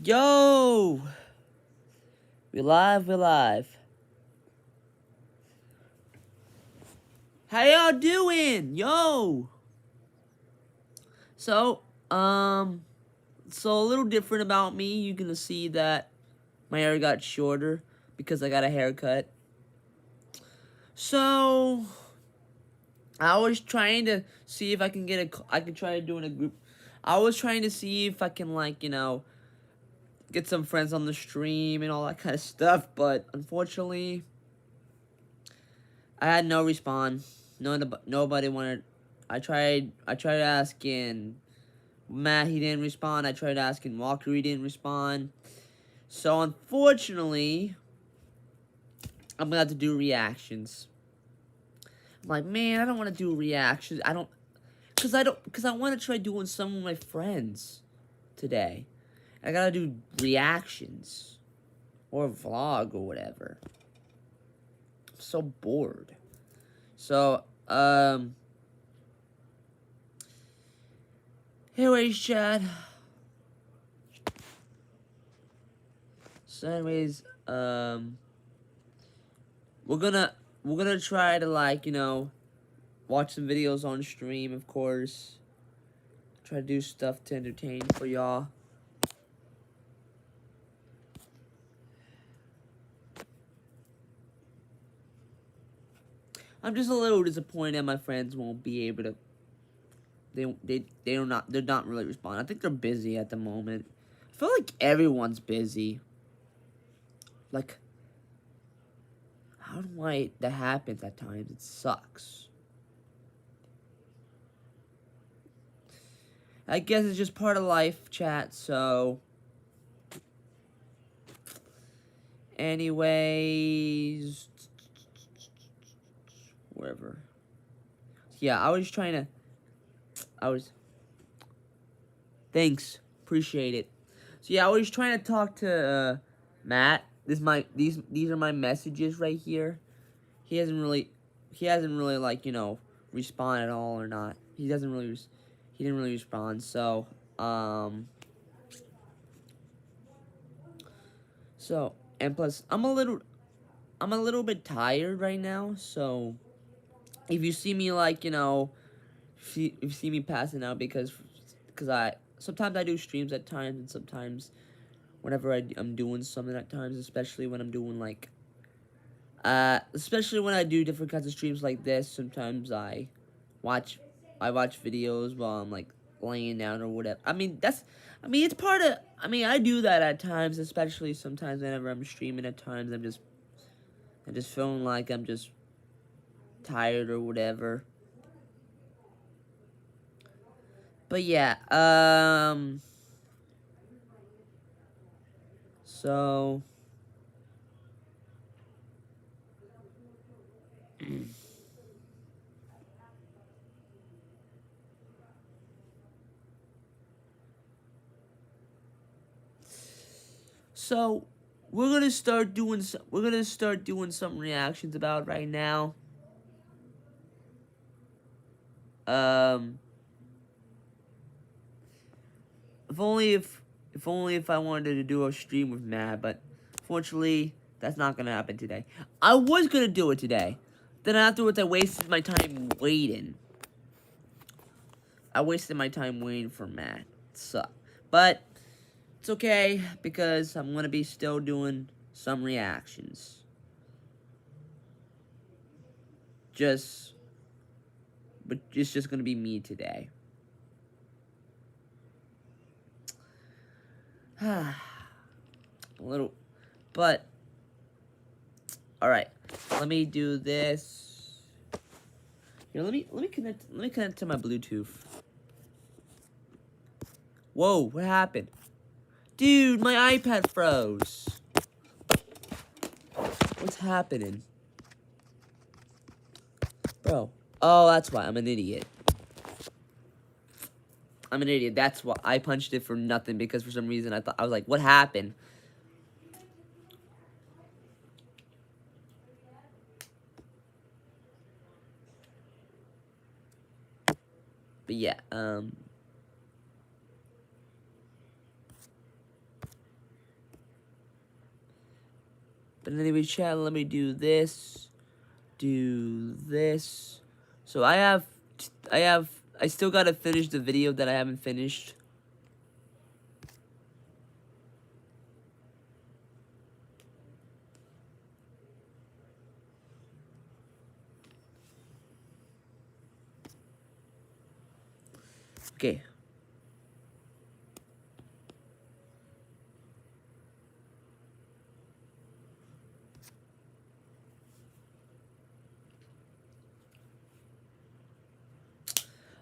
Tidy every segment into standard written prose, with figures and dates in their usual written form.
Yo! We live, we live. How y'all doing? Yo! So, so a little different about me. You're gonna see that my hair got shorter because I got a haircut. So, I was trying to see if I can I can try doing a group. I was trying to see if I can, get some friends on the stream and all that kind of stuff, but unfortunately, I had no response. Nobody wanted. I tried asking Matt. He didn't respond. I tried asking Walker. He didn't respond. So unfortunately, I'm gonna have to do reactions. I'm like, man, I don't want to do reactions. Cause I want to try doing some with my friends today. I gotta do reactions or a vlog or whatever. I'm so bored. So, anyways, Chad. So, anyways, we're gonna try to watch some videos on stream, of course. Try to do stuff to entertain for y'all. I'm just a little disappointed my friends won't be able to. They're not really responding. I think they're busy at the moment. I feel like everyone's busy. Like, how do that happens at times? It sucks. I guess it's just part of life, chat, so. Anyways. Wherever. Yeah, Thanks. Appreciate it. So yeah, I was trying to talk to Matt. These are my messages right here. He hasn't really respond at all or not. He didn't really respond. So and plus I'm a little bit tired right now. So if you see me if you see me passing out because I sometimes I do streams at times and sometimes whenever I'm doing something at times, especially when I'm doing especially when I do different kinds of streams like this. Sometimes watch watch videos while I'm laying down or whatever. It's part of. I do that at times, especially sometimes whenever I'm streaming. At times I'm just feeling like I'm just tired or whatever. But yeah, so so we're gonna start doing some reactions about right now. Um, if only if I wanted to do a stream with Matt, but fortunately that's not gonna happen today. I was gonna do it today, then afterwards I wasted my time waiting. I wasted my time waiting for Matt. So, but it's okay because I'm gonna be still doing some reactions. But it's just gonna be me today. A little, but all right. Let me do this. Here, let me connect to my Bluetooth. Whoa, what happened? Dude, my iPad froze. What's happening? Bro. Oh, that's why. I'm an idiot. That's why I punched it for nothing because for some reason I was like, what happened? But yeah, But anyway, chat, let me do this. Do this. So I still gotta finish the video that I haven't finished. Okay.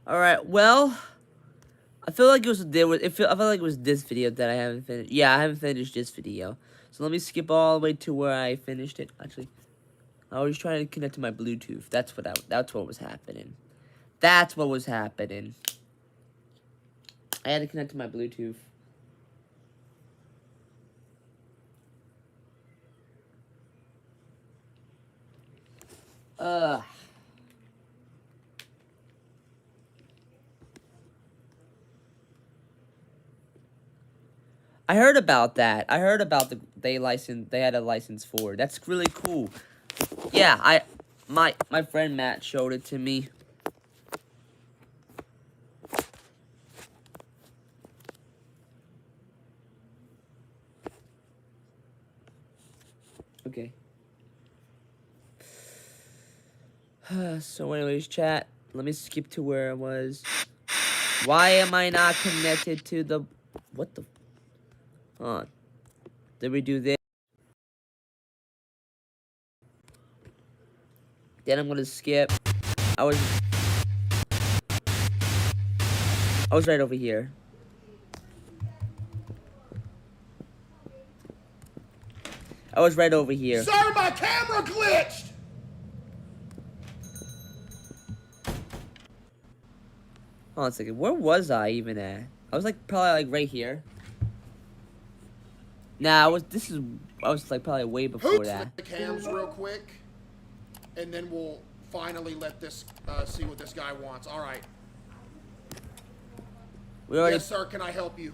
All right. Well, I feel like I felt like it was this video that I haven't finished. Yeah, I haven't finished this video. So let me skip all the way to where I finished it. Actually, I was trying to connect to my Bluetooth. That's what was happening. That's what was happening. I had to connect to my Bluetooth. I heard about that. I heard about they had a license for it. That's really cool. Yeah, my friend Matt showed it to me. Okay. So anyways, chat, let me skip to where I was. Why am I not connected to the... What the... Hold on. Did we do this? Then I'm gonna skip. I was right over here. I was right over here. Sir, my camera glitched! Hold on a second. Where was I even at? I was like probably like right here. Nah, I was like probably way before that. The cams real quick, and then we'll finally let this see what this guy wants. All right. Yes, sir. Can I help you?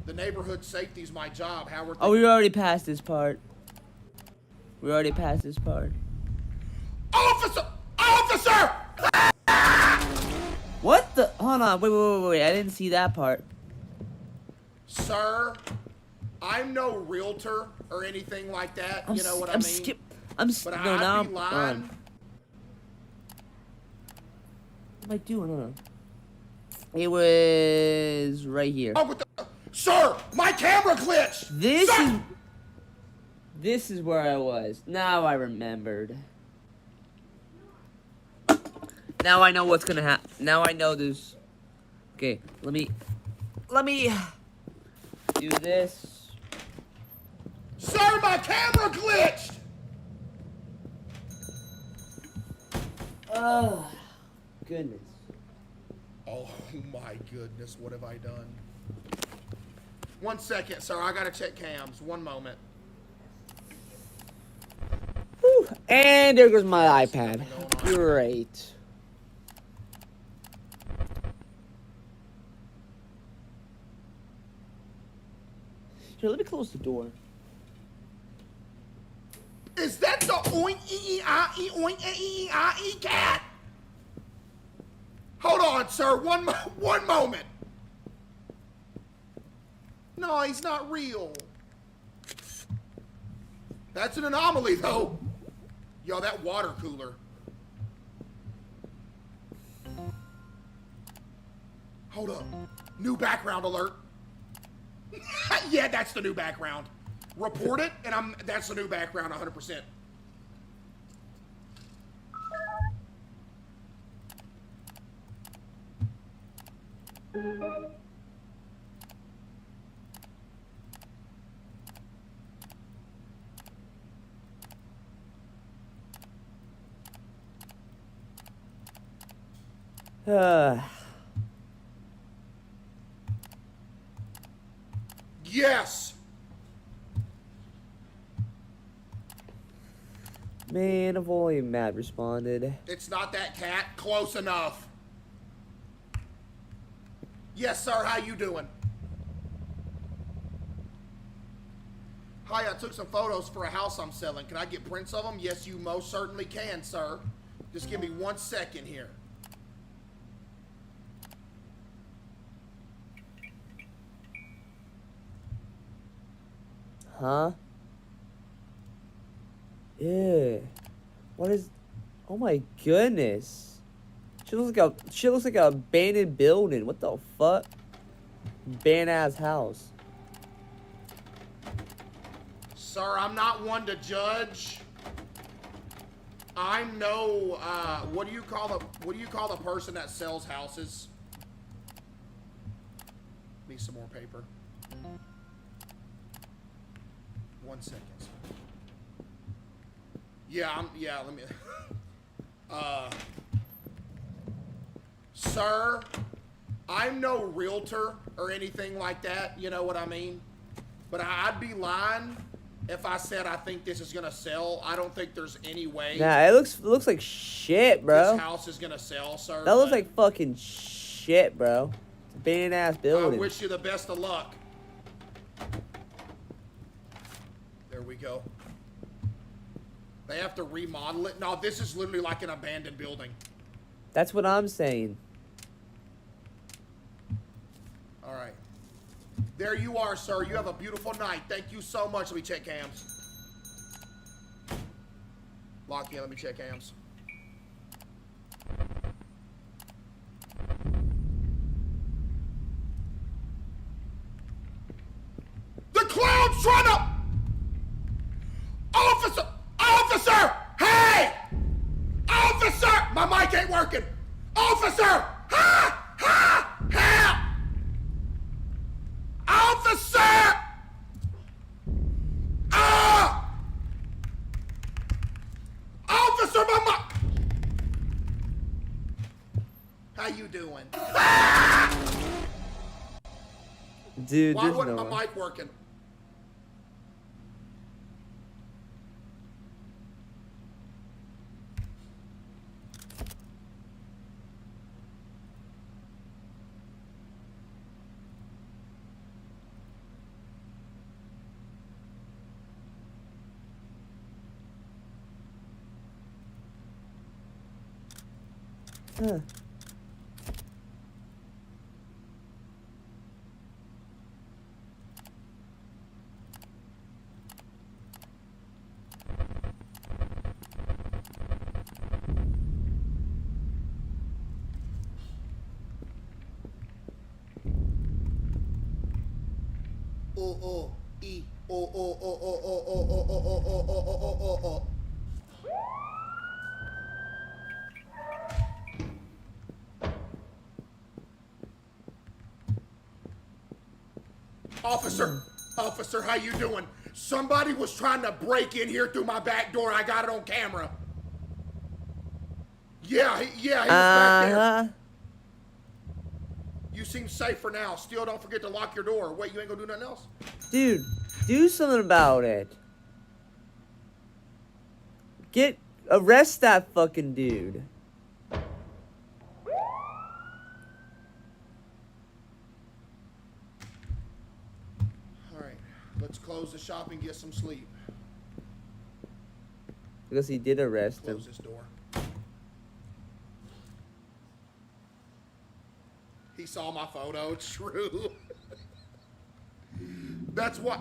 The neighborhood safety's my job. How are? Oh, we already passed this part. We already passed this part. Officer! Officer! What the? Hold on. Wait. I didn't see that part. Sir, I'm no realtor or anything like that. You know what I mean? But no, now I'd be lying. What am I doing? Hold on. It was right here. Oh, what the? Sir, my camera glitched! This is where I was. Now I remembered. Now I know what's gonna happen. Now I know this. Okay, let me do this. Sir, my camera glitched! Oh, goodness. Oh my goodness, what have I done? 1 second, sir. I gotta check cams. 1 moment. Whew. And there goes my iPad. Great. Here, let me close the door. Is that the oink-ee-ee-ah-ee-oink-ee-ee-ah-ee cat? Hold on, sir. One moment. No, he's not real. That's an anomaly, though. Yo, that water cooler. Hold up. New background alert. Yeah, that's the new background. Report it, and that's the new background 100%. Yes. Man, if only Matt responded. It's not that cat. Close enough. Yes, sir. How you doing? Hi, I took some photos for a house I'm selling. Can I get prints of them? Yes, you most certainly can, sir. Just give me 1 second here. Huh? Yeah. What is? Oh my goodness. She looks like a abandoned building. What the fuck? Abandoned ass house. Sir, I'm not one to judge. I'm no what do you call the person that sells houses? Need some more paper. 1 second. Yeah, let me sir, I'm no realtor or anything like that, you know what I mean? But I'd be lying if I said I think this is gonna sell. I don't think there's any way. Nah, it looks like shit, bro. This house is gonna sell, sir. That looks like fucking shit, bro. It's a abandoned ass building. I wish you the best of luck. There we go. They have to remodel it. No, this is literally like an abandoned building. That's what I'm saying. All right. There you are, sir. You have a beautiful night. Thank you so much. Let me check cams. Lock in. Let me check cams. The clown's trying to... Officer! Hey! Officer! My mic ain't working. Officer! Ha! Ha! Help! Officer! Ah! Officer, my mic... How you doing? Ah! Dude, Why there's wasn't no my way. mic working? Huh. Officer, how you doing? Somebody was trying to break in here through my back door. I got it on camera. Yeah, he was back there. You seem safe for now. Still, don't forget to lock your door. Wait, you ain't gonna do nothing else? Dude, do something about it. Arrest that fucking dude. Alright, let's close the shop and get some sleep. Because he did arrest him. Close this door. He saw my photo. True. That's what.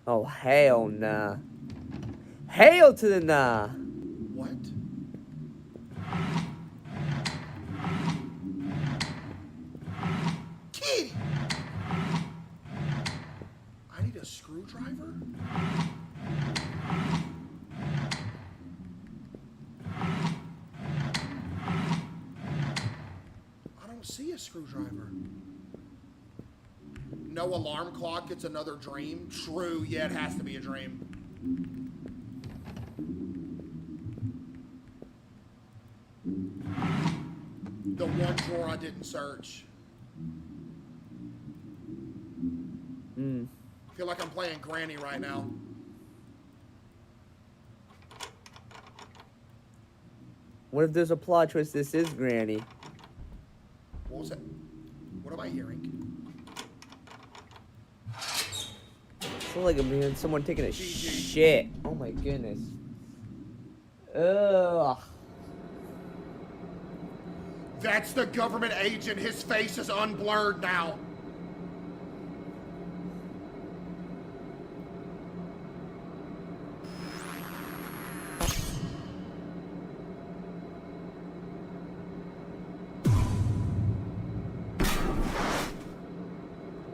Oh, hell nah. Hail to the nah. What? Kitty! I need a screwdriver? I don't see a screwdriver. No alarm clock, it's another dream. True, yeah, it has to be a dream. The one drawer I didn't search. I feel like I'm playing Granny right now. What if there's a plot twist? This is Granny. What was that? What am I hearing? It's like I'm hearing someone taking a GG. shit. Oh my goodness. Ugh. That's the government agent. His face is unblurred now.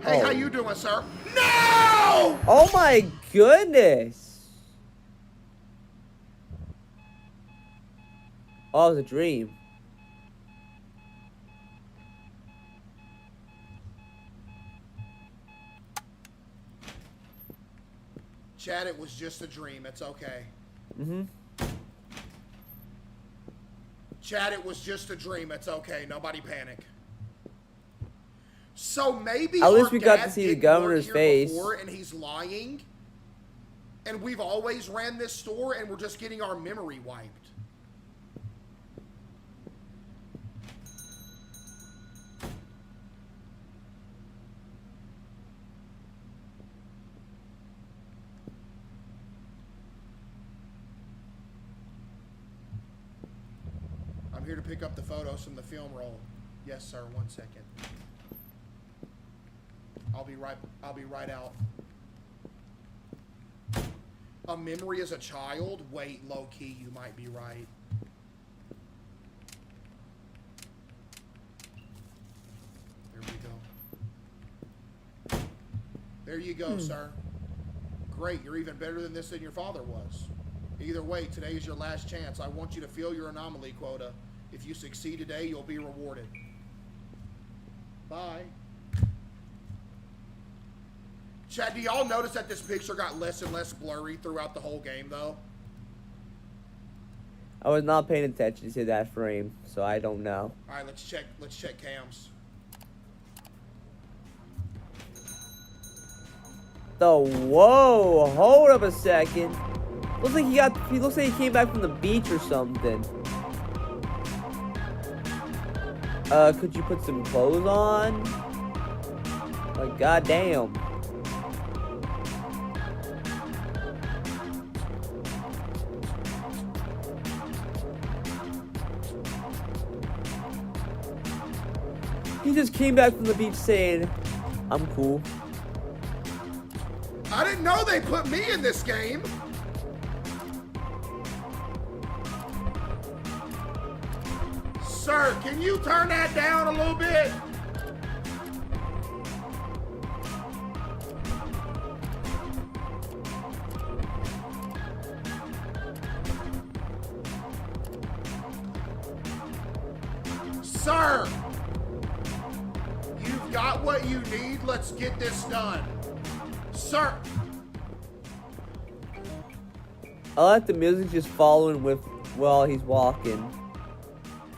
Hey, Oh. how you doing, sir? No! Oh my goodness. Oh, it was a dream. Chad, it was just a dream. It's okay. Mm-hmm. Chad, it was just a dream. It's okay. Nobody panic. So maybe At least our we got to dad see the didn't work governor's here face. before and he's lying. And we've always ran this store and we're just getting our memory wiped. I'm here to pick up the photos from the film roll. Yes, sir. 1 second. I'll be right out. A memory as a child? Wait, low key, you might be right. There we go. There you go, sir. Great, you're even better than your father was. Either way, today is your last chance. I want you to fill your anomaly quota. If you succeed today, you'll be rewarded. Bye. Chad, do y'all notice that this picture got less and less blurry throughout the whole game, though? I was not paying attention to that frame, so I don't know. All right, let's check cams. Whoa, hold up a second. He looks like he came back from the beach or something. Could you put some clothes on? Like, goddamn. He just came back from the beach saying, I'm cool. I didn't know they put me in this game. Sir, can you turn that down a little bit? Sir, you've got what you need. Let's get this done. Sir. I like the music just following with while he's walking.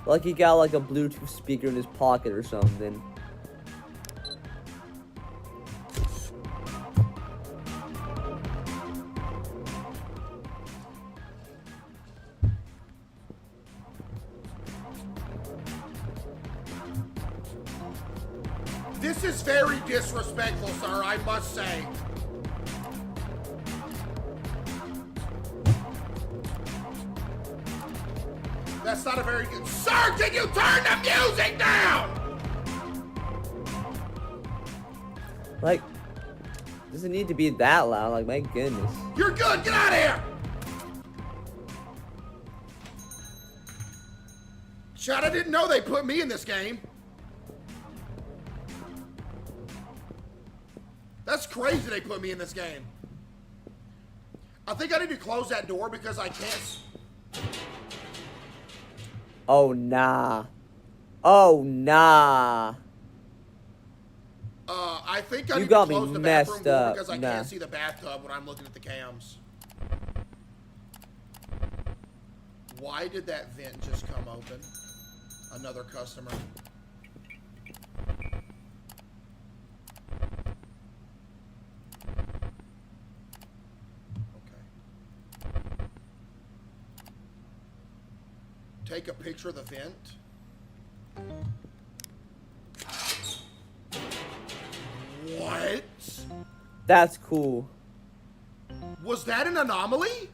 Like he got like a Bluetooth speaker in his pocket or something. This is very disrespectful, sir, I must say. That's not a very good... Sir, can you turn the music down? Like, doesn't need to be that loud. Like, my goodness. You're good, get out of here! Chad, I didn't know they put me in this game. That's crazy they put me in this game. I think I need to close that door because I can't... Oh, nah. Oh, nah. I think I You need got to me close the bathroom messed door up. because I Nah. can't see the bathtub when I'm looking at the cams. Why did that vent just come open? Another customer. Okay. Take a picture of the vent. What? That's cool. Was that an anomaly?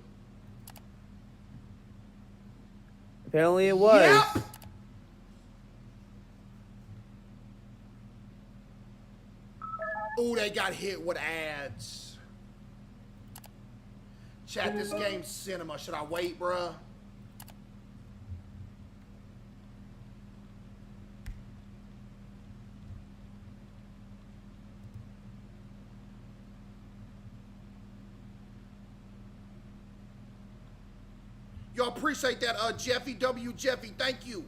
Apparently it was. Yep. Oh, they got hit with ads. Chat, this game's cinema. Should I wait, bruh? Y'all appreciate that, Jeffy W. Jeffy. Thank you.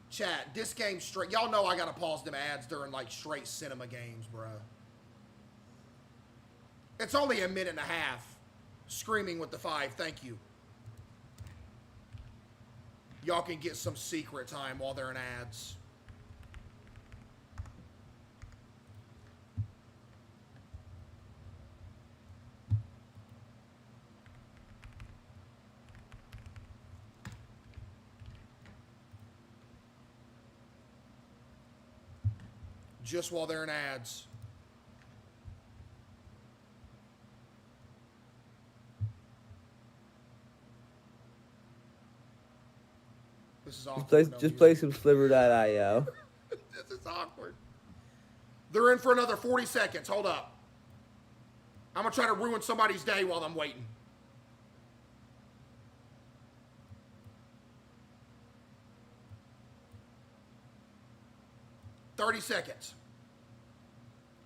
Chat, this game straight. Y'all know I gotta pause them ads during like straight cinema games, bruh. It's only a minute and a half. Screaming with the 5. Thank you. Y'all can get some secret time while they're in ads. Just while they're in ads. This is awkward. Just play some Sliver.io. This is awkward. They're in for another 40 seconds. Hold up. I'm going to try to ruin somebody's day while I'm waiting. "30 seconds.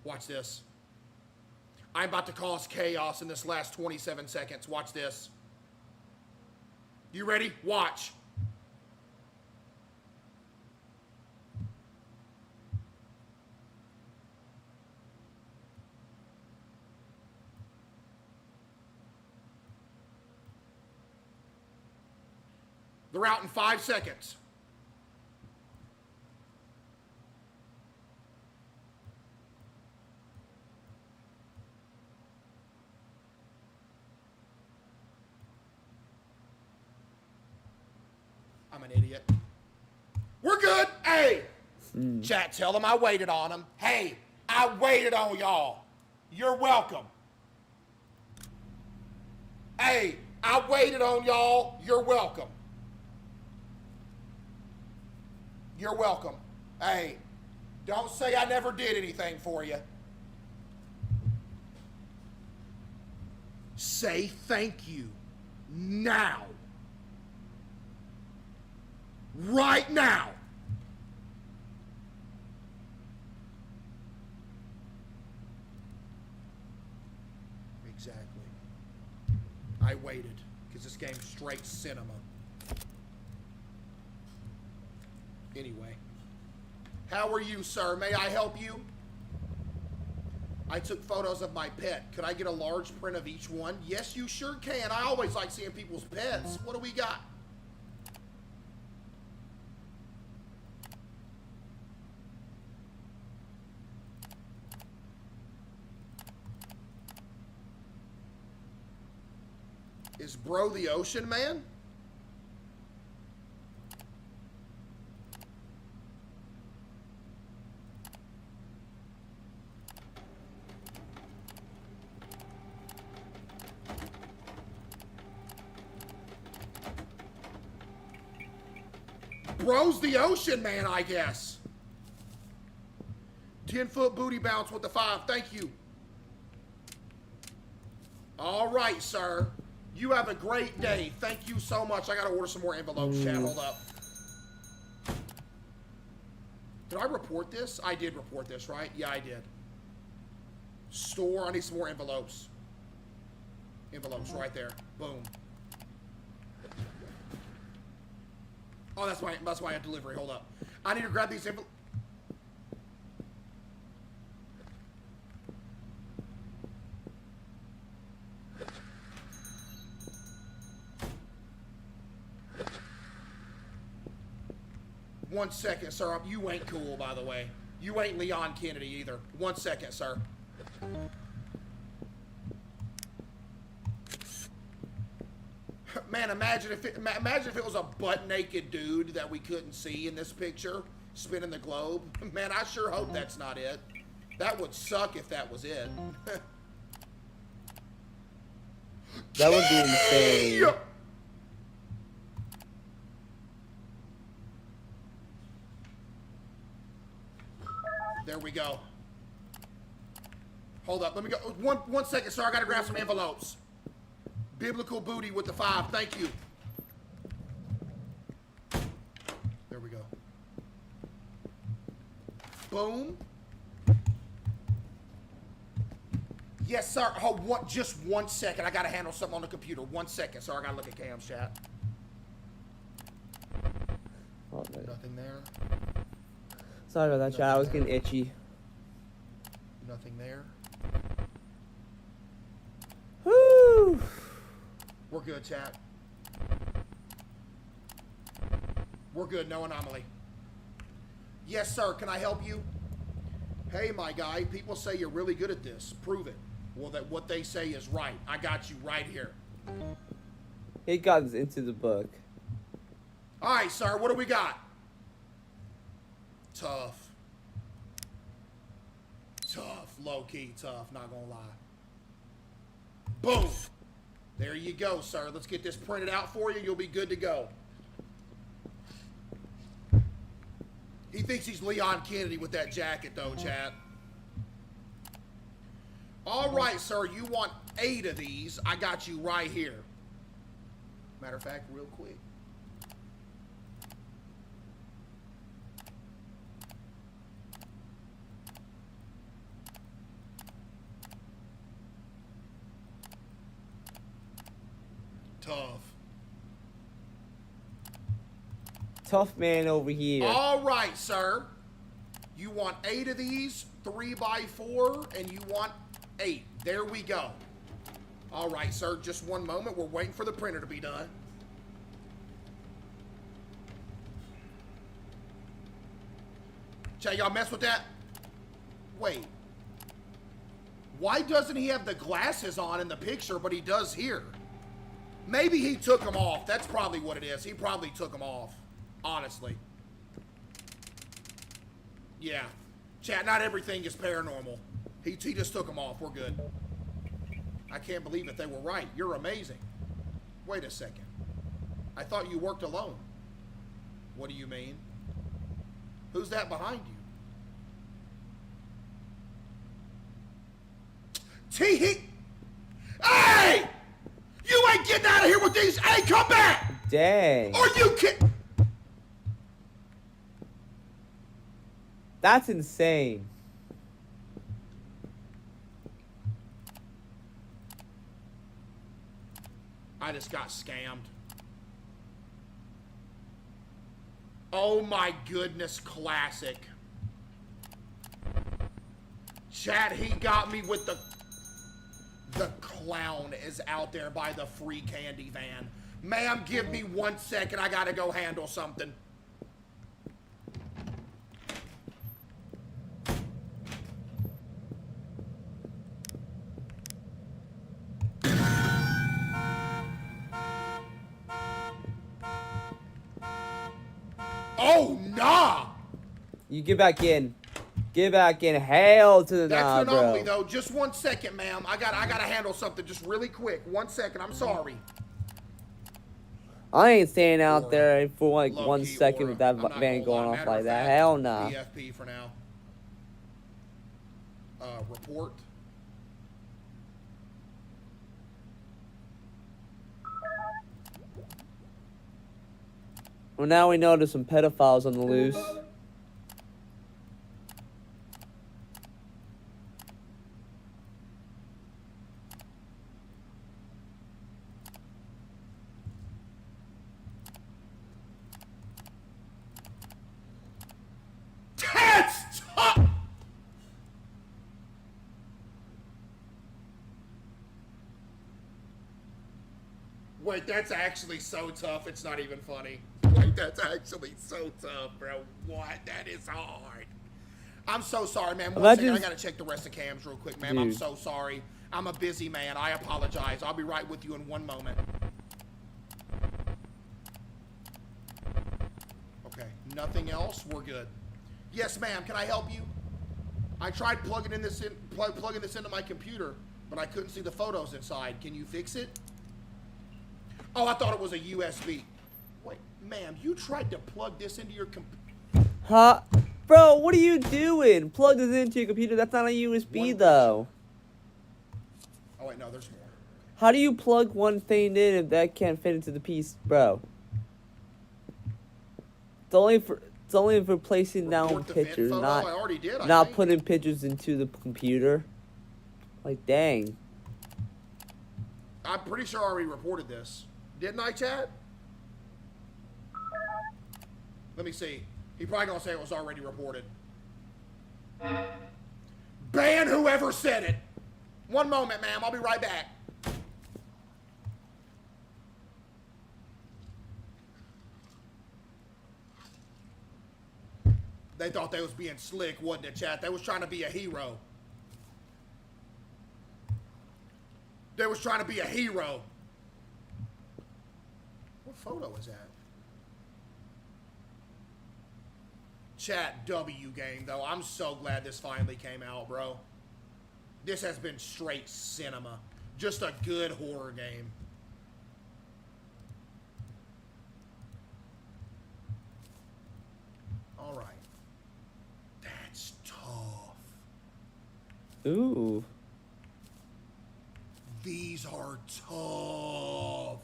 Watch this. I'm about to cause chaos in this last 27 seconds. Watch this. You ready? Watch. They're out in 5 seconds. I'm an idiot. We're good. Hey, chat, tell them I waited on them. Hey, I waited on y'all. You're welcome. Hey, I waited on y'all. You're welcome. You're welcome. Hey, don't say I never did anything for you. Say thank you now. Right now. Exactly. I waited because this game's straight cinema. Anyway. How are you, sir? May I help you? I took photos of my pet. Could I get a large print of each one? Yes, you sure can. I always like seeing people's pets. What do we got? Is bro the ocean man? Bro's the ocean man, I guess. 10-foot booty bounce with the 5. Thank you. All right, sir. You have a great day. Thank you so much. I got to order some more envelopes, chat. Hold up. Did I report this? I did report this, right? Yeah, I did. Store. I need some more envelopes. Envelopes right there. Boom. Oh, that's why I had delivery. Hold up. I need to grab these envelopes. One second, sir. You ain't cool, by the way. You ain't Leon Kennedy either. 1 second, sir. Man, imagine if it was a butt-naked dude that we couldn't see in this picture spinning the globe. Man, I sure hope that's not it. That would suck if that was it. That would be insane. Yeah. There we go. Hold up. Let me go. One second, sir. I got to grab some envelopes. Biblical booty with the 5. Thank you. There we go. Boom. Yes, sir. Hold just 1 second. I got to handle something on the computer. 1 second, sir. I got to look at Cam's chat. Oh, Nothing there. sorry about that, chat. I was getting itchy. Nothing there. Woo! We're good, chat. We're good. No anomaly. Yes, sir. Can I help you? Hey, my guy. People say you're really good at this. Prove it. Well, that what they say is right. I got you right here. He got into the book. All right, sir. What do we got? Tough. Tough. Low-key tough. Not gonna lie. Boom. There you go, sir. Let's get this printed out for you. You'll be good to go. He thinks he's Leon Kennedy with that jacket, though, Chad. All right, sir. You want 8 of these. I got you right here. Matter of fact, real quick. Tough. Tough man over here. All right, sir. You want 8 of these, 3x4, and you want 8. There we go. All right, sir. Just one moment. We're waiting for the printer to be done. Chat, y'all mess with that? Wait. Why doesn't he have the glasses on in the picture, but he does here? Maybe he took them off. That's probably what it is. He probably took them off. Honestly. Yeah. Chat, not everything is paranormal. He just took them off. We're good. I can't believe it. They were right. You're amazing. Wait a second. I thought you worked alone. What do you mean? Who's that behind you? Tee-hee! Hey! You ain't getting out of here with these! Hey, come back! Dang. Are you kidding? That's insane. I just got scammed. Oh my goodness, classic. Chat, he got me with the clown is out there by the free candy van. Ma'am, give me 1 second. I gotta go handle something. Oh, nah! You get back in. Get back in. Hail to the That's nah, an anomaly, bro. though. Just 1 second, ma'am. I gotta handle something just really quick. 1 second. I'm sorry. I ain't staying out Aura. there for like Low 1 key second aura. with that I'm not van gonna going lie. off Matter like of that. fact, Hell nah. EFP for now. Report. Well, now we know there's some pedophiles on the loose. That's tough! Wait, that's actually so tough, it's not even funny. Wait, that's actually so tough, bro. What? That is hard. I'm so sorry, man. One second, I gotta check the rest of cams real quick, ma'am. I'm Dude. so sorry. I'm a busy man. I apologize. I'll be right with you in 1 moment. Okay, nothing else? We're good. Yes, ma'am. Can I help you? I tried plugging this into my computer, but I couldn't see the photos inside. Can you fix it? Oh, I thought it was a USB. Wait, ma'am, you tried to plug this into your computer. Huh? Bro, what are you doing? Plug this into your computer. That's not a USB, though. Oh, wait, no, there's more. How do you plug one thing in if that can't fit into the piece, bro? It's only for placing down Report the vent pictures, photo? not I already did, I not think. putting pictures into the computer. Like, dang. I'm pretty sure I already reported this. Didn't I, Chad? Let me see. He probably gonna say it was already reported. Ban whoever said it. One moment, ma'am. I'll be right back. They thought they was being slick, wasn't it, chat? They was trying to be a hero. They was trying to be a hero. What photo is that? Chat W game, though. I'm so glad this finally came out, bro. This has been straight cinema. Just a good horror game. All right. That's tough. Ooh. These are tough.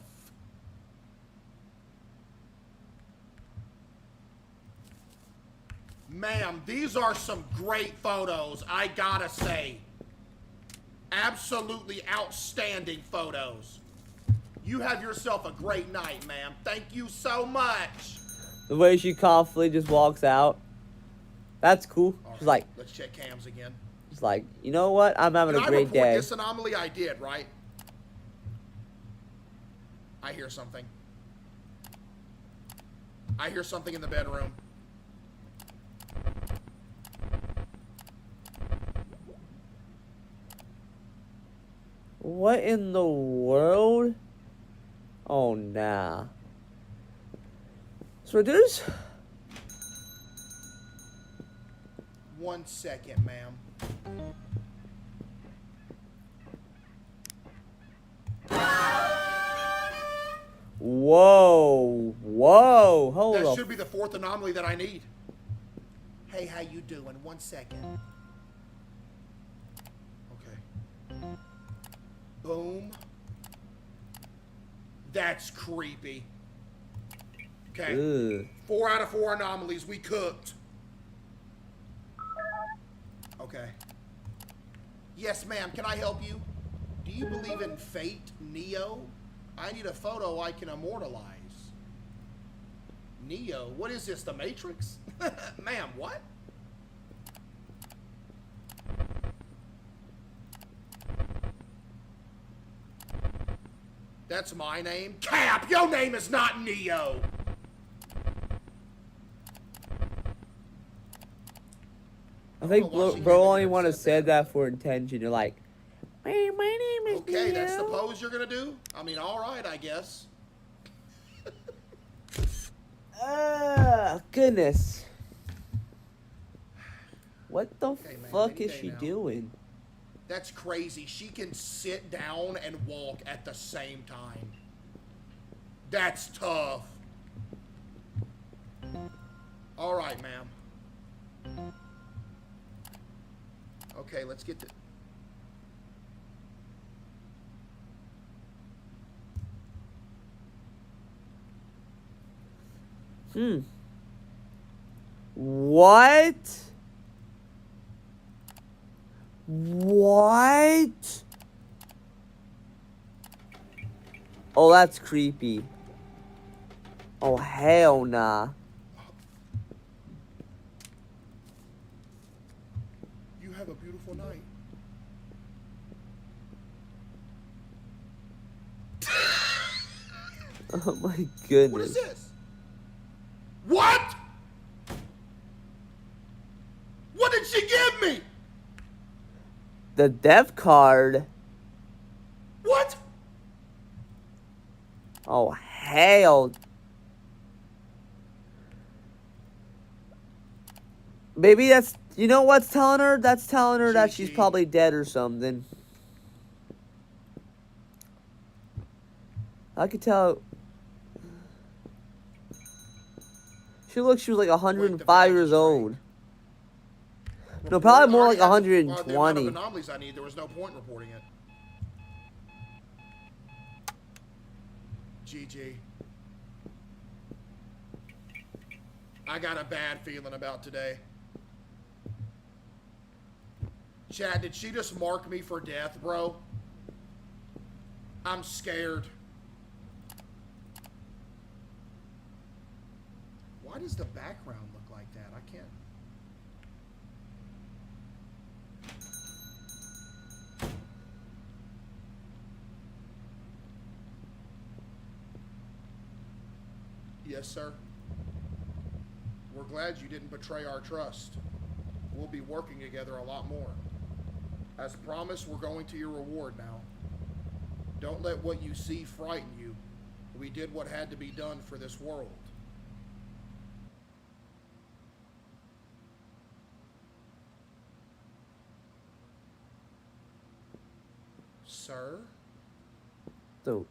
Ma'am, these are some great photos, I gotta say. Absolutely outstanding photos. You have yourself a great night, ma'am. Thank you so much. The way she confidently just walks out. That's cool. All She's right, like, let's check cams again. she's like, you know what? I'm having Did a I great report day. this anomaly? I did, right? I hear something. I hear something in the bedroom. What in the world? Oh, nah. So there's... 1 second, ma'am. Whoa. Whoa. Hold That up. should be the 4th anomaly that I need. Hey, how you doing? 1 second. Okay. Boom. That's creepy. Okay. Ugh. 4 out of 4 anomalies. We cooked. Okay. Yes, ma'am. Can I help you? Do you believe in fate, Neo? I need a photo I can immortalize. Neo? What is this, the Matrix? Ma'am, what? That's my name? Cap! Your name is not Neo! I think know why she bro came in only and want to said say that. that for intention. You're like, hey, my name is Okay, that's the Neo." pose you're gonna do? I mean, alright, I guess. Goodness. What the Okay, man, fuck any is day she now. doing? That's crazy. She can sit down and walk at the same time. That's tough. Alright, ma'am. Okay, let's get the... What? What? Oh, that's creepy. Oh, hell nah. You have a beautiful night. Oh my goodness. What is this? What? What did she give me? The death card. What? Oh, hell. Maybe that's, you know what's telling her? That's telling her that she's GG. probably dead or something. I could tell. She looked. She was like 105 years old. No, probably more like The amount of 120. anomalies I need, there was no point in reporting it. GG. I got a bad feeling about today. Chad, did she just mark me for death, bro? I'm scared. Why does the background look like that? I can't. Yes, sir. We're glad you didn't betray our trust. We'll be working together a lot more. As promised, we're going to your reward now. Don't let what you see frighten you. We did what had to be done for this world. Sir? So,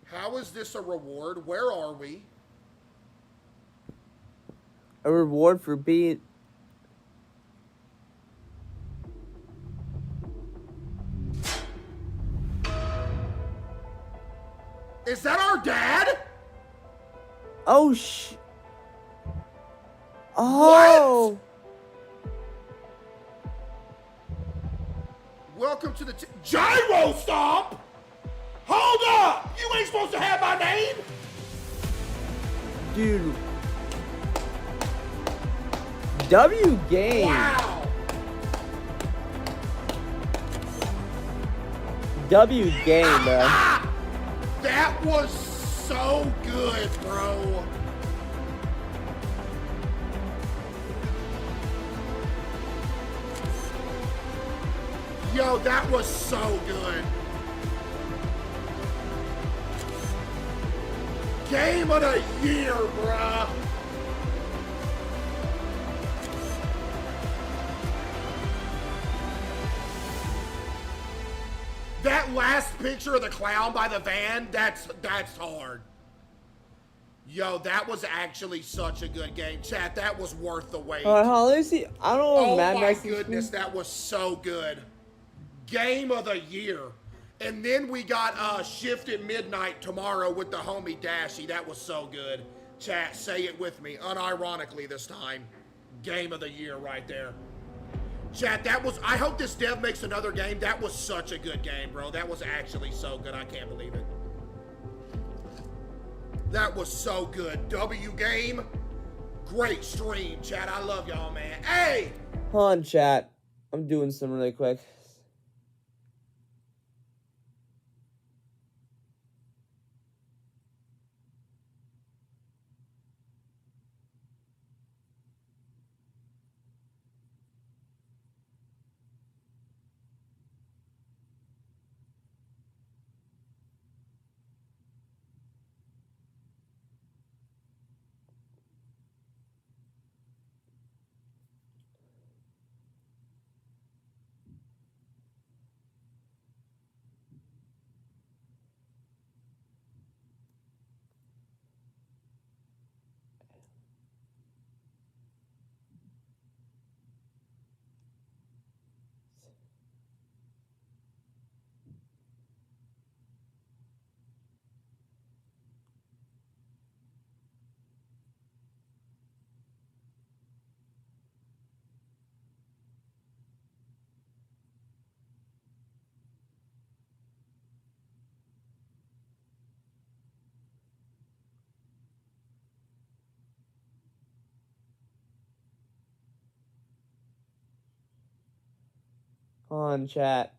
How is this a reward? Where are we? a reward for being. Is that our dad? Oh Oh. Welcome to the Gyro Stomp! Hold up! You ain't supposed to have my name! Dude. W game. Wow! W game, bro. That was so good, bro. Yo, that was so good. Game of the year, bruh. That last picture of the clown by the van, that's hard. Yo, that was actually such a good game. Chat, that was worth the wait. Alright, hold on, let me see. I don't know if Oh Mad my Max goodness, that was so good. Game of the year. And then we got Shift at Midnight tomorrow with the homie Dashy. That was so good. Chat, say it with me, unironically this time. Game of the year right there. Chat, that was, I hope this dev makes another game. That was such a good game, bro. That was actually so good. I can't believe it. That was so good. W game. Great stream, chat. I love y'all, man. Hey! Hold on, chat. I'm doing some really quick. Hold on, chat.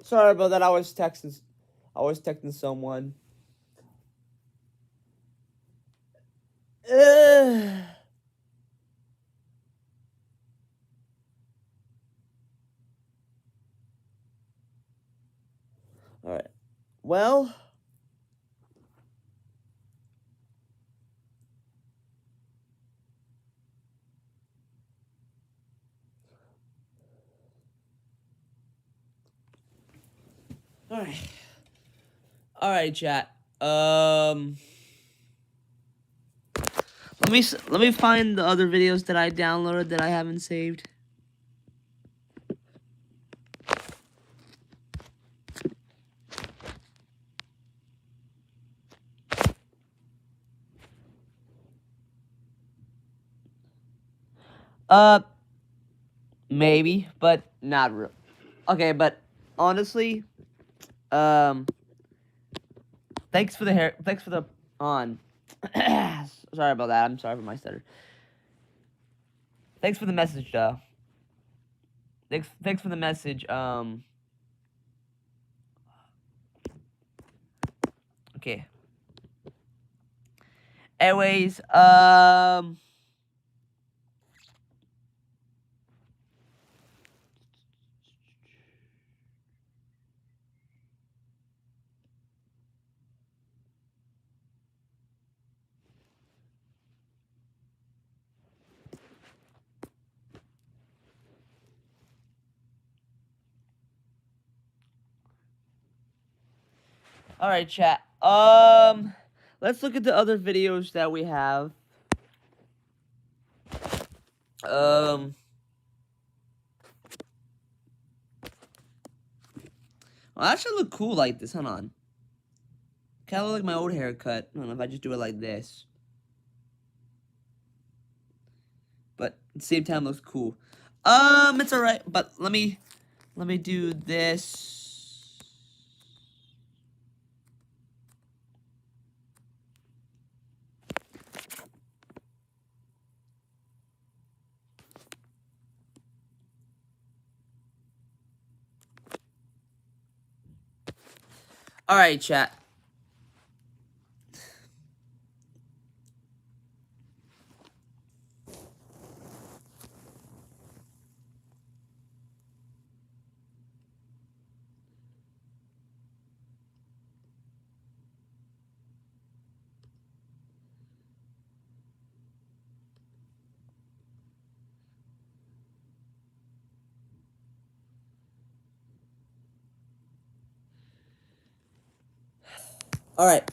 Sorry about that. I was texting someone. Ugh. All right. Well. All right. All right, chat. Let me find the other videos that I downloaded that I haven't saved. Maybe, but not real. Okay, but honestly, thanks for the hair. Thanks for the on. Sorry about that. I'm sorry for my stutter. Thanks for the message, though. Thanks for the message. Okay. Anyways, all right, chat. Let's look at the other videos that we have. Well, that should look cool like this. Hold on. Kind of look like my old haircut. I don't know if I just do it like this. But at the same time, looks cool. It's alright. But let me do this. Alright, chat. Alright.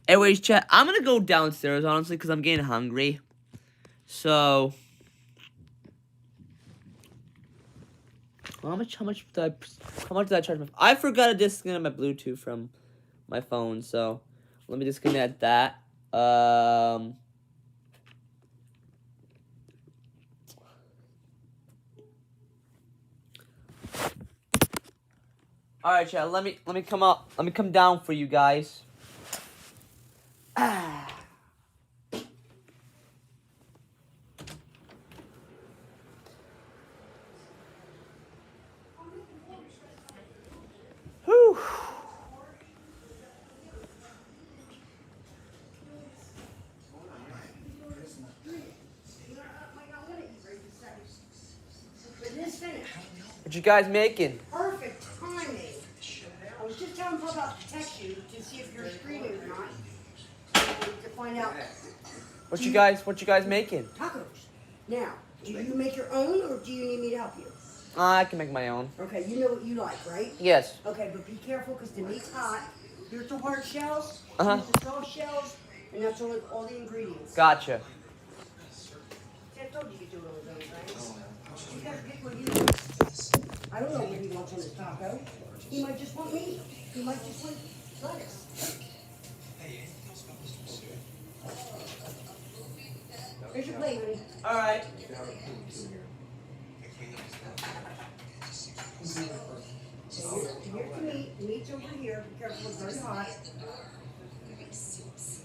Anyways, chat, I'm gonna go downstairs, honestly, because I'm getting hungry. So... How much did I charge my... I forgot to disconnect my Bluetooth from my phone, so... Let me disconnect that. Alright, chat, let me come up. Let me come down for you guys. Whew. What you guys making? Perfect timing. I was just telling Papa about to text you to see if you're streaming or not. To find out. What you guys making? Tacos. Now, do you make your own or do you need me to help you? I can make my own. Okay, you know what you like, right? Yes. Okay, but be careful because the meat's hot. Here's the hard shells. Uh-huh. Here's the soft shells. And that's all the ingredients. Gotcha. See, I told you you could do it all those, right? You gotta pick what you want. I don't know what he wants on his taco. He might just want meat. He might just want lettuce. Here's your plate, honey. All right. Here's the meat. The meat's over here. Be careful, it's very hot.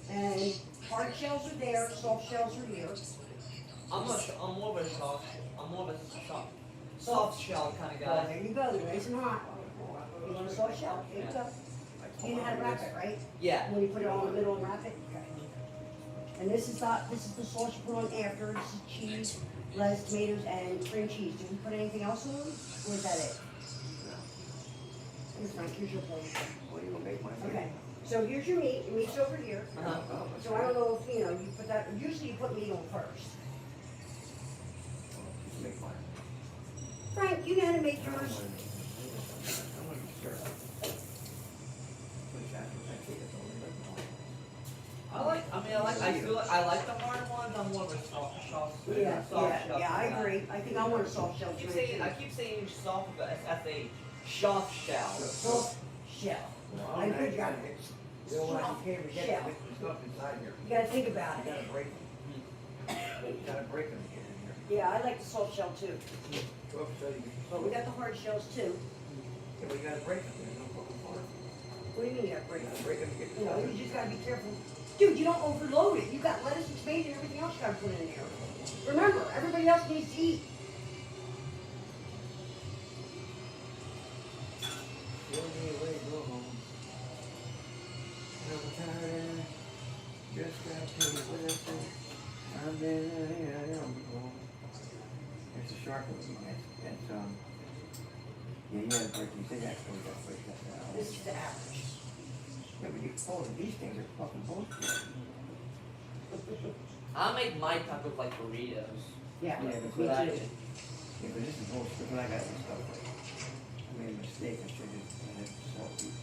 And hard shells are there. Soft shells are here. I'm more of a soft shell kind of Well, there you go. They're nice and hot. You want a soft shell? There you go. You know how to wrap it, right? Yeah. When you put it on the middle and wrap it? Okay. And this is the sauce you put on after. This is cheese, lettuce, tomatoes, and cream cheese. Did we put anything else on? Or is that it? Here's Frank, here's your plate. What are you gonna make my food? Okay. So here's your meat. Your meat's over here. Uh-huh. So I don't know if, you put that, usually you put meat on first. Make mine. Frank, you know how to make yours. I feel like I like the hard ones. I'm more of a soft shell. Yeah, soft shell yeah, I guy. agree. I think I want a soft shell too. I keep saying soft, but it's S-H. Soft shell. Soft shell. I could got it. You know what, you can't Shell. forget to put the stuff inside here. You gotta think about You it. gotta break them. You gotta break them to get in here. Yeah, I like the soft shell too. Oops, so you, But we got the hard shells too. yeah, we gotta break them, there's no fucking fun. What do you mean you gotta break You them? gotta break them to get the You know, stuff you in. just gotta be careful. Dude, you don't overload it. You got lettuce and tomato and everything else you gotta put in there. Remember, everybody else needs to eat. Show me a way to go home. I'm tired, just gotta tell you what I say. I've been here, I don't go. It's a shark movie, that's, yeah, you gotta break, you said that, so we gotta break that down. This is the average. Yeah, but you, oh, these things are fucking bullshit. I'll make my tacos like burritos. Yeah, Yeah, me but too. Yeah, but this is bullshit, but I got this stuff like, I made a mistake, I should have salty.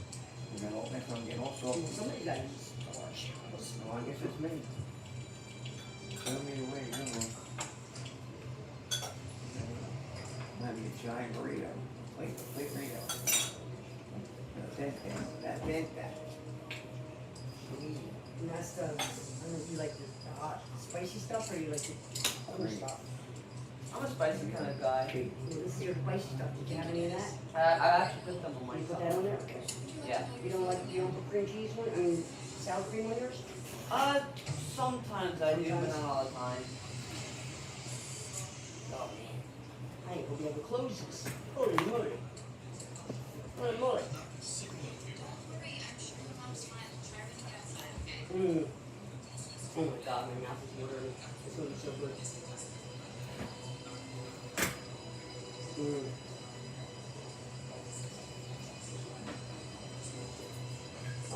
You got all, that's why I'm getting all salty. Somebody gotta use the hard shells. No, I guess it's me. Show me the way, you know. I'm having a giant burrito, plate burrito. That's it. And that's the, I don't know if you like the hot, spicy stuff or you like the other stuff. I'm a spicy kind of guy. Well, this is your spicy stuff. Did you have any of that? I actually put them on You put that on myself. there? Okay. Yeah. You don't put cream cheese on, I mean, sour cream on yours? Sometimes I do, but not all the time. Oh, man. I ain't gonna be able to close this. Holy moly. Holy moly. Mm. Oh my god, my mouth is watering. It's gonna be so good. Mm.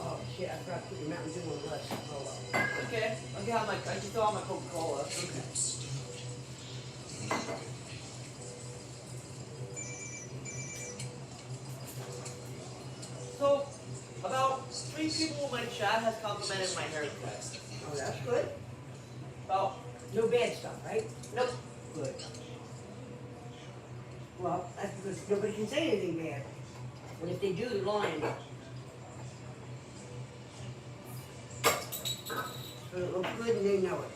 Oh shit, I forgot to put your Mountain Dew on the list. Oh well. Okay. I just throw out my Coca-Cola. Okay. So, about 3 people in my chat has complimented my haircut. Oh, that's good. About, No bad stuff, right? nope. Good. Well, that's because nobody can say anything bad. And if they do, they're lying. But it looks good and they know it.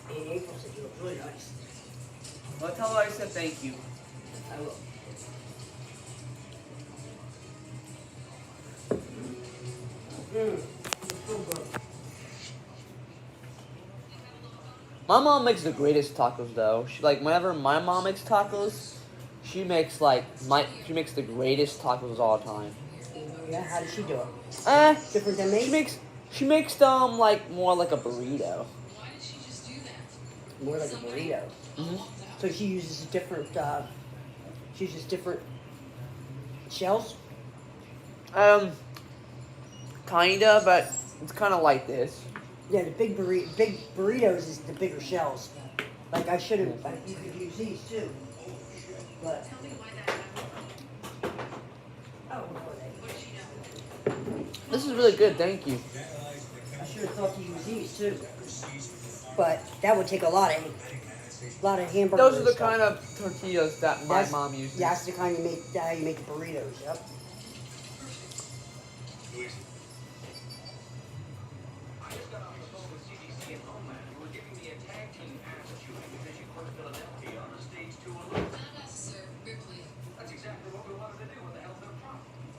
And April said you look really nice. Well, tell her I said thank you. I will. It's so good. My mom makes the greatest tacos though. She whenever my mom makes tacos, she makes the greatest tacos of all time. Yeah, how does she do it? Different than She me? makes them more like a burrito. More like a burrito. Mhm. So she uses different shells? Kinda, but it's kinda like this. Yeah, the big burritos is the bigger shells. Like I should have, you could use these too. But. Oh, what are they? This is really good, thank you. I should have thought to use these too. But that would take a lot of hamburgers. Those are the and stuff. kind of tortillas that my That's- mom uses. That's the kind you make. How you make the burritos. Yep.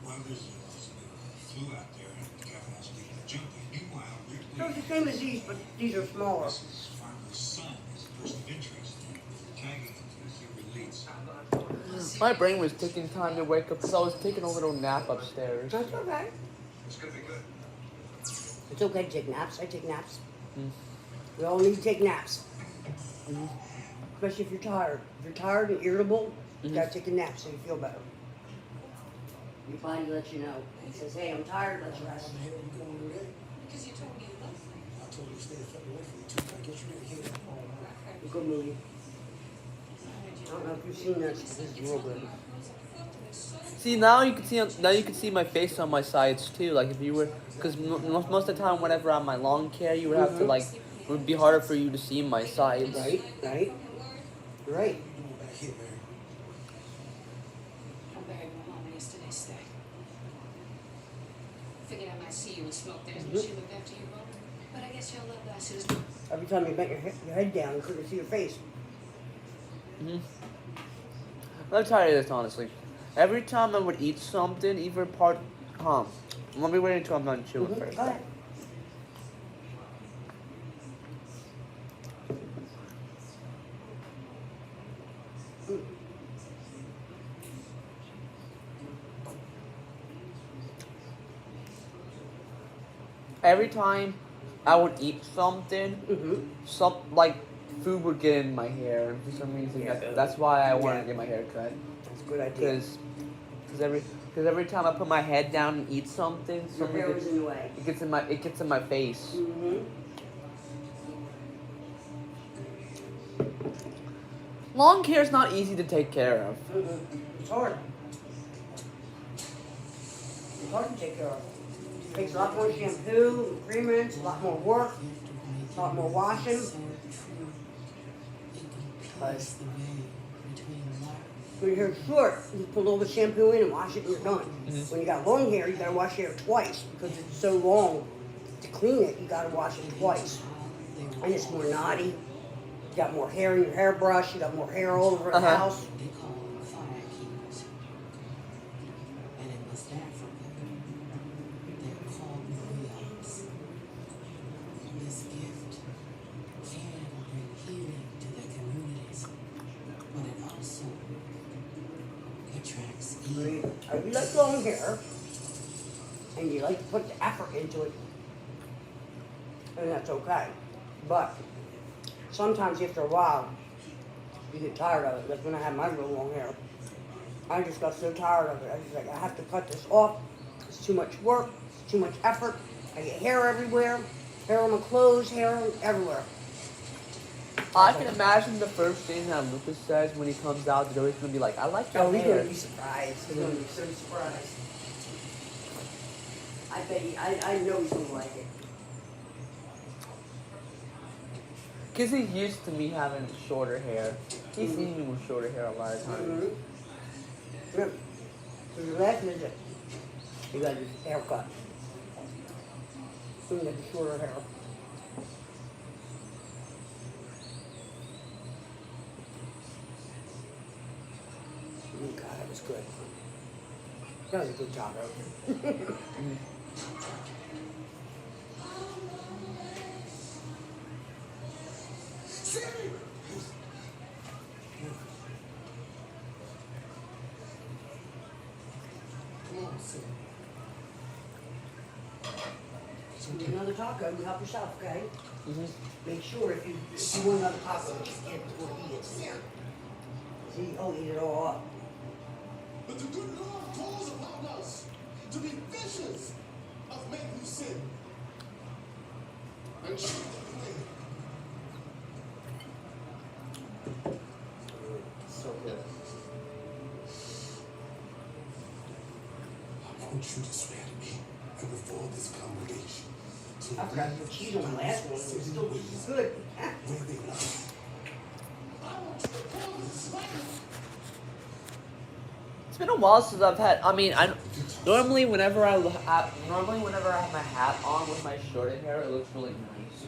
Well, there's flu out there and the government's leaving the junkie. Meanwhile, So it's the Ridley, same as these, but these are smaller. this is farmer's son, is a person of interest. Tagging him as he relates. My brain was taking time to wake up because I was taking a little nap upstairs. That's okay. It's gonna be good. It's okay to take naps. I take naps. Mm. We all need to take naps. Especially if you're tired. If you're tired and irritable, you gotta take a nap so you feel better. Your body lets you know. It says, hey, I'm tired, let's rest. Because you told me you loved me. I told you to stay the fuck away from me too. I guess you didn't hear that. Good movie. I don't know if you've seen this, but this is real good. See, now you can see my face on my sides too. Like if you were, because most of the time, whenever I'm my long hair, you would have to like, it would be harder for you to see my sides. Right, right. Right. Come on back here, Mary. I'm buried my mama yesterday, Stack. Figured I might see you and smoke theirs when she looked after you, Bo. But I guess y'all love glasses. Every time you bent your head down, you couldn't see your face. Let me tell you this honestly. Every time I would eat something, either part, let me wait until I'm done chewing first. Go ahead. Every time I would eat something, like food would get in my hair, and for some reason that's why I wanted to get my hair cut. That's a good idea. Because every time I put my head down and eat something, Your hair was in the way. it gets in my face. Long hair is not easy to take care of. It's hard. It's hard to take care of. It takes a lot more shampoo, cream rinse, a lot more work, a lot more washing. When your hair's short, you put a little bit of shampoo in and wash it and you're done. When you got long hair, you gotta wash your hair twice because it's so long. To clean it, you gotta wash it twice. And it's more knotty. You got more hair in your hairbrush, you got more hair all over the house. They call them fire keepers. And in West Africa, they're called griots. This gift can bring healing to their communities, but it also attracts evil. You like long hair, and you like to put the effort into it, and that's okay. But sometimes after a while, you get tired of it. Like when I had my real long hair, I just got so tired of it. I was like, I have to cut this off. It's too much work, it's too much effort. I get hair everywhere, hair on my clothes, hair everywhere. I can imagine the first thing that Lucas says when he comes out. He's always gonna be like, "I like your Oh, he's hair." gonna be surprised. He's gonna be so surprised. I bet I know he's gonna like it. Cause he's used to me having shorter hair. He's seen me with shorter hair a lot of times. Yeah. So your last visit, you got his haircut. So you got the shorter hair. Oh God, that was good. That was a good job, Rogan. Come on, Sam. Get another taco, you help yourself, okay? Make sure if you want another taco, just get it before he gets there. See, he'll eat it all up. But the good Lord calls upon us to be fishers of men who sin. And show them the way. So good. I want you to swear to me and before this congregation to I forgot to put cheese on the last one. It was still good. where they lie. I want you to call this life. It's been a while since I've had. I mean, normally whenever I have my hat on with my shorter hair, it looks really nice.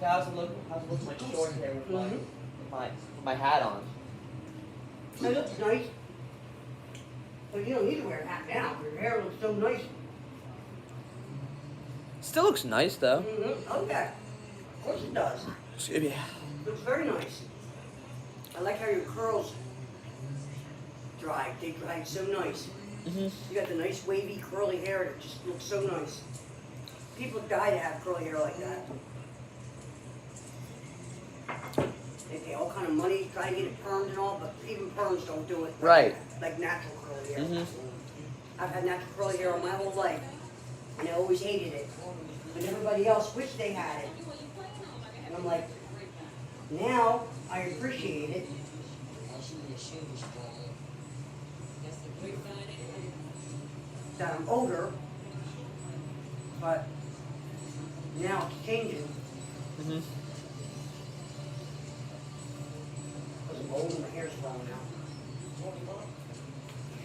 How's it look? How's it look with my short hair with my hat on? It looks nice. But you don't need to wear a hat now. Your hair looks so nice. Still looks nice though. Oh yeah. Of course it does. Yeah. Looks very nice. I like how your curls dried. They dried so nice. You got the nice wavy curly hair that just looks so nice. People die to have curly hair like that. They pay all kind of money trying to get it permed and all, but even perms don't do it. Right. Like natural curly hair. I've had natural curly hair all my whole life, and I always hated it. And everybody else wished they had it. And I'm like, Now, I appreciate it I should be a service call. That's the grapevine anyway. that I'm older, but now it's changing. Mm-hmm. Because I'm old and my hair's falling out.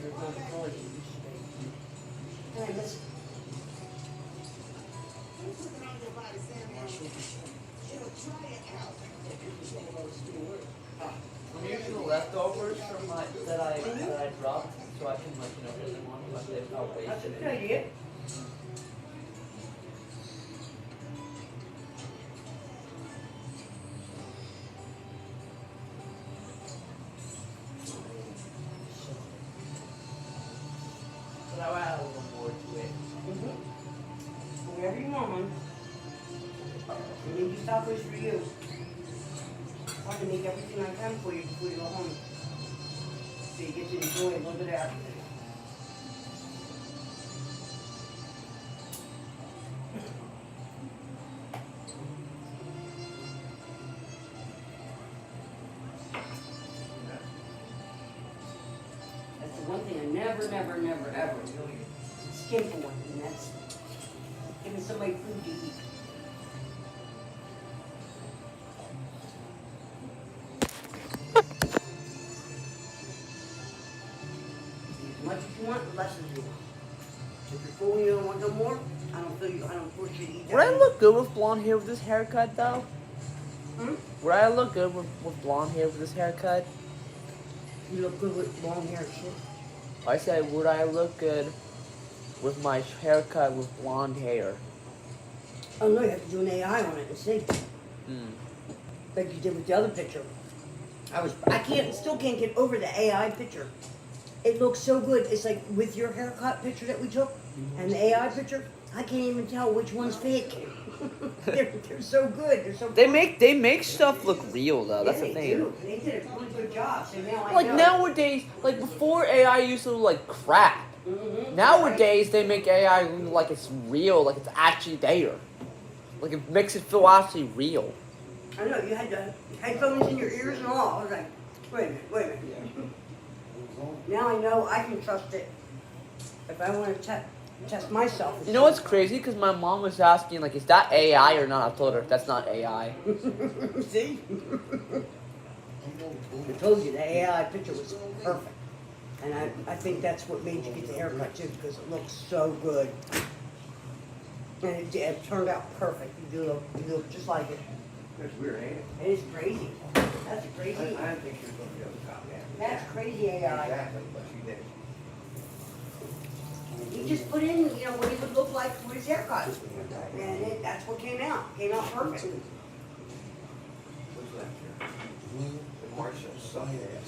Sure goes the color you used to be. Hey, listen. I'm using the leftovers from that I dropped, so I can put them on like they've not That's a wasted good it. idea. So that way I have a little more to it. Whatever you want, man. I need these tacos for you. I can make everything I can for you before you go home. So you get to enjoy a little bit of everything. That's the one thing I never, ever skim for, and that's giving somebody food to eat. As much as you want, less as you want. If you're full and you don't want no more, I don't force you to eat that. Would I look good with blonde hair with this haircut though? Hmm? Would I look good with blonde hair with this haircut? You look good with long hair and shit. I said, would I look good with my haircut with blonde hair? Oh no, you have to do an AI on it and see. Hmm. Like you did with the other picture. Still can't get over the AI picture. It looks so good. It's like with your haircut picture that we took and the AI picture, I can't even tell which one's fake. they're so good. They're so They make stuff look real though. That's yeah, the they thing. do. They did a really good job. So now I Like know. nowadays, like before AI used to look like crap. Mhm. Nowadays they make AI look like it's real, like it's actually there. Like it makes it feel actually real. I know, you had the headphones in your ears and all. I was like, wait a minute. Now I know I can trust it. If I want to test myself. You know what's crazy? Because my mom was asking, like, is that AI or not? I told her that's not AI. See? I told you the AI picture was perfect. And I think that's what made you get the haircut too, because it looks so good. And it turned out perfect. You look just like it. That's weird, ain't it? It is crazy. That's crazy. I didn't think she was gonna be able to top that. That's crazy AI. Exactly, but she did. He just put in, what he would look like with his haircut. And that's what came out. Came out perfect. What's left here? The Marshall stuff there.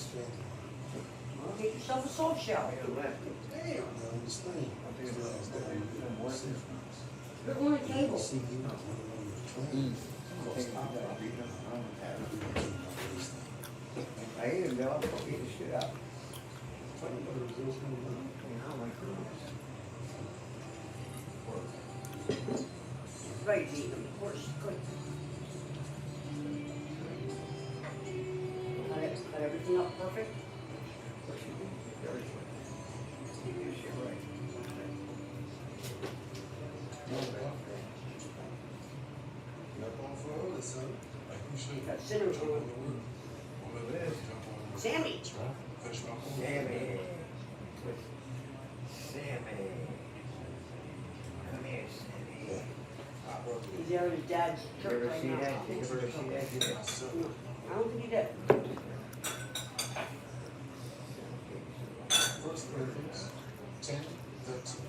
Well, get yourself a salt shell. I got left. Damn. I think it's some more than- Put it on the table. I ate him, though. I'm gonna eat the shit out. Right, to eat them, of course. Good. Cut everything up perfect. Got cinnamon on it. Sammy. Sammy. Sammy. Come here, Sammy. He's out at his dad's You church ever right see now. that? You ever see that? Yeah. I don't think he did. First Corinthians 10:13.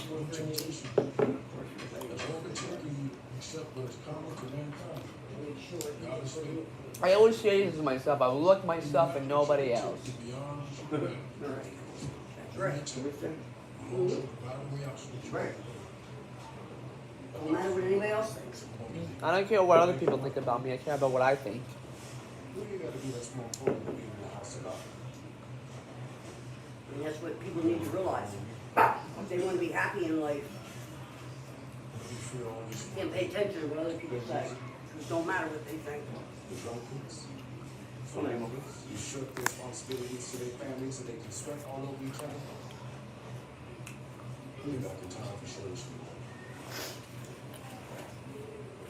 No temptation. Has overtaken you except what is common to mankind. Make sure God is faithful. I always say this to myself. I look like myself and nobody else. Beyond human. That's right. Right. Don't matter what anybody else thinks. I don't care what other people think about me. I care about what I think. What do you got to do that's more important than being in the house of God? And that's what people need to realize. If they want to be happy in life, Can't pay attention to what other people say. It don't matter what they think. You shook their responsibilities to their families so they can sweat all over each other. We got the time for church.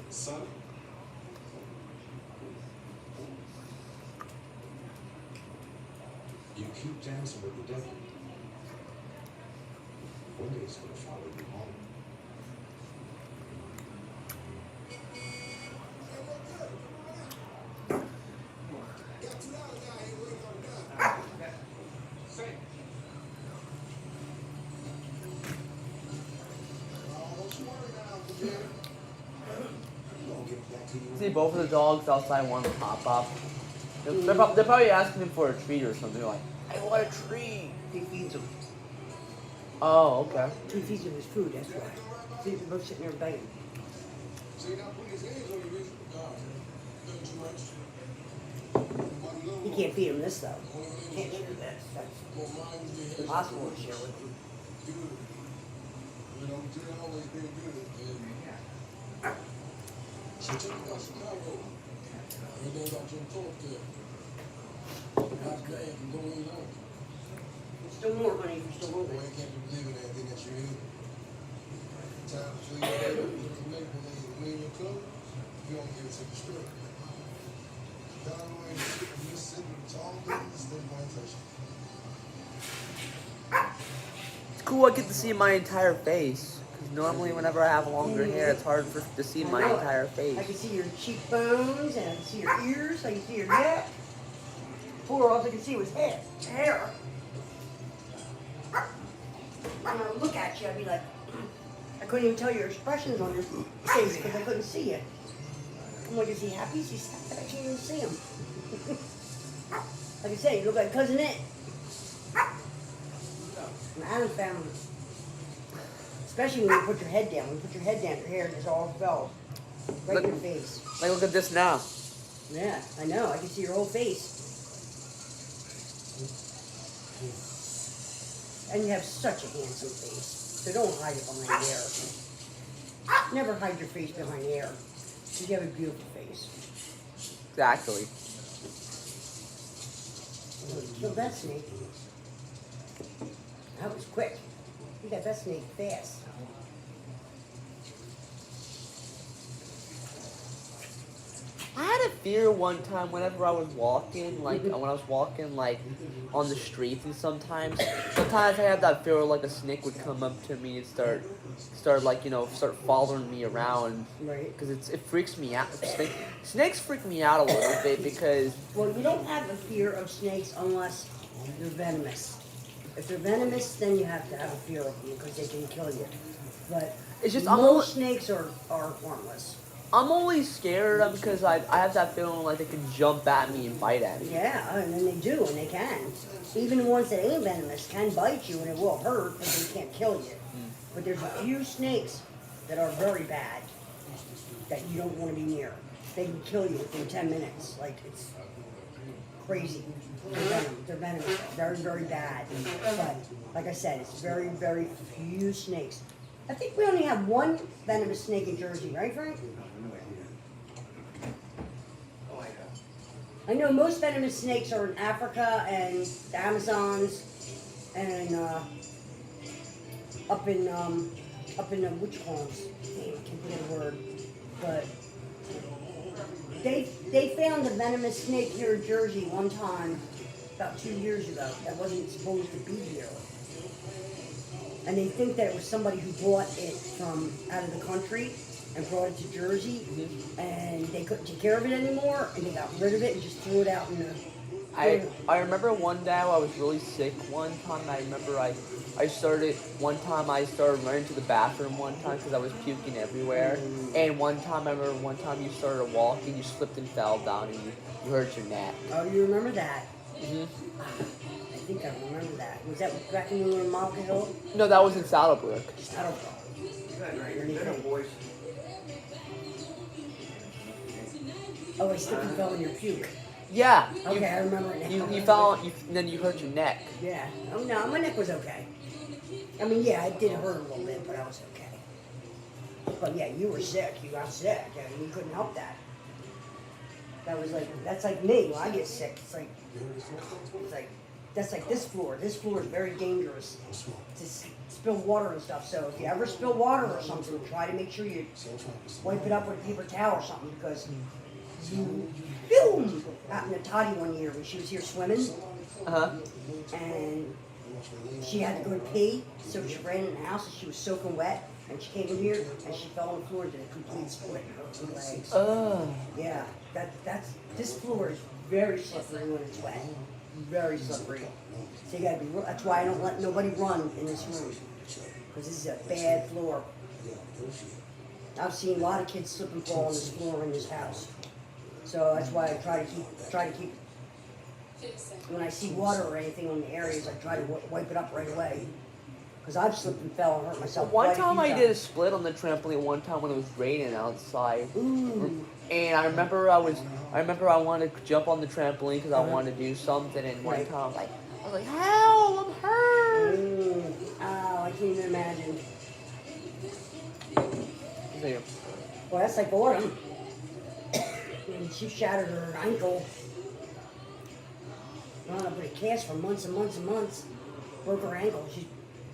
Son, you keep dancing with the devil. One day it's gonna follow you home. See both of the dogs outside wanting to pop up. They're probably asking him for a treat or something. They're like, I want a treat. He feeds them. Oh, okay. He feeds them his food, that's why. See, they're both sitting there begging. He can't feed him this though. Can't share this. That's impossible to share with him. You know, Jay always been good. So check it out, Chicago. Everything got your talk there. Not bad, you go in on. Still more, honey, if you still want Boy, it. you can't be believing everything that you're in. Time for you to make when you cook, you don't get to the strip. Down the way, you sit with all things, then might touch you. It's cool I get to see my entire face. Because normally whenever I have longer hair, it's hard to see my entire face. I can see your cheekbones, and I can see your ears, I can see your neck. Before, all I could see was hair. When I would look at you, I'd be like, I couldn't even tell your expressions on your face because I couldn't see it. I'm like, is he happy? Is he sad? I can't even see him. Like I say, you look like Cousin It. An Adam family. Especially when you put your head down. When you put your head down, your hair just all fell right in your face. Like, look at this now. Yeah, I know. I can see your whole face. And you have such a handsome face. So don't hide it behind hair. Never hide your face behind hair. Because you have a beautiful face. Exactly. Kill that snake. That was quick. You got that snake fast. I had a fear one time whenever I was walking, like when I was walking like on the streets, and sometimes I had that fear like a snake would come up to me and start like start following me around, Right. because it freaks me out. Snakes freak me out a little bit because Well, you don't have a fear of snakes unless they're venomous. If they're venomous, then you have to have a fear of them because they can kill you. But it's just most snakes are harmless. I'm only scared of them because I have that feeling like they can jump at me and bite at me. Yeah, and then they do, and they can. Even the ones that ain't venomous can bite you, and it will hurt, but they can't kill you. But there's a few snakes that are very bad that you don't want to be near. They can kill you within 10 minutes. Like, it's crazy. They're venomous. Very, very bad. But, like I said, it's very, very few snakes. I think we only have one venomous snake in Jersey, right, Frank? I know most venomous snakes are in Africa and the Amazons and up in the witch farms. Damn, I can't think of the word. But they found a venomous snake here in Jersey one time about 2 years ago that wasn't supposed to be here. And they think that it was somebody who brought it from out of the country and brought it to Jersey, and they couldn't take care of it anymore, and they got rid of it and just threw it out in the... I remember one day I was really sick one time. I remember I started running to the bathroom one time because I was puking everywhere. And one time you started walking, you slipped and fell down, and you hurt your neck. Oh, you remember that? Mhm. I think I remember that. Was that back when you were in Malka Hill? No, that was in Saddlebrook. I don't know. Oh, I slipped and fell in your puke. Yeah. Okay, I remember it now. You fell, then you hurt your neck. Yeah. Oh, no, my neck was okay. I mean, yeah, it did hurt a little bit, but I was okay. But yeah, you were sick. You got sick. I mean, you couldn't help that. That was like, that's like me. When I get sick, it's like, that's like this floor. This floor is very dangerous to spill water and stuff. So if you ever spill water or something, try to make sure you wipe it up with a paper towel or something, because boom, happened to Toddy one year when she was here swimming, and she had to go to pee, so she ran in the house and she was soaking wet, and she came in here and she fell on the floor and did a complete split in her two legs. Yeah, this floor is very slippery when it's wet, very slippery. So you gotta be. That's why I don't let nobody run in this room, because this is a bad floor. I've seen a lot of kids slip and fall on this floor in this house. So that's why I try to keep. When I see water or anything on the areas, I try to wipe it up right away. Because I've slipped and fell and hurt myself. One quite a time few I did a split on the trampoline. One time when it was raining outside, Ooh. and I remember I wanted to jump on the trampoline because I wanted to do something. And one Right. time I was like, "Help! I'm hurt!" Oh, I can't even imagine. There. Well, that's like Autumn. And she shattered her ankle. Wound up with a cast for months and months and months. Broke her ankle.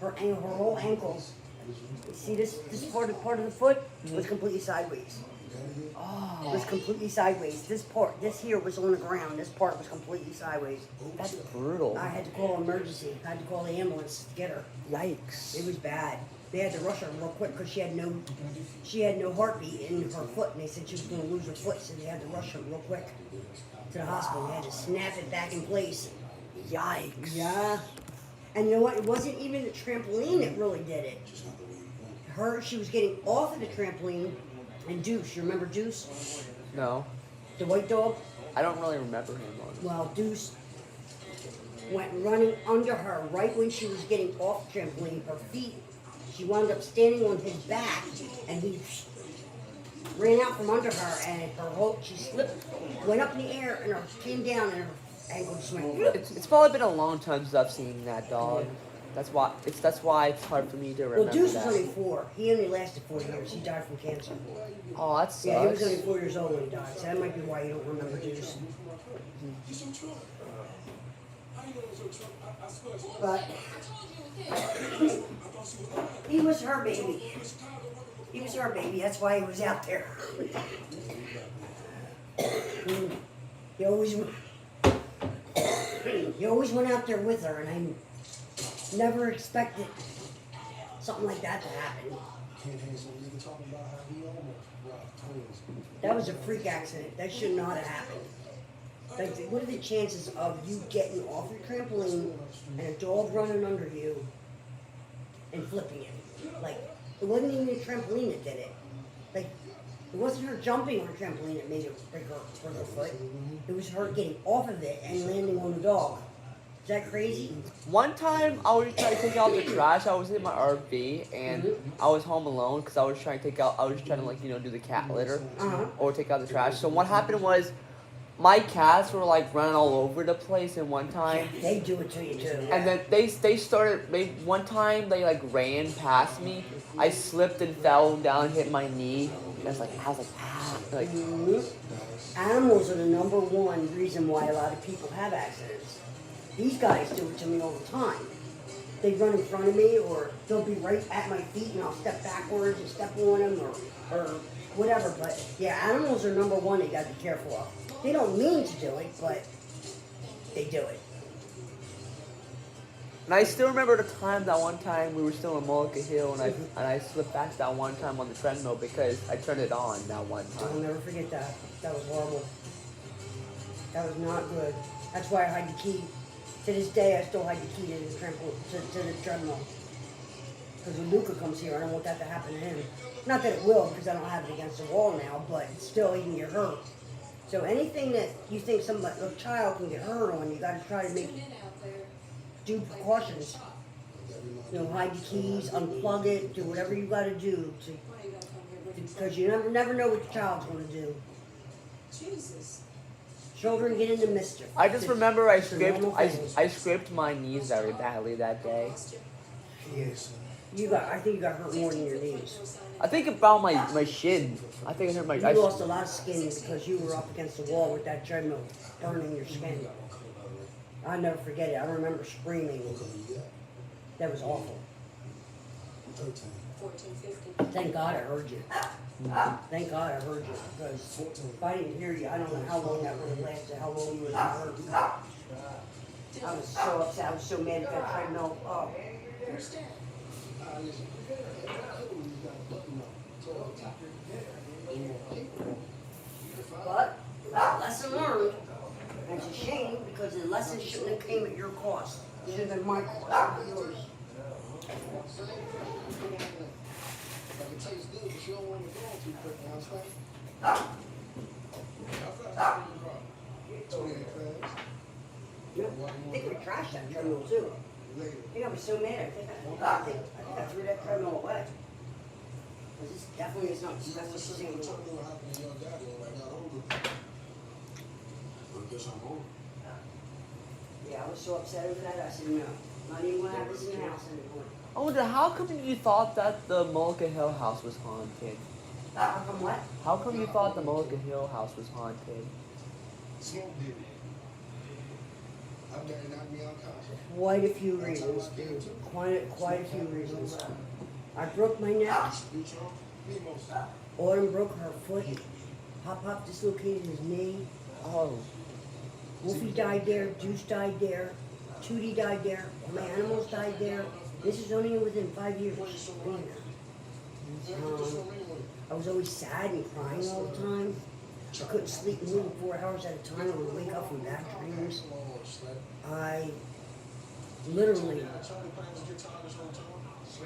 Her whole ankle. You see this part of the foot was completely sideways. It was completely sideways. This here was on the ground. This part was completely sideways. That's brutal. I had to call emergency. I had to call the ambulance to get her. Yikes. It was bad. They had to rush her real quick because she had no heartbeat in her foot, and they said she was going to lose her foot, so they had to rush her real quick to the hospital. They had to snap it back in place. Yikes. Yeah. And you know what? It wasn't even the trampoline that really did it. She was getting off of the trampoline, and Deuce, you remember Deuce? No, The white dog? I don't really remember him. Well, Deuce went running under her right when she was getting off the trampoline. Her feet, she wound up standing on his back, and he ran out from under her, and she slipped, went up in the air, and came down, and her ankle just went. It's probably been a long time since I've seen that dog. That's why it's hard for me to remember Well, Deuce that. was only 4. He only lasted 4 years. He died from cancer. Oh, that sucks. Yeah, he was only 4 years old when he died, so that might be why you don't remember Deuce. But he was her baby. He was her baby. That's why he was out there. He always went out there with her, and I never expected something like that to happen. That was a freak accident. That should not have happened. Like, what are the chances of you getting off your trampoline and a dog running under you and flipping it? Like, it wasn't even the trampoline that did it. Like, it wasn't her jumping on the trampoline that made it break her foot. It was her getting off of it and landing on the dog. Is that crazy? One time I was trying to take out the trash. I was in my RV and I was home alone because I was trying to like, do the cat litter or take out the trash. So what happened was my cats were like running all over the place, and one time They do it to you too. and then they started. One time they like ran past me. I slipped and fell down and hit my knee. I was like ah. Like Animals are the #1 reason why a lot of people have accidents. These guys do it to me all the time. They run in front of me, or they'll be right at my feet, and I'll step backwards and step on them, or whatever. But yeah, animals are #1 you got to be careful of. They don't mean to do it, but they do it. And I still remember that one time we were still in Mullica Hill, and I slipped back that one time on the treadmill because I turned it on that one I'll time. never forget that. That was horrible. That was not good. That's why I hide the key. To this day, I still hide the key to the treadmill. Because when Luca comes here, I don't want that to happen to him. Not that it will, because I don't have it against the wall now, but still, he can get hurt. So anything that you think a child can get hurt on, you got to try to make due precautions. Hide the keys, unplug it, do whatever you got to do because you never know what the child's going to do. Jesus. Children get into mischief. I just remember I It's a normal thing. scraped my knees very badly that day. Yes. I think you got hurt more than your knees. I think about my shin. I think I hurt my. You lost a lot of skin because you were up against the wall with that treadmill burning your skin. I'll never forget it. I remember screaming. That was awful. 13. 14, 15. Thank God I heard you. Thank God I heard you, because if I didn't hear you, I don't know how long that would have lasted, how long you would have heard. I was so upset. I was so mad at that treadmill. Oh. Where's Dad? Listen. You got a button up. So I'll top But lesson learned. And it's a shame because the lesson shouldn't have came at your cost. It should have been my cost, not yours. Like it tastes good, but you don't want to go too quick. You understand? How fast are you driving? 28 fast. I think we trashed that treadmill too. Later. I think I was so mad. I think I threw that treadmill away. Because this definitely is not You know what's the something same that one. will happen to your daddy when I got older? But I guess I'm older. Yeah, I was so upset over that. I said, no, not even gonna have this in the house anymore. I wonder how come you thought that the Mullica Hill house was haunted? How come what? How come you thought the Mullica Hill house was haunted? Smoke did it. I'm daddy knocked me unconscious. Quite a few reasons, dude. Quite a few reasons. I broke my neck. You Trump? Me most. Autumn broke her foot. Pop dislocated his knee. Oh, Wolfie died there. Deuce died there. Tootie died there. All my animals died there. This is only within 5 years. being there. I was always sad and crying all the time. I couldn't sleep more than 4 hours at a time. I would wake up from bad dreams. I literally,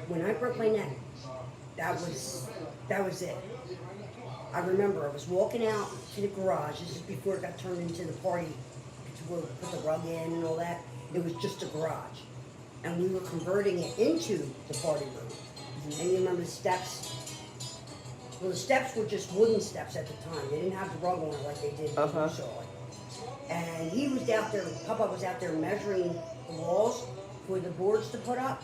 when I broke my neck, that was it. I remember I was walking out to the garage. This is before it got turned into the party to put the rug in and all that. It was just a garage. And we were converting it into the party room. And you remember the steps? Well, the steps were just wooden steps at the time. They didn't have the rug on it like they did when Uh-huh. you saw it. And he was out there, Papa was out there measuring the walls for the boards to put up.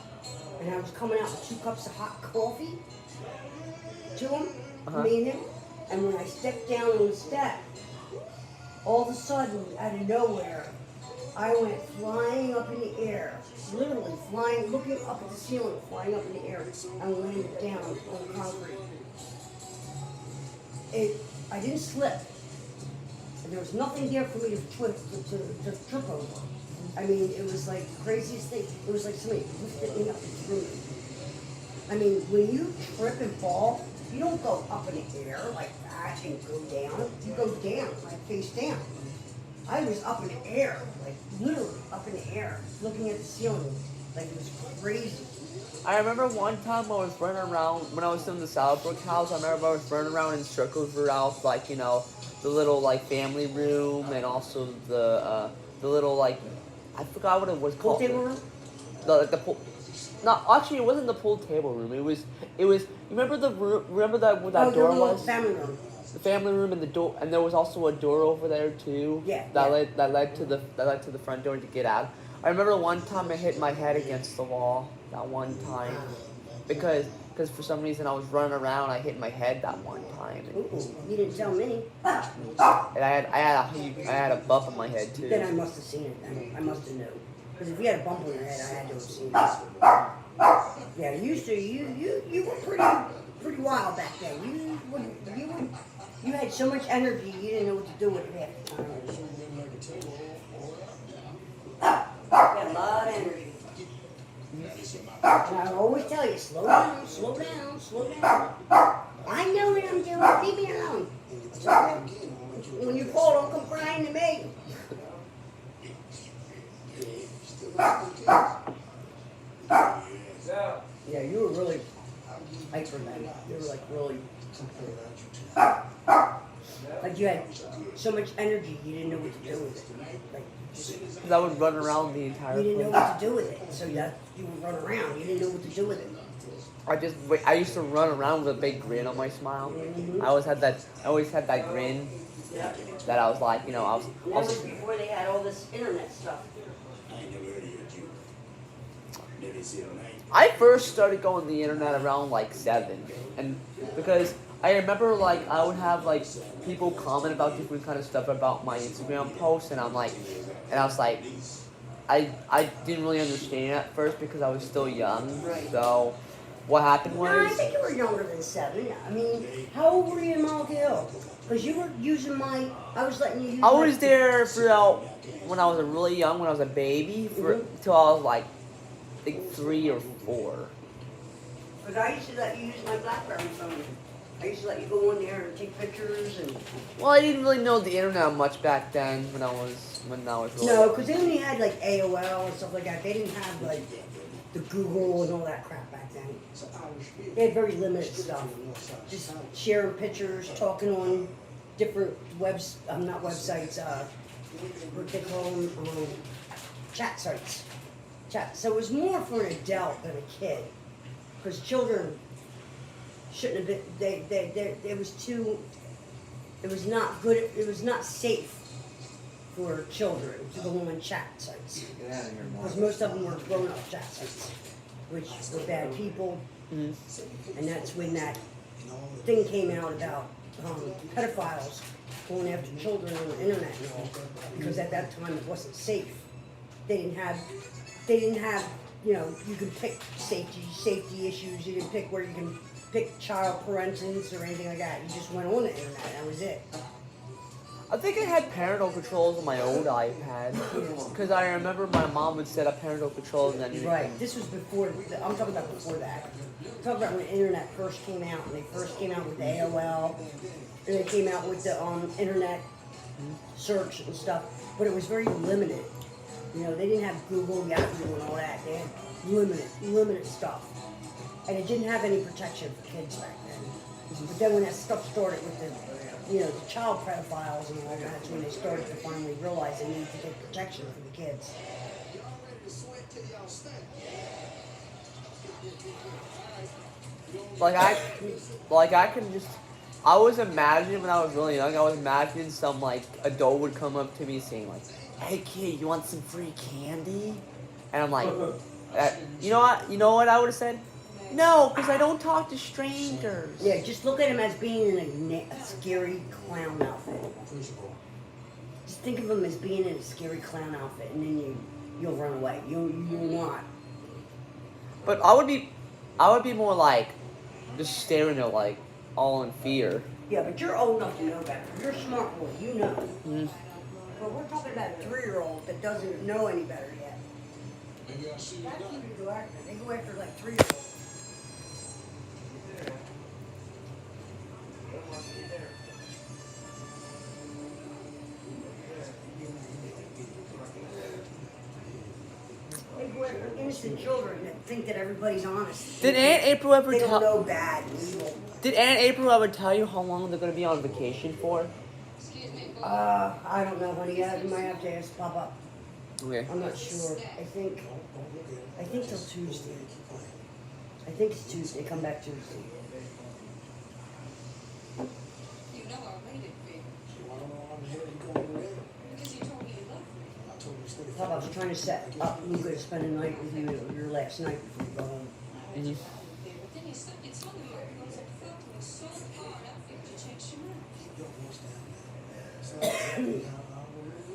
And I was coming out with 2 cups of hot coffee to him, me and him. And when I stepped down on the step, all of a sudden, out of nowhere, I went flying up in the air, literally flying, looking up at the ceiling, flying up in the air, and landed down on the concrete. I didn't slip. There was nothing there for me to trip over. I mean, it was like the craziest thing. It was like somebody lifted me up and threw me. I mean, when you trip and fall, you don't go up in the air like that and go down. You go down, like face down. I was up in the air, like literally up in the air, looking at the ceiling, like it was crazy. I remember one time I was running around when I was in the Southbrook house. I remember I was running around in circles throughout, like, you know, the little like family room and also the little like, I forgot what it was Pool called. table room? The pool. No, actually, it wasn't the pool table room. It was. You remember the room? Remember that where that Oh, door the little was? family room. The family room and the door, and there was also a door over there too. Yeah, That yeah. led to the front door to get out. I remember one time I hit my head against the wall. That one time, because for some reason I was running around. I hit my head that one time, Ooh, you didn't tell me. and I had a buff on my head too. Then I must have seen it then. I must have known. Because if you had a bump on your head, I had to have seen it. Yeah, you were pretty wild back then. You had so much energy, you didn't know what to do with it half the time. You had a lot of energy. And I always tell you, slow down, slow down, slow down. I know what I'm doing, leave me alone. It's okay. When you fall, don't come crying to me. Yeah, you were really hyper then. You were like really, like you had so much energy, you didn't know what to do with it. Like, Because I would run around the entire you didn't know place. what to do with it, so you would run around. You didn't know what to do with it. I used to run around with a big grin on my smile. I always had that grin Yeah. that I was like, you know, I And that was before they had all this internet stuff. I first started going to the internet around like 7, and because I remember like I would have like people comment about different kind of stuff about my Instagram posts, and I was like, I didn't really understand at first because I was still young. Right. So what happened No, I was think you were younger than 7. I mean, how old were you in Mall Hill? Because you were using I was letting you use I was there throughout when I was really young, when I was a baby, till I was like 3 or 4. Because I used to let you use my BlackBerry phone. I used to let you go on there and take pictures and... Well, I didn't really know the internet much back then when I was really No, because they only had like AOL and stuff like that. They didn't have like the Google and all that crap back then. They had very limited stuff. Just sharing pictures, talking on different not websites, what they call them, chat sites. So it was more for an adult than a kid. Because children shouldn't have been, it was not good, it was not safe for children to go on chat sites. Get out of here, Mark. Because most of them were grown-up chat sites, which were bad people. Mhm. And that's when that thing came out about pedophiles going after children on the internet and all. Because at that time it wasn't safe. They didn't have, you know, you could pick safety issues. You didn't pick where you can pick child parentals or anything like that. You just went on the internet. That was it. I think I had parental controls on my old iPad because I remember my mom would set up parental controls and then Right. This was before. I'm talking about before that. I'm talking about when the internet first came out, and they first came out with the AOL, and they came out with the internet search and stuff. But it was very limited. You know, they didn't have Google, Yahoo, and all that. They had limited stuff, and it didn't have any protection for kids back then. But then when that stuff started with the child pedophiles and all that, that's when they started to finally realize they needed to get protection for the kids. I was imagining when I was really young, I was imagining some like adult would come up to me saying like, "Hey kid, you want some free candy?" And I'm like, you know what I would have said? No, because I don't talk to strangers. Yeah, just look at him as being in a scary clown outfit. Just think of him as being in a scary clown outfit, and then you'll run away. You'll not. But I would be more like just staring at like all in fear. Yeah, but you're old enough to know better. You're a smart boy. You know. Mhm. But we're talking about a 3-year-old that doesn't know any better yet. Maybe I'll see you That's who tonight. they go after. They go after like 3-year-olds. They go after innocent children that think that everybody's honest. Did Aunt April ever They don't tell? know bad and evil. Did Aunt April ever tell you how long they're gonna be on vacation for? Excuse me. I don't know, honey. You might have to ask Papa. Okay. I'm not sure. I think till Tuesday. I think it's Tuesday. Come back Tuesday. You know I waited for you. So I don't know how the hell you going to bed. Because you told me you loved me. I told him to stay Papa, I was trying to set up Luca to spend a night with you, your last night before you go home. Mhm. But then you said you told me you was felt me so hard. I figured you changed your mind. Yo, what's down there? So, how will it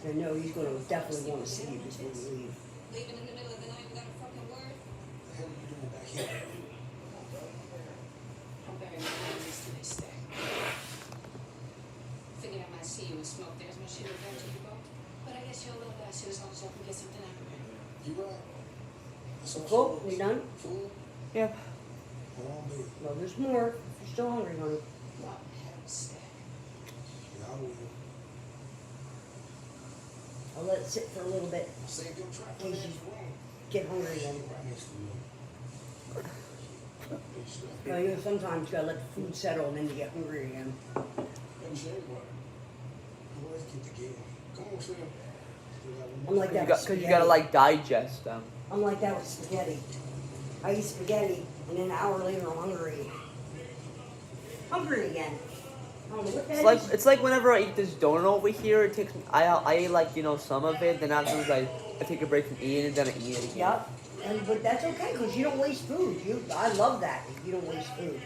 So I know he's going to definitely want to see you before you leave. Leaving in the middle of the night without a fucking word. The hell are you doing back here? I'm very nervous to this day. Figured I might see you and smoke there as much shit as that you go. But I guess you're a little bastard as long as I can get something out of it. You right. That's all Cool? she You wants. done? Food? Yeah. Go on, baby. Well, there's more. If you're still hungry, honey. What hell's that? Yeah, I will. I'll let it sit for a little bit Save your track. in case you get hungry again. Right next to you. You know, sometimes you gotta let the food settle and then you get hungry again. Let me show you what. Boys, keep the game. Come on, Sam. I'm like that with Because you gotta spaghetti. like digest them. I'm like that with spaghetti. I eat spaghetti, and then an hour later I'm hungry. Hungry again. I don't know what that is. It's like whenever I eat this donut over here, I eat like some of it, then afterwards I take a break from eating it, then I eat it again. Yup. but that's okay because you don't waste food. I love that. You don't waste food.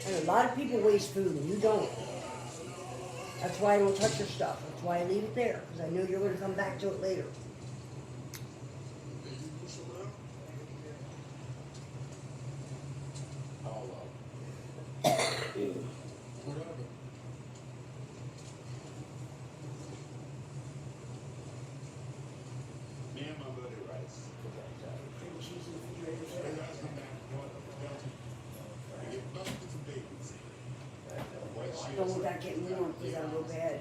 And a lot of people waste food and you don't. That's why I don't touch your stuff. That's why I leave it there because I know you're going to come back to it later. Whatever. Me and my buddy Rice. Don't want that getting warm because that'll go bad.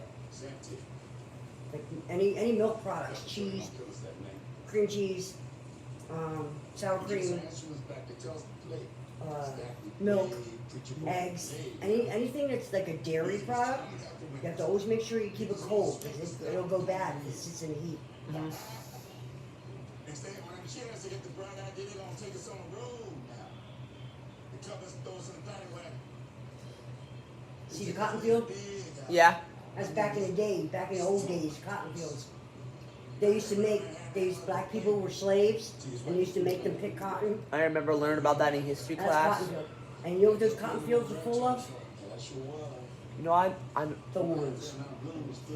Like any milk products, cheese, cream cheese, sour cream, milk, eggs, anything that's like a dairy product, you have to always make sure you keep it cold because it'll go bad if it sits in the heat. Next day, when I have a chance to get the bright idea, they're gonna take us on the road now. The cup us and throw us in the paddy wagon. See the cotton field? Yeah. That's back in the day, back in the old days, cotton fields. Black people were slaves and they used to make them pick cotton. I remember learning about that in history That's class. cotton field. And you know what those cotton fields are full of? You know, I'm Thorns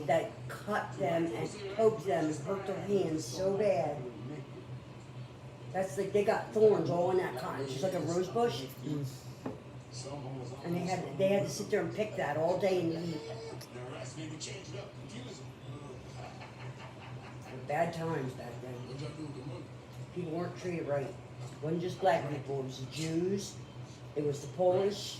that cut them and poked them and hurt their hands so bad. That's like they got thorns all in that cotton, just like a rose bush. And they had to sit there and pick that all day in the heat. Bad times back then. People weren't treated right. It wasn't just black people, it was the Jews, it was the Polish.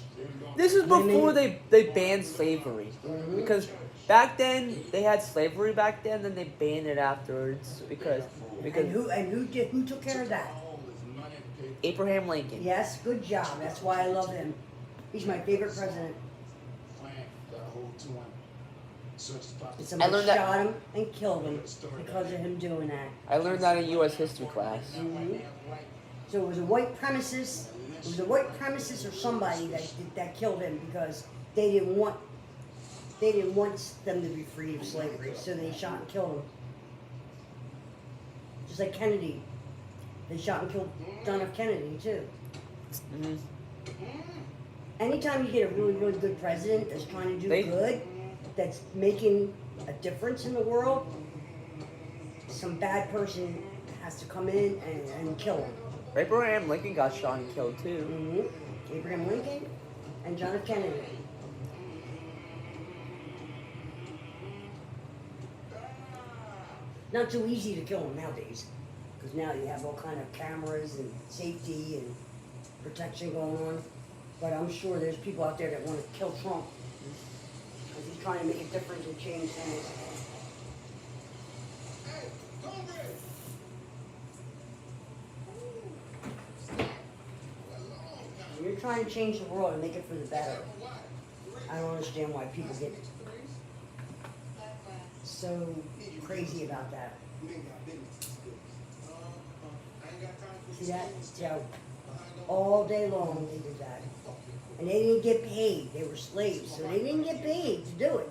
This is women. before they banned slavery. Mhm. Because back then they had slavery back then, then they banned it afterwards because And who took care of that? Abraham Lincoln. Yes, good job. That's why I love him. He's my favorite president. And somebody learned that- shot him and killed him because of him doing that. I learned that in U.S. history class. Mhm. So it was a white supremacist. It was a white supremacist or somebody that killed him because they didn't want them to be free of slavery. So they shot and killed him. Just like Kennedy, they shot and killed John F. Kennedy too. Mhm. Anytime you get a really, really good president that's trying to do good, that's making a difference in the world, some bad person has to come in and kill him. Abraham Lincoln got shot and killed too. Mm-hmm. Abraham Lincoln and John F. Kennedy. Not too easy to kill them nowadays, because now you have all kind of cameras and safety and protection going on. But I'm sure there's people out there that want to kill Trump, because he's trying to make a difference and change things. You're trying to change the world and make it for the better. I don't understand why people get so crazy about that. See that? Yeah. All day long they did that. And they didn't get paid. They were slaves, so they didn't get paid to do it.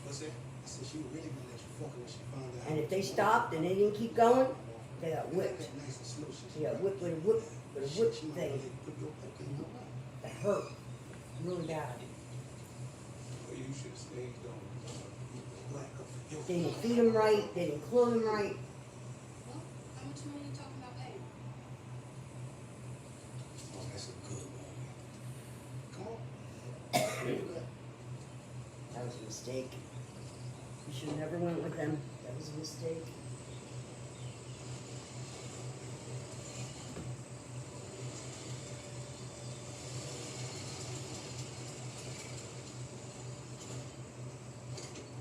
What's that? I said she was really gonna let you fuck her when she found out. And if they stopped and they didn't keep going, they got whipped. Nice and slow. They got whipped with a whip thing that hurt really bad. Well, you should have stayed on. They didn't feed them right. They didn't clothe them right. Well, how much money are you talking about paying? Oh, that's a good one. Come on. That was a mistake. You should have never went with them. That was a mistake.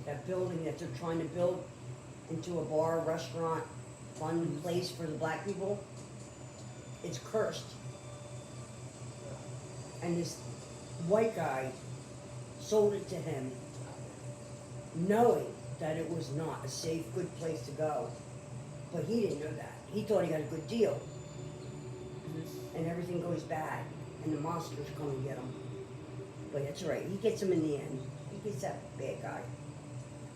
That building that they're trying to build into a bar, restaurant, fun place for the black people, it's cursed. And this white guy sold it to him knowing that it was not a safe, good place to go. But he didn't know that. He thought he got a good deal. And everything goes bad, and the monsters come and get him. But that's right, he gets him in the end. He He gets that bad guy.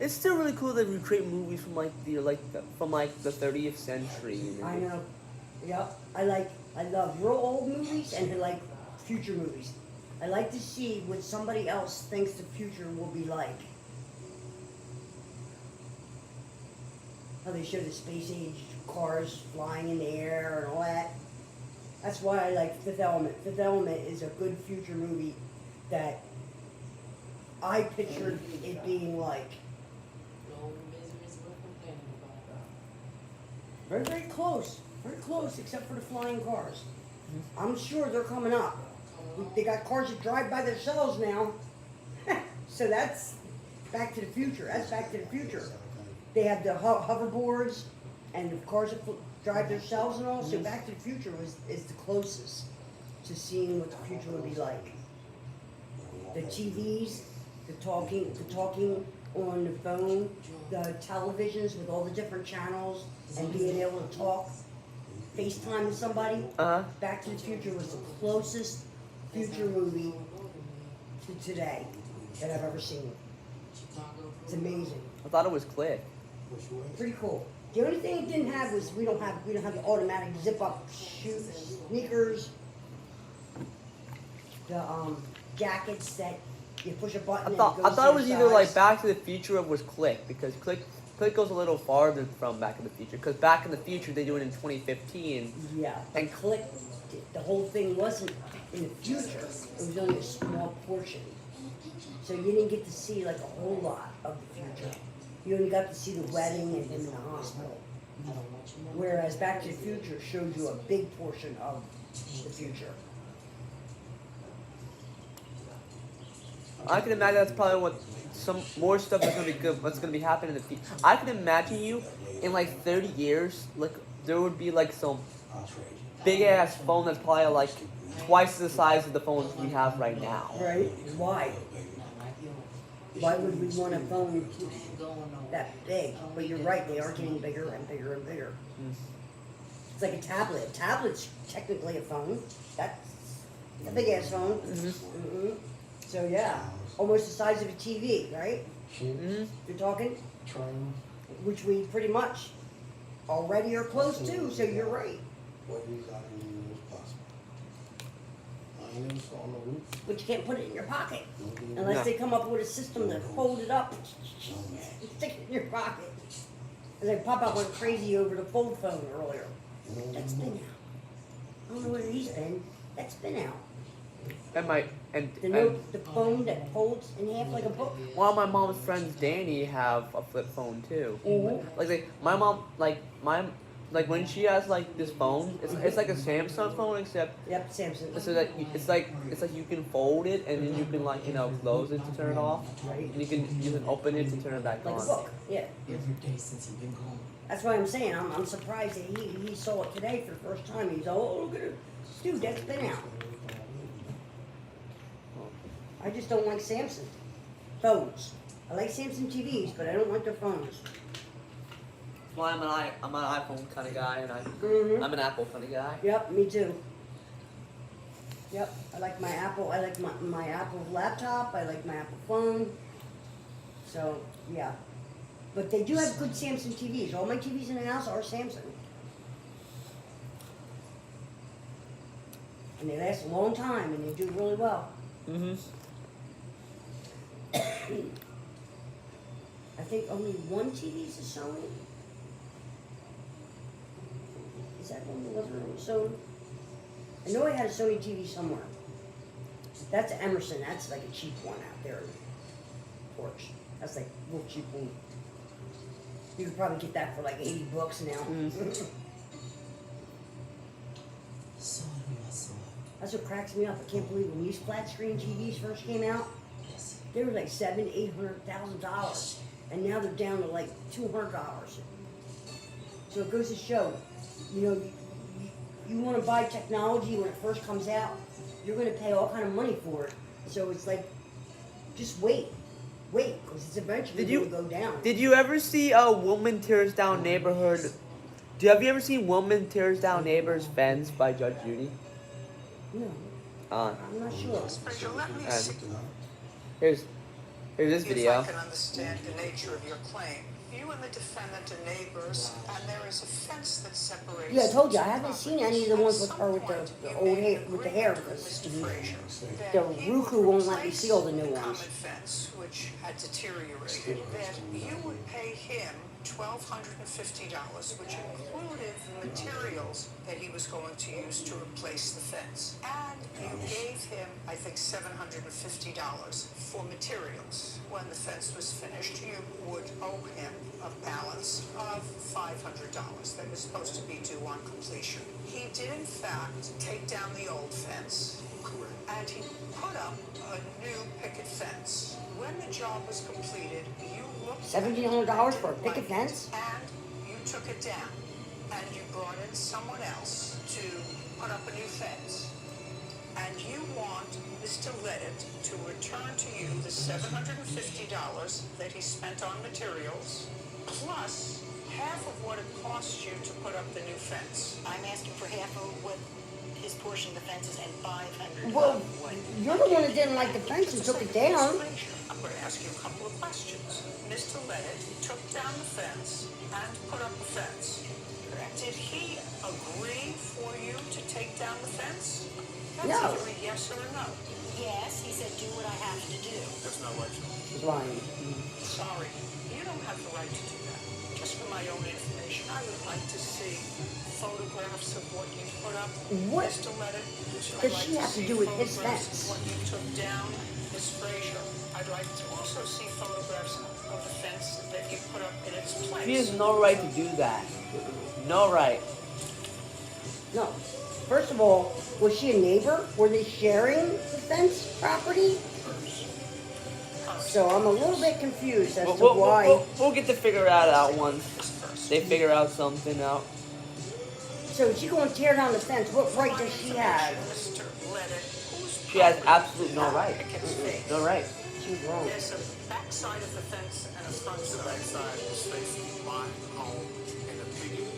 It's still really cool that we create movies from the 30th century. I know. Yep. I love real old movies and I like future movies. I like to see what somebody else thinks the future will be like. How they show the space age cars flying in the air and all that. That's why I like Fifth Element. Fifth Element is a good future movie that I pictured it being like. No misery is worth complaining about. Very, very close. Very close, except for the flying cars. I'm sure they're coming up. They got cars that drive by themselves now. So that's Back to the Future. That's Back to the Future. They have the hoverboards and the cars that drive themselves and all. So Back to the Future is the closest to seeing what the future would be like. The TVs, the talking on the phone, the televisions with all the different channels and being able to talk, FaceTime with somebody. Back to the Future was the closest future movie to today that I've ever seen. It's amazing. I thought it was Click. Pretty cool. The only thing it didn't have was we don't have the automatic zip up shoes, sneakers, the jackets that you push a button. I thought it was either like Back to the Future or was Click, because Click goes a little farther from Back to the Future, because Back in the Future they do it in 2015. Yeah, and Click, the whole thing wasn't in the future. It was only a small portion. So you didn't get to see like a whole lot of the future. You only got to see the wedding and him in the hospital. Whereas Back to the Future showed you a big portion of the future. I can imagine that's probably what some more stuff that's gonna be good. What's gonna be happening in the future? I can imagine you in like 30 years, like there would be like some big ass phone that's probably like twice the size of the phones we have right now. Right? Why? Why would we want a phone that big? But you're right, they are getting bigger and bigger and bigger. It's like a tablet. A tablet's technically a phone. That's a big ass phone. So yeah, almost the size of a TV, right? You're talking? Which we pretty much already are close to, so you're right. What we got in the was possible. I ain't never saw no roof. But you can't put it in your pocket. Unless they come up with a system to fold it up and stick it in your pocket. And they pop out went crazy over the fold phone earlier. That's been out. I don't know where he's been. That's been out. The phone that folds in half like a book. One of my mom's friends, Danny, have a flip phone too. My mom, when she has like this phone, it's like a Samsung phone except. Yep, Samsung. So that it's like you can fold it and then you can close it to turn it off. Right. And you can open it to turn it back Like on. a book. Yeah. Every day since you've been gone. That's what I'm saying. I'm surprised that he saw it today for the first time. He's oh look at it. Dude, that's been out. I just don't like Samsung phones. I like Samsung TVs, but I don't like their phones. That's why I'm an iPhone kind of guy, and I'm an Apple kind of guy. Yep, me too. Yep, I like my Apple. I like my Apple laptop. I like my Apple phone. So yeah, but they do have good Samsung TVs. All my TVs in the house are Samsung, and they last a long time, and they do really well. I think only one TV is a Sony. Is that one that wasn't a Sony? I know I had a Sony TV somewhere. That's Emerson. That's like a cheap one out there in the porch. That's like a real cheap one. You could probably get that for like $80 now. That's what cracks me up. I can't believe when these flat screen TVs first came out, they were like $700,000-$800,000, and now they're down to like $200. So it goes to show, you want to buy technology when it first comes out, you're going to pay all kind of money for it. So it's like, just wait, because it's eventually going to go down. Did you ever see a Woman Tears Down Neighborhood? Have you ever seen Woman Tears Down Neighbor's Fence by Judge Judy? No, I'm not sure. Here's Here's this If video. I can understand the nature of your claim, you and the defendant are neighbors, and there is a fence that separates. Yeah, I told you, I the two haven't seen properties. any of the ones At with some her with point, the you old made hair, an with the hair. agreement with Mr. Frazier that The he Roku would won't let me replace see all the new the ones. common fence, which had deteriorated, that you would pay him $1,250, which included the materials that he was going to use to replace the fence. And you gave him, I think, $750 for materials. When the fence was finished, you would owe him a balance of $500 that was supposed to be due on completion. He did, in fact, take down the old fence. Correct. And he put up a new picket fence. When the job was completed, you looked at it $1,700 for a and picket liked it, fence? and you took it down. And you brought in someone else to put up a new fence. And you want Mr. Leddit to return to you the $750 that he spent on materials, plus half of what it cost you to put up the new fence. I'm asking for half of what his portion of the fence is and 500 Well, of what. you're the one that didn't like the fence and took it down. I'm going to ask you a couple of questions. Mr. Leddit took down the fence and put up the fence. Correct. Did he agree for you to take down the fence? That's No. either a yes or a no. Yes, he said do what I have to do. That's not right, Sean. She's lying. Sorry, you don't have the right to do that. Just for my own information, I would like to see photographs of what you put up. What Mr. Leddit, does she have to do with his photographs fence? of what you took down, Miss Frazier. I'd like to also see photographs of the fence that you put up in its place. She has no right to do that. No right. No. First of all, was she a neighbor? Were they sharing the fence property? So I'm a little bit confused as to why. We'll get to figure that out once they figure out something out. So if she's going to tear down the fence, what right does she have? Mr. Leddit, whose She has property absolutely no right. pickets face? No right. She's wrong. There's a backside of the fence and a front The side. backside is facing my home, and the picket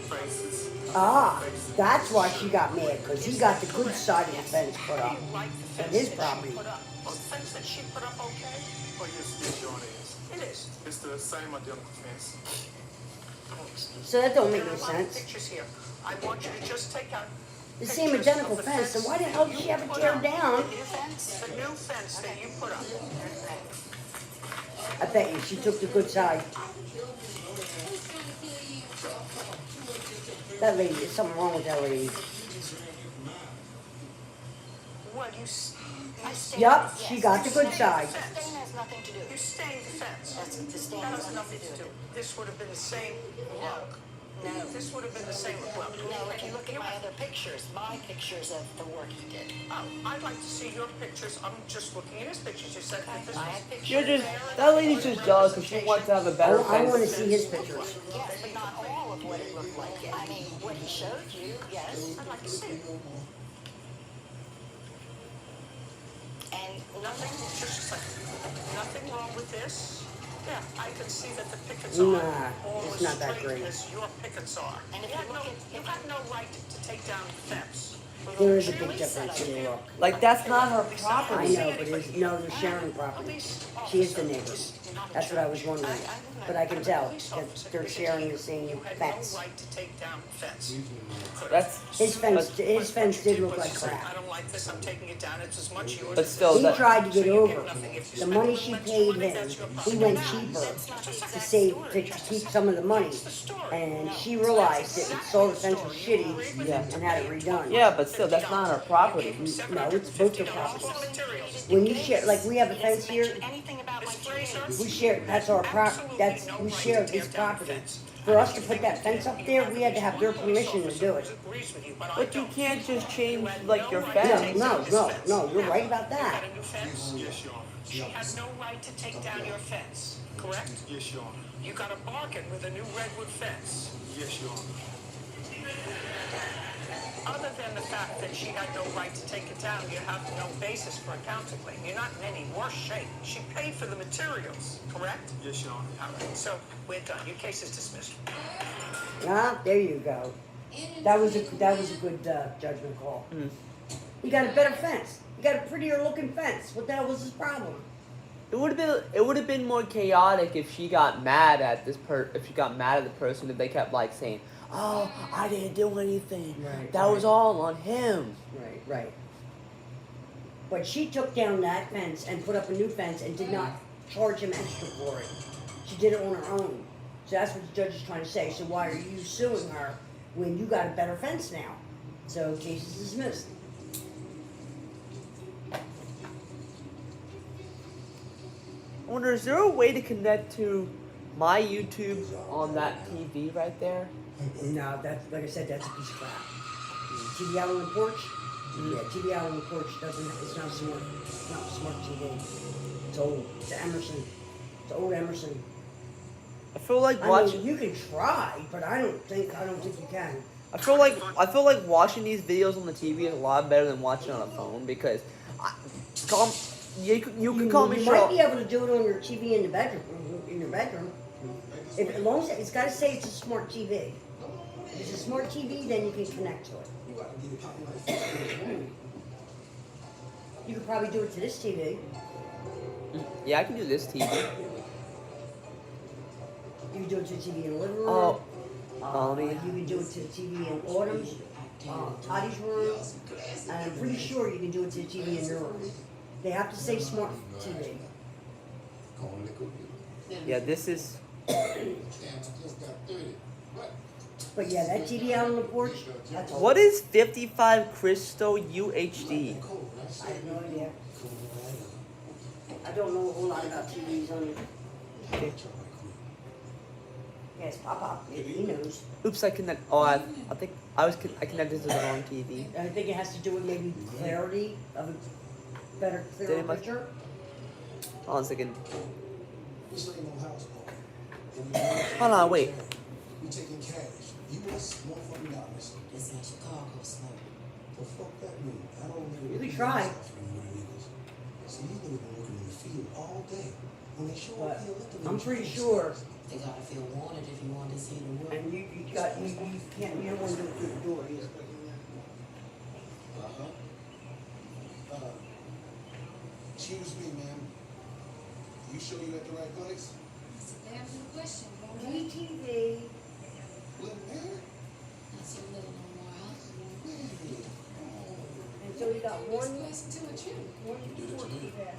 faces. Ah, that's why she got mad, because he got the good side of the fence put up. Do you like the On fence his that property. she put up? Is the fence that she put up okay? Oh, yes, Your Honor, is. It is. It's the same identical fence. So that don't make There no are a lot of sense. pictures here. I want you to just take out The same pictures identical of the fence, so why the hell did she have it put tear up. down? The new fence that you put up. I bet you she took the good side. That lady, there's something wrong with that lady. Well, Yup, she got the good side. Stain has nothing to do. You stained the fence. That's the stain That has has nothing to do. This would have been the same look. No. This would have been the same look. No, if you look at my other pictures, my pictures of the work he did. Oh, I'd like to see your pictures. I'm just looking at his pictures. You said that this I was... have pictures. You're just that lady's just jealous because she wants to have a better I want to fence. see his pictures. Yes, but not all of what it looked like. I mean, what he showed you, yes. I'd like to see it. And Nothing, just a second. Nothing wrong with this. Yeah, I can see that the pickets Nah, are all it's as not that straight great. as your pickets are. And if you you have look no, at- you have no right to take down the fence. There is a big difference in the look. Like that's not her I property. know, but it's, no, they're sharing property. She is the neighbor. That's what I was wondering. But I can tell that they're sharing the same You had fence. no right to take down the fence. That's His fence did look like I crap. don't like this, I'm taking it down, it's as much yours. But as still, it He is. that- tried to get So you over nothing. If you the spend money a she little paid money, him. that's your He problem. went Now, cheaper that's not to exact save, story. to keep some of the money. That's the story. And she realized that it sold the fence was shitty Yeah. and had it redone. Yeah, but still, that's not her property. No, it's both their properties. For materials. When you share, like we have a fence here, anything about my Ms. Fraser, we share, that's our that's, we share this property. For us to put that fence up there, we had to have their permission to do it. agrees with you, but I But you don't. can't just change like your No, fence. no, you're right about You that. got a new fence? Yes, Your Honor. She has no right to take down your fence, correct? Yes, Your Honor. You got a bargain with a new redwood fence. Yes, Your Honor. Other than the fact that she had no right to take it down, you have no basis for a counterclaim. You're not in any worse shape. She paid for the materials, correct? Yes, Your Honor. All right, so we're done. Your case is dismissed. Ah, there you go. That was a good judgment call. He got a better fence. He got a prettier looking fence. What the hell was his problem? It would have been more chaotic if she got mad at if she got mad at the person if they kept like saying, "Oh, I didn't do anything. Right, That was right. all on him." Right, right. But she took down that fence and put up a new fence and did not charge him extra for it. She did it on her own. So that's what the judge is trying to say. So why are you suing her when you got a better fence now? So case is dismissed. I wonder, is there a way to connect to my YouTube on that TV right there? No, that's like I said, that's a piece of crap. TV out on the porch? Yeah, TV out on the porch doesn't. It's not smart. It's not smart TV. It's old. It's Emerson. It's old Emerson. I feel like I watching. mean, you can try, but I don't think you can. I feel like watching these videos on the TV is a lot better than watching on a phone because you can call me You Cheryl. might be able to do it on your TV in the bedroom. In your bedroom, if as long as it's got to say it's a smart TV. If it's a smart TV, then you can connect to it. You gotta get it popping like You could probably do it to this TV. Yeah, I can do this TV. You can do it to the TV in the living room. Oh, You can do it to the TV in Autumn's, Toddy's room, and I'm pretty sure you can do it to the TV in your room. They have to say smart TV. yeah, this is. But yeah, that TV out on the porch, that's all. What is 55 Crystal UHD? I have no idea. I don't know a whole lot about TVs on it. Yes, Papa, he knows. Oops, I connect. Oh, I think I connected to the wrong TV. I think it has to do with maybe clarity of a better, clearer Did it must- picture. Hold on a second. This ain't no house call. Hold on, wait. We taking cash. US $140. This ain't Chicago, Slim. The fuck that mean? I don't even. You could try. See, these niggas been working in the field all day. When they show But up here, let them I'm in. pretty sure, They gotta feel wanted if you want to see the work. and you can't, you don't want to do it through the door either. Excuse me, ma'am. You sure you at the right place? That's a damn good question, boy. DTV, Little man? Not so little no more, huh? and so you got This one, place to it, you. one porch pass.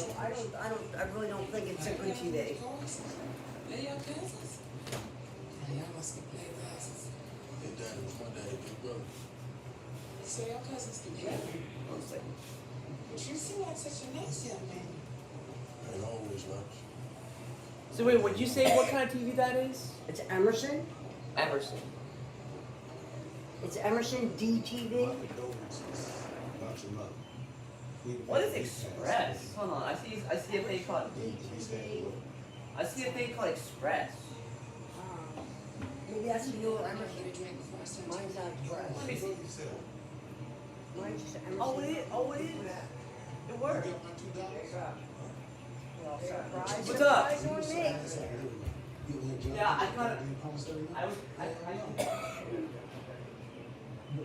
So I really don't think it's a good TV. They your cousins? Now, y'all must be play glasses. Hey, daddy was my daddy, big brother. So your cousins together? But you seem like such a nice young man. Ain't always much. So wait, would you say what kind of TV that is? It's Emerson. Emerson. It's Emerson DTV. Not your mother. What is Express? Hold on, I see a thing called. I see a thing called Express. Maybe that's a newer I don't Emerson. get a drink before I start. Mine's not Express. Let me see. Mine's just Emerson. Oh, it is. Oh, it is. It works. Surprise, What's up? surprise on me. Yeah, I got it. I was.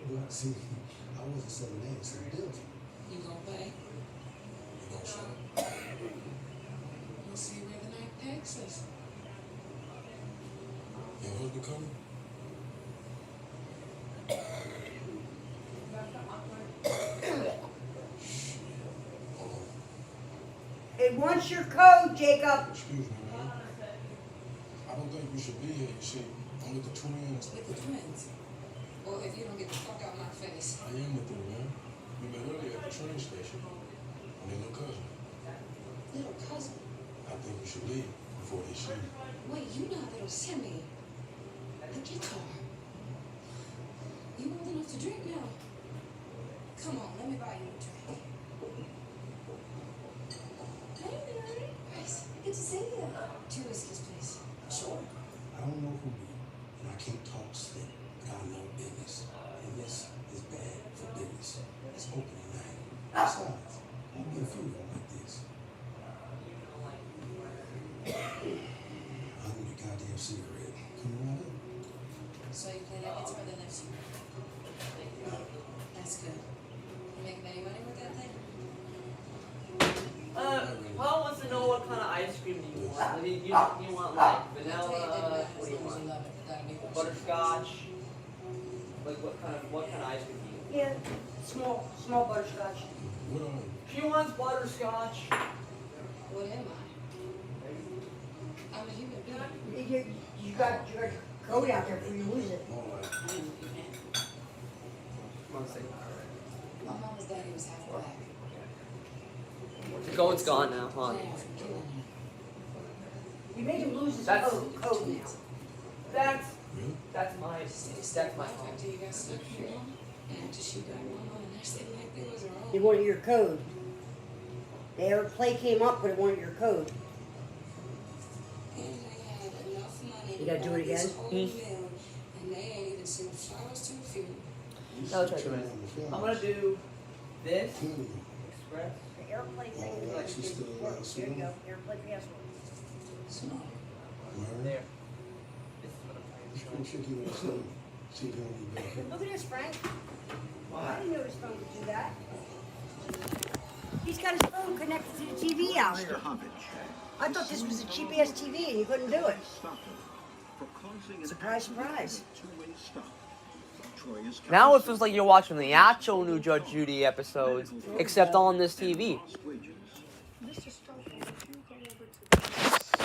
But see, I wasn't selling that, it's selling bills. You gonna pay? You gonna show? We'll see where the night takes us. Your husband coming? Hold on. It wants your code, Jacob. Excuse me, man. I don't think you should be here. You see, I'm with the twins. With the twins. Or if you don't get the fuck out my face. I am with them, man. We met earlier at the train station. I'm their little cousin. Little cousin. I think you should leave before they shoot you. Wait, you know little Sammy. The guitar. You old enough to drink now? Come on, let me buy you a drink. Hey, Mary. Nice. Good to see you. 2 whiskeys, please. Sure. I don't know who you, and I can't talk slick, but I know business. And this is bad for business. It's opening night. Besides, there'll be a few of them like this. I need a goddamn cigarette. Come on up. So you play that guitar that left you. That's good. You making any money with that thing? what kind of ice cream do you want? Like, do you want like vanilla? What do you want? Butterscotch? Like what kind of ice cream do you want? Yeah, small butterscotch. What are you? She wants butterscotch. What am I? I'm a human being. You got your code out there before you lose it. All right. One second. My mama's daddy was half black. The goat's gone now, huh? Plan for killing him. You made him lose his That's- code now. That's my home. After you got stuck for your mama, and after she got mama, and I said like they was her They own. wanted your code. The airplay came up, but it wanted your code. And they had enough money. You gotta do it to buy this again? whole mill, and they ain't even sent flowers to the funeral. No, let's try to do it. I'm gonna do this Clearly. express. The airplay thing Oh, is well, like she's still it alive, works. so- There you go. Airplay password. Smart. Word. There. This is what I'm trying to Just show. gonna check you out soon. See if you don't be back. Look at this, Frank. I didn't know his phone could do that. He's got his phone connected to the TV out here. I thought this was a cheap ass TV and you couldn't do it. Surprise, surprise. Now it feels like you're watching the actual new Judge Judy episodes, except on this TV. Mr. Stoker, would you go over to the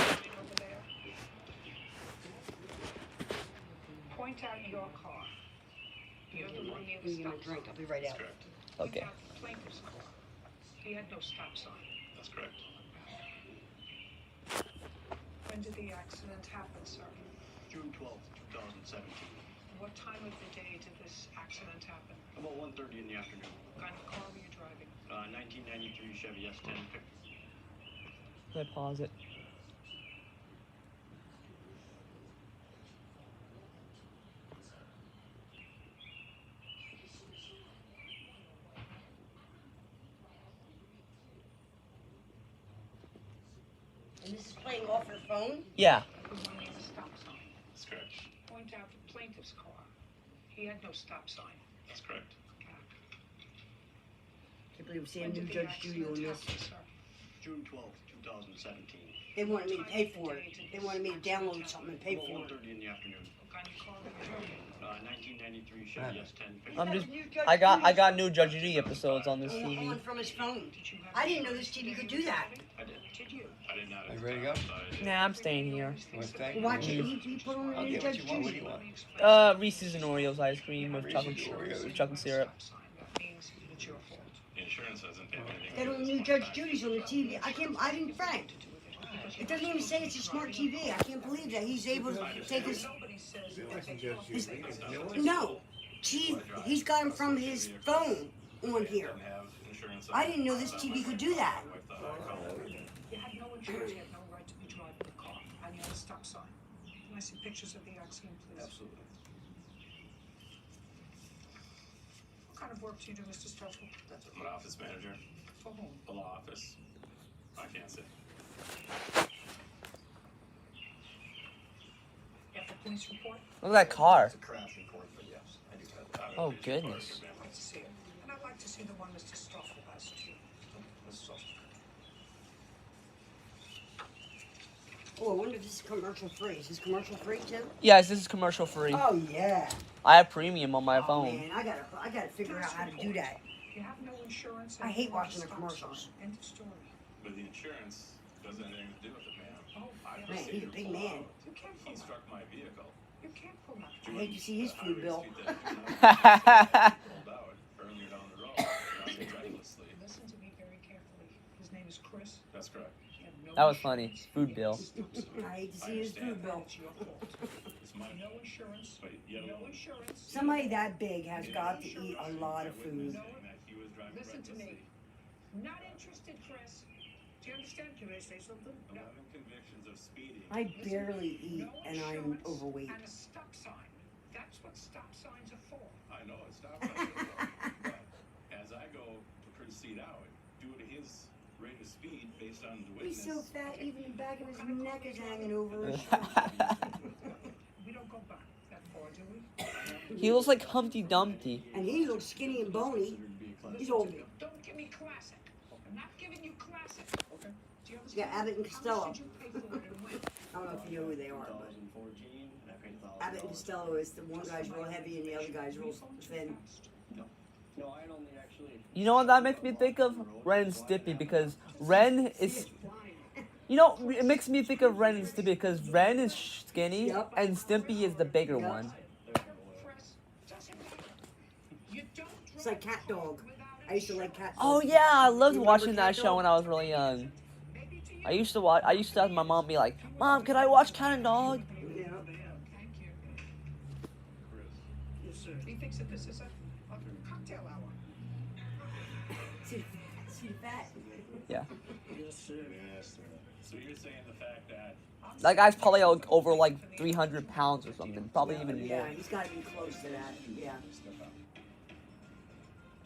over there? Point out your car. You're the one near the You're gonna stop drink. sign. I'll be right out. Point Okay. out the plaintiff's car. He had no stop sign. That's correct. When did the accident happen, sir? June 12th, 2017. What time of the day did this accident happen? About 1:30 in the afternoon. What kind of car were you driving? 1993 Chevy S10 pick. Can I pause it? And this is playing off your phone? Yeah. The one near the stop sign. That's correct. Point out the plaintiff's car. He had no stop sign. That's correct. Can't believe I'm seeing When new did the Judge Judy on accident this. happen, sir? June 12th, 2017. They wanted me to pay for it. They wanted me to download something and pay About for it. 1:30 in the afternoon. What kind of car were you driving? 1993 Chevy S10 pick. I'm just. I got new Judge Judy episodes on this TV. On from his phone. I didn't know this TV could do that. I did. Did you? I didn't have it. Are you ready to go? Nah, I'm staying here. Watch it. He put on I'll new get what Judge you want. What do Judy. you want? Reese's and Oreos ice cream with chocolate, with chocolate syrup. That means it's your fault. The insurance hasn't paid anything. They don't new Judge Judy's on the TV. I didn't Frank. It doesn't even say it's a smart TV. I can't believe that he's able to take his. Nobody says that his no, he's got him from his phone on here. Didn't have insurance. I didn't know this TV could do that. you had no insurance, you had no right to be driving the car. And you had a stop sign. Can I see pictures of the accident, please? Absolutely. What kind of work do you do, Mr. Stoker? I'm an office manager. For whom? The law office. I can't say. You have a police report? Look at that car. It's a crash report, but yes, I do have. Oh, goodness. I'd like to see it. And I'd like to see the one Mr. Stoffel has too. Mrs. Stoffel. Oh, I wonder if this is commercial free. Is this commercial free too? Yes, this is commercial free. Oh yeah. I have premium on my Oh phone. man, I gotta figure out how to do that. You have no insurance. I and hate you want a watching the stop commercials. sign. End of story. But the insurance doesn't have anything to do with it, ma'am. Oh, I Man, proceeded he's a big to pull man. out. you can't He pull up. struck my vehicle. You can't pull up. I hate to see his food bill. Pulled out earlier down the road, driving recklessly. Listen to me very carefully. His name is Chris. That's correct. He had no That was insurance. funny. Food bill. I hate to see his food bill. It's your fault. It's my No insurance. But yet No alone. insurance. Somebody that big has got to eat a lot of food. Saying that he was driving Listen to me. recklessly. Not interested, Chris. Do you understand? Can I say something? No. 11 convictions of speeding. I barely eat No and I'm insurance overweight. And a stop sign. That's what stop signs are for. I know it's not but as I go to proceed out, due to his rate of speed based on the He's witness. so fat, even the back of his neck is hanging over his We don't go back that far, do we? He looks like Humpty Dumpty. And he looks skinny and bony. He's Listen old. to me. Don't give me classic. I'm not giving you classic. Okay. Do you have a Yeah, Abbott and How Costello. much did you pay for it and when? I don't know if you know who they are, but Abbott and Costello is the one guy's real heavy and the other guy's real thin. You know what that makes me think of? Ren and Stimpy, because Ren is... You know, it makes me think of Ren and Stimpy because Ren is skinny Yep. and Stimpy is the bigger Yep. one. It's like Cat Dog. I used to like Cat Dog. Oh yeah, I loved You remember watching that Cat show Dog? when I was really young. I used to have my mom be like, "Mom, could I watch Cat and Dog?" Yeah. Yes, sir. He thinks that this is a cocktail hour. See the fat? Yeah. Yes, sir. So you're saying the fact that That guy's probably like over like 300 pounds or something, probably even Yeah, more. he's got to be close to that. Yeah.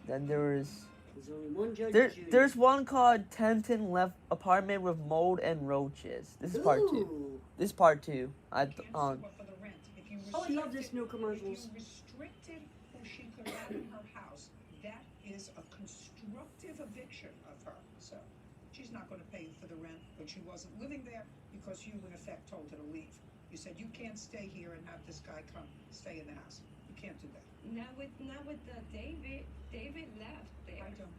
Then there's There's only one judge. and jury. there's one called Tempton Left Apartment with Mold and Roaches. This is part 2. Ooh. This is part 2. What for the rent? If you Oh, I love this new commercials. If you restricted who she could have in her house, that is a constructive eviction of her. So she's not going to pay for the rent, but she wasn't living there because you, in effect, told her to leave. You said you can't stay here and have this guy come stay in the house. You can't do that. Not with David. David left there. I don't.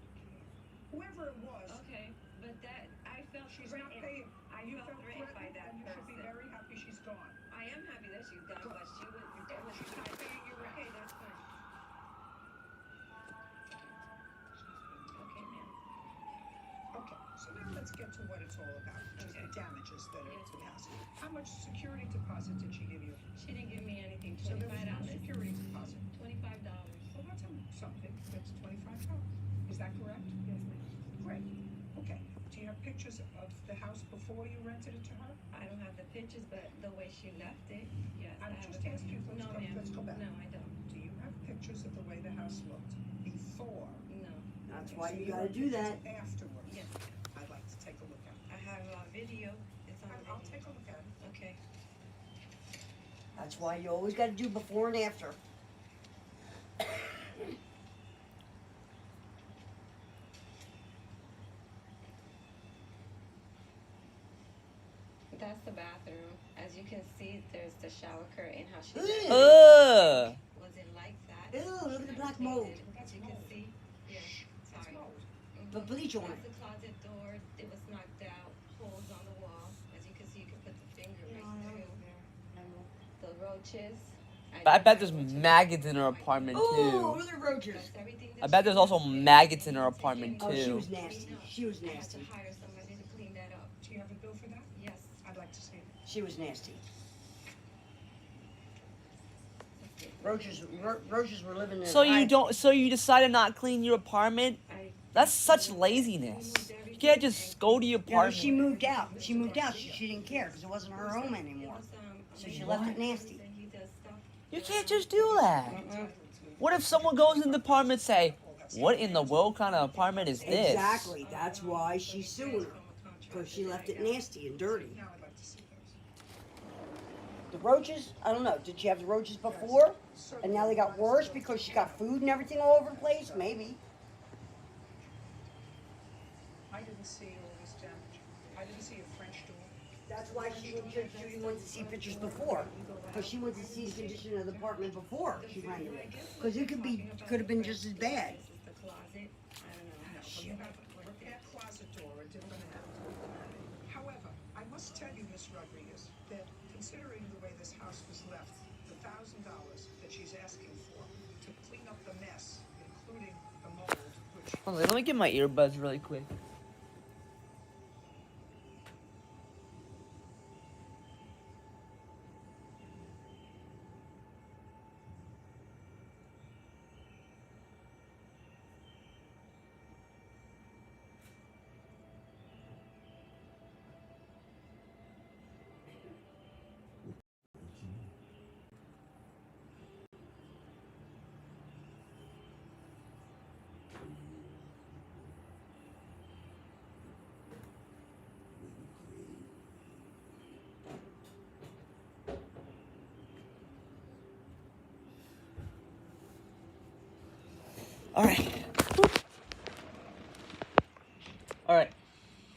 Whoever it was, Okay, but that I felt she's not threatened. paying. I You felt felt threatened by that and you should be person. very happy she's gone. I am happy that she's gone, but she was. It was She's not tight. paying your rent. Okay, that's fine. Okay, ma'am. Okay, so now let's get to what it's all about, which is the damages that are Yes. to the house. How much security deposit did she give you? She didn't give me anything. So there was no $25. security deposit. $25. Well, that's something. That's $25. Is that correct? Yes, ma'am. Great. Okay. Do you have pictures of the house before you rented it to her? I don't have the pictures, but the way she left it, yes. I'm I have just a picture. asking. Let's No, go- ma'am. let's go back. No, I don't. Do you have pictures of the way the house looked before? No. That's Okay, why so you have got to do pictures that. Afterwards. Yes. I'd like to take a look at it. I have a video. It's on I'll video. take a look at it. Okay. That's why you always got to do before and after. That's the bathroom. As you can see, there's the shower curtain. How she Ew. left it. Ugh. Wasn't like that. Ew, look at the black She mold. painted, As you can see. Yeah. That's Sorry. mold. Put bleach on That's it. the closet door. It was knocked out. Holes on the wall. As you can see, you can put the finger right through. The roaches. I bet there's maggots in her apartment Ooh, too. look at the roaches. That's everything I that bet she there's did. also maggots in her apartment Oh, she too. was nasty. She was I had to nasty. hire somebody to clean that up. Do you have a bill for that? Yes. I'd like to see it. She was nasty. Roaches were living in. So you decided not to clean your apartment? That's such laziness. You can't just go to your No, apartment. she moved out. She moved out. She didn't care because it wasn't her home anymore. So she left it nasty. You can't just do that. What if someone goes in the apartment and say, "What in the world kind of apartment is this?" Exactly. That's why she's suing her. Because she left it nasty and dirty. Now I'd like to see those. The roaches, I don't know. Did she have the roaches before? And now they got worse because she got food and everything all over the place? Maybe. I didn't see all this damage. I didn't see a French door. That's why Judy wanted to see pictures before. Because she wanted to see the condition of the apartment before she rented it. Because it could have been just as bad. This is the closet. I don't know. You have a repair closet door, it didn't happen. However, I must tell you, Miss Rodriguez, that considering the way this house was left, the $1,000 that she's asking for to clean up the mess, including the mold, which Hold on, let me get my earbuds really quick. All right. All right.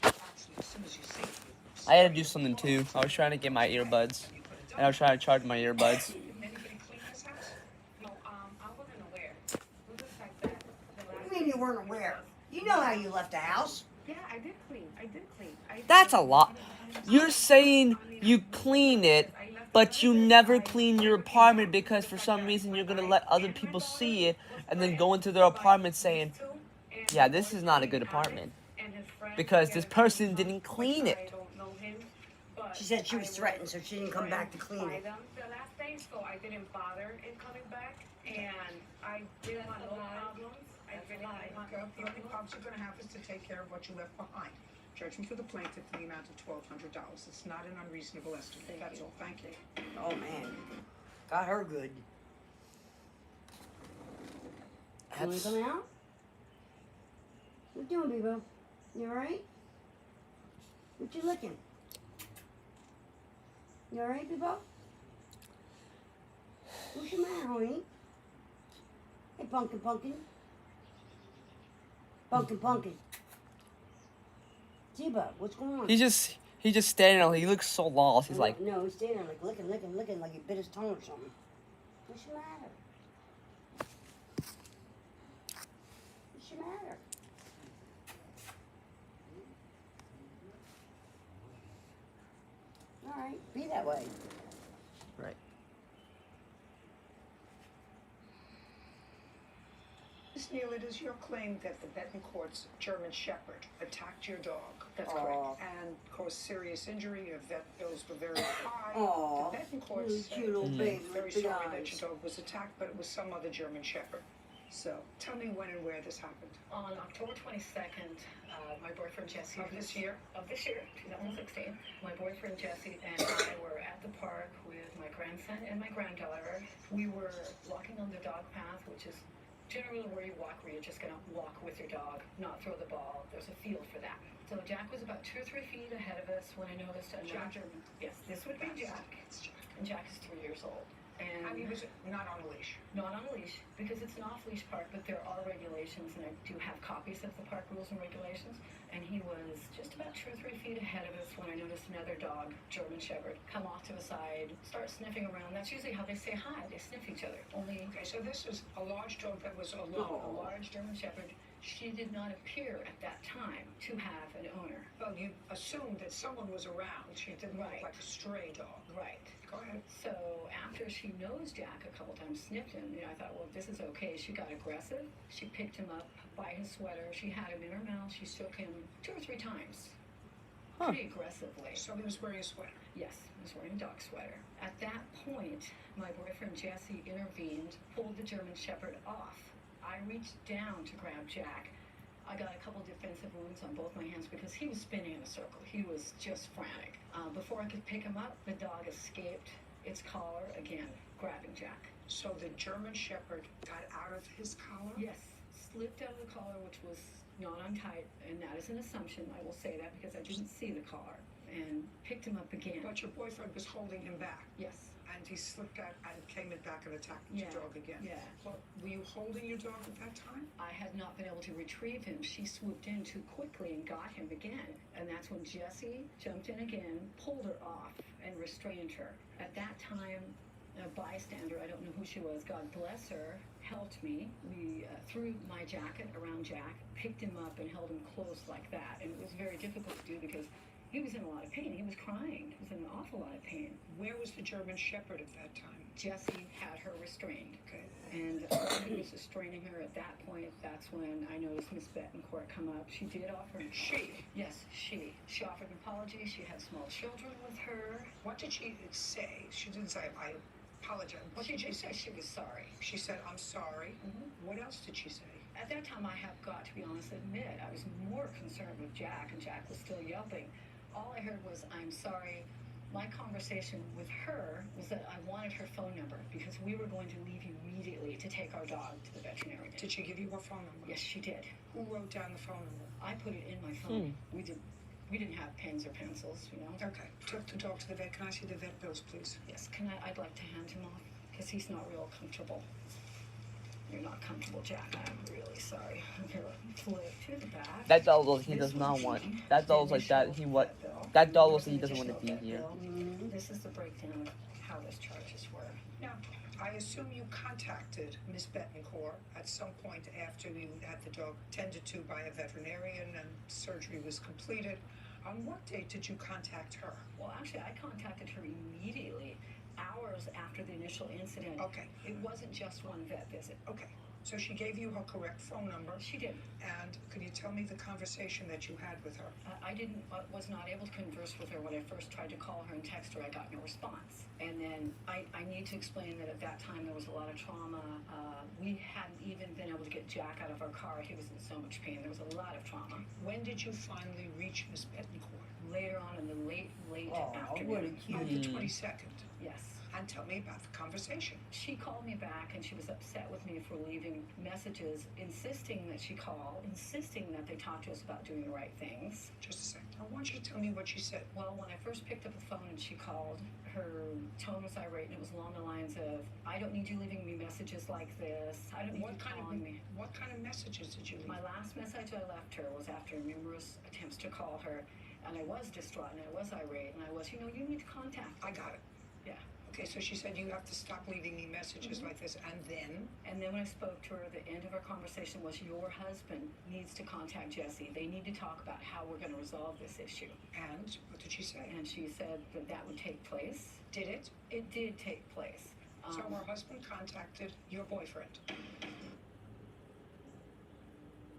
actually, so soon as you see it. I had to do something too. I was trying to get my earbuds, and I was trying to charge my earbuds. Anybody clean this house? No, I wasn't aware. It was the fact that the What last do you mean you weren't aware? You know how you left the house. Yeah, I did clean. That's a lot. You're saying you clean it, but you never clean your apartment because for some reason you're gonna let other people see it and then go into their apartment saying, yeah, this is not a good apartment because this person didn't clean it. She said she was threatened, so she didn't come back to clean it. The last day, so I didn't bother in coming back, and I didn't want no problems. I didn't want The only problems you're gonna have is to take care of what you left behind. Judgment for the plaintiff in the amount of $1,200. It's not an unreasonable estimate. That's all. Thank you. Oh man, got her good. You wanna come out? What you doing, Bebo? You alright? What you looking? You alright, Bebo? What's your matter, honey? Hey, Pumpkin. Pumpkin. Zeba, what's going on? He's just standing there. He looks so lost. He's like, No, he's standing there like looking like he bit his tongue or something. What's your matter? What's your matter? Alright, be that way. right. Ms. Neal, it is your claim that the Betancourt's German Shepherd attacked your dog. That's Aw. correct. And caused serious injury. Your vet bills were very high. Aw, The Betancourts you said cute little baby very with big sorry that eyes. your dog was attacked, but it was some other German Shepherd. So tell me when and where this happened. On October 22nd, my boyfriend Jesse Of this year? Of this year, 2016. My boyfriend Jesse and I were at the park with my grandson and my granddaughter. We were walking on the dog path, which is generally where you walk, where you're just gonna walk with your dog, not throw the ball. There's a field for that. So Jack was about 2 or 3 feet ahead of us when I noticed a Jack? German. Yes, this would be Jack. And Jack is 3 years old. And And he was not on a leash. not on a leash, because it's an off-leash park, but there are regulations, and I do have copies of the park rules and regulations. And he was just about 2 or 3 feet ahead of us when I noticed another dog, German Shepherd, come off to the side, start sniffing around. That's usually how they say hi. They sniff each other. Only Okay, so this is a large dog that was alone. a large German Shepherd. She did not appear at that time to have an owner. Well, you assumed that someone was around. She didn't Right. look like a stray dog. Right. Go ahead. So after she nosed Jack a couple times, sniffed him, I thought, well, this is okay. She got aggressive. She picked him up by his sweater. She had him in her mouth. She shook him 2 or 3 times. Pretty aggressively. So he was wearing a sweater. Yes, he was wearing a dog sweater. At that point, my boyfriend Jesse intervened, pulled the German Shepherd off. I reached down to grab Jack. I got a couple defensive wounds on both my hands because he was spinning in a circle. He was just frantic. Before I could pick him up, the dog escaped its collar again, grabbing Jack. So the German Shepherd got out of his collar? Yes, slipped out of the collar, which was not untight, and that is an assumption. I will say that because I didn't see the collar, and picked him up again. But your boyfriend was holding him back. Yes. And he slipped out and came in back and attacked Yeah. your dog again. Yeah. Well, were you holding your dog at that time? I had not been able to retrieve him. She swooped in too quickly and got him again. And that's when Jesse jumped in again, pulled her off, and restrained her. At that time, a bystander, I don't know who she was, God bless her, helped me. We threw my jacket around Jack, picked him up, and held him close like that. And it was very difficult to do because he was in a lot of pain. He was crying. He was in an awful lot of pain. Where was the German Shepherd at that time? Jesse had her restrained. Okay. And while he was restraining her at that point, that's when I noticed Miss Betancourt come up. She did offer. She? Yes, she. She offered an apology. She had small children with her. What did she say? She didn't say, I apologize. What did she say? She was sorry. She said, I'm sorry. Mhm. What else did she say? At that time, I have got to be honest, admit, I was more concerned with Jack, and Jack was still yelping. All I heard was, I'm sorry. My conversation with her was that I wanted her phone number because we were going to leave immediately to take our dog to the veterinarian. Did she give you her phone number? Yes, she did. Who wrote down the phone number? I put it in my phone. We didn't have pens or pencils, Okay. Took the dog to the vet. Can I see the vet bills, please? Yes, I'd like to hand him off because he's not real comfortable. You're not comfortable, Jack. I'm really sorry. Here, flip to the back. That doll looks he This does not would want. be That the doll's like that. initial He what? vet bill. That doll looks Here's like he the doesn't want to be additional here. vet bill. This is the breakdown of how those charges were. Now, I assume you contacted Miss Betancourt at some point after you had the dog tended to by a veterinarian and surgery was completed. On what date did you contact her? Well, actually, I contacted her immediately, hours after the initial incident. Okay. It wasn't just one vet visit. Okay. So she gave you her correct phone number. She did. And could you tell me the conversation that you had with her? I was not able to converse with her when I first tried to call her and text her. I got no response. And then I need to explain that at that time there was a lot of trauma. We hadn't even been able to get Jack out of our car. He was in so much pain. There was a lot of trauma. When did you finally reach Miss Betancourt? Later on in the late Oh, afternoon. what a On cute. the 22nd. Yes. And tell me about the conversation. She called me back and she was upset with me for leaving messages insisting that she call, insisting that they talk to us about doing the right things. Just a second. I want you to tell me what she said. Well, when I first picked up the phone and she called, her tone was irate and it was along the lines of, I don't need you leaving me messages like this. I don't need you calling me. What kind of messages did you leave? My last message I left her was after numerous attempts to call her, and I was distraught and I was irate and I was, you need to contact. I got it. Yeah. Okay, so she said you have to stop leaving me messages like this, and then? And then when I spoke to her, the end of our conversation was, your husband needs to contact Jesse. They need to talk about how we're going to resolve this issue. And what did she say? And she said that that would take place. Did it? It did take place. So her husband contacted your boyfriend.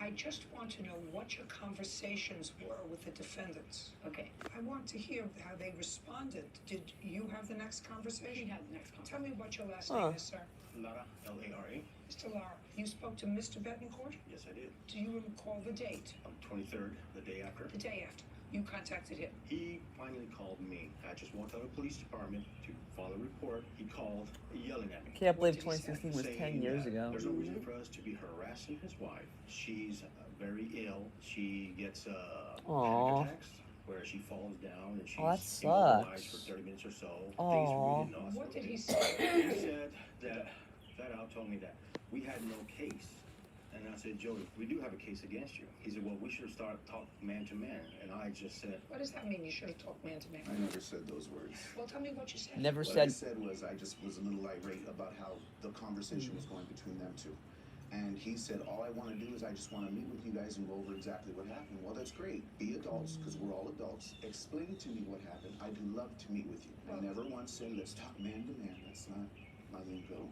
I just want to know what your conversations were with the defendants. Okay. I want to hear how they responded. Did you have the next She conversation? had the next Tell me what your last Huh. name is, sir. Lara, L-A-R-A. Mr. Lara, you spoke to Mr. Betancourt? Yes, I did. Do you recall the date? 23rd, the day after. The day after. You contacted him. He finally called me. I just walked out of the police department to file a report. He called, yelling at me. Can't believe What did he say? 2016 was 10 saying years that ago. There's no reason for us to be harassing his wife. She's very ill. She gets Aw. panic attacks where she falls down and she's Oh, that immobilized sucks. for 30 minutes or so. Aw. Things really nauseous. What did he say? He said that flat out told me that we had no case. And I said, Joey, we do have a case against you. He said, well, we should start talking man to man. And I just said, What does that mean? You should have talked man to man. I never said those words. Well, tell me what you said. Never What I said. said was I just was a little irate about how the conversation was going between them two. And he said, all I want to do is I just want to meet with you guys and go over exactly what happened. Well, that's great. Be adults, because we're all adults. Explain to me what happened. I do love to meet with you. I never once said, let's talk man to man. That's not my lingo.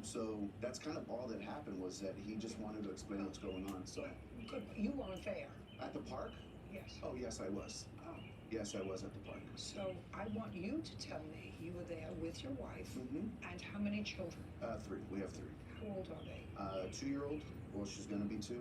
So that's kind of all that happened, was that he just wanted to explain what's going on. So Good. You weren't there. at the park? Yes. Oh, yes, I was. Oh. Yes, I was at the park. So I want you to tell me you were there with your wife Mm-hmm. and how many children? 3. We have 3. How old are they? 2-year-old. Well, she's gonna be 2.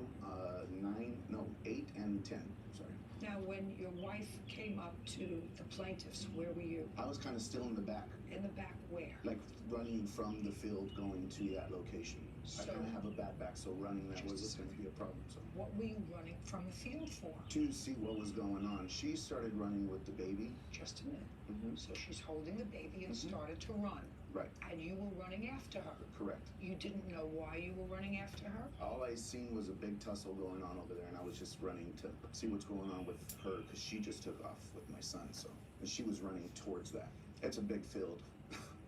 8 and 10. Sorry. Now, when your wife came up to the plaintiffs, where were you? I was kind of still in the back, In the back where? like running from the field going to that location. I So- kind of have a bad back, so running that Just a wasn't going to be a problem. So What were you running from the field for? to see what was going on, she started running with the baby. Just a minute. Mm-hmm. So she's holding the baby and Mhm. started to run. Right. And you were running after her. Correct. You didn't know why you were running after her? All I seen was a big tussle going on over there, and I was just running to see what's going on with her because she just took off with my son. So, and she was running towards that. It's a big field.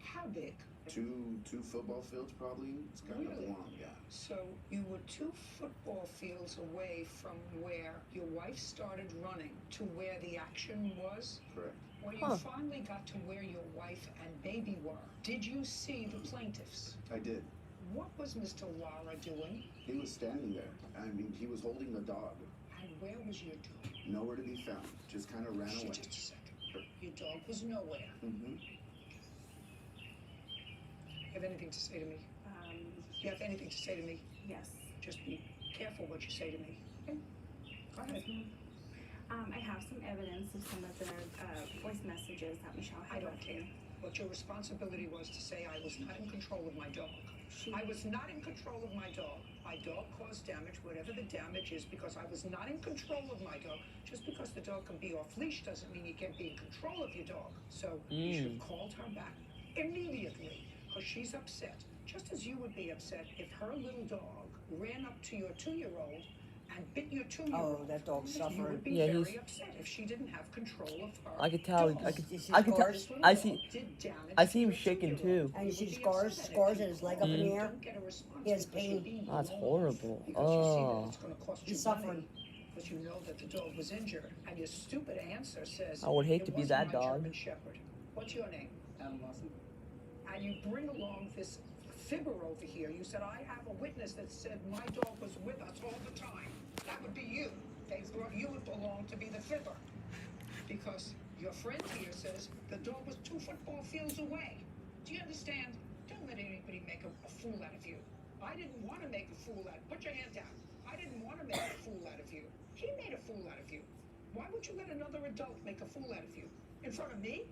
How big? Two football fields probably. It's kind Really? of long, yeah. So you were 2 football fields away from where your wife started running to where the action was? Correct. When you finally got to where your wife and baby were, did you see the plaintiffs? I did. What was Mr. Lara doing? He was standing there. I mean, he was holding the dog. And where was your dog? Nowhere to be found. Just kind of ran away. Just a second. Your dog was nowhere. Mm-hmm. You have anything to say to me? You have anything to say to me? Yes. Just be careful what you say to me. Okay? Go ahead. I have some evidence of some of the voice messages that Michelle I had don't left care. me. What your responsibility was to say I was not in control of my dog. She- I was not in control of my dog. My dog caused damage, whatever the damage is, because I was not in control of my dog. Just because the dog can be off leash doesn't mean you can't be in control of your dog. So you should have called her back immediately, because she's upset. Just as you would be upset if her little dog ran up to your 2-year-old and bit your 2-year-old. Oh, that dog's You suffering. would be Yeah, very he's- upset if she didn't have control of her. I could tell. dog. I could. Is I could tell. scars? I see. Did damage I see to him your shaking 2-year-old. too. And you would see be scars, upset if scars you in his leg up in the don't air. get a response He has because you're pain. being Oh, that's wrong. horrible. Because you see that Oh. it's gonna cost He's you suffering. money, but you know that the dog was injured, and your stupid answer says, I would hate "It to be wasn't that my dog." German Shepherd. What's your name? Adam Lawson. And you bring along this fibber over here. You said, I have a witness that said my dog was with us all the time. That would be you. They thought you would belong to be the fibber. Because your friend here says the dog was 2 football fields away. Do you understand? Don't let anybody make a fool out of you. I didn't want to make a fool out. Put your hand down. I didn't want to make a fool out of you. He made a fool out of you. Why would you let another adult make a fool out of you? In front of me?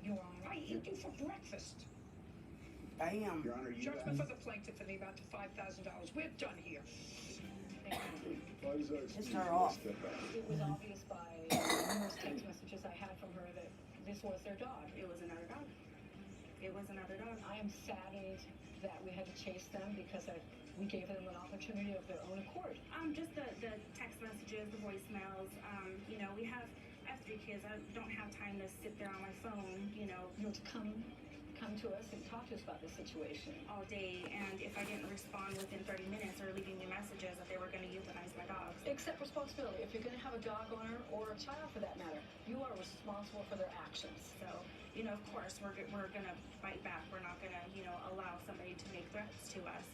Your Honor, I eat you for breakfast. Damn. Your Honor, you Judgment for the plaintiff in the amount of $5,000. We're done here. Piss her off. It was obvious by numerous text messages I had from her that this was their dog. It was another dog. It was another dog. I am saddened that we had to chase them because we gave them an opportunity of their own accord. Just the text messages, the voicemails. You know, I have 3 kids. I don't have time to sit there on my phone, You know, to come to us and talk to us about the situation. all day. And if I didn't respond within 30 minutes or leaving me messages that they were going to euthanize my dogs. Accept responsibility. If you're going to have a dog owner or a child for that matter, you are responsible for their actions. So, you know, of course, we're going to fight back. We're not going to, you know, allow somebody to make threats to us.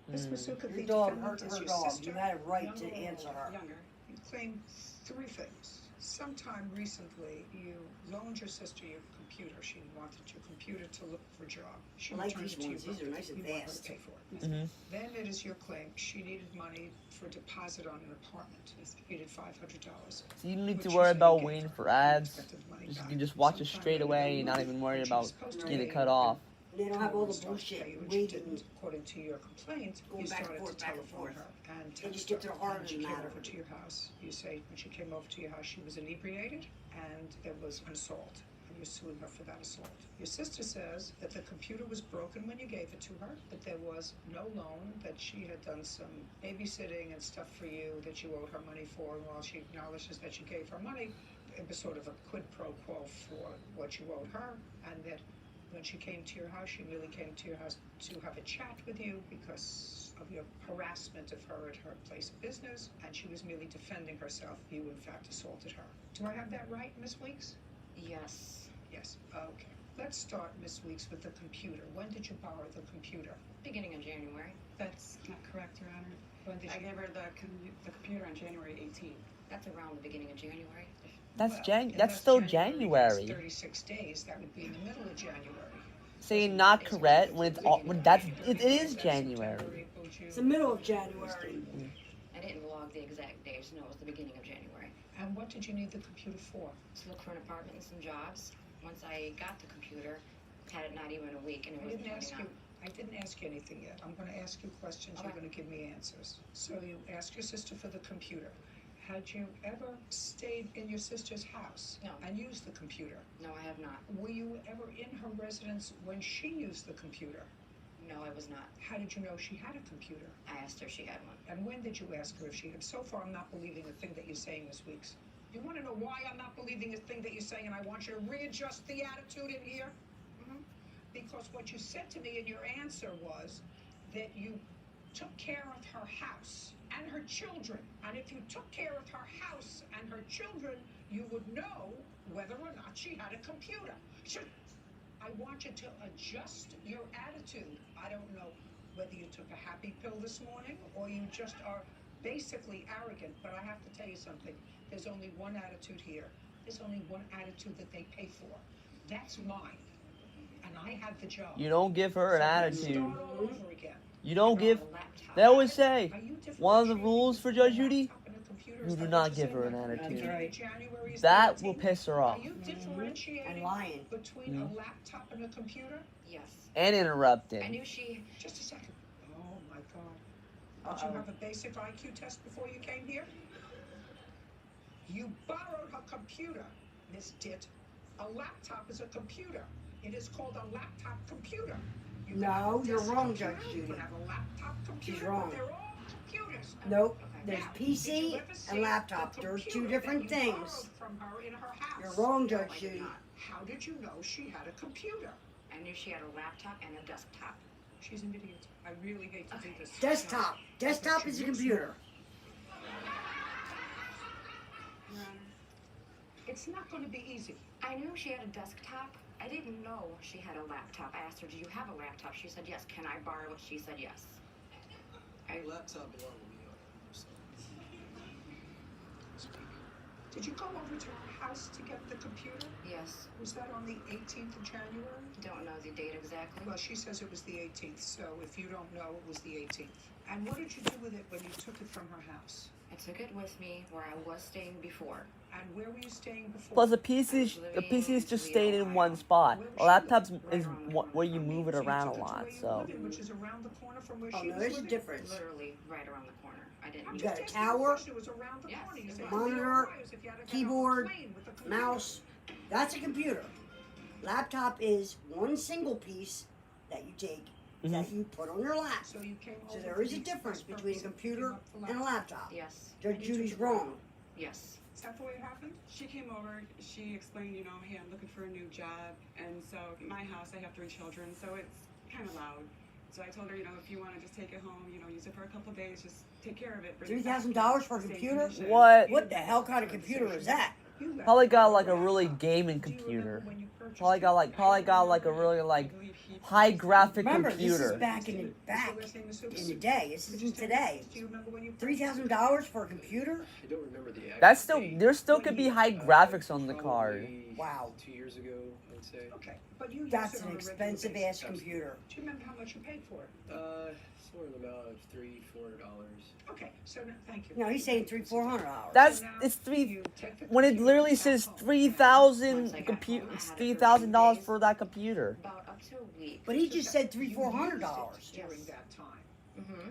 Ms. Masuka, Your the dog defendant hurt is her your dog. sister, You had a right to younger or answer her. Younger. You claim 3 things. Sometime recently, you loaned your sister your computer. She wanted your computer to look for a job. She I like returned these it to you ones. These are broke. nice and You want her to fast. pay for it. Mhm. Then it is your claim she needed money for a deposit on an apartment. You needed $500. So you don't need which to you worry said you about gave waiting her. for You ads. expected the money Just, you back. can just watch it Sometime straight later, away you and not even worry when she about was supposed to getting pay cut you, off. They don't have all the started to pay bullshit you, and she waiting. didn't, according to your complaint, Going you back and started forth, to back and telephone forth. her and They just get to the heart of she the came matter. over to your house. You say when she came over to your house, she was inebriated and there was an assault, and you're suing her for that assault. Your sister says that the computer was broken when you gave it to her, that there was no loan, that she had done some babysitting and stuff for you that you owed her money for, and while she acknowledges that you gave her money, it was sort of a quid pro quo for what you owed her, and that when she came to your house, she merely came to your house to have a chat with you because of your harassment of her at her place of business, and she was merely defending herself. You, in fact, assaulted her. Do I have that right, Miss Weeks? Yes. Yes. Okay. Let's start, Miss Weeks, with the computer. When did you borrow the computer? Beginning of January. That's not correct, Your Honor. When did I you? gave her the computer on January 18th. That's around the beginning of January. That's Well, That's unless still That's January. 36 days. That would be in the middle of January. Saying not correct when it's all when that's it is That's January. September, April, June. It's the middle of January. I didn't log the exact days. No, it was the beginning of January. And what did you need the computer for? To look for an apartment and some jobs. Once I got the computer, had it not even a week, and it I was didn't ask turning you. out. I didn't ask you anything yet. I'm going to ask you questions. You're Okay. going to give me answers. So you asked your sister for the computer. Had you ever stayed in your sister's house No. and used the computer? No, I have not. Were you ever in her residence when she used the computer? No, I was not. How did you know she had a computer? I asked her if she had one. And when did you ask her if she had? So far, I'm not believing a thing that you're saying this week. You want to know why I'm not believing a thing that you're saying, and I want you to readjust the attitude in here? Because what you said to me in your answer was that you took care of her house and her children. And if you took care of her house and her children, you would know whether or not she had a computer. I want you to adjust your attitude. I don't know whether you took a happy pill this morning or you just are basically arrogant, but I have to tell you something. There's only one attitude here. There's only one attitude that they pay for. That's mine. And I had the job. You don't give her an So attitude. start all over again. You don't I give. brought a laptop. They always say Are you one of the differentiating rules for between Judge a Judy. laptop and a computer? You Is do that not what you give her said an back in the attitude. beginning of January is That 13? will piss her off Are you differentiating And lying. between a laptop and a computer? Yes. and I interrupting. knew she. Just a second. Oh my God. Did you have a basic IQ test before you came here? You borrowed her computer, Miss Dit. A laptop is a computer. It is called a laptop computer. You No, can have a you're desk wrong, computer, Judge you Judy. can have a laptop computer, She's wrong. but they're all computers. Nope. There's Now, did you PC ever see and laptop. the They're two computer different that you borrowed things. from her in her house? You're wrong, No, Judge I did Judy. not. How did you know she had a computer? I knew she had a laptop and a desktop. She's an idiot. I really hate to do this. Desktop. Desktop is a computer. Your Honor. It's not going to be easy. I knew she had a desktop. I didn't know she had a laptop. I asked her, do you have a laptop? She said yes. Can I borrow it? She said yes. Laptop belonged to me. Did you go over to her house to get the computer? Yes. Was that on the 18th of January? Don't know the date exactly. Well, she says it was the 18th, so if you don't know, it was the 18th. And what did you do with it when you took it from her house? I took it with me where I was staying before. And where were you staying before? Plus, a PC is just staying in one spot. A laptop is where you move it around a lot. So. Which is around the corner from where Oh, she no, was there's a living? difference. Literally right around the corner. I didn't. You got a tower, It was around the Yes, corner. You it said was. monitor, if you had to get on a keyboard, plane with a computer. mouse. That's a computer. Laptop is one single piece that you take that you put on your lap. So you came So over there for is a the difference express between a purpose and computer picked up the and a laptop. laptop. Yes. Judge Judy's wrong. Yes. Is that the way it happened? She came over, she explained, you know, hey, I'm looking for a new job. And so my house, I have 3 children, so it's kind of loud. So I told her, you know, if you want to just take it home, you know, use it for a couple days, just take care of it. bring it back $3,000 for a in the same computer? condition. What? What the hell kind of computer is that? Probably got like a really gaming computer. Probably got like a really like high graphic Remember, computer. this is back in the day. This isn't today. $3,000 for a computer? I don't remember the exact That's still date. there still could be high graphics on the card. Probably Wow. 2 years ago, I would say. Okay, but you That's use it an on a regular expensive basis. ass computer. Do you remember how much you paid for it? Somewhere in the amount of $300-$400. Okay, so now, thank you. No, he's saying $300-$400. It's 3 when it literally says 3,000 $3,000 for that computer. About up to a week. But he just said $300-$400. During that time. Mm-hmm.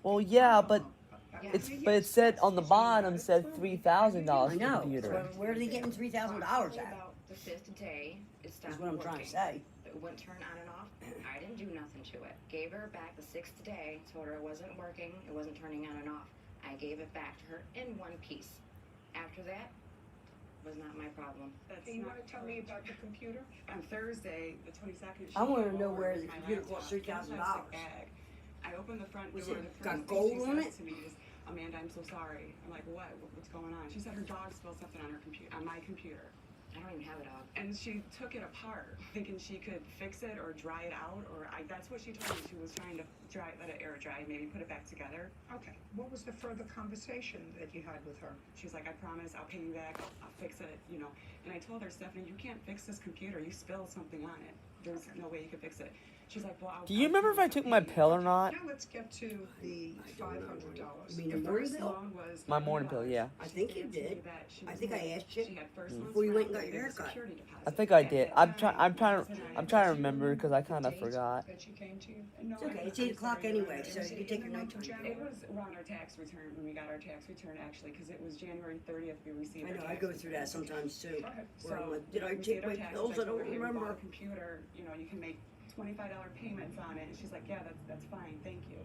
Well, yeah, but Yes. it said on the bottom said $3,000 I for know. computer. So where are they getting $3,000 Probably at? about the 5th day, it stopped Is what I'm trying working. to say. It wouldn't turn on and off. I didn't do nothing to it. Gave her back the 6th day, told her it wasn't working, it wasn't turning on and off. I gave it back to her in one piece. After that, was not my problem. That's Do you not want to tell me about the computer? On Thursday, the 22nd, she I wanna came know over where with the my computer laptop. costs It was in a $3,000. bag. I opened the front Was door. it The got first gold thing she on said it? to me is, Amanda, I'm so sorry. I'm like, what? What's going on? She said her dog spilled something on her computer, on my computer. I don't even have a dog. And she took it apart, thinking she could fix it or dry it out, that's what she told me. She was trying to let it air dry, maybe put it back together. Okay, what was the further conversation that you had with her? She was like, I promise, I'll pay you back, I'll fix it, you know. And I told her, Stephanie, you can't fix this computer. You spilled something on it. There's no way you could fix it. She's like, well, Do you remember if I took my pill or not? Now let's get to the $500. You mean the The morning first bill? loan was My morning pill, yeah. I think you did. I think I asked you She had first month's before you went and rent, got your there was a haircut. security deposit. I think I did. I'm trying to remember because I kind of forgot. That she came to you? No, It's okay. I'm It's 8 o'clock sorry, anyway, Your so Honor. you can take your nighttime. It was around our tax return, when we got our tax return actually, because it was January 30th we received I our know, tax I go through that return. sometimes too. Where I'm So, like, did I we take received our my taxes. pills? I told don't her, hey, we bought remember. a computer, you know, you can make $25 payments on it. And she's like, yeah, that's fine, thank you.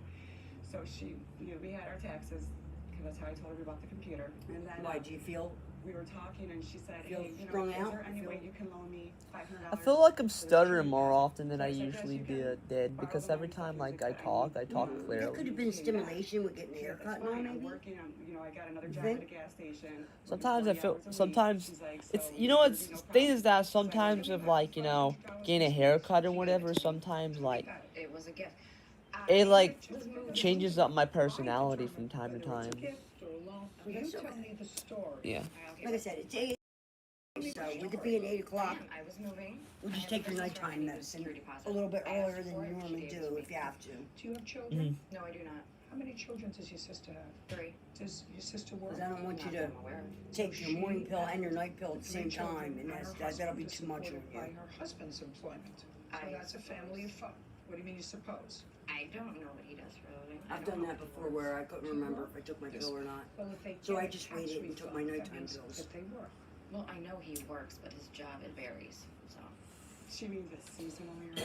So she, you know, we had our taxes, because that's how I told her we bought the computer. And then Why, do you feel? we were talking, and she said, Feel hey, you know, strung is out? there any Feel- way you can loan me $500? I feel like I'm for the stuttering security more deposit? often than So I said, yes, usually you can did borrow because the every money, time stuff like I like that. talk That clearly. could have been stimulation with getting a haircut That's now, fine, I'm maybe. working on, you know, I got another job Think? at a gas station. Sometimes I 40 feel hours a week. sometimes She's like, it's so, you know what's no thing is problem. that sometimes of like getting a haircut or whatever sometimes like It was a gift. it like was moving. changes up my personality from time to time. You That's tell okay. me the story. Yeah. Like I said, it's 8. So with it being 8 o'clock, I was moving. we'll just take your nighttime medicine a little bit earlier than you normally do if you have to. Do you have children? No, I do not. How many children does your sister have? 3. Does your sister work? Because I don't want you Not to that I'm aware of. take your morning pill and your night pill at the same time, and her that'll be husband is too much on supported by you. her husband's employment. So I that's a family of 5. What do you mean you suppose? I don't know what he does for a living. I I've don't done know that if he before where I couldn't remember if I took my pill or not. Well, if they So get I a just tax waited and took my refund, that nighttime means pills. that they work. Well, I know he works, but his job, it varies, so. She means it's seasonal. You're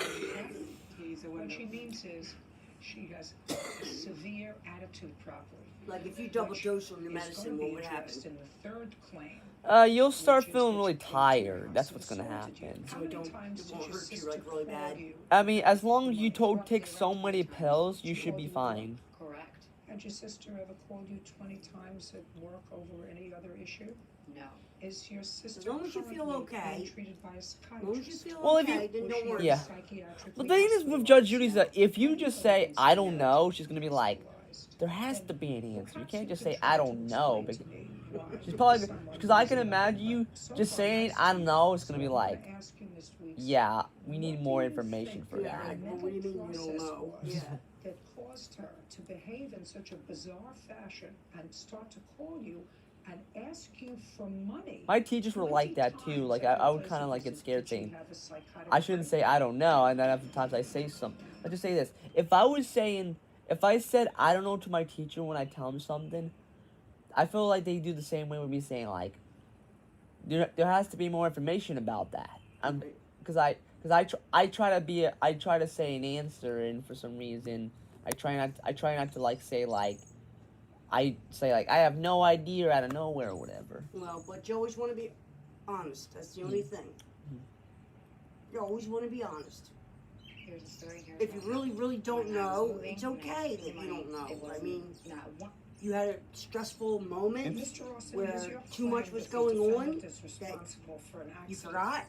He's a What window. she means is she has a severe attitude problem. Like if you double dose on your medicine, what would happen? In the third claim, You'll start feeling really tired. That's what's gonna happen. So it won't hurt you like really bad. I mean, as long as you take so many pills, you should be fine. Correct. had your sister ever called you 20 times at work over any other issue? No. Is your sister As long as you feel currently okay. being treated by a As long as you psychiatrist? feel Well, if okay, you- then don't worry. Yeah. The thing is with Judge Judy's that if you just say, I don't know, she's going to be like, there has to be an answer. You can't just say, I don't know. Because she's probably, because I can imagine you just saying, I don't know, it's going to be like, yeah, we need more information for Yeah, that. like, well, what do you mean you don't know? Yeah. That caused her to behave in such a bizarre fashion and start to call you and ask you for money. My teachers were like that too. Like, I would kind of like get scared saying, I shouldn't say, I don't know. And then after times I say something. I just say this. If I said, I don't know to my teacher when I tell them something, I feel like they do the same way with me saying, like, there has to be more information about that. Because I try to say an answer, and for some reason, I try not to like say like, I say like, I have no idea out of nowhere or whatever. Well, but you always want to be honest. That's the only thing. You always want to be honest. Here's a story. If you really, really don't know, it's okay that you don't know. I mean, you had a stressful moment where too much was going on that you forgot,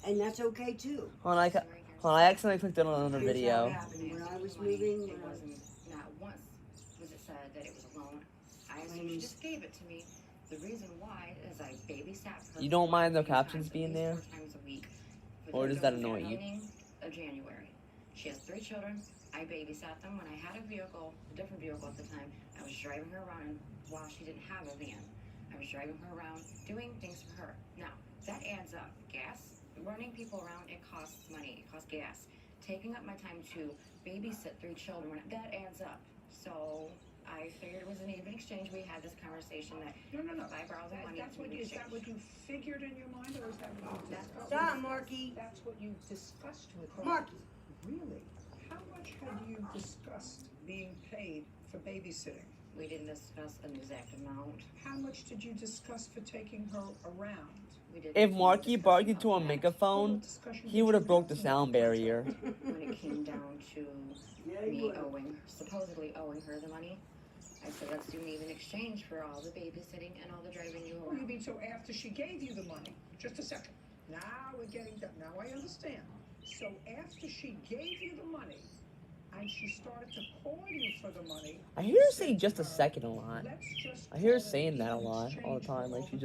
and that's okay too. Hold on, I accidentally clicked on another Here's video. what happened when I was moving. It wasn't, not once was it said that it was a loan. I assumed she just gave it to me. The reason why is I babysat her. You don't mind the 3 captions times, at being least there? 4 times a week. Or does that annoy you? Beginning of January. She has 3 children. I babysat them when I had a vehicle, a different vehicle at the time. I was driving her around while she didn't have a van. I was driving her around, doing things for her. Now, that adds up. Gas, running people around, it costs money. It costs gas. Taking up my time to babysit 3 children, that adds up. So I figured it was an even exchange. We had this conversation that No. if I borrow the money, That's what we is that exchange. what you figured in your mind, or is that what you discussed? Stop, Marky. That's what you discussed with her. Marky. Really? How much had you discussed being paid for babysitting? We didn't discuss an exact amount. How much did you discuss for taking her around? We didn't If Marky barked into a megaphone, he would have broke the sound barrier. when it came down to me supposedly owing her the money. I said, let's do an even exchange for all the babysitting and all the driving you Oh, you around. mean so after she gave you the money? Just a second. Now we're getting done. Now I understand. So after she gave you the money, and she started to call you for the money, I hear her say just a second a lot. I hear her saying that a lot, all the time. Like, she's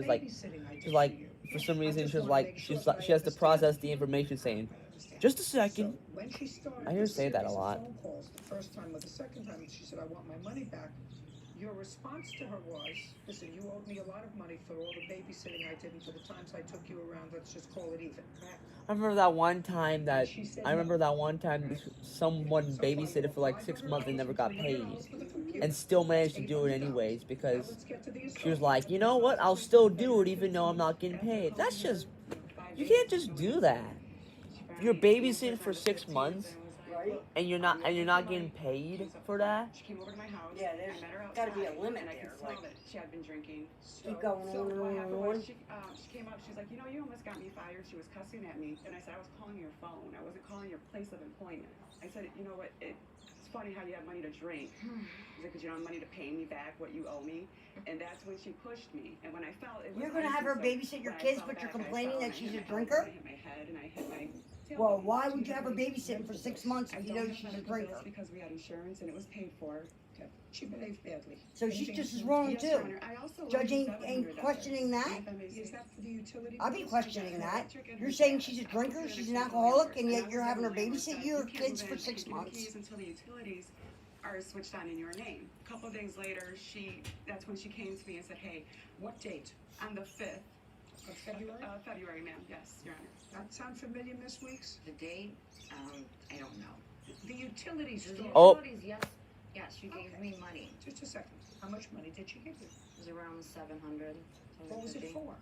like, for some reason, she has to process the information saying, just a second. when she started I hear her the say that a series of lot. phone calls, the first time or the second time, and she said, I want my money back. Your response to her was, listen, you owed me a lot of money for all the babysitting I did and for the times I took you around. Let's just call it even. I remember that one time someone babysitted for like 6 months and never got paid. And still managed to do it anyways because she was like, you know what, I'll still do it even though I'm not getting paid. That's just, you can't just do that. You're babysitting for 6 months and you're not getting paid for that? She came over to my house. Yeah, there's I met her gotta be a outside, limit and I there, could smell like- that she had been drinking. Keep going So on and what on happened and was on. she came up. She's like, you know, you almost got me fired. She was cussing at me, and I said I was calling your phone. I wasn't calling your place of employment. I said, you know what? It's funny how you have money to drink. Because you don't have money to pay me back what you owe me. And that's when she pushed me. And when I fell, it was You're gonna have her so babysit your when I kids, fell but you're back, I complaining fell, that and I she's hit a my drinker? I hit my head, and I hit my tailbone. Well, why would you have her babysitting for 6 months if you know she's a drinker? Because we had insurance and it was paid for. Okay. She behaved badly. So she's just as wrong Yes, too. Your Honor. I also Judge loaned ain't $700. questioning that. Is that for the utility? I'll be bills? questioning that. You're saying she's a drinker, she's an alcoholic, and yet you're having her babysit your kids for 6 months. Until the utilities are switched on in your name. A couple of days later, that's when she came to me and said, hey, What date? on the 5th Of February? February, ma'am. Yes, Your Honor. That sound familiar, Miss Weeks? The date, I don't know. The utilities The store. Oh. utilities, yes, she gave me money. Just a second. How much money did she give you? It was around 700. What was it 750. for?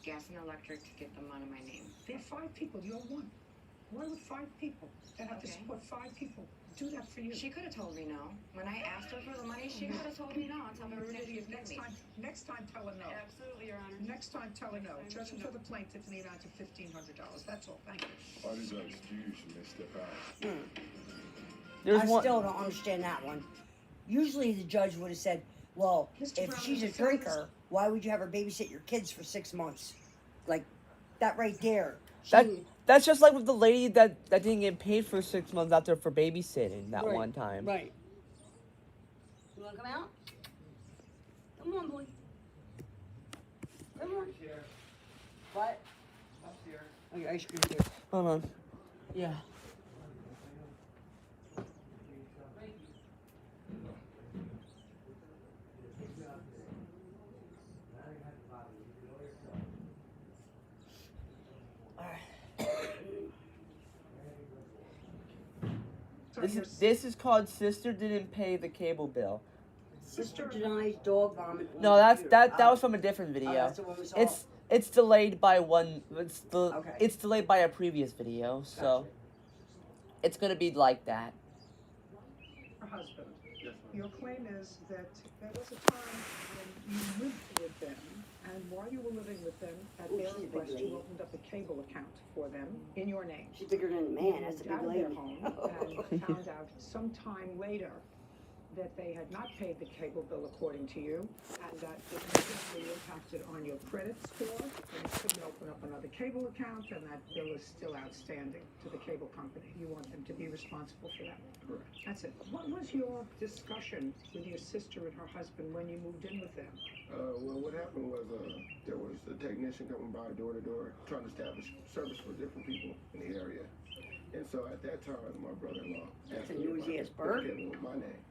gas and electric to get them out of my name. There are 5 people, you're one. Why would 5 people that have to Okay. support 5 people do that for you? She could have told me no. When I asked her for the money, she could have told me no and tell me You're an everything she idiot. was giving me. Next time, tell her no. Absolutely, Your Honor. Next time, tell her no. Judgment for the plaintiff in the amount of $1,500. That's all. Thank you. What is our excuse, Mr. Powell? There's I one. still don't understand that one. Usually the judge would have said, well, Mr. if Brown, she's a the drinker, why would you have her babysit your kids for 6 months? Like, that right there. That's just like with the lady that didn't get paid for 6 months out there for babysitting that Right, one time. Right. You want to come out? Come on, boy. Come on. What? Oh, your ice cream here. Hold on. Yeah. This is called Sister Didn't Pay the Cable Bill. Sister denies dog vomit. on No, that computer. was from a different video. that's the one we saw. It's delayed by one. Okay. It's delayed by a previous video, so it's gonna be like that. Her husband. Your claim is that there was a time when you lived with them, and while you were living with them, at Ooh, their she's a big request, lady. you opened up a cable account for them in your name. She's bigger than a man. That's a Moved big out of lady. their home and found out sometime later that they had not paid the cable bill according to you, and that it negatively impacted on your credit score, and you couldn't open up another cable account, and that bill is still outstanding to the cable company. You want them to be responsible for that. Correct. That's it. What was your discussion with your sister and her husband when you moved in with them? Well, what happened was there was a technician coming by door to door trying to establish service for different people in the area. And so at that time, my brother-in-law asked That's a me if I noisy ass could put bird. the cable with my name.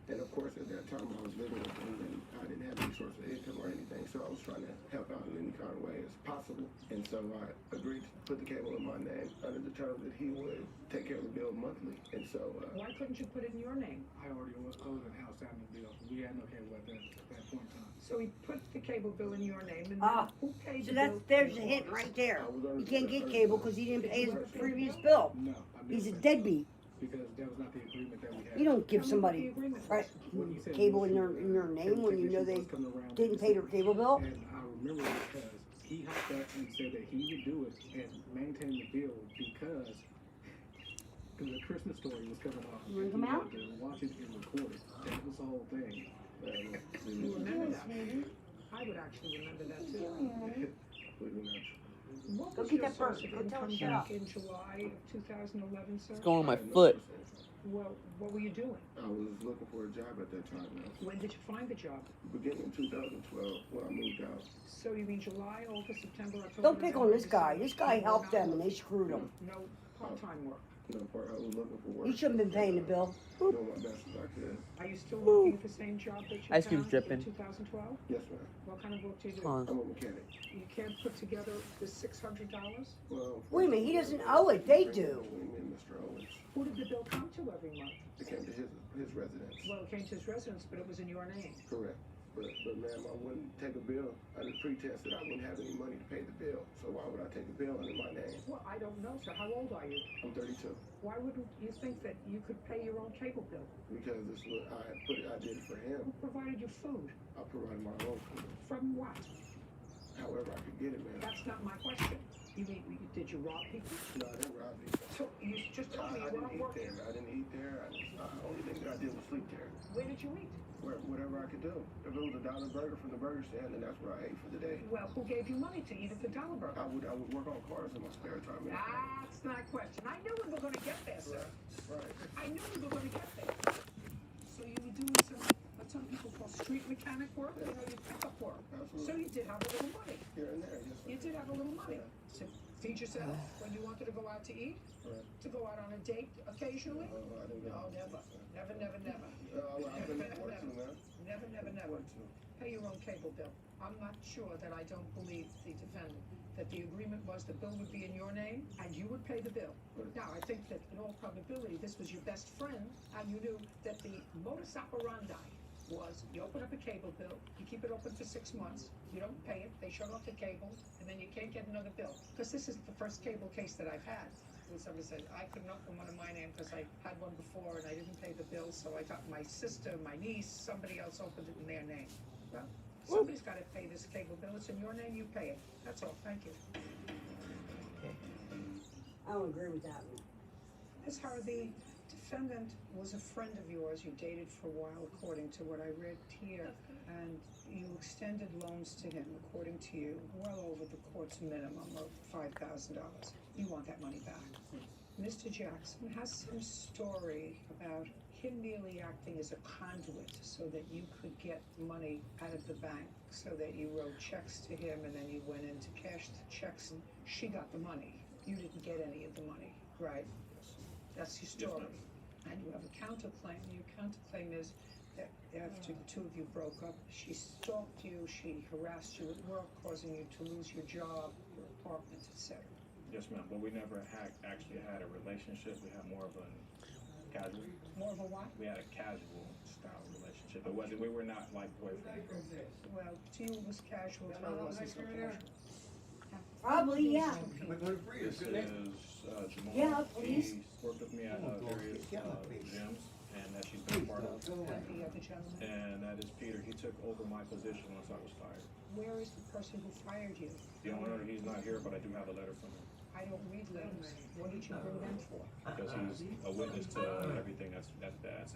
And of course, at that time, I was living with him and I didn't have any source of income or anything. So I was trying to help out in any kind of way as possible. And so I agreed to put the cable in my name under the terms that he would take care of the bill monthly. And so Why couldn't you put it in your name? I already was closing the house out in the bill. We had no cable at that point in time. So he put the cable bill in your name, and Ah, then who paid so the that's bill? there's a hint right there. You can't get cable because he didn't pay his previous bill. No, I He's a never- deadbeat. Because that was not the agreement that we had. You don't give Tell me what the somebody agreement was. right, When you said cable we in should, your name when you know they technicians coming around didn't pay their cable bill. And I remember because he hopped up and said that he would do it and maintain the bill because the Christmas story was coming off. You wanna and come he out? wanted to watch it and record it. That was the whole thing. You remember that? I would actually remember that too. completely not true. What Go was get your that bird. source of Go tell her income to shut back up. in July of 2011, sir? It's going on my I had no foot. source of income. Well, what were you doing? I was looking for a job at that time. When did you find the job? Beginning in 2012 when I moved out. So you mean July, August, September, October? Don't pick on November, this guy. December? This guy You were helped not them and they screwed him. No part-time work. You know, part I was looking for work. He shouldn't have been paying the bill. Doing my best as I could. Are you still working at the same job that you Ice cream's found dripping. in 2012? Yes, ma'am. What kind of work do you do? Hold I'm a mechanic. You can't put together the $600? Well, Wait a minute, he doesn't owe it. They do. Between me and Mr. Owens, Who did the bill come to every month? it came to his residence. Well, it came to his residence, but it was in your name. Correct. But ma'am, I wouldn't take a bill under pretense that I wouldn't have any money to pay the bill. So why would I take a bill under my name? Well, I don't know, sir. How old are you? I'm 32. Why wouldn't you think that you could pay your own cable bill? Because this what I did it for him. Who provided you food? I provided my own food. From what? However I could get it, ma'am. That's not my question. You mean, did you rob people? No, I didn't rob people. So you just told me I you didn't weren't eat working. there. I didn't eat there. The only thing that I did was sleep there. Where did you eat? Whatever I could do. If it was $1 burger from the burger stand, then that's what I ate for the day. Well, who gave you money to eat at the Dollar Burger? I would work on cars in my spare time. That's not a question. I knew we were going to get there, sir. Right. I knew we were going to get there. So you were doing what some people call street mechanic work, you know, your pickup work. Absolutely. So you did have a little money. Here and there, yes. You did have a little money to feed yourself when you wanted to go out to eat, Right. to go out on a date occasionally. I didn't No, never. Never, never, never. I've been at work too, man. Never, never, never. Work too. Pay your own cable bill. I'm not sure that I don't believe the defendant, that the agreement was the bill would be in your name and you would pay the bill. Now, I think that in all probability, this was your best friend and you knew that the modus operandi was you open up a cable bill, you keep it open for 6 months, you don't pay it, they shut off the cable, and then you can't get another bill. Because this is the first cable case that I've had. When somebody said, I couldn't open one of mine in because I had one before and I didn't pay the bill, so I got my sister, my niece, somebody else opened it in their name. Well, somebody's got to pay this cable bill. It's in your name, you pay it. That's all. Thank you. I don't agree with that one. Ms. Howard, the defendant was a friend of yours. You dated for a while, according to what I read here, and you extended loans to him, according to you, well over the court's minimum of $5,000. You want that money back. Mr. Jackson has some story about him merely acting as a conduit so that you could get money out of the bank, so that you wrote checks to him and then you went in to cash the checks and she got the money. You didn't get any of the money, right? That's your story. And you have a counterclaim. Your counterclaim is that after the two of you broke up, she stalked you, she harassed you at work, causing you to lose your job, your apartment, etc. Yes, ma'am, but we never actually had a relationship. We had more of a casual. More of a what? We had a casual style relationship. It wasn't. We were not like boyfriend and girlfriend. Well, to you it was casual, to her it wasn't so casual. Probably, yeah. This is Jamal. Yeah, please. She worked with me at various gyms, and that she's been a part of. And the other gentleman? And that is Peter. He took over my position once I was fired. Where is the person who fired you? The owner, he's not here, but I do have a letter from him. I don't read letters. What did you bring them for? Because he's a witness to everything that's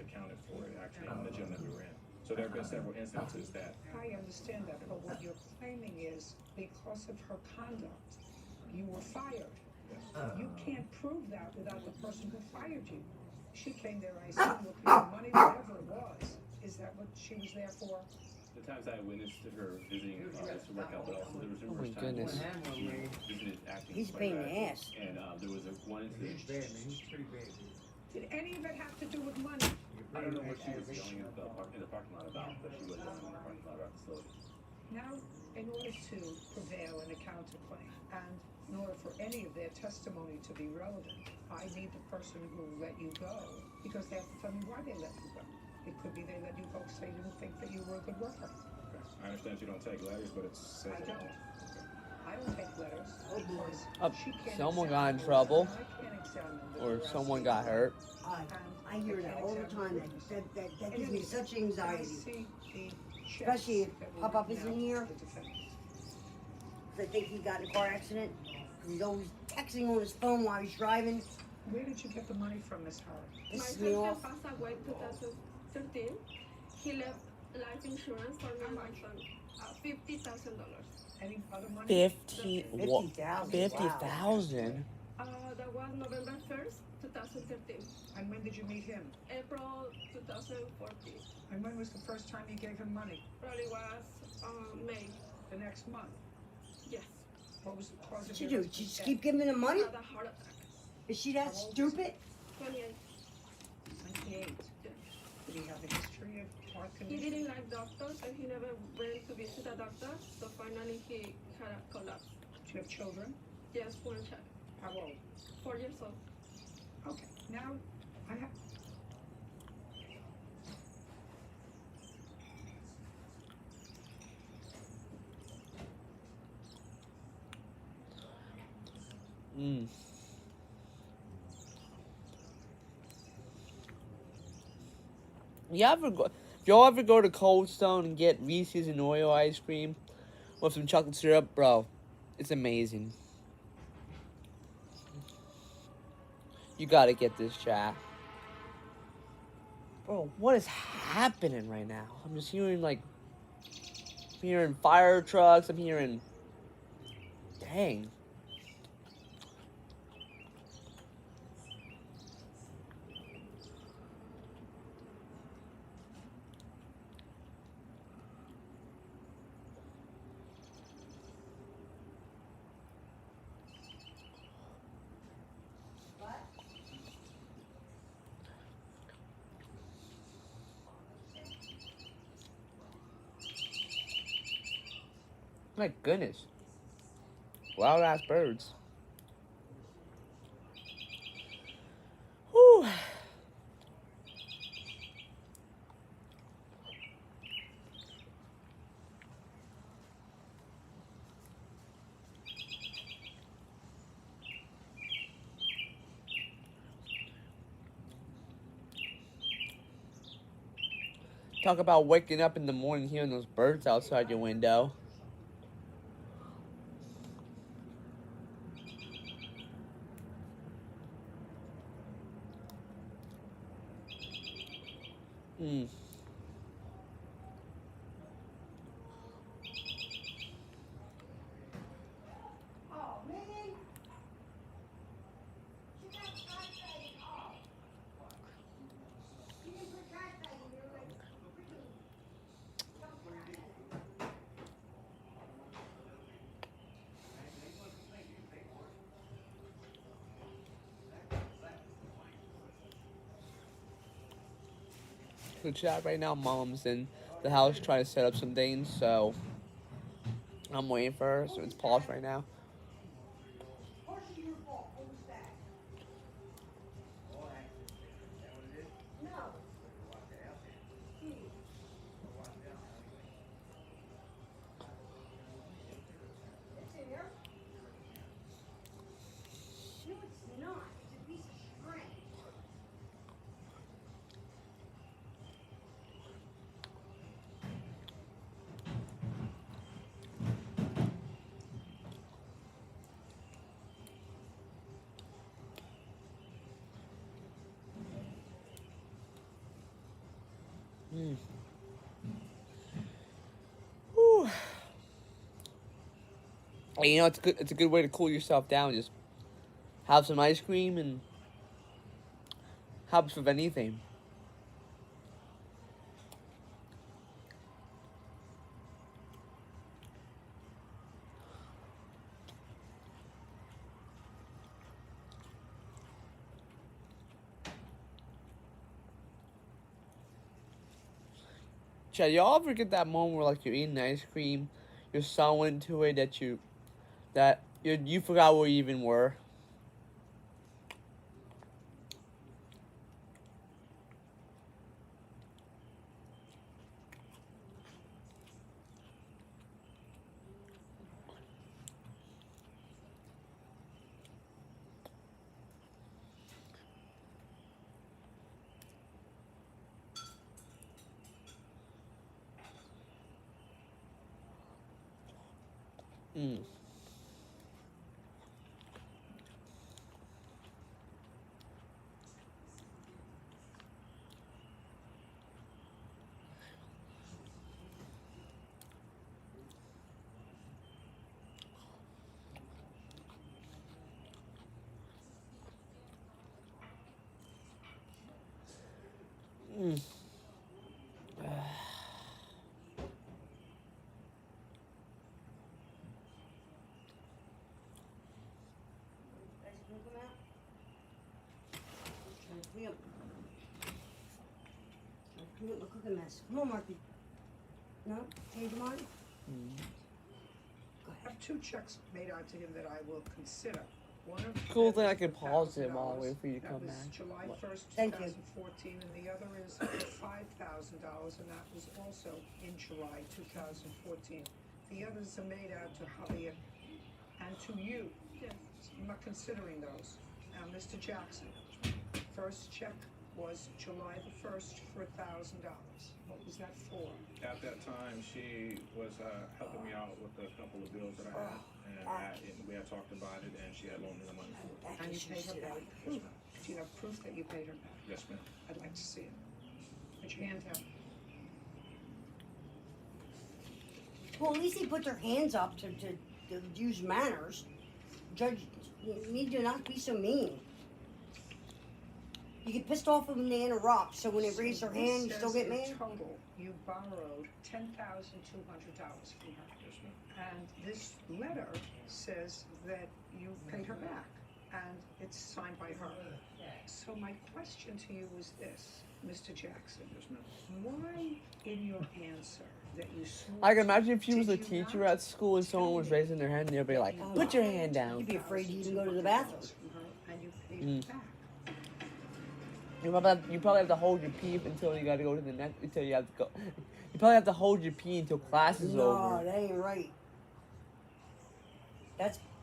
accounted for actually in the gym that we were in. So there have been several instances that I understand that, but what you're claiming is because of her conduct, you were fired. You can't prove that without the person who fired you. She came there, I assume, looking for money, whatever it was. Is that what she was there for? The times I witnessed her visiting us to work out, but also there was Oh my numerous times goodness. when she visited acting. He's quite being an badly. ass. And there was one incident. Did any of it have to do with money? I don't know what she was yelling in the parking lot about, but she was yelling in the parking lot about the facility. Now, in order to prevail in a counterclaim, and in order for any of their testimony to be relevant, I need the person who let you go, because they have to tell me why they let you go. It could be they let you go because they didn't think that you were a good worker. Okay. I understand you don't take letters, but it's. I don't. I don't take letters because Oh, she can't someone examine got in those, trouble. and I can't examine the Or veracity. someone got hurt. I hear that all the time. That gives me such anxiety. See the checks Especially if that were Pop-Up written isn't out here. to the defendant. 'Cause I think he got in a car accident. He's always texting on his phone while he's driving. Where did you get the money from, Miss Howard? This My is me husband off. passed away in 2013. He left life insurance for me and my son, $50,000. Any other money? 50,000. That was November 1st, 2013. And when did you meet him? April 2014. And when was the first time you gave him money? Probably was May. The next month. Yes. What was the cause What'd of she your do? husband's She just death? keep giving him money? Had a heart attack. Is she that stupid? 28. 28. Yes. Did he have a history of heart He condition? didn't like doctors and he never went to visit a doctor. So finally he had a collapse. Do you have children? Yes, one child. How old? 4 years old. Okay. Now, I have. Mm. If y'all ever go to Cold Stone and get Reese's and Oreo ice cream with some chocolate syrup, bro, it's amazing. You gotta get this, chat. Bro, what is happening right now? I'm just hearing, like, I'm hearing fire trucks, I'm hearing, dang. My goodness. Wild ass birds. Whew. Talk about waking up in the morning hearing those birds outside your window. Hmm. Oh, man. She got trash bag. Oh. She didn't put trash bag in there like freaking. Good chat right now. Mom's in the house trying to set up some things, so I'm waiting for her. So it's paused right now. Partially your fault. Hold this back. No. It's in there. No, it's not. It's a piece of string. Hmm. Whew. And you know, it's good. It's a good way to cool yourself down. Just have some ice cream and helps with anything. Chad, y'all ever get that moment where like you're eating ice cream, you're so into it that you forgot where you even were? Mm. Mm. Look at the mess. Come on, Marky. No? Change your mind? I have 2 checks made out to him that I will consider. One of Cool them thing I is can for pause it while I $1,000. wait for you to That come was back. July What? 1st, Thank you. 2014, and the other is for $5,000, and that was also in July 2014. The others are made out to Javier and to you. Yes. I'm not considering those. Now, Mr. Jackson, first check was July the 1st for $1,000. What was that for? At that time, she was helping me out with a couple of bills that I had, and we had talked about it, and she had loaned me the money for it. And you paid her back? Yes, ma'am. Do you have proof that you paid her back? Yes, ma'am. I'd like to see it. Put your hand down. Well, at least they put their hands up to use manners. Judge, me do not be so mean. You get pissed off when they interrupt, so when they raise their hand, you still get mad? Total, you borrowed $10,200 from her. Yes, ma'am. And this letter says that you paid her back, and it's signed by her. So my question to you is this, Mr. Jackson. Yes, ma'am. Why in your answer that you swore I can imagine if you was a did you teacher not at school and someone was raising their hand, they'd be like, "Put your hand down." You'd be afraid to even go to the bathroom. from her and you paid Mm. her back? You probably have to hold your pee until you gotta go to the next. Until you have to go. You probably have to hold your pee until class is No, over. that ain't right.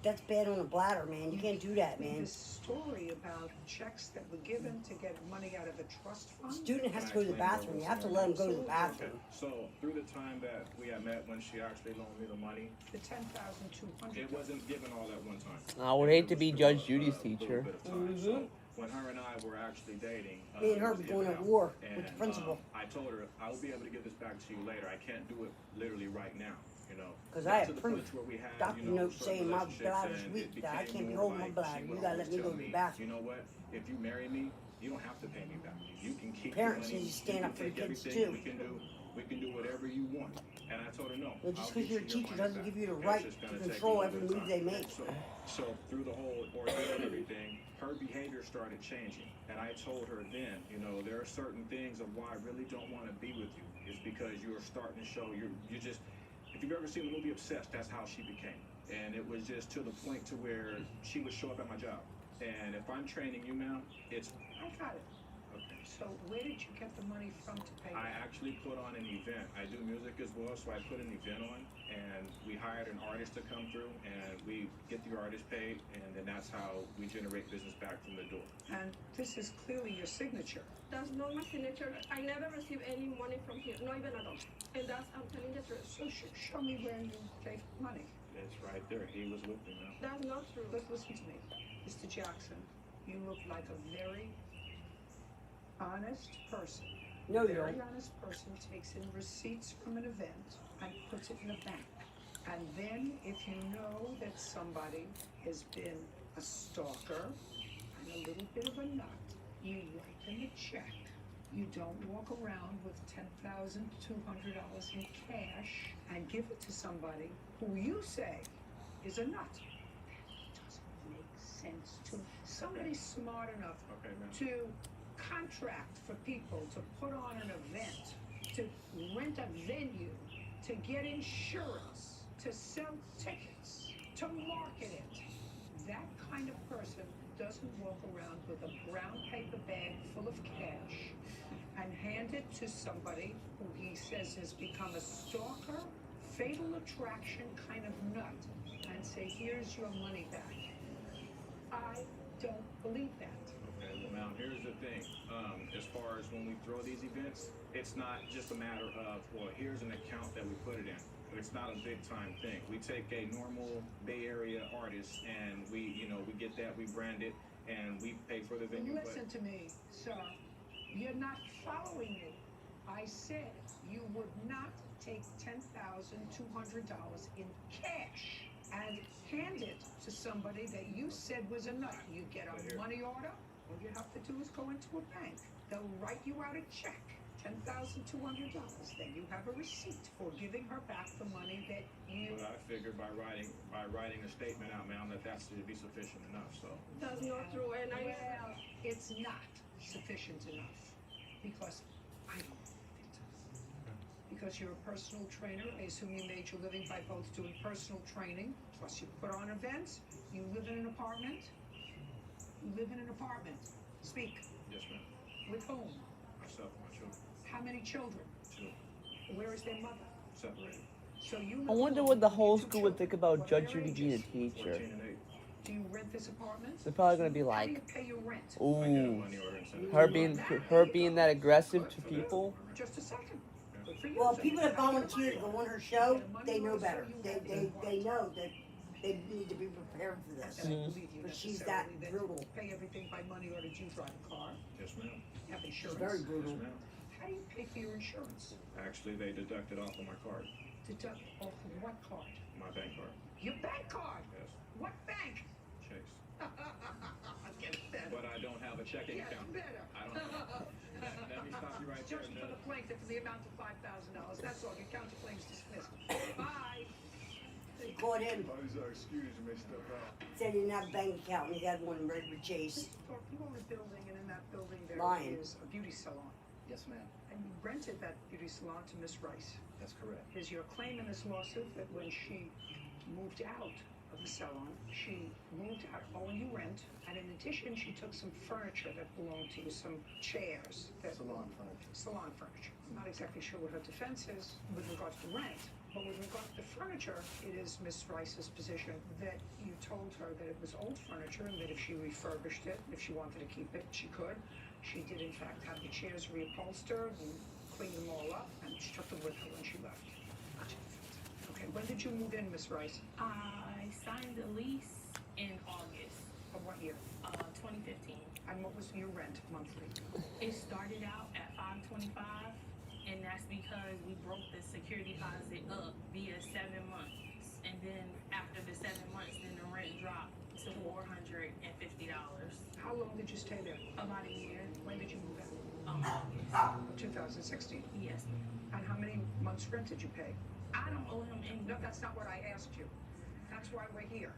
That's bad on the bladder, man. You can't do that, man. This story about checks that were given to get money out of a trust fund. Student has to go to the bathroom. You have to let him go to the bathroom. Okay. So through the time that we had met when she actually loaned me the money, The 10,200. it wasn't given all at one time. I would hate to be Judge Judy's teacher. So when her and I were actually dating, Me and her it was were going given to out. war And, with the principal. I told her I'll be able to give this back to you later. I can't do it literally right now. You know, 'Cause Got I have to the proof. point where we had, Doctor you know, note certain saying my relationships, bladder's and weak, it that I became can't be more holding my like bladder. she You would gotta always let me go tell to the me, bathroom. you know what? If you marry me, you don't have to pay me back. You can keep Parents the money. need to stand you up can for the take kids, everything. too. We can do whatever you want. And I told her no. Well, just I'll because get you're a your teacher money doesn't back. give you the It's right just to gonna take control a every little move bit they of make. time. So through the whole ordeal and everything, her behavior started changing. And I told her then, you know, there are certain things of why I really don't want to be with you. It's because you are starting to show you just, if you've ever seen the movie Obsessed, that's how she became. And it was just to the point to where she would show up at my job. And if I'm training you, ma'am, it's I got it. okay. So where did you get the money from to pay I that? actually put on an event. I do music as well, so I put an event on, and we hired an artist to come through, and we get the artist paid, and then that's how we generate business back from the door. And this is clearly your signature. That's not my signature. I never received any money from him, not even at all. And that's, I'm telling the truth. So show me where you gave money. It's right there. He was with me, ma'am. That's not true. Listen to me. Mr. Jackson, you look like a very honest person. No, A you very don't. honest person takes in receipts from an event and puts it in a bank. And then if you know that somebody has been a stalker and a little bit of a nut, you write them a check. You don't walk around with $10,200 in cash and give it to somebody who you say is a nut. That doesn't make sense to somebody smart enough Okay, ma'am. to contract for people to put on an event, to rent a venue, to get insurance, to sell tickets, to market it. That kind of person doesn't walk around with a brown paper bag full of cash and hand it to somebody who he says has become a stalker, fatal attraction kind of nut, and say, here's your money back. I don't believe that. Okay, well, now here's the thing. As far as when we throw these events, it's not just a matter of, well, here's an account that we put it in. It's not a big time thing. We take a normal Bay Area artist and we get that, we brand it, and we pay for the venue. Listen to me, sir. You're not following me. I said you would not take $10,200 in cash and hand it to somebody that you said was a nut. You get a money order, all you have to do is go into a bank. They'll write you out a check, $10,200. Then you have a receipt for giving her back the money that you... But I figured by writing a statement out, ma'am, that should be sufficient enough, so. That's not true. And I Well, it's not sufficient enough because I don't believe it. Because you're a personal trainer, I assume you made your living by both doing personal training, plus you put on events, you live in an apartment. You live in an apartment. Speak. Yes, ma'am. With whom? Myself and my children. How many children? 2. Where is their mother? Separated. So you I live wonder alone what the with whole your two school would think about children. Judge What are Judy their being a ages? teacher. 14 and 8. Do you rent this apartment? They're probably gonna be How do you like, pay your rent? I get a ooh, money order and send it to her being that aggressive to people. Just a second. Good for you. Well, So people you that pay your volunteer to money go on her order. show, You get a money they know order, so better. you They have they know that they need to be prepared for this. And I don't believe you But she's that necessarily brutal. Pay everything by money order. Do you drive a car? Yes, ma'am. You have She's insurance? very Yes, brutal. ma'am. How do you pay for your insurance? Actually, they deducted off of my card, Deduct off of what card? my bank card. Your bank card. Yes, What bank? Chase. Get better. But I don't have a checking Get account. better. I don't have. Let me stop you right there. Just for the plaintiff for the amount of $5,000. That's all. Your counterclaim's dismissed. Bye. They caught him, Excuse me, step out. said he didn't have a bank account, and he had one in Redwood Chase. Thorpe, you own a building, and in that building there Lying. is a beauty salon. Yes, ma'am. And you rented that beauty salon to Miss Rice. That's correct. Is your claim in this lawsuit that when she moved out of the salon, she moved out owing you rent, and in addition, she took some furniture that belonged to you, some chairs that Salon furniture. salon furniture. I'm not exactly sure what her defense is with regard to the rent, But with regard to the furniture, it is Miss Rice's position that you told her that it was old furniture and that if she refurbished it, if she wanted to keep it, she could. She did in fact have the chairs reupholstered and cleaned them all up, and she took them with her when she left. Okay, when did you move in, Miss Rice? I signed the lease in August Of what year? 2015. And what was your rent monthly? It started out at $525, and that's because we broke the security deposit up via 7 months. And then after the 7 months, then the rent dropped to $450. How long did you stay there? About a year. When did you move in? August. 2016. Yes. And how many months rent did you pay? I don't owe him any. No, that's not what I asked you. That's why we're here.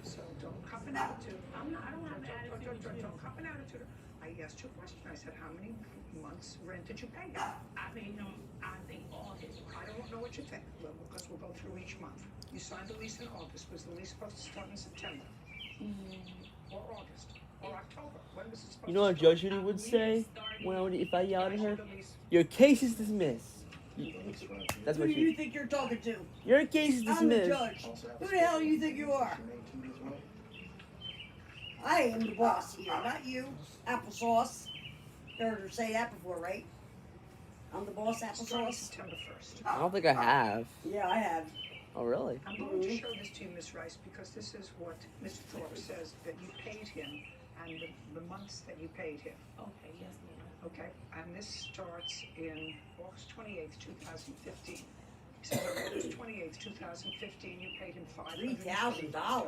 So don't come an attitude. I don't have an attitude with you. Don't come an attitude. I asked you a question. I said, how many months rent did you pay him? I paid him, I think, all his rent. I don't know what you think, because we'll go through each month. You signed the lease in August. Was the lease supposed to start in September? Or August? Or October? When was it supposed to start? You know what Judge Judy would say if I yelled at her? Your case is dismissed. That's what Who do you she. think you're talking to? Your case is I'm the dismissed. judge. Who the hell do you think you are? I am the boss here, not you. Applesauce. You heard her say that before, right? I'm the boss, Starting applesauce. September 1st. I don't think I have. Yeah, I have. Oh really? I'm going to show this to you, Miss Rice, because this is what Mr. Thorpe says, that you paid him and the months that you paid him. Okay, yes, ma'am. Okay, and this starts in August 28th, 2015. So on August 28th, 2015, you paid him $3,000.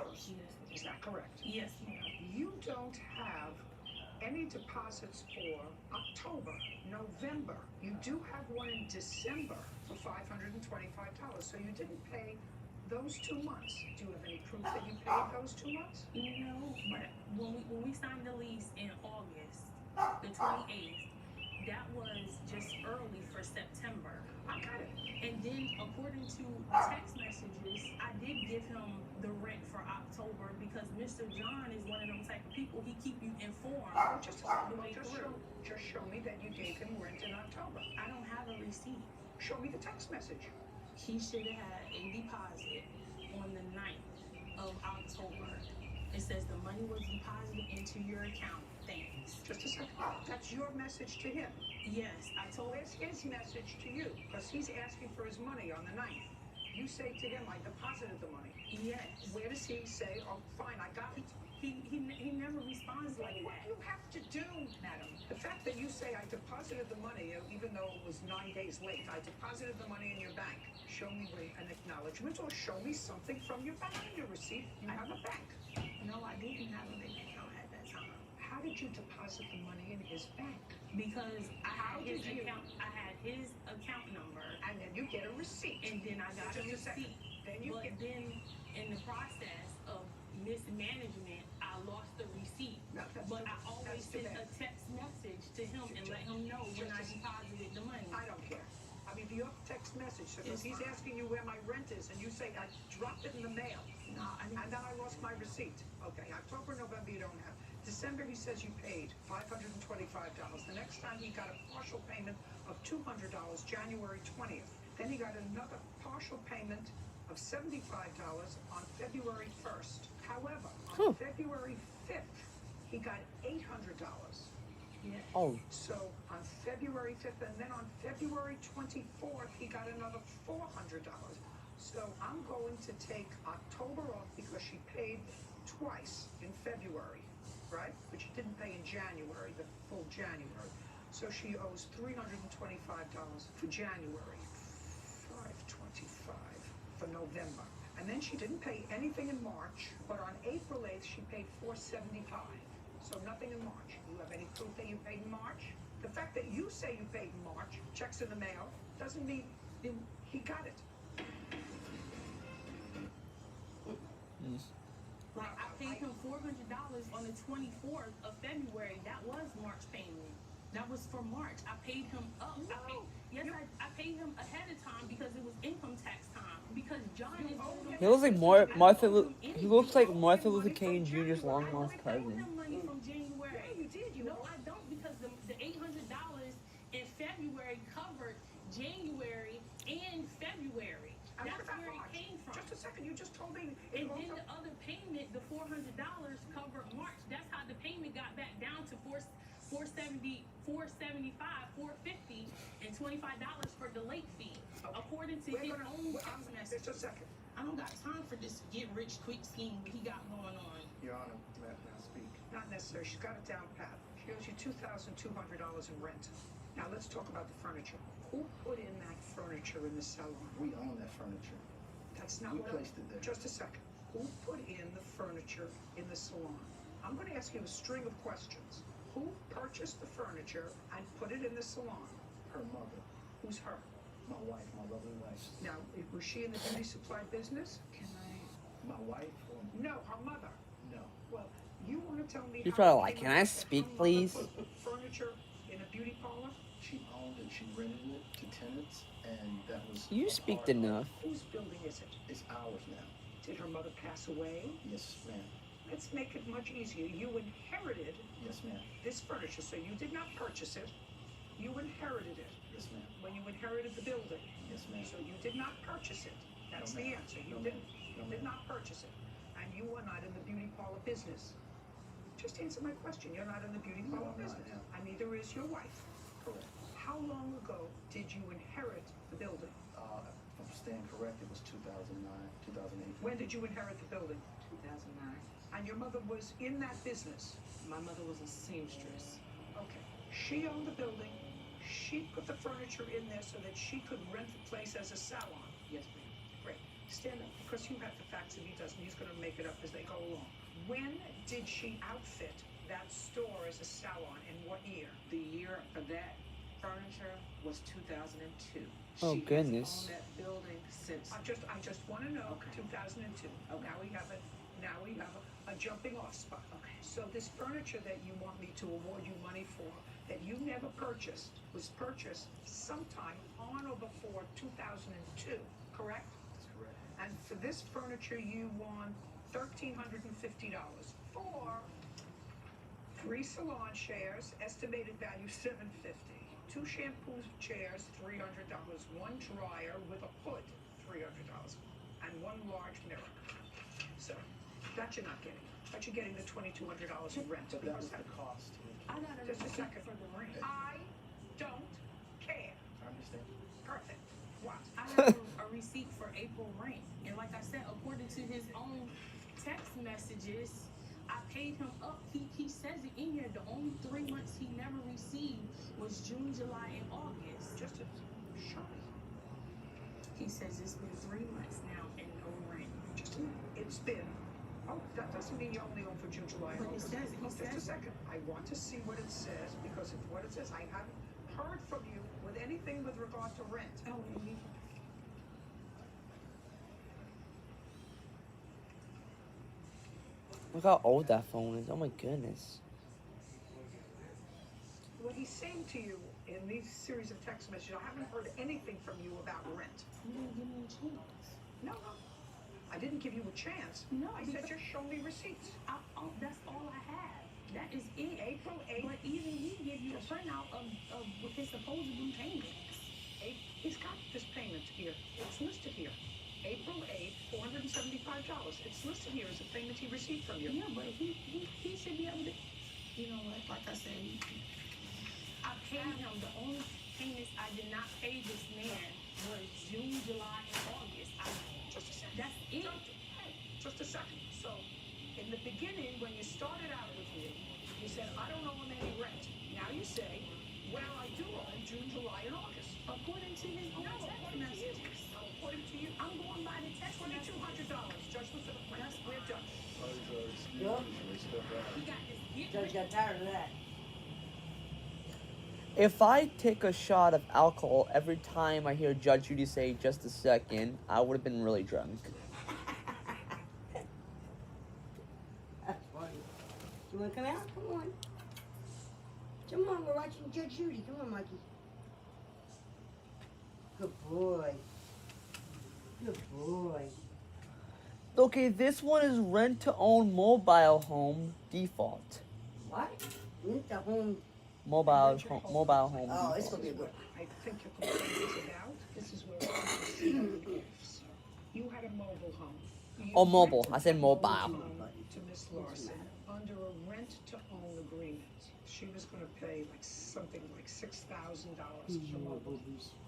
Is that correct? Yes, ma'am. You don't have any deposits for October, November. You do have one in December for $525. So you didn't pay those 2 months. Do you have any proof that you paid those 2 months? No, but when we signed the lease in August, the 28th, that was just early for September. I got it. And then, according to text messages, I did give him the rent for October because Mr. John is one of them type of people. He keep you informed Just all the way through. show me that you gave him rent in October. I don't have a receipt. Show me the text message. He should have had a deposit on the 9th of October. It says the money was deposited into your account. Thanks. Just a second. That's your message to him. Yes, I told Where's his message to you? Because he's asking for his money on the 9th. You say to him, I deposited the money. Yes. Where does he say, oh, fine, I got it? He never responds like What that. do you have to do, madam? The fact that you say I deposited the money, even though it was 9 days late, I deposited the money in your bank. Show me an acknowledgement or show me something from your bank, your receipt. You have a bank. No, I didn't have a bank account at that time. How did you deposit the money in his bank? Because I How had his did you- account. I had his account number, And then you get a receipt. and then I got a Just a second. receipt. Then you But get. then, in the process of mismanagement, I lost the receipt. No, that's But too- I always that's too sent a bad. text message to him and let him know when I deposited the money. I don't care. I mean, your text message, because he's asking you where my rent is, and you say, I dropped it in the mail. No, I didn't. And then I lost my receipt. Okay, October, November, you don't have. December, he says you paid $525. The next time he got a partial payment of $200, January 20th. Then he got another partial payment of $75 on February 1st. However, on February 5th, he got $800. Yes. Oh, So on February 5th, and then on February 24th, he got another $400. So I'm going to take October off because she paid twice in February, right? But she didn't pay in January, the full January. So she owes $325 for January, $525 for November. And then she didn't pay anything in March, but on April 8th, she paid $475. So nothing in March. You have any proof that you paid in March? The fact that you say you paid in March, checks in the mail, doesn't mean he got it. Like, I paid him $400 on the 24th of February. That was March payment. That was for March. I paid him up. I paid him ahead of time because it was income tax time. Because John is he looks like He looks like Martin Luther King Jr.'s long lost I cousin. owe him money from January. Yeah, you did. No, I don't, because the $800 in February covered January and February. mean, And then the other payment, the $400 covered March. That's how the payment got back down to $475, $450, and $25 for the late fee, according to his own text message. Just a second. I don't got time for this get rich quick scheme he got going on. Your Honor, may I speak? Not necessary. She's got it down pat. She owes you $2,200 in rent. Now let's talk about the furniture. Who put in that furniture in the salon? We own that furniture. That's not We what placed it there. Just a second. Who put in the furniture in the salon? I'm going to ask you a string of questions. Who purchased the furniture and put it in the salon? Her mother, Who's her? my wife, my lovely wife. Now, was she in the beauty supply business? My wife or No, her mother. no? Well, you want to tell me He's how probably it like, came "Can about I that speak, her mother please?" put furniture in a beauty parlor? She owned it, she rented it to tenants, and that was. You a speak part of- enough. Whose building is it? It's ours now. Did her mother pass away? Yes, ma'am. Let's make it much easier. You inherited Yes, ma'am. this furniture, so you did not purchase it. You inherited it Yes, ma'am. when you inherited the building. Yes, ma'am. So you did not purchase it. That's No, the ma'am. answer. You No, didn't. ma'am. You No, did ma'am. not purchase it. And you are not in the beauty parlor business. Just answer my question. You're not in the beauty No, parlor I'm not business. now. And neither is your wife. Correct. How long ago did you inherit the building? If I'm staying correct, it was 2009, 2008. When did you inherit the building? 2009. And your mother was in that business. My mother was a seamstress. Okay. She owned the building. She put the furniture in there so that she could rent the place as a salon. Yes, ma'am. Great. Stand up, because you have the facts and he doesn't. He's going to make it up as they go along. When did she outfit that store as a salon, and what year? The year for that furniture was 2002. Oh, She goodness. has owned that building since. I just want to know. Okay. 2002. Now we have a jumping off spot. Okay. So this furniture that you want me to award you money for, that you never purchased, was purchased sometime on or before 2002, correct? That's correct. And for this furniture, you won $1,350 for 3 salon chairs, estimated value $750. 2 shampoo chairs, $300. 1 dryer with a hood, $300. And 1 large mirror. So that you're not getting. But you're getting the $2,200 in rent. But that was the cost. I got a Just a receipt second. for the rent. I don't care. I understand. Perfect. What? I have a receipt for April rent. And like I said, according to his own text messages, I paid him up. He says it in here. The only 3 months he never received was June, July, and August. Just a show me. He says it's been 3 months now and no rent. Just a minute. It's been. Oh, that doesn't mean you only own for June, July, and But it August. says it. He Just a says it. second. I want to see what it says, because if what it says, I haven't heard from you with anything with regard to rent. Oh, and you- Look how old that phone is. Oh my goodness. What he's saying to you in these series of text messages, I haven't heard anything from you about rent. you didn't give me a chance. No. I didn't give you a chance. No, I said just show me receipts. That's all I have. That is it. April 8th. But even he gave you a printout of his supposedly payments. He's got this payment here. It's listed here. April 8th, $475. It's listed here as a payment he received from you. Yeah, but he should be able to. You know what? Like I said, I paid him. The only payments I did not pay this man was June, July, and August. Just a second. That's it. Just a second. So, in the beginning, when you started out with me, you said, I don't owe him any rent. Now you say, well, I do owe him June, July, and August. According to his own text messages. No, according to you, I'm going by the text messages. $2,200. Judgment for the plaintiff. We're done. Yup. He got this get Judge got tired of that. If I take a shot of alcohol every time I hear Judge Judy say "just a second," I would have been really drunk. That's funny. You wanna come out? Come on. Come on, we're watching Judge Judy. Come on, Mikey. Good boy. Good boy. Okay, this one is rent to own mobile home default. What? Rent the home. Mobile home. Oh, it's gonna be good. I think your complaint is about, this is where I'm gifts. You had a mobile home. Oh, mobile. I said mobile. To Miss Larson under a rent-to-own agreement. She was going to pay like something like $6,000 for mobile,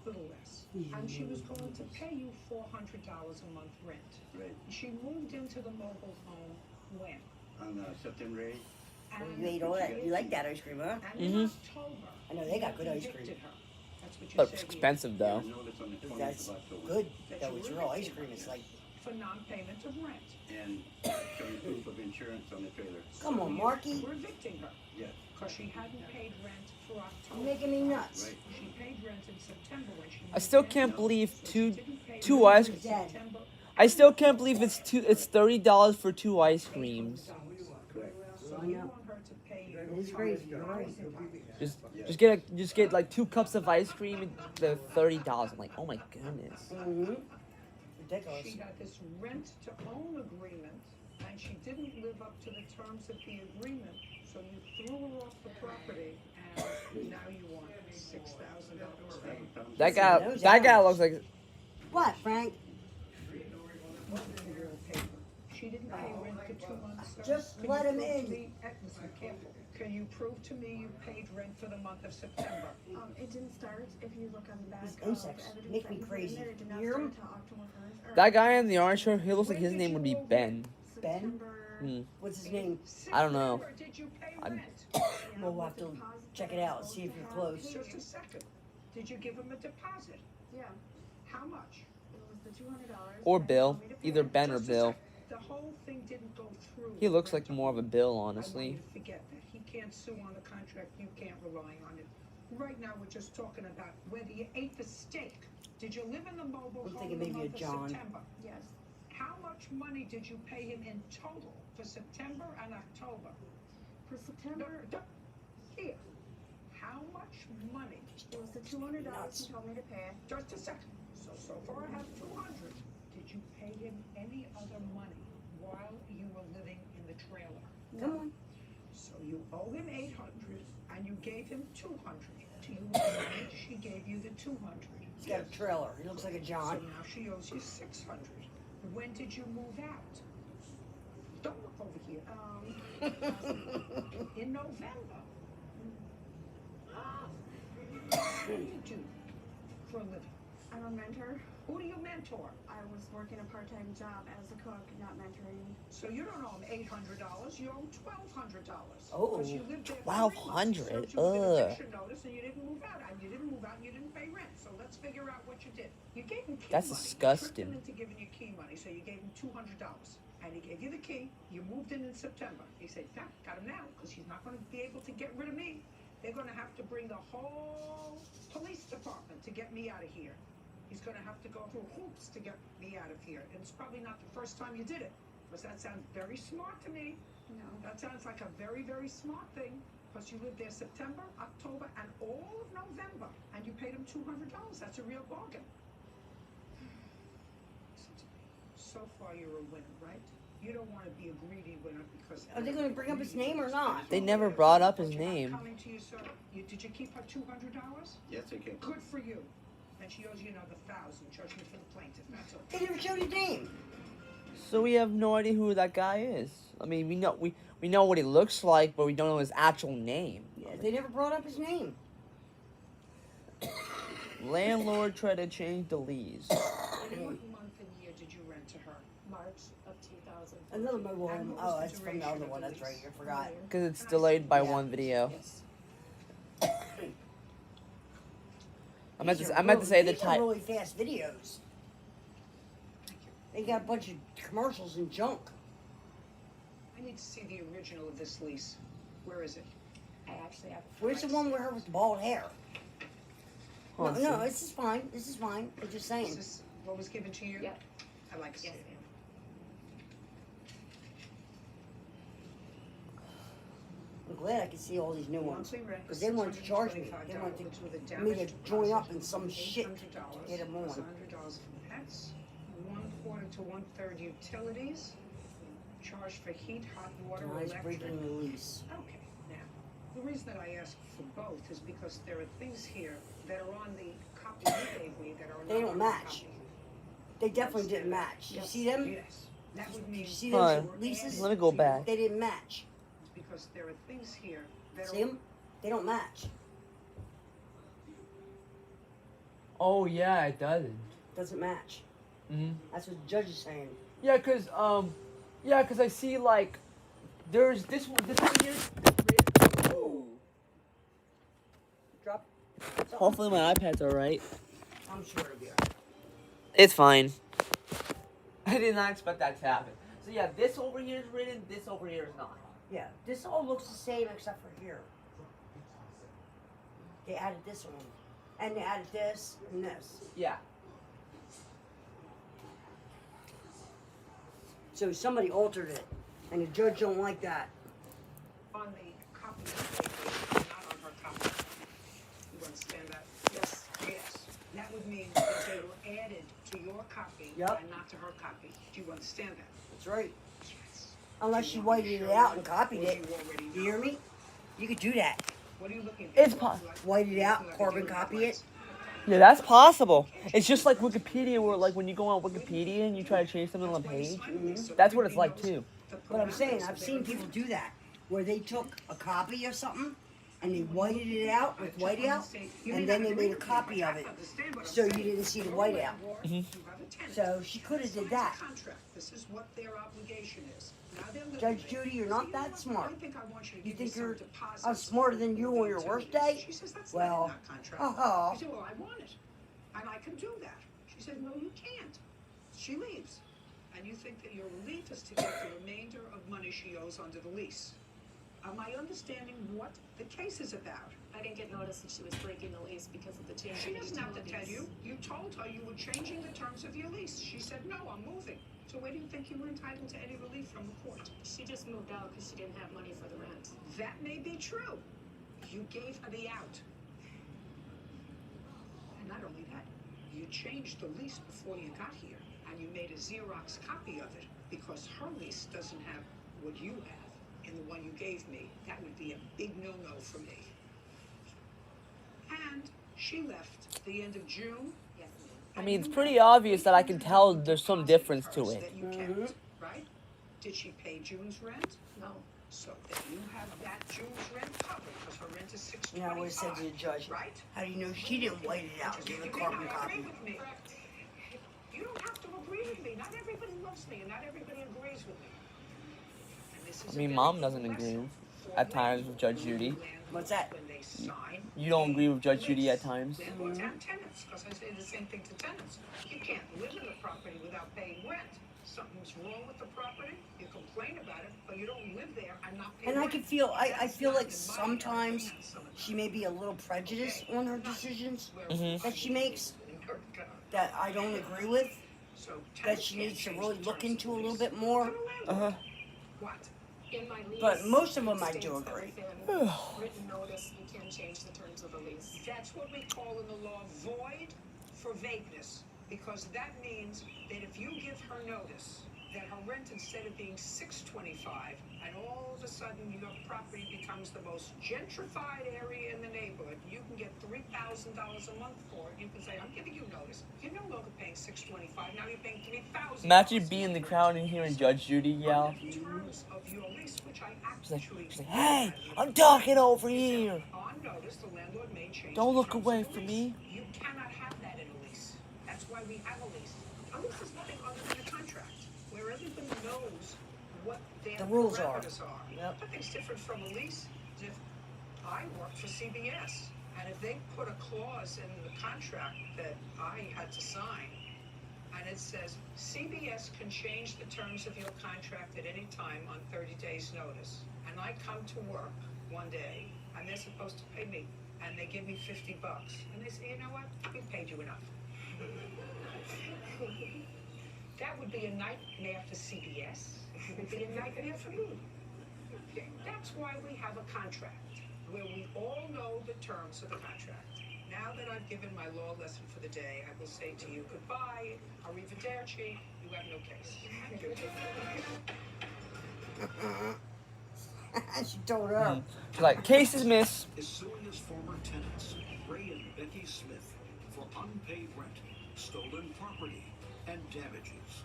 little less, and she was going to pay you $400 a month rent. Right. She moved into the mobile home when? On September 8th. Well, you ate all that. You like that ice cream, huh? And in October, I know they got good ice cream. evicted her. That's what you But said it's here. expensive though. Notice on the 20th That's of October. good. That That you was were real ice evicted cream. It's like, for non-payment of rent. And showing proof of insurance on the trailer. come on, Marky. We're evicting her Yes. because she hadn't paid rent for October. You're making me nuts. Right. She paid rent in September when she I still moved in. can't believe So she two didn't pay two rent ice. in September. I still can't believe it's $30 for 2 ice creams. Correct. So you want her to pay it's crazy. You're right. Just get like 2 cups of ice cream and the $30. I'm like, oh my goodness. Mm-hmm. Ridiculous. She had this rent-to-own agreement, and she didn't live up to the terms of the agreement, so you threw her off the property, and now you want $6,000. That guy looks like. What, Frank? She didn't pay rent for 2 months. sir. Just Can let you him prove in. to me- Listen, careful. Can you prove to me you paid rent for the month of September? It didn't start, if you look on the back These of insects the evidence make that me you put in crazy. there, it did not You hear start 'em? until October 1st, or That guy in the orange shirt, he looks like his name would be Ben. Ben? Hmm. What's his name? I don't know. September, did you pay I'm- rent? We'll have to check it out, see if you're close. Just a second. Did you give him a deposit? Yeah, How much? it was the $200. Or that Bill. told me to pay. Either Ben or Just a Bill. second. The whole thing didn't go through. He looks like more of a Bill, I want honestly. you to forget that. He can't sue on the contract. You can't rely on it. Right now, we're just talking about whether you ate the steak. Did you live in the mobile I'm home thinking in the maybe a month of John. September? Yes, How much money did you pay him in total for September and October? for September, Here. How much money? it was the $200 he told me to pay. Just a second. So far I have 200. Did you pay him any other money while you were living in the trailer? Come on. So you owe him 800 and you gave him 200. To you acknowledge she gave you the 200. He's got a trailer. He looks like a So John. now she owes you 600. When did you move out? Don't look over here. In November. What do you do for a living? I'm a mentor. Who do you mentor? I was working a part-time job as a cook, not mentoring. So you don't owe him $800. You owe $1,200. Oh, Because you lived there for 1,200. 3 months. You served you an Ugh. eviction notice and you didn't move out. And you didn't move out and you didn't pay rent. So let's figure out what you did. You gave him key That's money. disgusting. You tricked him into giving you key money. So you gave him $200. And he gave you the key. You moved in September. He said, "Nah, got him now because he's not going to be able to get rid of me. They're going to have to bring the whole police department to get me out of here. He's going to have to go through hoops to get me out of here. And it's probably not the first time you did it. Because that sounds very smart to me. No. That sounds like a very, very smart thing. Because you lived there September, October, and all of November. And you paid him $200. That's a real bargain. Listen to me. So far, you're a winner, right? You don't want to be a greedy winner because... Are they going to bring up his name or not? They never brought up his But you're not name. coming to you, sir. Did you keep her $200? Yes, I can. Good for you. And she owes you another $1,000. Judgment for the plaintiff. That's all. They never showed his name. So we have no idea who that guy is. I mean, we know what he looks like, but we don't know his actual name. Yeah, they never brought up his name. Landlord tried to change the lease. And what month and year did you rent to her? March of 2000. Another mobile And home. what was Oh, the that's from the duration other of one. the That's right. lease? I forgot. Because it's delayed by Yeah. one video. Yes. I meant These to are say the these are type. really fast videos. They got a bunch of commercials and junk. I need to see the original of this lease. Where is it? I actually have. Where's the one with her with the bald hair? No, Hold on, no, see. this is fine. This is fine. I'm just Is saying. this what was given to you? Yep. I like to see Yes, it. ma'am. I'm glad I can see all these new ones. Monthly rent Because is they wanted to charge me. They $625 wanted with a to, me to damaged join deposit up in some of shit $800 to get them plus on. $100 for pets, 1/4 to 1/3 utilities, charge for heat, hot water, Now he's electric. breaking the lease. Okay, now, the reason that I ask for both is because there are things here that are on the copy you gave me that are not They don't on the match. copy. They definitely didn't match. You Yes, see them? Yes. That would mean. See Hold those on. leases? Let me go back. They didn't match. Because there are things here that See them? They don't match. Oh yeah, it doesn't. Doesn't match. Mhm. That's what the judge is saying. Yeah, cause I see like there's this one here. Drop. Hopefully my iPad's alright. I'm sure it'll be alright. It's fine. I did not expect that to happen. So yeah, this over here is written, this over here is not. Yeah, this all looks the same except for here. They added this one. And they added this and this. Yeah. So somebody altered it. And the judge don't like that. on the copy of the paper, not on her copy. You understand that? Yes. Yes. That would mean that they were added to your copy Yep. and not to her copy. Do you understand that? That's right. Unless she whited it out and copied it. You hear me? You could do that. What are you looking at? It's possible. White it out, carbon copy it. Yeah, that's possible. It's just like Wikipedia, where like when you go on Wikipedia and you try to change something on the page, that's what it's like too. But I'm saying, I've seen people do that. Where they took a copy of something and they whited it out with whiteout, and then they made a copy of it. So you didn't see the whiteout. So she could have did that. This is what their obligation is. Now they're living Judge there. Judy, you're not that smart. I think I want you to You give me think some you're deposits. I'm smarter than you on your worst day? She says, that's Well, not in that contract. oh. She said, well, I want it. And I can do that. She said, no, you can't. She leaves. And you think that your relief is to get the remainder of money she owes under the lease. Am I understanding what the case is about? I didn't get notice that she was breaking the lease because of the change She in doesn't have to tell utilities. you. You told her you were changing the terms of your lease. She said, no, I'm moving. So where do you think you were entitled to any relief from the court? She just moved out because she didn't have money for the rent. That may be true. You gave her the out. And not only that, you changed the lease before you got here, and you made a Xerox copy of it because her lease doesn't have what you have in the one you gave me. That would be a big no-no for me. And she left the end of June. Yes, ma'am. I mean, it's pretty obvious that I can tell there's some difference to it. That you kept, right? Did she pay June's rent? No. So that you have that June's rent covered because her rent is $625. Yeah, I would have said to the judge, right? how do you know she didn't white it out and give a carbon copy? You don't have to agree with me. Not everybody loves me, and not everybody agrees with me. And this is I mean, Mom doesn't agree at times with Judge Judy. What's that? when they sign. You don't agree with Judge Judy at times. Landlords and tenants, because I say the same thing to tenants. You can't live in the property without paying rent. Something's wrong with the property, you complain about it, but you don't live there and not pay And rent. I can feel, I That's feel not like in my sometimes hands. she may be a little prejudiced on her decisions Mhm. that she makes that I don't agree with, So that tenants she can't needs to change really the look terms into of a the little lease. bit more. Uh-huh. What? In my lease. But most of them it I states do that agree. within written notice, you can change the terms of the lease. That's what we call in the law void for vagueness, because that means that if you give her notice that her rent, instead of being $625, and all of a sudden your property becomes the most gentrified area in the neighborhood, you can get $3,000 a month for it. You can say, I'm giving you notice. You're no longer paying $625. Now you're paying $3,000. Imagine being in the crowd and hearing Judge Judy yell. In terms of your lease, which I She's like, actually hey, I'm talking over here. on notice, the landlord may change. Don't the look terms away of the from lease. me. You cannot have that in a lease. That's why we have a lease. A lease is nothing other than a contract where everybody knows what their The rules are. parameters are. Yep. Nothing's different from a lease. If I worked for CBS, and if they put a clause in the contract that I had to sign, and it says CBS can change the terms of your contract at any time on 30 days' notice, and I come to work one day, and they're supposed to pay me, and they give me $50, and they say, you know what, we paid you enough. That would be a nightmare for CBS. It would be a nightmare for me. That's why we have a contract, where we all know the terms of the contract. Now that I've given my law lesson for the day, I will say to you goodbye, arrivederci, you have no case. She told her. She's like, case dismissed. Is suing his former tenants, Ray and Becky Smith, for unpaid rent, stolen property, and damages.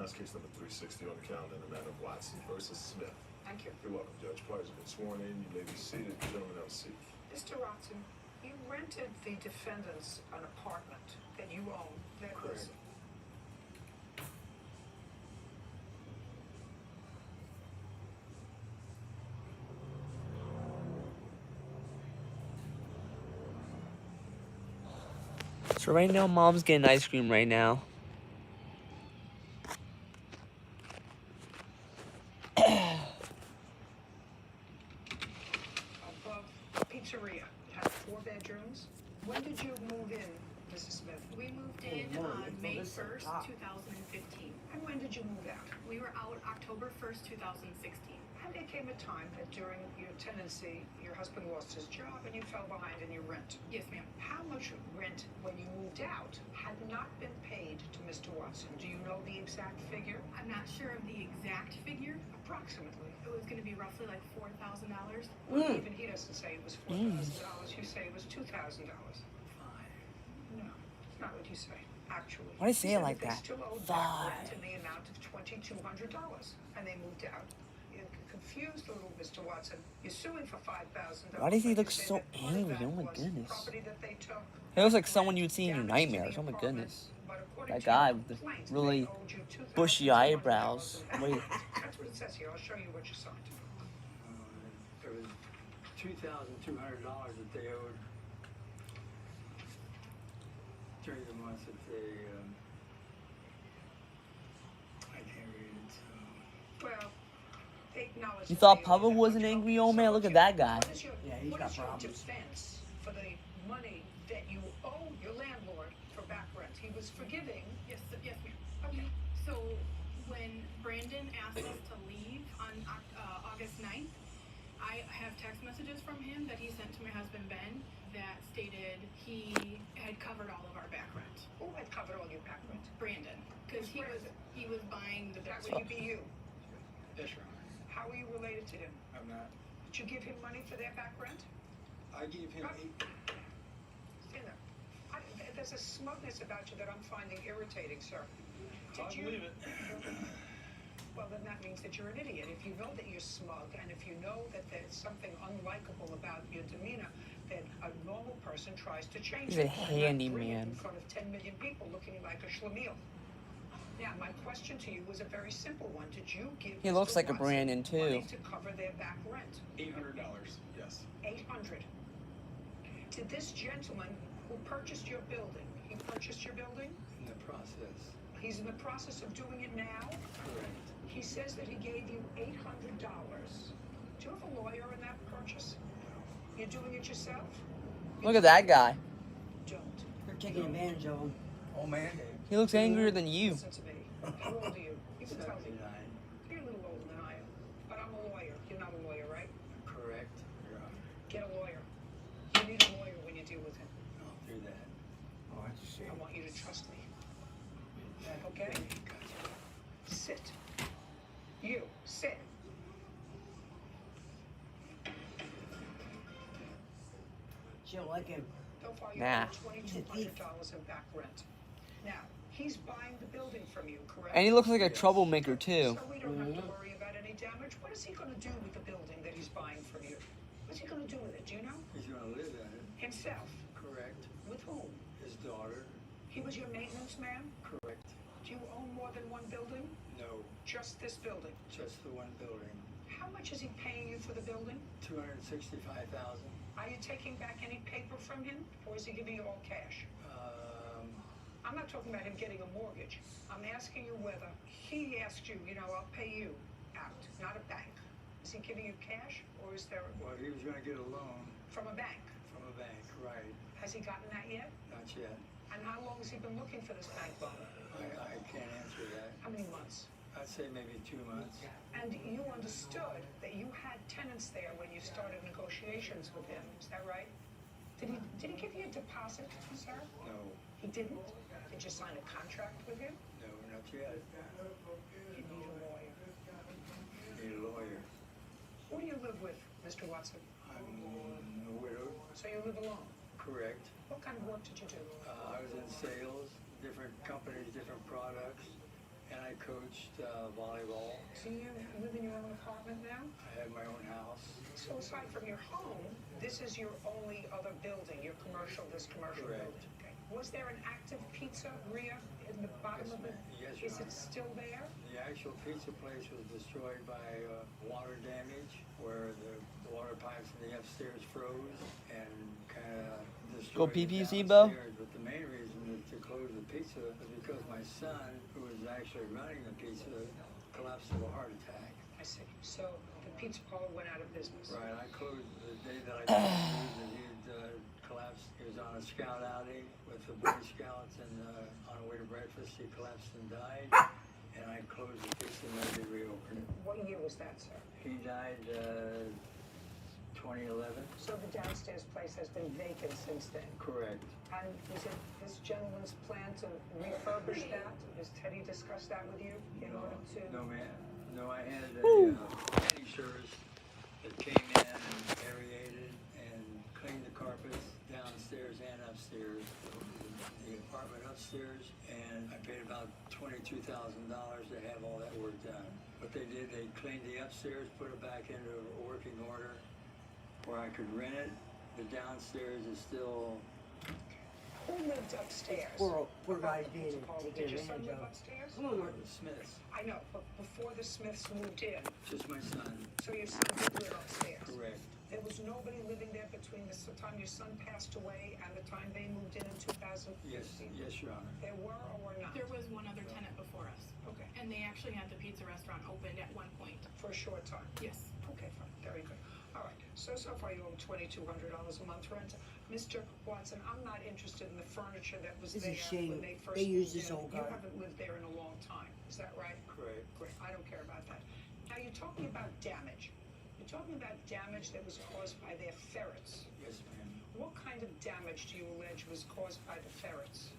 That's case number 360 on the calendar in the matter of Watson versus Smith. Thank you. You're welcome, Judge. Parties have been sworn in. You may be seated. Gentlemen, have a seat. Mr. Watson, you rented the defendants an apartment that you own that was. So right now, Mom's getting ice cream right now. Above the pizzeria, it had 4 bedrooms. When did you move in, Mrs. Smith? We moved in on May 1st, 2015. And when did you move out? We were out October 1st, 2016. And there came a time that during your tenancy, your husband lost his job and you fell behind in your rent. Yes, ma'am. How much rent, when you moved out, had not been paid to Mr. Watson? Do you know the exact figure? I'm not sure of the exact figure. Approximately. It was going to be roughly like $4,000. Well, even he doesn't say it was $4,000. You say it was $2,000. No, it's not what you say. Actually, Why do you say it said like they that? still owed back rent in the amount of $2,200, and they moved out. You're confused, little Mr. Watson. You're suing for $5,000. Why does he but look you say so that part of angry? that Oh my was goodness. property that they took. He looks like someone you'd see in your Damage to the nightmares. Oh my apartment, goodness. but according That to guy your with the complaint, really they owed you bushy $2,200 eyebrows. in Wait. That's what it says here. I'll show you what you signed. There was $2,200 that they owed during the months that they, I can't read it, so. Well, they acknowledge You that thought they owe Papa that was much an money. angry old man? Look at that guy. What is your, Yeah, he's what got is your problems. defense for the money that you owe your landlord for back rent? He was forgiving. Yes, yes, ma'am. Okay. So when Brandon asked us to leave on August 9th, I have text messages from him that he sent to my husband Ben that stated he had covered all of our back rent. Who had covered all your back rent? Brandon, because he was buying the That building. would be you. Yes, Your Honor. How are you related to him? I'm not. Did you give him money for their back rent? I gave him Stand there. There's a smugness about you that I'm finding irritating, sir. I believe it. Well, then that means that you're an idiot. If you know that you're smug, and if you know that there's something unlikable about your demeanor, then a normal person tries to change He's it. a handyman. In front of 10 million people looking like a schlemiel. Now, my question to you was a very simple one. Did you give He Mr. looks like a Watson Brandon too. money to cover their back rent? $800, yes. 800. Did this gentleman who purchased your building, he purchased your building? In the process. He's in the process of doing it now? Correct. He says that he gave you $800. Do you have a lawyer in that purchase? You're doing it yourself? Look at that guy. Don't. They're taking advantage of him. Oh, man. He looks angrier than you. Listen to me. How old are you? You can tell me. 79. You're a little older than I am. But I'm a lawyer. You're not a lawyer, right? Correct, Your Honor. Get a lawyer. You need a lawyer when you deal with him. I'll do that. Oh, that's a shame. I want you to trust me. Okay? Sit. You, sit. She'll like him. So far, you Nah. owe $2,200 in back rent. Now, he's buying the building from you, correct? And he looks like a troublemaker too. So we don't have to worry about any damage. What is he going to do with the building that he's buying from you? What's he going to do with it? Do you know? He's gonna live in it. Himself. Correct. With whom? His daughter. He was your maintenance man? Correct. Do you own more than one building? No, Just this building. just the one building. How much is he paying you for the building? $265,000. Are you taking back any paper from him, or is he giving you all cash? I'm not talking about him getting a mortgage. I'm asking you whether he asked you, I'll pay you out, not a bank. Is he giving you cash, or is there Well, he was gonna get a loan from a bank? from a bank, right? Has he gotten that yet? Not yet. And how long has he been looking for this bank loan? I can't answer that. How many months? I'd say maybe 2 months. And you understood that you had tenants there when you started negotiations with him, is that right? Did he give you a deposit, sir? No, He didn't? Did you sign a contract with him? no, not yet. You need a lawyer. Need a lawyer. Who do you live with, Mr. Watson? I'm a widow. So you live alone? Correct. What kind of work did you do? I was in sales, different companies, different products. and I coached volleyball. Do you live in your own apartment now? I have my own house. So aside from your home, this is your only other building, your commercial, this commercial Correct. building. Okay. Was there an active pizzeria in the bottom of it? Yes, Your Is Honor. it still there? The actual pizza place was destroyed by water damage, where the water pipes in the upstairs froze and kind of destroyed pee the pee, Zebo? downstairs. But the main reason to close the pizza was because my son, who was actually running the pizza, collapsed of a heart attack. I see. So the pizza parlor went out of business. Right, I closed the day that I closed that he'd collapsed. He was on a scout outing with the Boy Scouts, and on the way to breakfast, he collapsed and died. And I closed the pizza and never did reopen it. What year was that, sir? He died 2011. So the downstairs place has been vacant since then. Correct. And is it this gentleman's plan to refurbish that? Has Teddy discussed that with you in order to? No, ma'am. No, I had a finishers that came in and aerated and cleaned the carpets downstairs and upstairs. The apartment upstairs, and I paid about $22,000 to have all that work done. What they did, they cleaned the upstairs, put it back into working order where I could rent it. The downstairs is still. Who lived upstairs? Poor guy's being Did taken your son advantage live of. upstairs? Come on, Mark. The Smiths, I know, but before the Smiths moved in, just my son. so your son did live upstairs? Correct. There was nobody living there between the time your son passed away and the time they moved in 2015? Yes, Your Honor. There were or were not? There was one other tenant before us. Okay. And they actually had the pizza restaurant opened at one point. For a short time? Yes. Okay, fine, very good. All right, so far you owe $2,200 a month rent. Mr. Watson, I'm not interested in the furniture that was It's a there shame. when they first They used moved this in. old You guy. haven't lived there in a long time, is that right? Correct. Great, I don't care about that. Now, you're talking about damage. You're talking about damage that was caused by their ferrets. Yes, ma'am. What kind of damage do you allege was caused by the ferrets?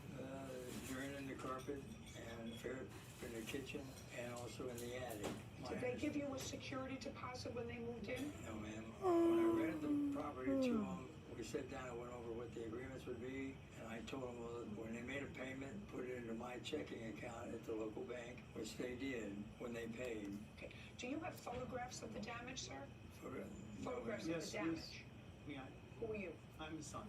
Urine in the carpet and ferret in the kitchen and also in the attic. Did they give you a security deposit when they moved in? No, ma'am. When I rented the property to them, we sat down and went over what the agreements would be, and I told them, well, when they made a payment, put it into my checking account at the local bank, which they did when they paid. Okay. Do you have photographs of the damage, sir? Photographs of Yes, the damage? Yeah, Who are you? I'm his son.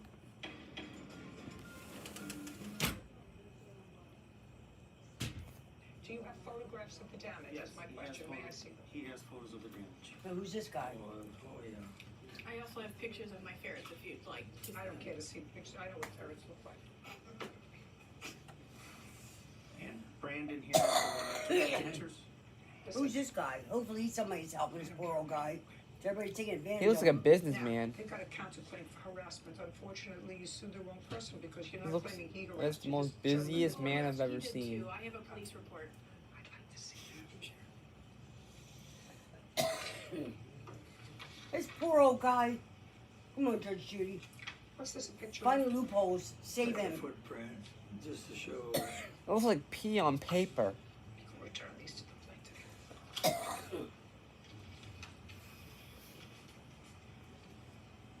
Do you have photographs of the damage? Yes, Is my he has question. May I photos. see them? He has photos of the damage. Now, who's this guy? Oh, yeah. I also have pictures of my ferrets if you'd like to see I don't them. care to see pictures. I know what ferrets look like. And Brandon here is the one that took the pictures. Who's this guy? Hopefully somebody's helping this poor old guy. Everybody's taking advantage He looks of like a him. businessman. They got a counterclaim for harassment. Unfortunately, you sued the wrong person because you're He not looks claiming he that's harassed the you. most This busiest gentleman man I've harassed ever you. He did seen. too. I have a police report. I'd like to see it. This poor old guy. Come on, Judge Judy. What's this a picture Find of? loopholes. Save Like a him. footprint, just to show. It looks like pee on paper. You can return these to the plaintiff.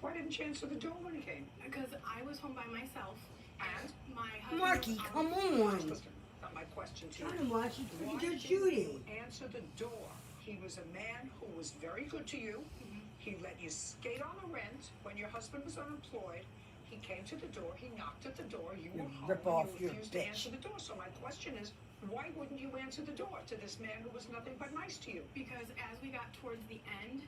Why didn't you answer the door when he came? Because I was home by myself. And? My husband. Marky, was come on. on. Listen, not my question to you. Trying to watch you. Why Judge didn't Judy. you answer the door? He was a man who was very good to you. He let you skate on the rent when your husband was unemployed. He came to the door. He knocked at the door. You were home. rip and off, you you refused to bitch. answer the door. So my question is, why wouldn't you answer the door to this man who was nothing but nice to you? Because as we got towards the end,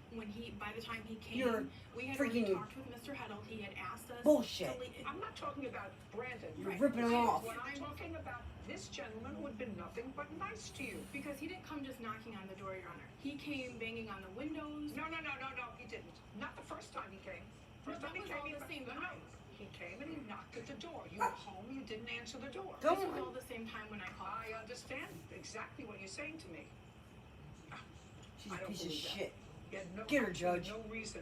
by the time he came, You're we had already freaking talked with Mr. Heddle. He had asked us bullshit. to leave. I'm not talking about Brandon. You're ripping him off. When I'm talking about this gentleman who had been nothing but nice to you. Because he didn't come just knocking on the door, Your Honor. He came banging on the windows. No, he didn't. Not the first time he came. No, First that time he was came, all he the same time. He came and he knocked at the door. You were home, you didn't answer the door. This was all the same time when I called. I understand exactly what you're saying to me. She's I a don't piece of believe that. shit. You had no, Get her, absolutely Judge. no reason.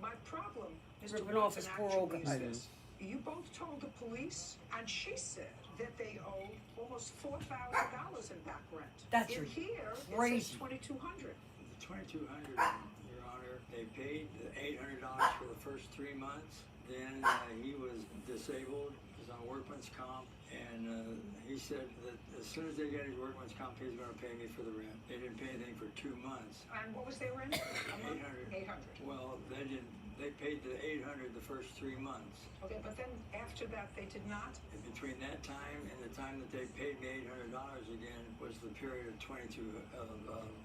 My problem, Mr. Ripping off Watson, his poor old actually guy. is this. You both told the police, and she said that they owed almost $4,000 in back rent. That's in here, crazy. it says $2,200. The $2,200, Your Honor, they paid the $800 for the first 3 months. Then he was disabled, he was on workman's comp, And he said that as soon as they get his workman's comp, he's going to pay me for the rent. They didn't pay anything for 2 months. And what was their rent? 800. 800. Well, they didn't. They paid the 800 the first 3 months. Okay, but then after that they did not? And between that time and the time that they paid me $800 again was the period of 2200.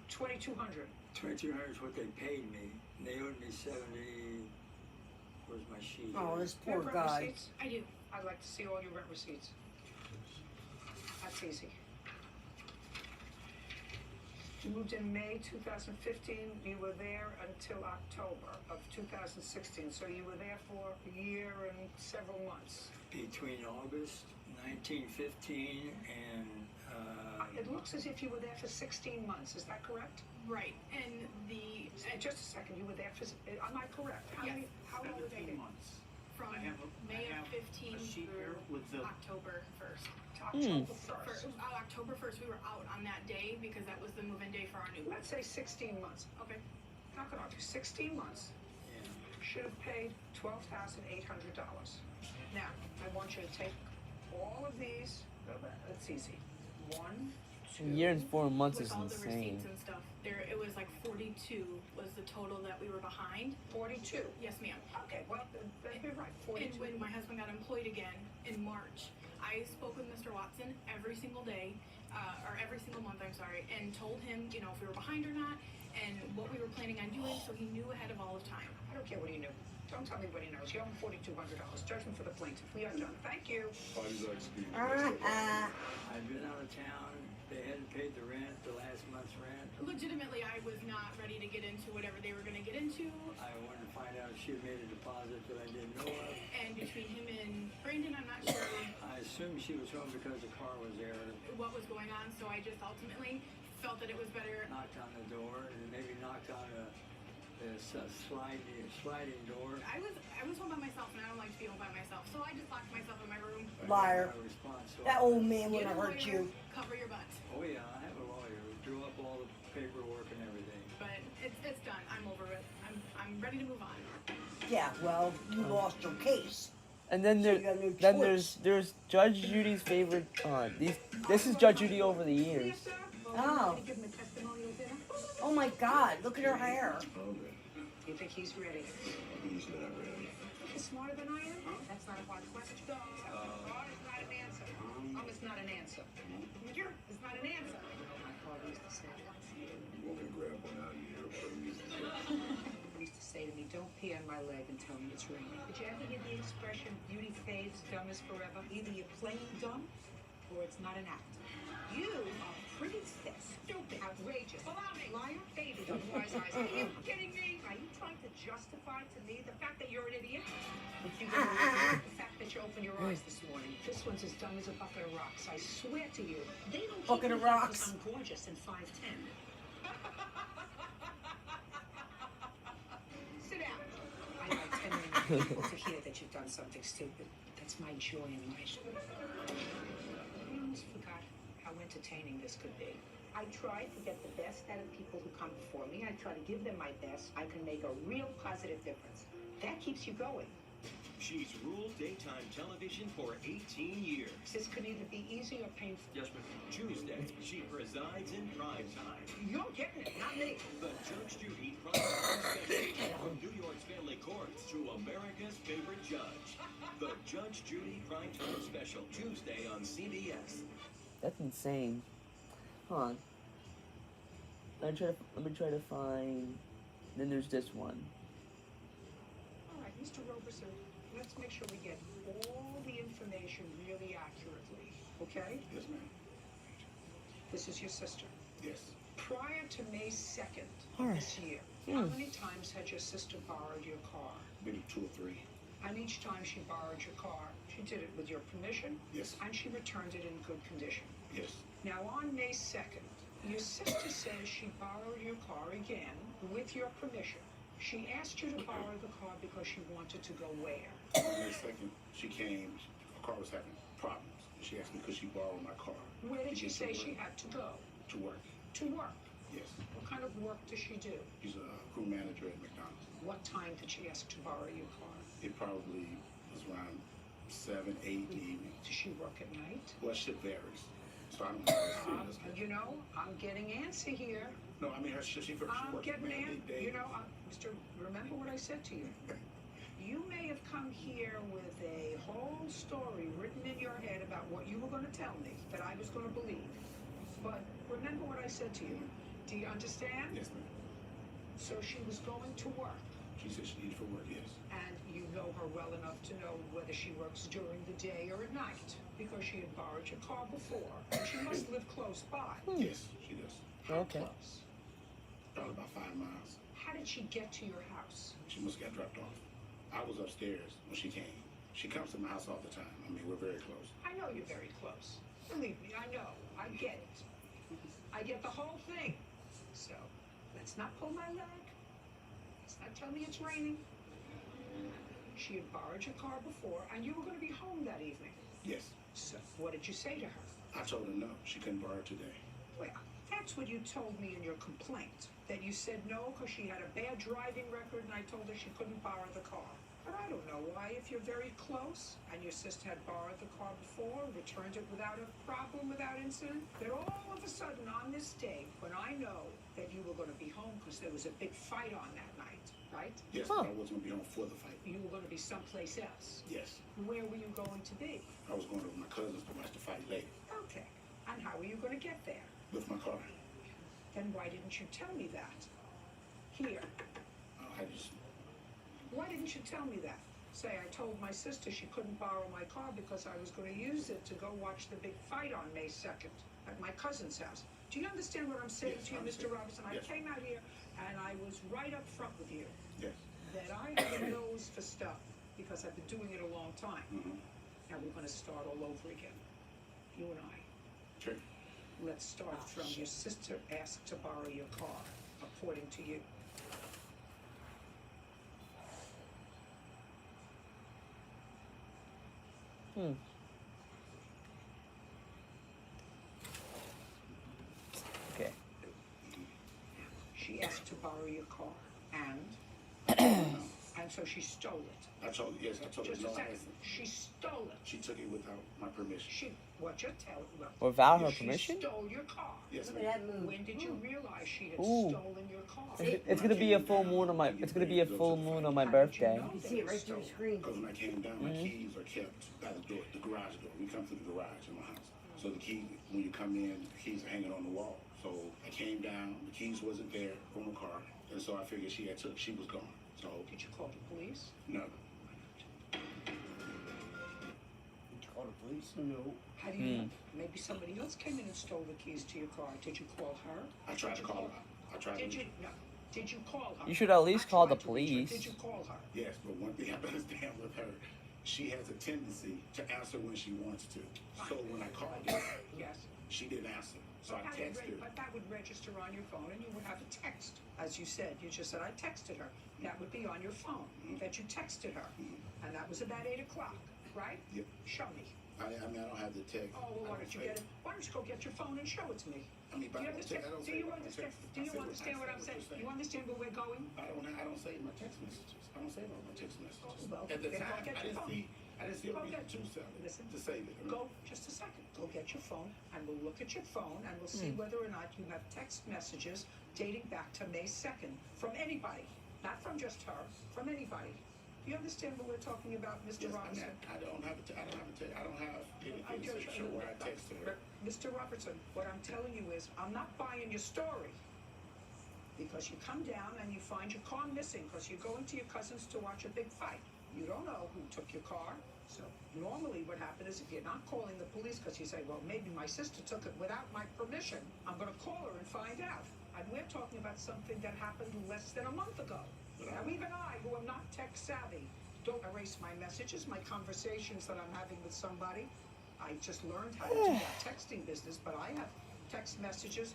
2200 is what they paid me. And they owed me 70. Where's my sheet? Oh, this You have poor rent guy. receipts? I do. I'd like to see all your rent receipts. That's easy. You moved in May 2015. You were there until October of 2016. So you were there for a year and several months. Between August 1915 and It looks as if you were there for 16 months. Is that correct? Right, and the Just a second. You were there for. Am I correct? How Yes. many? How long were they 17 there? months. from I have May a of 15 sheet here through with the October 1st. October For, 1st. October 1st, we were out on that day because that was the move-in day for our new one. Let's say 16 months. Okay. Knock it off. 16 months. Should have paid $12,800. Now, I want you to take all of these. It's easy. 1, A year and 4 months With is all the insane. receipts and stuff, it was like 42 was the total that we were behind. 42. Yes, ma'am. Okay, well, you're right. 42. And when my husband got employed again in March, I spoke with Mr. Watson every single day, or every single month, I'm sorry, and told him, if we were behind or not, and what we were planning on doing, so he knew ahead of all of time. I don't care what he knew. Don't tell me what he knows. You owe him $4,200. Judgment for the plaintiff. We are done. Thank you. Parties are executed. I've been out of town. They hadn't paid the rent, the last month's rent. Legitimately, I was not ready to get into whatever they were going to get into. I wanted to find out if she had made a deposit that I didn't know of. And between him and Brandon, I'm not sure I assumed she was home because the car was there. what was going on, so I just ultimately felt that it was better. Knocked on the door and maybe knocked on a sliding door. I was home by myself, and I don't like to be home by myself, so I just locked myself in my room. Liar. My response, so That old man would Get a have hurt lawyer, you. Cover your butt. Oh yeah, I have a lawyer who drew up all the paperwork and everything. But it's done. I'm over it. I'm ready to move on. Yeah, well, you lost your case. And then So there, you got no then choice. there's Judge Judy's favorite. This is Judge Judy over the years. Oh. Give him a testimonial dinner. Oh my God, look at her hair. You think he's ready? He's not ready. He's smarter than I am? That's not a hard question. Hard is not an answer. It's not an answer. It's not an answer. My father used to say You want me to grab one out of your please? He used to say to me, don't pee on my leg and tell me it's raining. Did you ever hear the expression, beauty fades, dumb is forever? Either you're plain dumb, or it's not an act. You are pretty thick, stupid, outrageous, liar, baby, with wise eyes. Are you kidding me? Are you trying to justify to me the fact that you're an idiot? You the fact that you opened your eyes this morning. This one's as dumb as a bucket of rocks. I swear to you. They don't Bucket keep of me here 'cause rocks. I'm gorgeous and 5'10". Sit down. I like 10 million people to hear that you've done something stupid. That's my joy in life. I almost forgot how entertaining this could be. I try to get the best out of people who come before me. I try to give them my best. I can make a real positive difference. That keeps you going. She's ruled daytime television for 18 years. This could either be easy or painful. Yes, ma'am. Tuesday, she presides in prime time. You're getting it, not me. The Judge Judy Prime Time Special. From New York's family courts to America's favorite judge. The Judge Judy Prime Time Special, Tuesday on CBS. That's insane. Hold on. Let me try to find. Then there's this one. All right, Mr. Roberson, let's make sure we get all the information really accurately, okay? Yes, ma'am. This is your sister. Yes. Prior to May 2nd All right. this year, how many times had your sister borrowed your car? Maybe 2 or 3. And each time she borrowed your car, she did it with your permission? Yes. And she returned it in good condition. Yes. Now, on May 2nd, your sister says she borrowed your car again with your permission. She asked you to borrow the car because she wanted to go where? On May 2nd, she came. Her car was having problems. She asked me could she borrow my car. Where did to she get say to she work. had to go? To work. To work. Yes. What kind of work does she do? She's a crew manager at McDonald's. What time did she ask to borrow your car? It probably was around 7, 8 in the evening. Does she work at night? Well, shit varies. So I don't know. You know, I'm getting antsy here. No, I mean, she I'm works getting Monday, antsy. You know, Mr. Remember what I said to you? You may have come here with a whole story written in your head about what you were going to tell me that I was going to believe. But remember what I said to you. Do you understand? Yes, ma'am. So she was going to work. She said she needed for work, yes. And you know her well enough to know whether she works during the day or at night, because she had borrowed your car before, and she must live close by. Yes, she does. How Okay. close? Probably about 5 miles. How did she get to your house? She must have got dropped off. I was upstairs when she came. She comes to my house all the time. I mean, we're very close. I know you're very close. Believe me, I know. I get it. I get the whole thing. So, let's not pull my leg. Let's not tell me it's raining. She had borrowed your car before, and you were going to be home that evening. Yes. So, what did you say to her? I told her no. She couldn't borrow it today. Well, that's what you told me in your complaint. That you said no because she had a bad driving record, and I told her she couldn't borrow the car. But I don't know why, if you're very close, and your sister had borrowed the car before, returned it without a problem, without incident, that all of a sudden on this day, when I know that you were going to be home because there was a big fight on that night, right? Yes, but I wasn't going to be home for the fight. You were going to be someplace else. Yes. Where were you going to be? I was going to my cousins to watch the fight later Okay. And how were you going to get there? with my car. Then why didn't you tell me that? Here. I just, Why didn't you tell me that? Say, I told my sister she couldn't borrow my car because I was going to use it to go watch the big fight on May 2nd at my cousin's house. Do you understand what I'm saying Yes, to you, I Mr. understand. Robertson? I Yes. came out here and I was right up front with you yes. that I have a nose for stuff because I've been doing it a long time. Mm-hmm. Now we're going to start all over again. You and I. Sure. Let's start from your sister asked to borrow your car, according to you. Okay. She asked to borrow your car, and so she stole it. I told yes, I told her Just no. a I second. didn't. She stole it. She took it without my permission. What you're telling? Well, Without her she permission? stole your car. Yes, Look at that move. When did you realize she had Ooh. stolen your car? It's gonna be a full moon on my. It's gonna be a full moon on my birthday. You can see it right through the screen. Because when I came down, my keys are kept by the door, the garage door. We come through the garage in my house. So the key, when you come in, the keys are hanging on the wall. So I came down, the keys wasn't there on the car, and so I figured she was gone. So Did you call the police? no, Call the police? No. How do you know? Maybe somebody else came in and stole the keys to your car. Did you call her? I tried to call her. I tried Did to. you? No. Did you call her? You should at least I call the tried to reach her. police. Did you call her? Yes, but one thing I understand with her, she has a tendency to answer when she wants to. So when I called her, Yes. she didn't answer. So I texted her. But that would register on your phone, and you would have a text. As you said, you just said, I texted her. That would be on your phone, that you texted her. And that was about 8 o'clock, right? Yep. Show me. I mean, I don't have the text. Oh, well, why don't you get it? Why don't you go get your phone and show it to me? I mean, Do you I don't understand? say- I don't Do say you what I understand? text. Do I you say what- understand I what say I'm what saying? you're saying. You understand where we're going? I don't say my text messages. I don't say about my text messages. Well, At the then go time, get I your didn't phone. see a Go reason get- to sell it, Listen. to save it. Go, just a second. Go get your phone, and we'll look at your phone, and we'll see whether or not you have text messages dating back to May 2nd from anybody. Not from just her, from anybody. Do you understand what we're talking about, Mr. Yes, I mean, Robertson? I don't have anything to show where I texted her. Mr. Robertson, what I'm telling you is, I'm not buying your story. Because you come down and you find your car missing because you're going to your cousin's to watch a big fight. You don't know who took your car. So normally what happens is if you're not calling the police because you say, well, maybe my sister took it without my permission, I'm going to call her and find out. And we're talking about something that happened less than a month ago. Now, even I, who am not tech savvy, don't erase my messages, my conversations that I'm having with somebody. I just learned how to do that texting business, but I have text messages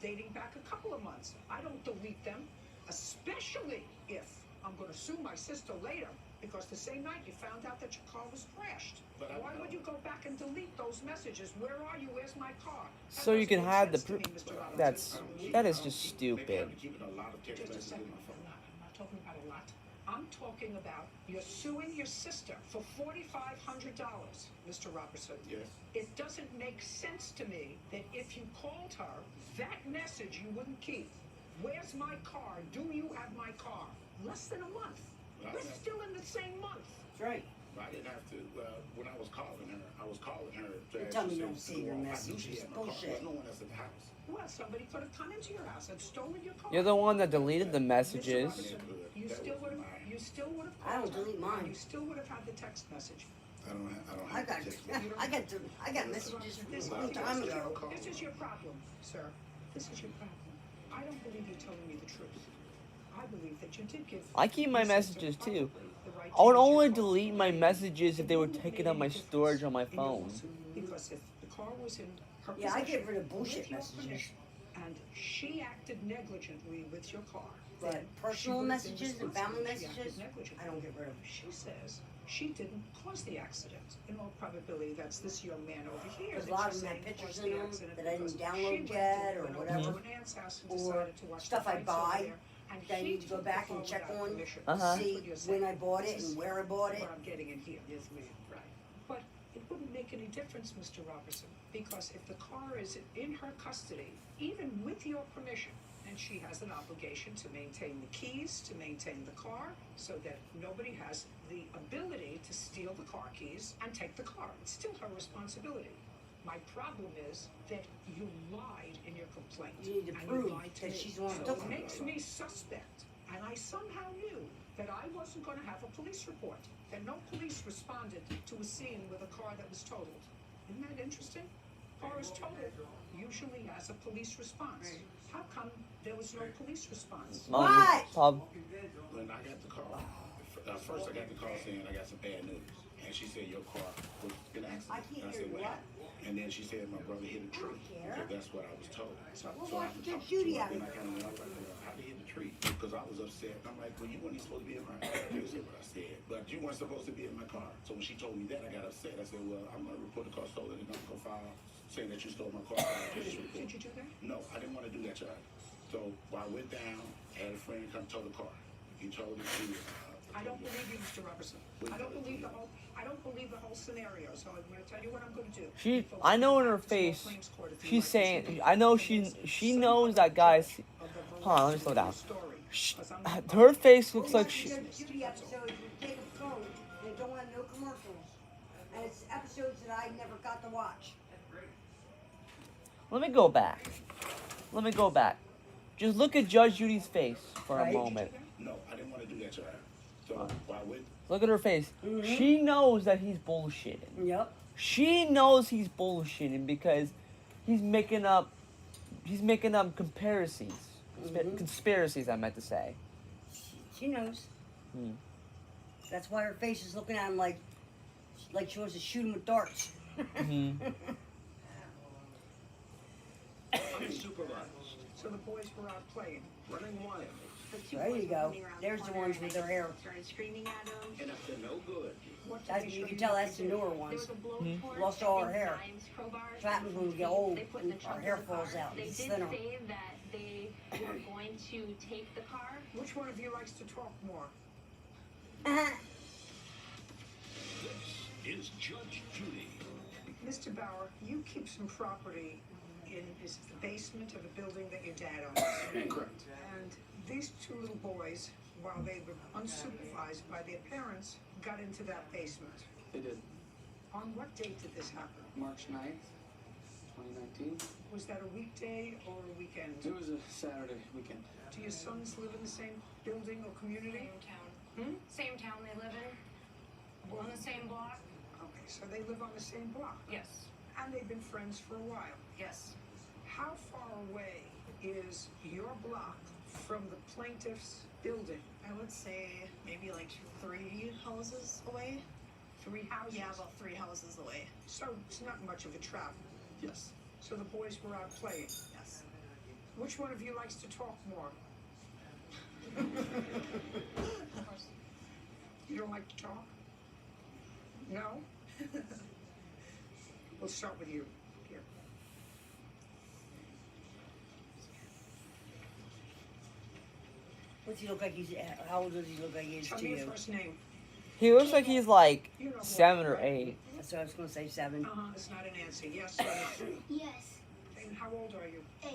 dating back a couple of months. I don't delete them, especially if I'm going to sue my sister later because the same night you found out that your car was crashed. Why would you go back and delete those messages? Where are you? Where's my car? That So you doesn't can make have the. sense to me, Mr. Robertson. That is just stupid. Keeping a lot of text Just a messages second. in my phone. I'm not talking about a lot. I'm talking about you're suing your sister for $4,500 Mr. Robertson. Yes. It doesn't make sense to me that if you called her, that message you wouldn't keep. Where's my car? Do you have my car? Less than a month. We're still in the same month. That's right. I didn't have to, when I was calling her to You ask tell her me you to don't see your I knew messages. she had my car. Bullshit. There's no one else at the house. Well, somebody could have come into your house and stolen your car. You're the one that deleted the messages. You still would have. You still would have. I don't delete mine. You still would have had the text message. I don't I have got, to text her. I got messages from a long time ago. This is your problem, sir. This is your problem. I don't believe you're telling me the truth. I believe that you did give. I keep my your sister messages too. the right I would to use your only car. delete my messages if they were taking up my storage on my phone. Because if the car was in her Yeah, I possession get rid of bullshit with your messages. permission, and she acted negligently with your car. But then personal she would have been messages and family responsible. She acted messages, negligently. I don't get rid of. She says she didn't cause the accident. In all probability, that's this young man over here. There's a that lot she's of them have saying pictures caused in the them accident that I didn't because download she yet or went whatever. to an aunt's house and Or decided to watch stuff the I fights over buy there, and that I he need to go took back the and car check without on, permission. Uh-huh. That's see what you're saying. when I bought it This is and where I bought it. what I'm getting in here. Yes, ma'am. Right. But it wouldn't make any difference, Mr. Robertson, because if the car is in her custody, even with your permission, and she has an obligation to maintain the keys, to maintain the car, so that nobody has the ability to steal the car keys and take the car. It's still her responsibility. My problem is that you lied in your complaint. You need to and prove you lied to that me. she's the one who So took it it. makes me suspect, and I somehow knew that I wasn't going to have a police report, that no police responded to a scene with a car that was totaled. Isn't that interesting? Car is totaled, usually has a police response. How come there was no police response? Pub. When I got the call, first I got the call saying I got some bad news. And she said your car was in an accident. I can't And I hear said, you. what? And then she said my brother hit a tree. care. Because that's what I was told. So Well, why I did talked Judy to her, out and of I kind of went, I was like, well, how did he hit the tree? Because I was upset. And I'm like, well, you weren't supposed to be in my car. You said what I said. But you weren't supposed to be in my car. So when she told me that, I got upset. I said, well, I'm going to report the car stolen and I'm going to file saying that you stole my car. Did you do that? No, I didn't want to do that, child. So while I went down, I had a friend come tow the car. He told me to. I don't believe you, Mr. Robertson. I don't believe the whole. I don't believe the whole scenario. So I'm going to tell you what I'm going to do. I know in her face, she's saying, I know she knows that guys. Hold on, let me slow down. Her face looks like she. Judy episodes with Jacob Stone, and it don't have no commercials. And it's episodes that I never got to watch. Let me go back. Let me go back. Just look at Judge Judy's face for a moment. No, I didn't want to do that, child. So while I went, Look at her face. She knows that he's bullshitting. Yep. She knows he's bullshitting because he's making up comparisons. Conspiracies, I meant to say. She knows. Hmm. That's why her face is looking at him like she wants to shoot him with darts. Unsupervised. So the boys were out playing. Running wild. There you go. There's the ones with their hair. Started screaming at him. And up to no good. That's, you can tell that's the newer ones. Lost all her hair. What happens when we get old and our hair falls out? They It's did thinner. say that they were going to take the car. Which one of you likes to talk more? This is Judge Judy. Mr. Bauer, you keep some property in is the basement of a building that your dad owns. Correct. And these two little boys, while they were unsupervised by their parents, got into that basement. They did. On what date did this happen? March 9th, 2019. Was that a weekday or a weekend? It was a Saturday weekend. Do your sons live in the same building or community? Same town. Hmm? Same town they live in. On the same block. Okay, so they live on the same block. Yes. And they've been friends for a while. Yes. How far away is your block from the plaintiff's building? I would say maybe like 3 houses away. 3 houses? Yeah, about 3 houses away. So it's not much of a travel. Yes. So the boys were out playing. Yes. Which one of you likes to talk more? You don't like to talk? No? We'll start with you. Here. What's he look like? How old does he look like he is Tell to me your you? first name. He looks like he's like 7 or 8. That's what I was gonna say, 7. It's not an answer. Yes or no? Yes. And how old are you? 8.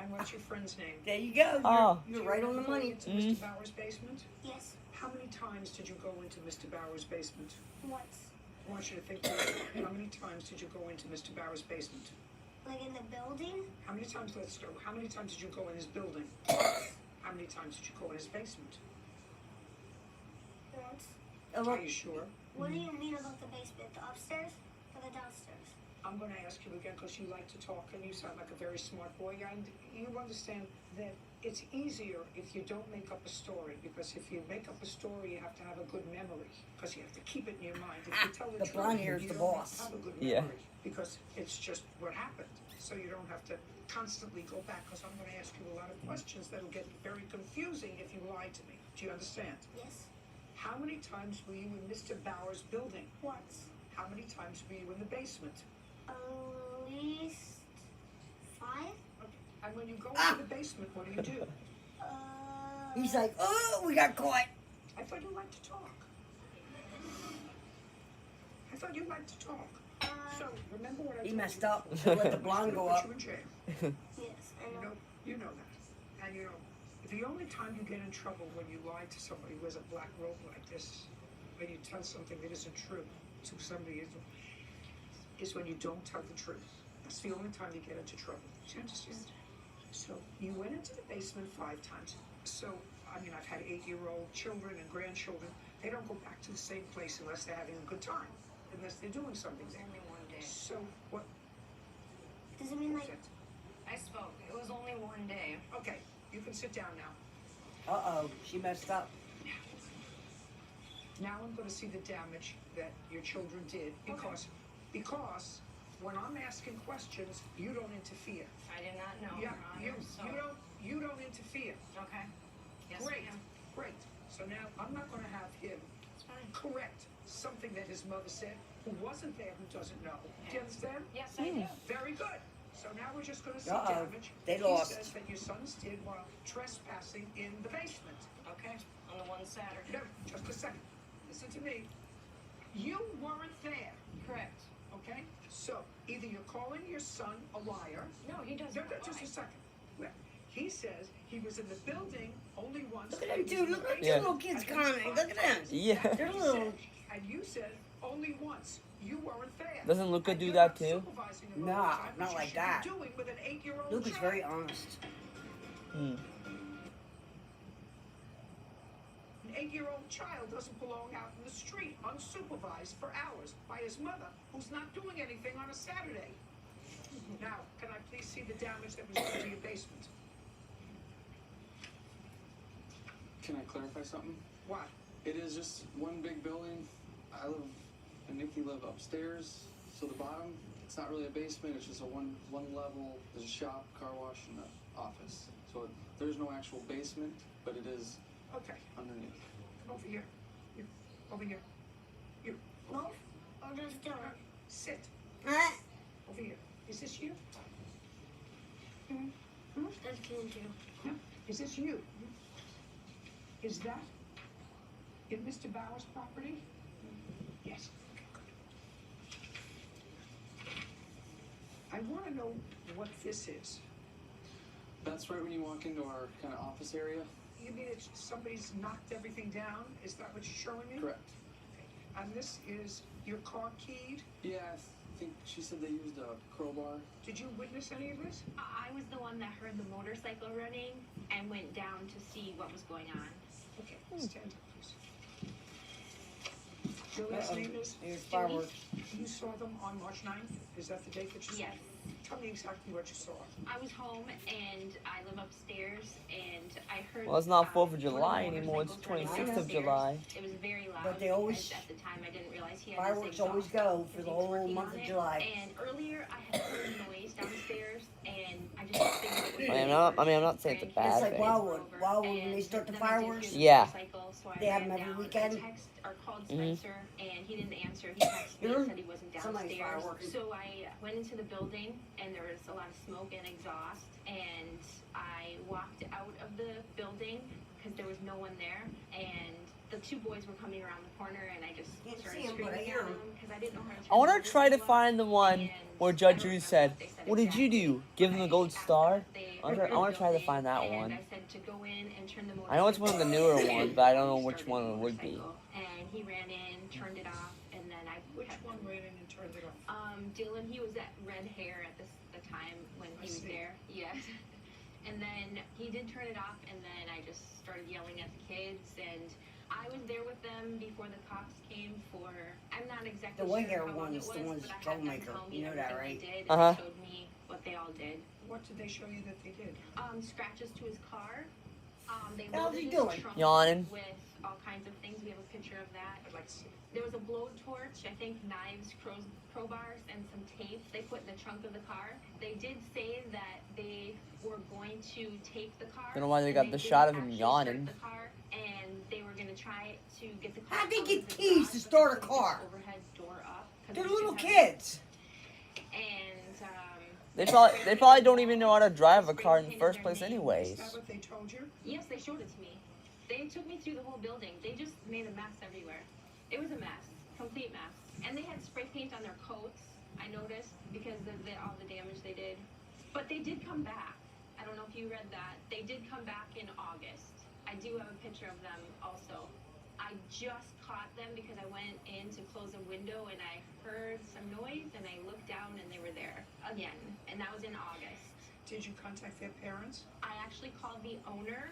And what's your friend's name? There you go. Oh. You're right on the money. Into Mr. Bauer's basement? Yes. How many times did you go into Mr. Bauer's basement? Once. I want you to think back. How many times did you go into Mr. Bauer's basement? Like in the building? How many times, let's go, how many times did you go in his building? How many times did you go in his basement? Once. Are you sure? What do you mean about the basement? The upstairs or the downstairs? I'm going to ask you again because you like to talk and you sound like a very smart boy. And you understand that it's easier if you don't make up a story, because if you make up a story, you have to have a good memory because you have to keep it in your mind. If you tell the The truth, blonde hair's you the don't boss. have a good Yeah. memory because it's just what happened. So you don't have to constantly go back, because I'm going to ask you a lot of questions that'll get very confusing if you lie to me. Do you understand? Yes. How many times were you in Mr. Bauer's building? Once. How many times were you in the basement? At least 5. Okay. And when you go into the basement, what do? He's like, oh, we got caught. I thought you liked to talk. I thought you liked to talk. So remember what I He told messed you? up. They let the blonde go Put up. you in jail. Yes, I know. You know that. And you know, the only time you get in trouble when you lie to somebody who has a black robe like this, when you tell something that isn't true to somebody, is when you don't tell the truth. That's the only time you get into trouble. Do you understand? So you went into the basement 5 times. So, I mean, I've had 8-year-old children and grandchildren. They don't go back to the same place unless they're having a good time, unless they're doing something there. Only one day. So what? Does it mean like I spoke. It was only one day. Okay, you can sit down now. Uh-oh, she messed up. Now I'm going to see the damage that your children did because when I'm asking questions, you don't interfere. I did not know. Yeah, Your Honor, you don't interfere. Okay. Yes, Great, ma'am. great. So now I'm not going to have him correct something that his mother said, who wasn't there, who doesn't know. Do you understand? Yes, I do. Very good. So now we're just going to see Uh-oh, damage. they He lost. says that your sons did while trespassing in the basement. Okay. On the one Saturday. No, just a second. Listen to me. You weren't there. Correct. Okay? So either you're calling your son a liar. No, he doesn't. No, just a second. Well, he says he was in the building only once. Look at them two. Look at them Yeah. two little kids coming. Look at them. Yeah. They're little. And you said only once. You weren't there. Doesn't Luca And do you're that not too? supervising him all Nah, the time, not which you like should be that. doing with an 8-year-old Luke is child. very honest. Hmm. An 8-year-old child doesn't belong out in the street unsupervised for hours by his mother, who's not doing anything on a Saturday. Now, can I please see the damage that was done to your basement? Can I clarify something? What? It is just one big building. I live and Nikki live upstairs, so the bottom, it's not really a basement, it's just a one level, there's a shop, car wash, and an office. So there's no actual basement, but it is Okay, underneath. come over here. You, over here. You, move or just do it? sit. Huh? Over here. Is this you? That's cute too. No. Is this you? Is that in Mr. Bauer's property? Yes. Okay, good. I want to know what this is. That's right when you walk into our kind of office area. You mean it's somebody's knocked everything down? Is that what you're showing me? Correct. And this is your car keyed? Yeah, I think she said they used a crowbar. Did you witness any of this? I was the one that heard the motorcycle running and went down to see what was going on. Okay, stand up, please. Your last name is? Here's fireworks. You saw them on March 9th? Is that the date that you saw Yes. them? Tell me exactly what you saw. I was home and I live upstairs and I heard. Well, it's not 4th of one July the anymore, it's motorcycles running 26th of upstairs. July. It was very loud. But they always- At the time, I didn't realize he had Fireworks this always exhaust go for because the he was whole working month on of it. July. And earlier, I had heard noise downstairs and I just figured it was. I'm not saying it's a bad It's like thing. Wildwood. Wildwood, when they start the fireworks, Yeah. they have them every weekend. Or called Mhm. Spencer and he didn't answer. He texted me and said he wasn't Somebody's downstairs. fireworks. So I went into the building and there was a lot of smoke and exhaust and I walked out of the building because there was no one there and the two boys were coming around the corner, and I just Can't started see 'em, but I screaming hear at 'em. them because I didn't know how to turn I want the to try to motorcycle find the one and where I Judge don't Judy remember said, what they said "What did you exactly. do? Give him a gold star?" I want to try to find that And one. I said to go in and turn the motorcycle. I know it's one of the newer ones, but I don't know which one it would be. And he ran in, turned it off, and then I. Which one ran in and turned it off? Dylan, he was at red hair at the time when he was see. there. Yes. And then he did turn it off, and then I just started yelling at the kids, and I was there with them before the cops came for. I'm not exactly The white sure hair how long one it is was, the one but that's I had them troublemaker. tell me You know that, everything right? they did, Uh-huh. and they showed me what they all did. What did they show you that they did? Scratches to his car. They How's loaded he his doing? trunk Yawning. with all kinds of things. We have a picture of that. I'd like to see. There was a blowtorch, I think knives, crowbars, and some tape they put in the trunk of the car. They did say that they were going to take the car. Don't know why they and got the didn't shot of him actually yawning. start the car, and they were going to try to get the car. How'd they out get of the keys garage, to but start a they couldn't car? get the overhead door up 'cause They're it was too little heavy. kids. And They probably don't even know how to drive a car in the Painted first their place, name. anyways. Is that what they told you? Yes, they showed it to me. They took me through the whole building. They just made a mess everywhere. It was a mess, complete mess. And they had spray paint on their coats, I noticed, because of all the damage they did. But they did come back. I don't know if you read that. They did come back in August. I do have a picture of them also. I just caught them because I went in to close a window and I heard some noise and I looked down and they were there again. And that was in August. Did you contact their parents? I actually called the owner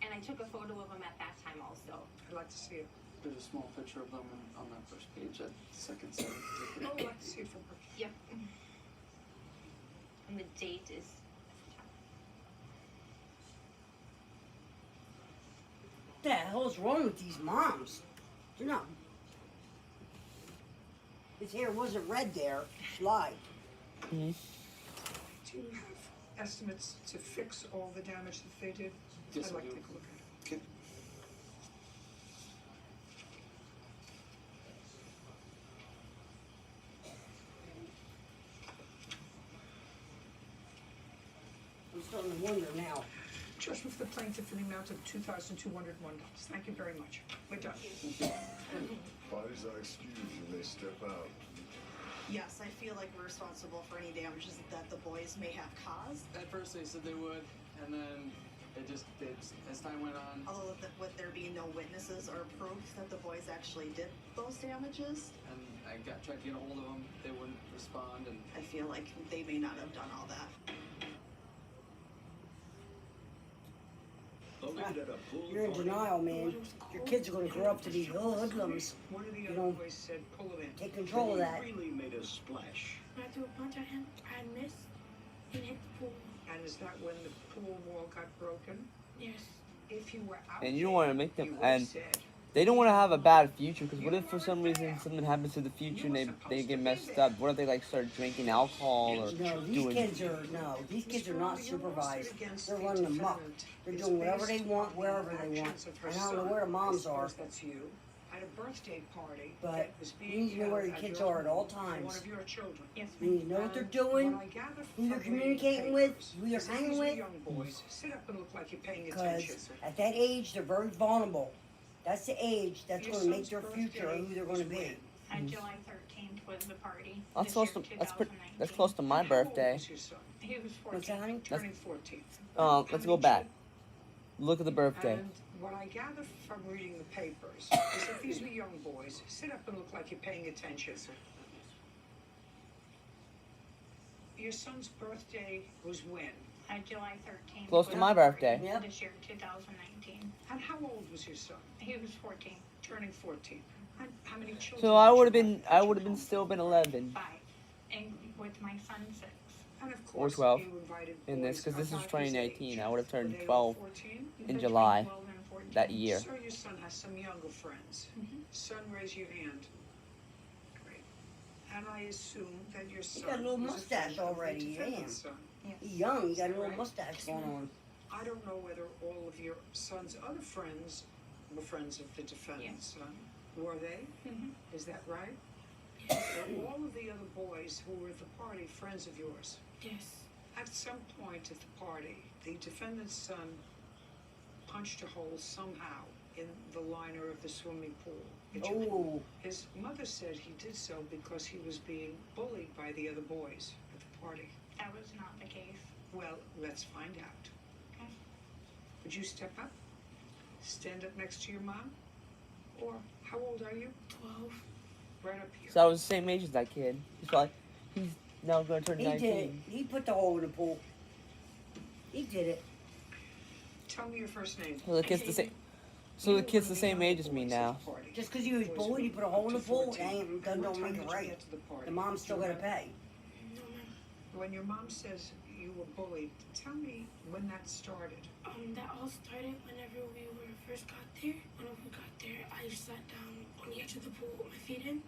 and I took a photo of them at that time also. I'd like to see it. There's a small picture of them on that first page at second side. Oh, I'd like to see it from her. Yep. And the date is What the hell's wrong with these moms? They're not. His hair wasn't red there. Lied. Do you have estimates to fix all the damage that they did? Yes, I'd I like do. to take a look at it. Okay. I'm starting to wonder now. Judgment for the plaintiff in the amount of $2,201. Thank you very much. We're done. Bodies are excused and they step out. Yes, I feel like we're responsible for any damages that the boys may have caused. At first they said they would, and then as time went on, Although would there be no witnesses or proof that the boys actually did those damages? and I tried to get a hold of them, they wouldn't respond, and I feel like they may not have done all that. Opened at a pool You're in party. denial, man. Your kids are gonna grow up to be hoodlums. One of the You other don't boys said, pull him in. take control of that. Really made a splash. I threw a punch at him. I missed and hit the pool. And is that when the pool wall got broken? Yes. If you were out And you don't want to make you them, would've and said, they don't want to have a bad future, because what if for some reason something happens to the future and they get messed up? What if they like start drinking alcohol or No, these doing? kids are not supervised. They're running amok. They're doing whatever they want, wherever they want. And I don't know where the moms are, That's you. At a birthday party. but that was you being need to know where your held kids your are at all home for One times. of your children. yes, You need to know what they're doing, What I gather who you're from reading communicating with, papers who you're is that hanging these are with. young boys. Sit up and look like you're paying Because attention. at that age, they're very vulnerable. That's the age that's Your going to make son's their future birthday and who they're going to was be. when? on July 13th was the party. That's this close year, to that's 2019. close to my How old birthday. was your son? He was What's 14. that, honey? Turning 14. Let's go back. Look at the birthday. And what I gather from reading the papers is that these are young boys. Sit up and look like you're paying attention. Your son's birthday was when? July 13th. Close to was my the party birthday. Yep. This year, 2019. And how old was your son? He was 14. Turning 14. And how many children? So I did would you have been have at your home? still been 11 5. And with my son, 6. And of or course, 12 you invited in this, boys because this is about his 2019. age. I would have Were turned they all 12 14? in Between July 12 and 14. that year. So your son has some younger friends. Mhm. Son, raise your hand. Great. And I assume that your son got a little was mustache friend of the already, defendant's yeah. son. He's young. He got a little mustache going on. I don't know whether all of your son's other friends were friends of the defendant's son. Were they? Mhm. Is that right? Were all of the other boys who were at the party friends of yours? Yes. At some point at the party, the defendant's son punched a hole somehow in the liner of the swimming pool. Oh. His mother said he did so because he was being bullied by the other boys at the party. That was not the case. Well, let's find out. Okay. Would you step up? Stand up next to your mom? Or how old are you? 12. Right up here. So I was the same age as that kid. He's now going to turn He 19. did it. He put the hole in the pool. He did it. Tell me your first name. So the kid's the same. So the kid's the same age as me now. Just because you was bullied, you put a hole in the pool, don't make it right. The mom's still gotta pay. When your mom says you were bullied, tell me when that started. That all started whenever we first got there. Whenever we got there, I sat down on the edge of the pool with my feet in,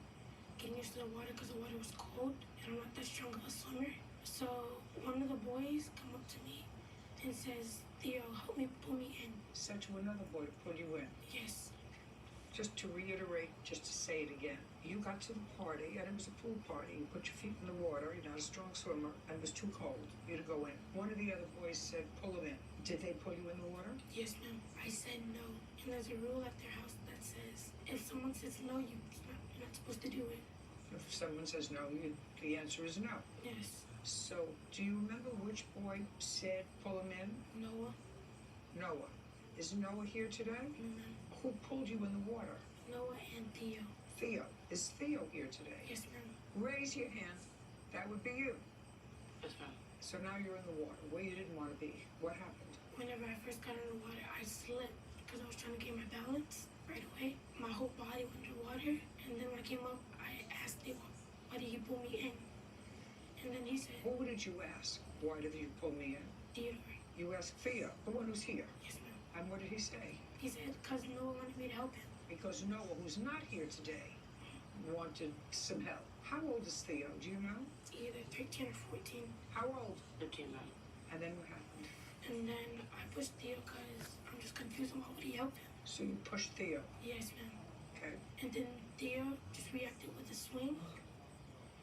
getting used to the water because the water was cold, and I'm not that strong of a swimmer. So one of the boys come up to me and says, Theo, help me pull me in. Said to another boy to pull you in. Yes. Just to reiterate, just to say it again. You got to the party, and it was a pool party. You put your feet in the water, you're not a strong swimmer, and it was too cold for you to go in. One of the other boys said, pull him in. Did they pull you in the water? Yes, ma'am. I said no. And there's a rule at their house that says if someone says no, you're not supposed to do it. If someone says no, the answer is no. Yes. So, do you remember which boy said pull him in? Noah. Noah. Is Noah here today? No, ma'am. Who pulled you in the water? Noah and Theo. Theo. Is Theo here today? Yes, ma'am. Raise your hand. That would be you. Yes, ma'am. So now you're in the water, where you didn't want to be. What happened? Whenever I first got in the water, I slipped because I was trying to get my balance right away. My whole body went underwater, and then when I came up, I asked Theo, why did you pull me in? And then he said, Who did you ask? Why did you pull me in? Theodore. You asked Theo, the one who's here. Yes, ma'am. And what did he say? He said, because Noah wanted me to help him. Because Noah, who's not here today, wanted some help. How old is Theo? Do you know? Either 13 or 14. How old? 13, ma'am. And then what happened? And then I pushed Theo because I'm just confused on why would he help him. So you pushed Theo. Yes, ma'am. Okay. And then Theo just reacted with a swing.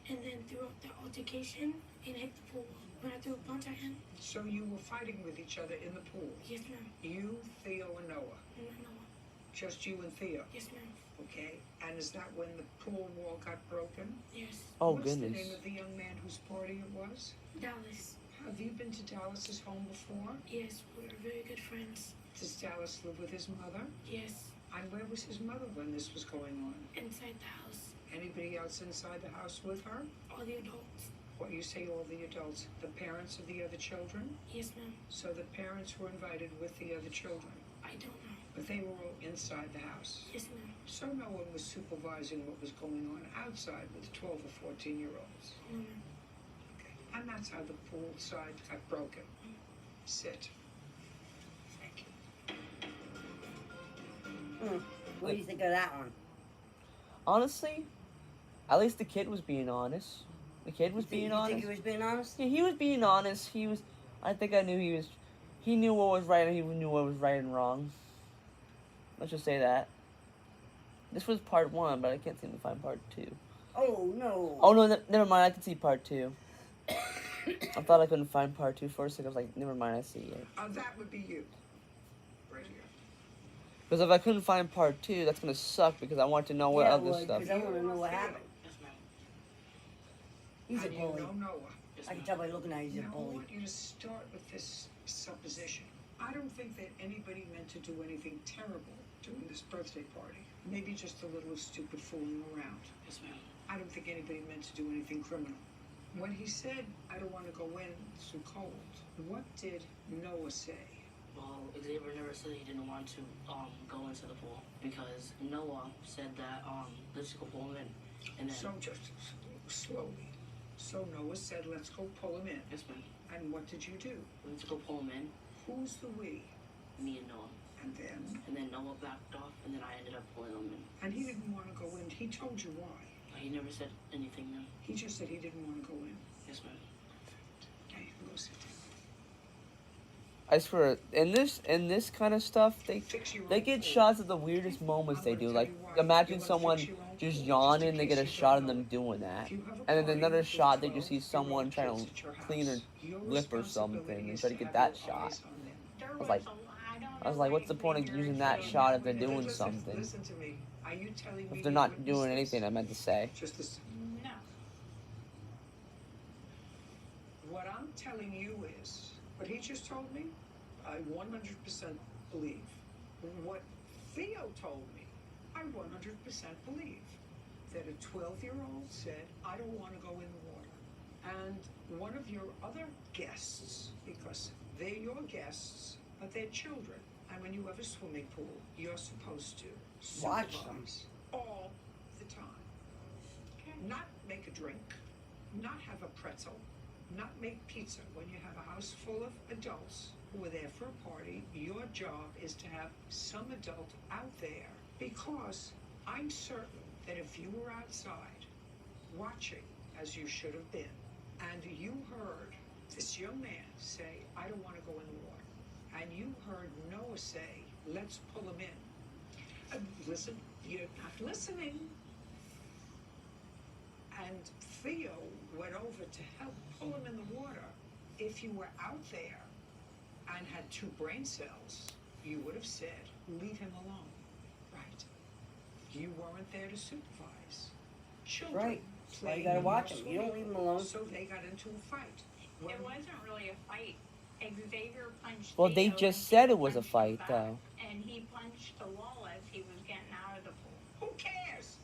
And then throughout the altercation, and hit the pool. When I threw a punch at him. So you were fighting with each other in the pool? Yes, ma'am. You, Theo, and Noah? No, Noah. Just you and Theo? Yes, ma'am. Okay. And is that when the pool wall got broken? Yes. Oh, What's goodness. the name of the young man whose party it was? Dallas. Have you been to Dallas's home before? Yes, we're very good friends. Does Dallas live with his mother? Yes. And where was his mother when this was going on? Inside the house. Anybody else inside the house with her? All the adults. What you say, all the adults? The parents of the other children? Yes, ma'am. So the parents were invited with the other children? I don't know. But they were all inside the house? Yes, ma'am. So no one was supervising what was going on outside with 12 or 14-year-olds? No, ma'am. Okay. And that's how the pool side got broken. Sit. Thank you. What do you think of that one? Honestly, at least the kid was being honest. The kid was being honest. You think he was being honest? Yeah, he was being honest. I think I knew he knew what was right and he knew what was right and wrong. Let's just say that. This was part 1, but I can't seem to find part 2. Oh, no. Oh, no, never mind. I can see part 2. I thought I couldn't find part 2 for a second. I was like, never mind, I see it. That would be you. Right here. Because if I couldn't find part 2, that's going to suck because I want to know what Yeah, other well, stuff. because I want to know what happened. He's a How do you bully. know Noah? I can tell by looking at him, he's You a know, I bully. want you to start with this supposition. I don't think that anybody meant to do anything terrible during this birthday party. Maybe just a little stupid fooling around. Yes, ma'am. I don't think anybody meant to do anything criminal. When he said, I don't want to go in, it's too cold, what did Noah say? Well, Xavier never said he didn't want to go into the pool because Noah said that let's go pull him in. And then So just slowly. So Noah said, let's go pull him in. Yes, ma'am. And what did you do? We went to go pull him in. Who's the we? Me and Noah. And then? And then Noah backed off, and then I ended up pulling him in. And he didn't want to go in. He told you why. He never said anything, ma'am. He just said he didn't want to go in. Yes, ma'am. Okay, you can go sit down. I swear, in this kind of stuff, they get shots of the weirdest moments they do. Like, imagine someone just yawning, they get a shot of them doing that. And then another shot, they just see someone trying to clean their lip or something and try to get that shot. I was I was like, what's the point of using that shot if they're doing something? Listen to me. Are you telling me If they're you not witnessed doing this? anything, I meant to say. Just listen. No. What I'm telling you is, what he just told me, I 100% believe. What Theo told me, I 100% believe. That a 12-year-old said, I don't want to go in the water. And one of your other guests, because they're your guests, but they're children. And when you have a swimming pool, you're supposed to Watch them. supervise all the time. Not make a drink, not have a pretzel, not make pizza. When you have a house full of adults who are there for a party, your job is to have some adult out there, because I'm certain that if you were outside watching, as you should have been, and you heard this young man say, I don't want to go in the water, and you heard Noah say, let's pull him in. Listen, you're not listening. And Theo went over to help pull him in the water. If you were out there and had 2 brain cells, you would have said, leave him alone. Right. You weren't there to supervise. Children Right. That's why you play gotta watch him. swimming You don't leave him alone. So they got into a fight. When It wasn't really a fight. Xavier punched Well, they Theo just and said he it was a punched him fight, back, though. And he punched the wall as he was getting out of the pool. Who cares?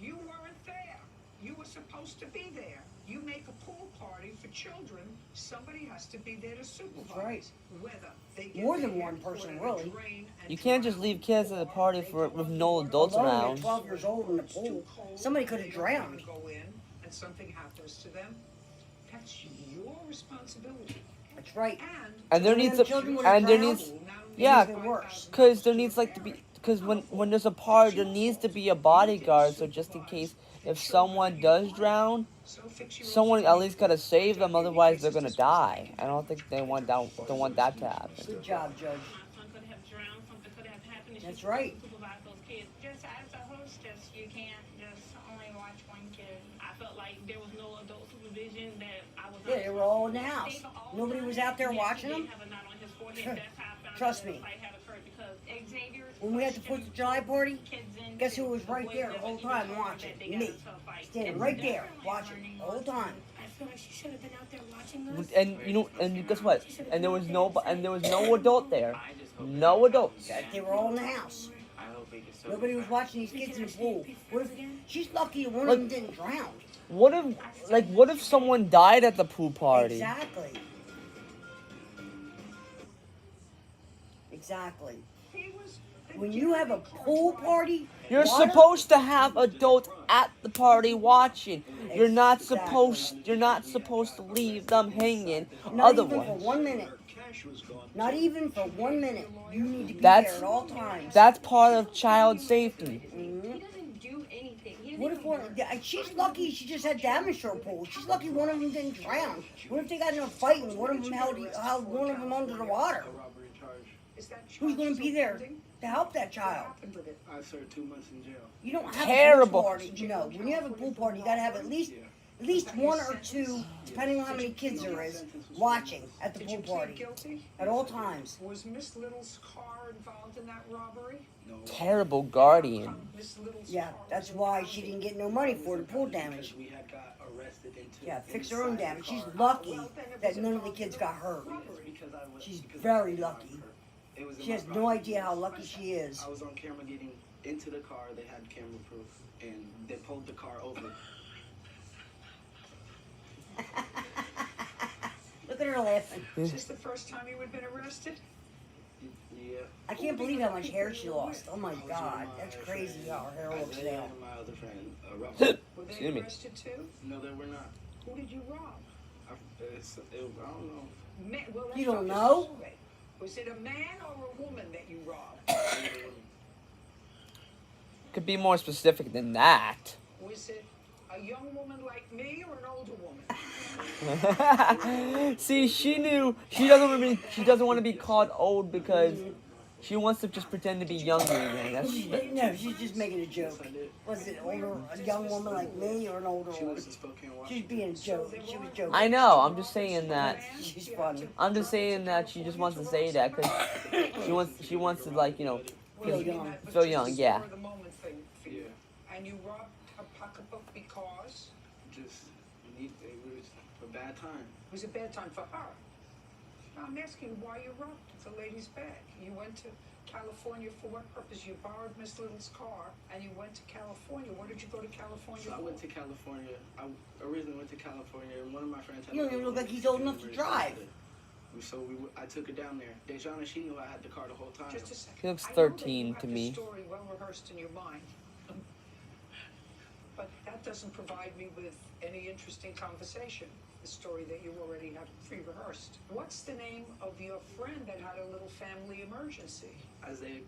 You weren't there. You were supposed to be there. You make a pool party for children, somebody has to be there to supervise. That's right. Whether they get More than there, one pour person, it in a really. drain, and You can't just leave kids at a party with no adults Alone, they're around. 12 years old in the pool. Somebody could have drowned. go in and something happens to them. That's your responsibility. That's right. And there needs to, children would have and there drowned, needs, it yeah, would've been worse. because there needs like to be, because when there's a party, there needs to be a bodyguard, so just in case if someone does drown, someone at least gotta save them, otherwise they're gonna die. I don't think they want that to happen. Good job, Judge. My son could have drowned, something could have happened. That's right. Supervise those kids. Just as a hostess, you can't just only watch one kid. I felt like there was no adult supervision, that I was Yeah, they were all in the house. Nobody was out there watching them. Trust me. When we had the 4th of July party, guess who was right there the whole time watching? Me. Standing right there, watching the whole time. I feel like she should have been out there watching us. And you know, and guess what? And there was no adult there, no adults. They were all in the house. Nobody was watching these kids in the pool. What if, she's lucky one of them didn't drown. What if someone died at the pool party? Exactly. Exactly. When you have a pool party, You're water- supposed to have adults at the party watching. You're not supposed to leave them hanging. Not even for Otherwise, 1 minute. Not even for 1 minute. You need to be That's- there at all times. that's part of child safety. Mhm. What if one? She's lucky she just had damage to her pool. She's lucky one of them didn't drown. What if they got in a fight and one of them held one of them under the water? Who's going to be there to help that child? I served 2 months in jail. You don't have Terrible. a pool party. You know, when you have a pool party, you got to have at least 1 or 2, depending on how many kids there is, watching at the pool party at all times. Was Miss Little's car involved in that robbery? Terrible guardian. Yeah, that's why she didn't get no money for the pool damage. We had got arrested into Yeah, fix her own damage. She's lucky that none of the kids got hurt. She's very lucky. It was in She my has no property. idea how lucky she is. I was on camera getting into the car. They had camera proof, and they pulled the car over. Look at her laughing. Is this the first time you had been arrested? Yeah. I can't believe how much hair she lost. Oh my god, that's crazy how her hair looks now. And my other friend, Russell. Were they Excuse me. arrested too? No, they were not. Who did you rob? I don't know. Well, You that's don't not know? specific. Was it a man or a woman that you robbed? Could be more specific than that. Was it a young woman like me or an older woman? See, she knew she doesn't want to be called old because She wants to just pretend to be younger again. That's No, she's just making a joke. Was it a young woman like me or an older one? She's being a joke. She was joking. I know. I'm just saying that. She's funny. I'm just saying that she just wants to say that because she wants to like Feel young. Feel young, yeah. The moment thing for you. And you robbed her pocketbook because Just it was a bad time. it was a bad time for her. Now I'm asking why you robbed the lady's bag. You went to California for what purpose? You borrowed Miss Little's car and you went to California. What did you go to California So I for? went to California. I originally went to California, and one of my friends had You don't even look like he's old enough to drive. So I took her down there. Dejana, she knew I had the car the whole time. Just a second. He looks I know that 13 you to have me. The story well rehearsed in your mind, but that doesn't provide me with any interesting conversation. The story that you already have pre-rehearsed. What's the name of your friend that had a little family emergency? Isaiah,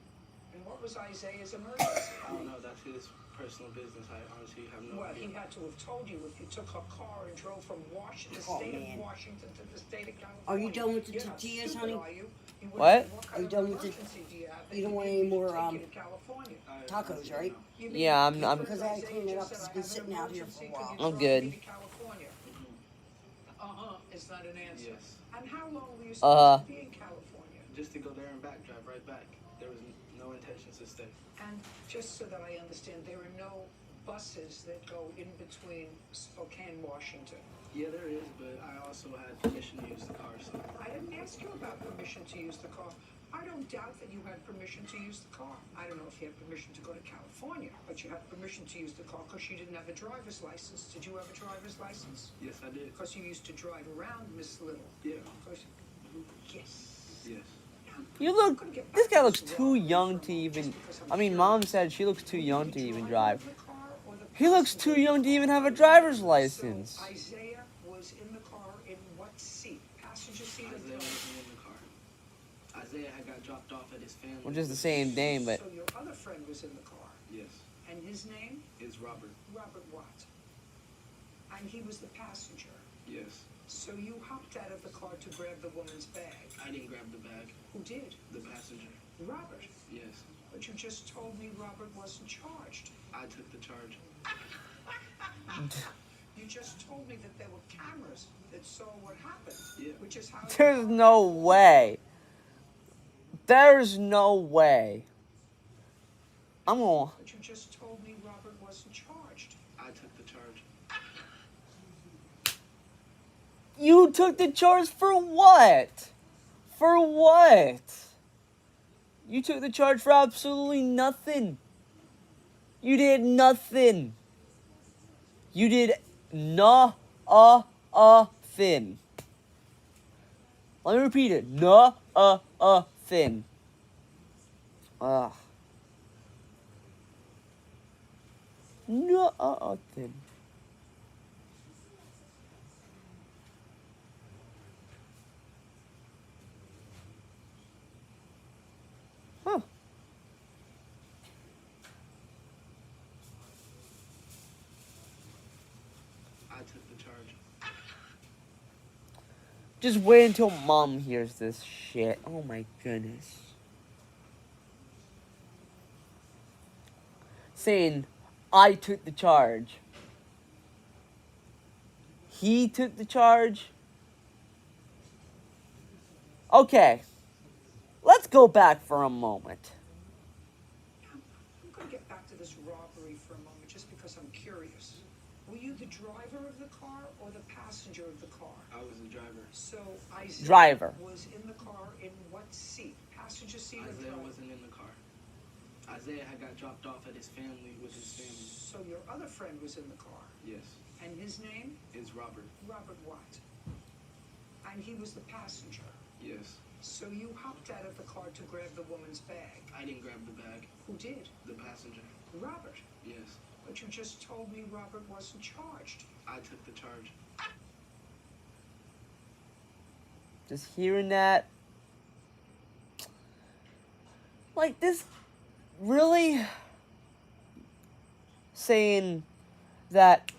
And what was Isaiah's emergency? I don't know. That's his personal business. I honestly have no Well, idea. he had to have told you if you took her car and drove from Washington, the Oh, state man. of Washington to the state of California. Are you done with the You're not tortillas, stupid, honey? are you? You What? wouldn't- Are kind you of done with the- emergency do you have that You don't you want need any to more take you to California? tacos, right? You mean Yeah, I'm Because I had to clean it up. It's been sitting out here for a while. I'm good. It's not an answer. Yes. And how long were you Uh-huh. supposed to be in California? Just to go there and back, drive right back. There was no intentions to stay. And just so that I understand, there are no buses that go in between Spokane, Washington. Yeah, there is, but I also had permission to use the car, so I didn't ask you about permission to use the car. I don't doubt that you had permission to use the car. I don't know if you had permission to go to California, but you had permission to use the car because you didn't have a driver's license. Did you have a driver's license? yes, I did. Because you used to drive around Miss Little. Yeah. Yes. Yes. You look. This guy looks too young to even. I mean, Mom said she looks too young to even drive. He looks too young to even have a driver's license. Isaiah was in the car in what seat? Passenger seat or Isaiah wasn't in the car. Isaiah had got dropped off at his family. Which is the same name, but So your other friend was in the car. Yes. And his name? Is Robert. Robert Watt. And he was the passenger. Yes. So you hopped out of the car to grab the woman's bag. I didn't grab the bag. Who did? The passenger. Robert. Yes. But you just told me Robert wasn't charged. I took the charge. You just told me that there were cameras that saw what happened. Yeah. Which is how there's no way. There's no way. I'm gonna. But you just told me Robert wasn't charged. I took the charge. You took the charge for what? For what? You took the charge for absolutely nothing. You did nothing. You did nothing. Let me repeat it. Nothing. Ugh. Nothing. Huh. I took the charge. Just wait until Mom hears this shit. Oh my goodness. Saying, I took the charge. He took the charge. Okay. Let's go back for a moment. I'm going to get back to this robbery for a moment just because I'm curious. Were you the driver of the car or the passenger of the car? I was the driver. So Isaiah Driver. was in the car in what seat? Passenger seat or Isaiah driver? wasn't in the car. Isaiah had got dropped off at his family with his family. So your other friend was in the car. Yes. And his name? Is Robert. Robert Watt. And he was the passenger. Yes. So you hopped out of the car to grab the woman's bag. I didn't grab the bag. Who did? The passenger. Robert. Yes. But you just told me Robert wasn't charged. I took the charge. Just hearing that. Like this. Really? Saying that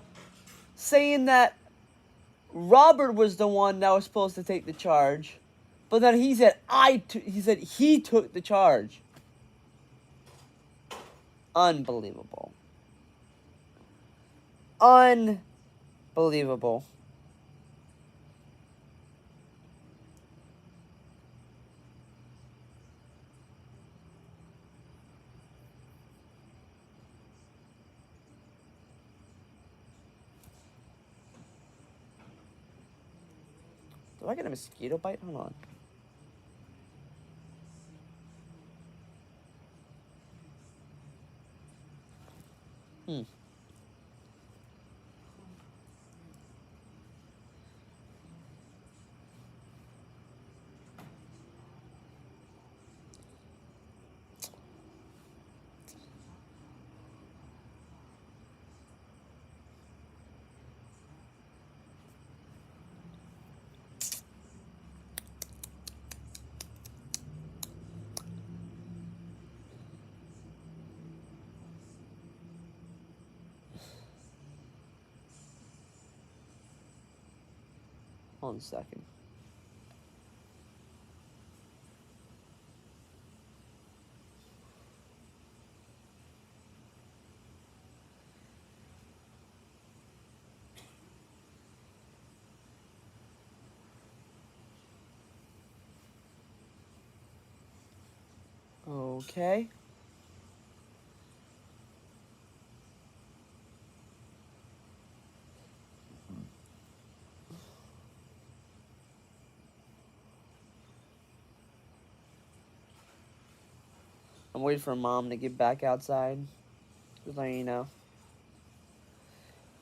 Robert was the one that was supposed to take the charge But then he said he took the charge. Unbelievable. Unbelievable. Do I get a mosquito bite? Hold on. Hold on a second. Okay. I'm waiting for Mom to get back outside. Just letting you know.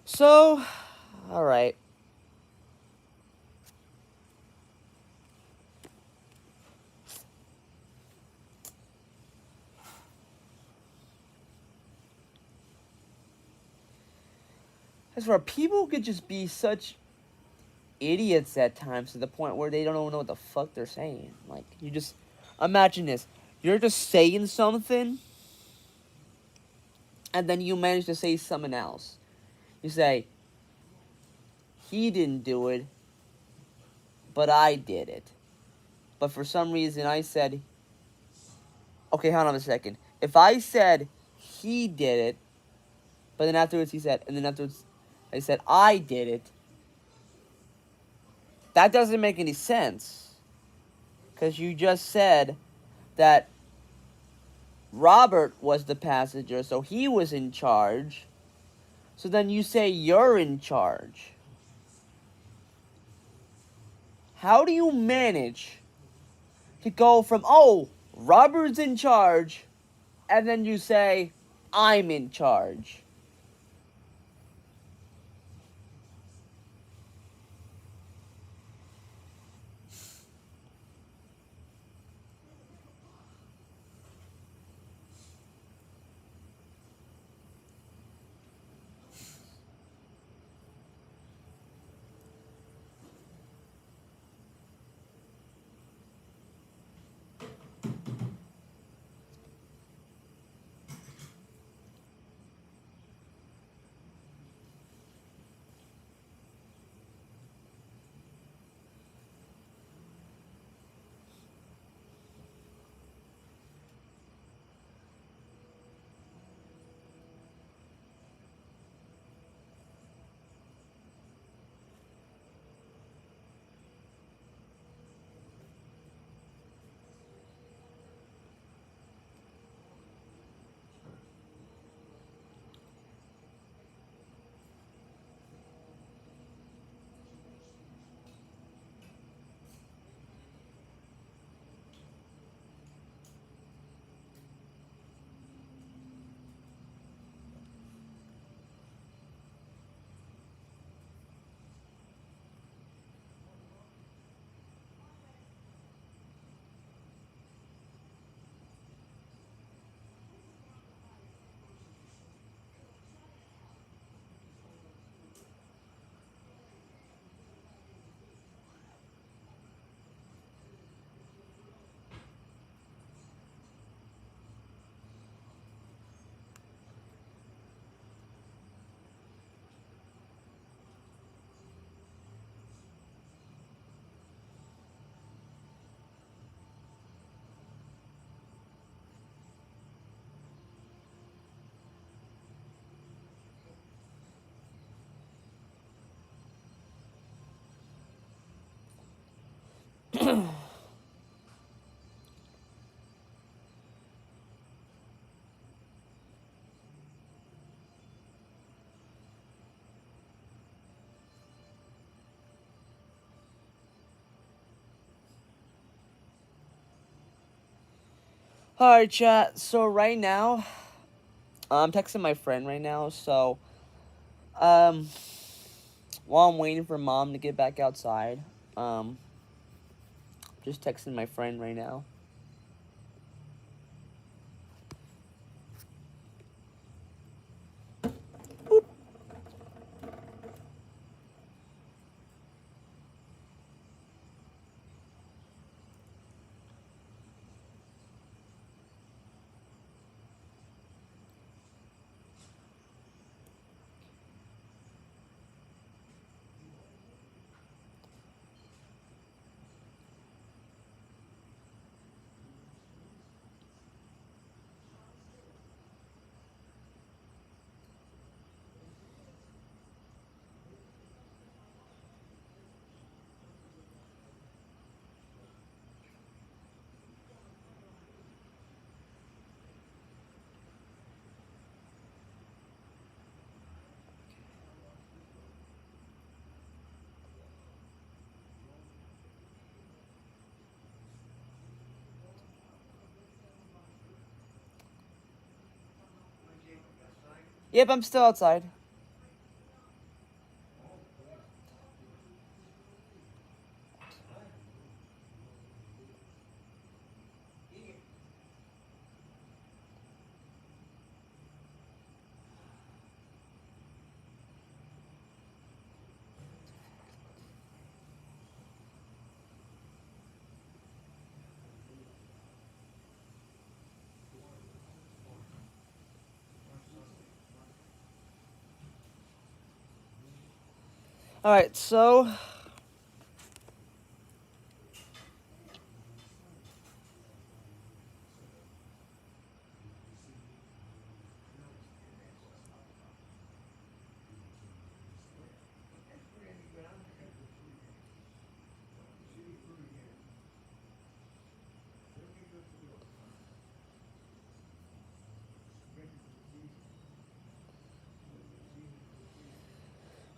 So, alright. That's where people could just be such idiots at times to the point where they don't even know what the fuck they're saying. Like, you just imagine this. You're just saying something, and then you manage to say something else. You say, he didn't do it, but I did it. But for some reason I said, okay, hold on a second. If I said he did it, but then afterwards he said, and then afterwards I said I did it, that doesn't make any sense. Because you just said that Robert was the passenger, so he was in charge. So then you say you're in charge. How do you manage to go from, oh, Robert's in charge, and then you say, I'm in charge? Alright, chat. So right now, I'm texting my friend right now. So, while I'm waiting for mom to get back outside, just texting my friend right now. Yep, I'm still outside. Alright, so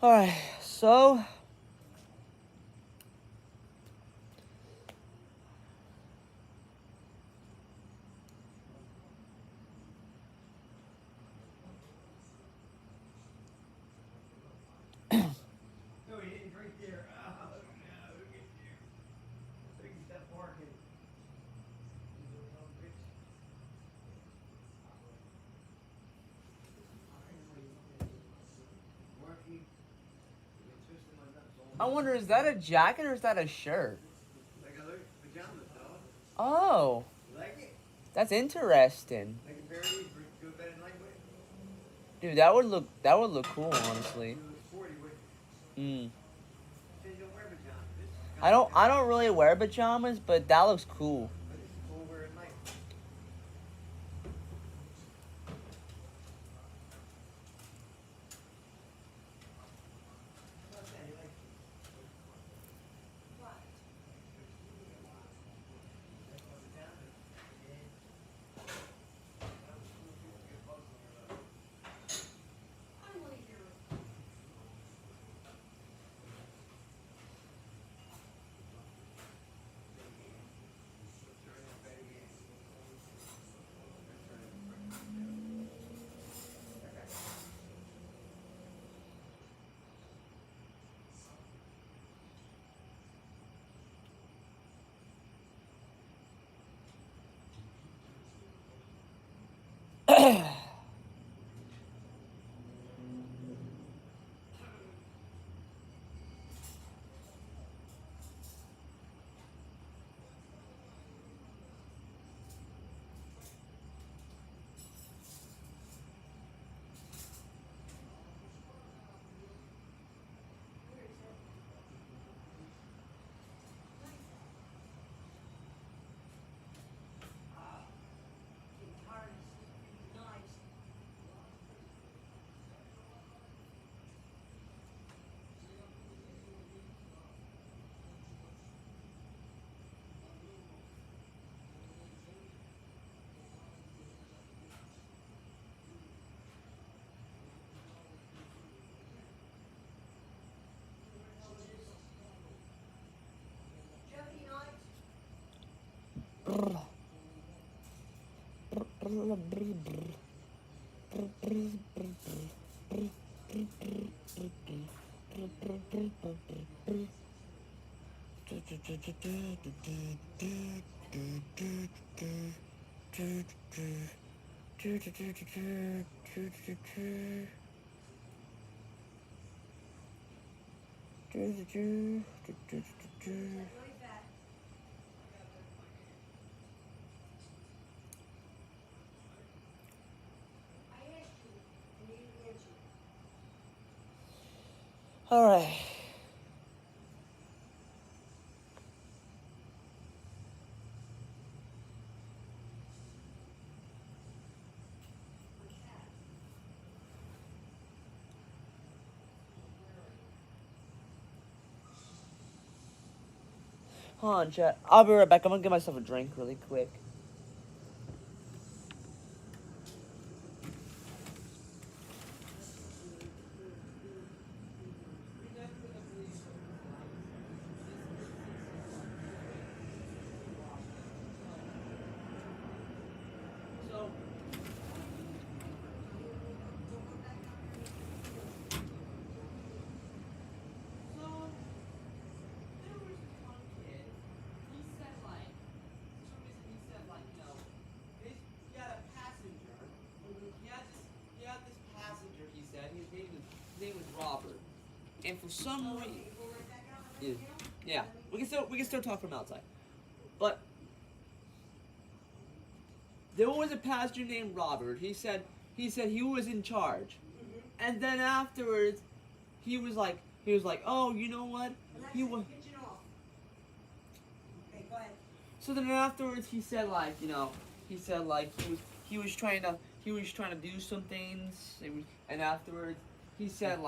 alright, so No, he didn't drink there. Oh, no, look at you. Look at that barking. You little dumb bitch. Marky, you're twisting my nuts all I wonder, is that a jacket or is that a shirt? like a look, pajamas, dog. Oh, You like it? that's interesting. Like a pair of these, go bed and lightweight. Dude, that would look cool, honestly. You look 40 with Mm. Says you don't wear pajamas. This is I don't really wear pajamas, but that looks cool. but this is cool wear at night. Not that, you like All right. Hold on, chat. I'll be right back. I'm gonna get myself a drink really quick. His name was Robert, and for some reason, yeah, we can still talk from outside, but there was a passenger named Robert. He said he was in charge, and then afterwards, he was like, oh, you know what? He was. Okay, go ahead. So then afterwards, he said he was trying to do some things, and afterwards he said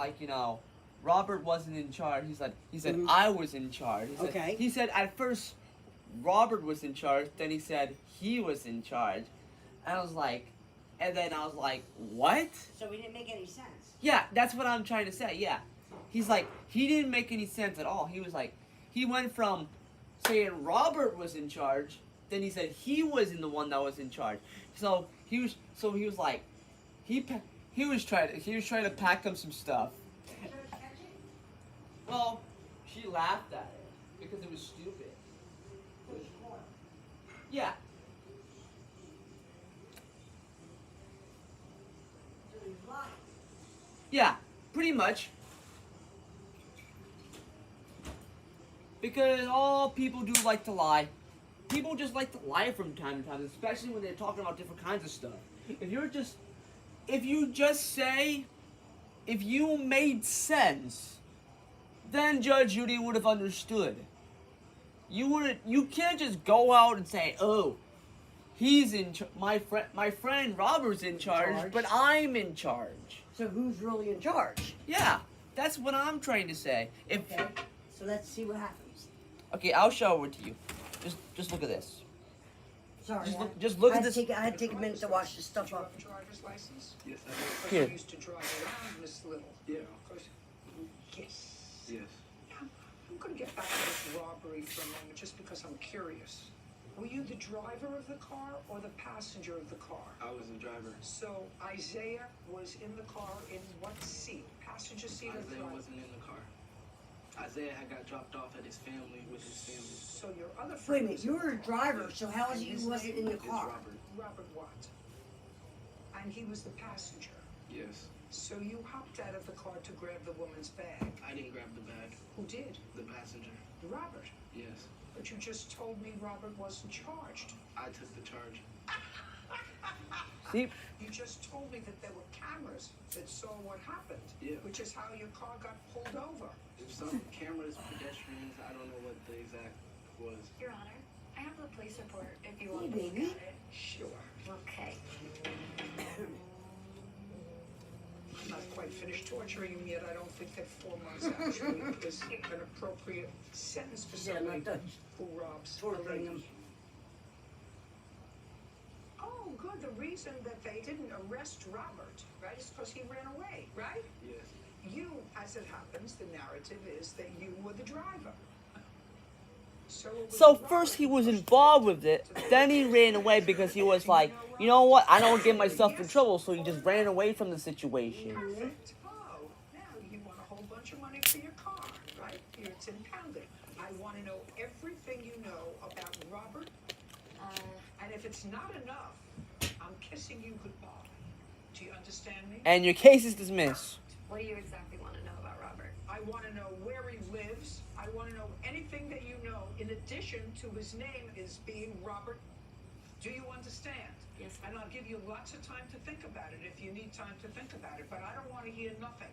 Robert wasn't in charge. He said I was in charge. Okay. He said at first Robert was in charge, then he said he was in charge, and I was like, what? So it didn't make any sense. Yeah, that's what I'm trying to say. Yeah, he's like he didn't make any sense at all. He was like he went from saying Robert was in charge, then he said he was the one that was in charge. So he was like he was trying to pack him some stuff. Well, she laughed at it because it was stupid. Yeah. Yeah, pretty much. Because all people do like to lie. People just like to lie from time to time, especially when they're talking about different kinds of stuff. If you made sense, then Judge Judy would have understood. You can't just go out and say, oh, he's in my friend Robert's in charge, but I'm in charge. So who's really in charge? Yeah, that's what I'm trying to say. Okay, so let's see what happens. Okay, I'll show it to you. Just look at this. Sorry, Just look I at had this. I had to take a minute to wash this stuff up. Driver's license? Yes, Because Here. you used to drive around Miss Little. Yeah. Yes. Yes. I'm going to get back to this robbery for a moment just because I'm curious. Were you the driver of the car or the passenger of the car? I was the driver. So Isaiah was in the car in what seat? Passenger seat or Isaiah front? wasn't in the car. Isaiah had got dropped off at his family with his family. So your other Wait a friend minute, was you were a driver, so how is it his you wasn't in name the It's car? Robert. Robert what? And he was the passenger. Yes. So you hopped out of the car to grab the woman's bag. I didn't grab the bag. Who did? The passenger. Robert. Yes. But you just told me Robert wasn't charged. I took the charge. See? You just told me that there were cameras that saw what happened. Yeah. Which is how your car got pulled over. Some cameras, pedestrians, I don't know what the exact was. Your Honor, I have the police report if you want Hey, to look baby. at it. Sure. Okay. I'm not quite finished torturing him yet. I don't think that 4 months actually is an appropriate sentence for Yeah, somebody not done who robs a torturing lady. him. Oh, good. The reason that they didn't arrest Robert, right, is because he ran away, right? Yes. You, as it happens, the narrative is that you were the driver. So first he was involved with it, then he ran away because he was like, you know what, I don't want to get myself in trouble, so he just ran away from the situation. Perfect. Oh, now you want a whole bunch of money for your car, right? Here it's impounded. I want to know everything you know about Robert. And if it's not enough, I'm kissing you goodbye. Do you understand me? And your case is dismissed. What do you exactly want to know about Robert? I want to know where he lives. I want to know anything that you know in addition to his name is being Robert. Do you understand? Yes. And I'll give you lots of time to think about it if you need time to think about it. But I don't want to hear nothing.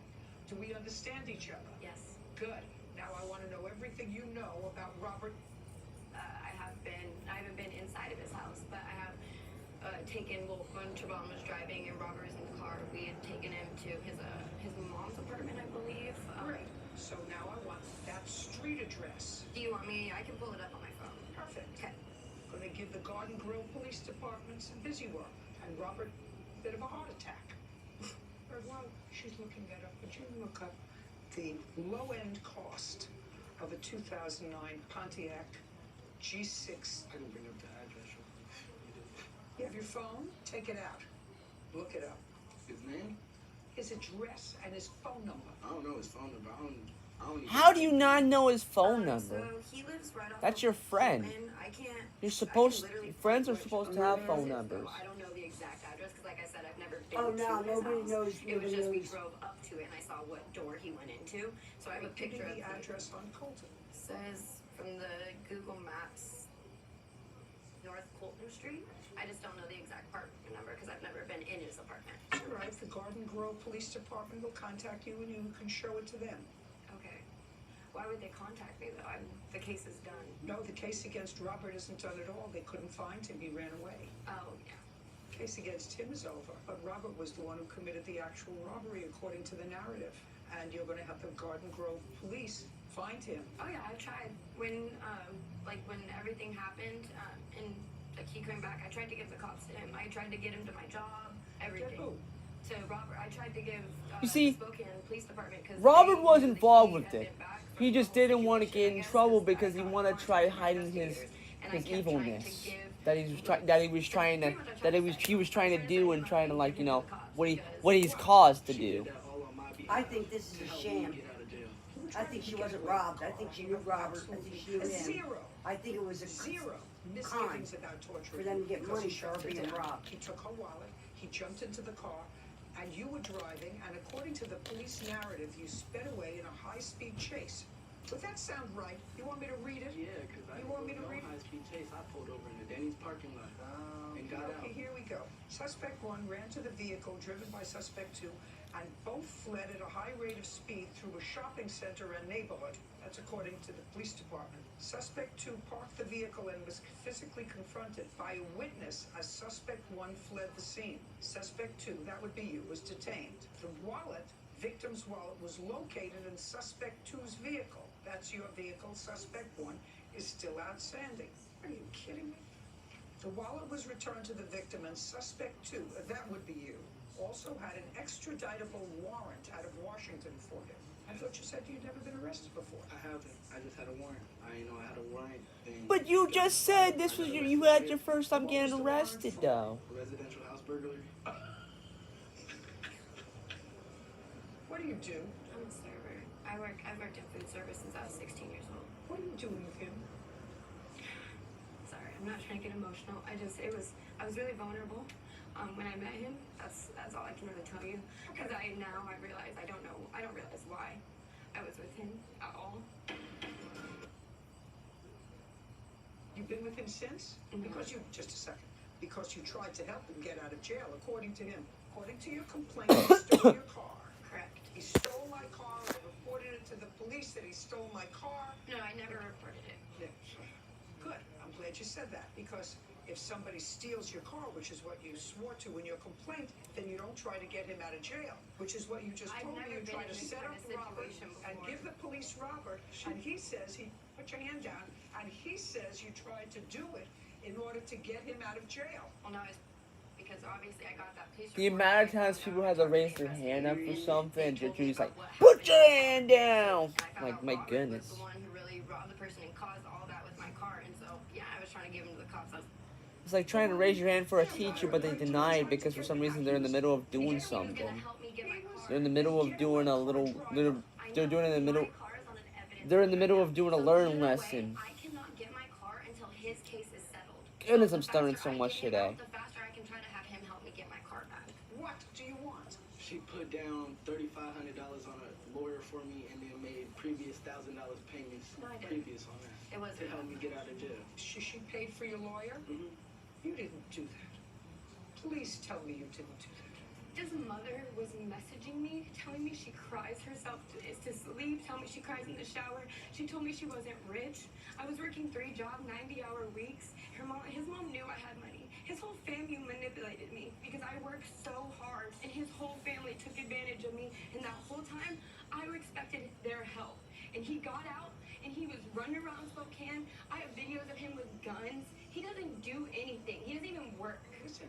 Do we understand each other? Yes. Good. Now I want to know everything you know about Robert. I haven't been inside of his house, but I have taken, well, when Trevon was driving and Robert was in the car, we had taken him to his mom's apartment, I believe. Great. So now I want that street address. Do you want me? I can pull it up on my phone. Perfect. Okay. Going to give the Garden Grove Police Department some busy work. And Robert, a bit of a heart attack. But while she's looking that up, would you look up the low-end cost of a 2009 Pontiac G6? I can bring up the address. You have your phone? Take it out. Look it up. His name? His address and his phone number. I don't know his phone number. I don't even How do you not know his phone number? So he lives right off That's of your friend. Pullman. I can't. You're supposed. literally Friends are which supposed to have phone address it is, numbers. though. I don't know the exact address because, like I said, I've never been Oh, to no, his nobody house. knows, It was nobody just we knows. drove up to it and I saw what door he went into. So I have a Give me picture of the address on Colton. Says from the Google Maps, North Colton Street. I just don't know the exact apartment number because I've never been in his apartment. All right, the Garden Grove Police Department will contact you and you can show it to them. Okay. Why would they contact me though? The case is done. No, the case against Robert isn't done at all. They couldn't find him. He ran away. Oh yeah. Case against him is over. But Robert was the one who committed the actual robbery according to the narrative. And you're going to have the Garden Grove Police find him. Oh yeah, I've tried. When when everything happened, and like he came back, I tried to give the cops to him. I tried to get him to my job, everything. who? To Robert, I tried to give You see, the Spokane Police Department because Robert was involved with it. He just didn't want to get in trouble because he wanted to try hiding his evilness that he was trying to do and trying to, like, you know, what he's caused to do. I think this is a sham. I think she wasn't robbed. I think she knew Robert. I think she knew him. Zero. I think it was a Zero con misgivings about torture. for them to get because money he for her shot her being down. robbed. He took her wallet, he jumped into the car, and you were driving, and according to the police narrative, you sped away in a high-speed chase. Would that sound right? You want me to read it? Yeah, because I You want me to no read it? high-speed chase. I pulled over in the Denny's parking lot and got Okay, out. here we go. Suspect 1 ran to the vehicle driven by suspect 2, and both fled at a high rate of speed through a shopping center and neighborhood. That's according to the police department. Suspect 2 parked the vehicle and was physically confronted by a witness as suspect 1 fled the scene. Suspect 2, that would be you, was detained. The wallet, victim's wallet, was located in suspect 2's vehicle. That's your vehicle. Suspect 1 is still outstanding. Are you kidding me? The wallet was returned to the victim, and suspect 2, that would be you, also had an extraditable warrant out of Washington for him. I thought you said you'd never been arrested before. I haven't. I just had a warrant. I didn't know I had a warrant. But you just said this was you had your first time getting arrested, though. Residential house burglary. What do you do? I'm a server. I've worked in food service since I was 16 years old. What are you doing with him? Sorry, I'm not trying to get emotional. I was really vulnerable when I met him. That's all I can really tell you. Because I realize I don't realize why I was with him at all. You've been with him since? Just a second. Because you tried to help him get out of jail, according to him. According to your complaint, he stole your car. Correct. He stole my car. I reported it to the police that he stole my car. No, I never reported it. Yeah. Good. I'm glad you said that, because if somebody steals your car, which is what you swore to in your complaint, then you don't try to get him out of jail, which is what you just I've told me. never You been try in to this set kind up of Robert situation and before. give the police Robert, and he says, put your hand down, and he says you tried to do it in order to get him out of jail. Well, no, it's because obviously I got that police The report. amount of times people have to raise their hand up for something, and Judy's like, "Put your hand down!" Like, my goodness. The one who really robbed the person and caused all that with my car, and so yeah, I was trying to give him to the cops. It's like trying to raise your hand for a teacher, but they deny it because for some reason they're in the middle of doing something. They're in the middle of doing a little. They're doing it in the middle. They're in the middle of doing a learning lesson. I cannot get my car until his case is settled. Goodness, I'm stuttering so much today. The faster I can try to have him help me get my car back. What do you want? She put down $3,500 on a lawyer for me and then made previous $1,000 payments No, I didn't. previous on that. It wasn't to help me get out of jail. She paid for your lawyer? Mm-hmm. You didn't do that. Please tell me you didn't do that. His mother was messaging me, telling me she cries herself to sleep, telling me she cries in the shower. She told me she wasn't rich. I was working 3-job, 90-hour weeks. His mom knew I had money. His whole family manipulated me because I worked so hard, and his whole family took advantage of me. And that whole time, I expected their help. And he got out, and he was running around Spokane. I have videos of him with guns. He doesn't do anything. He doesn't even work. Listen,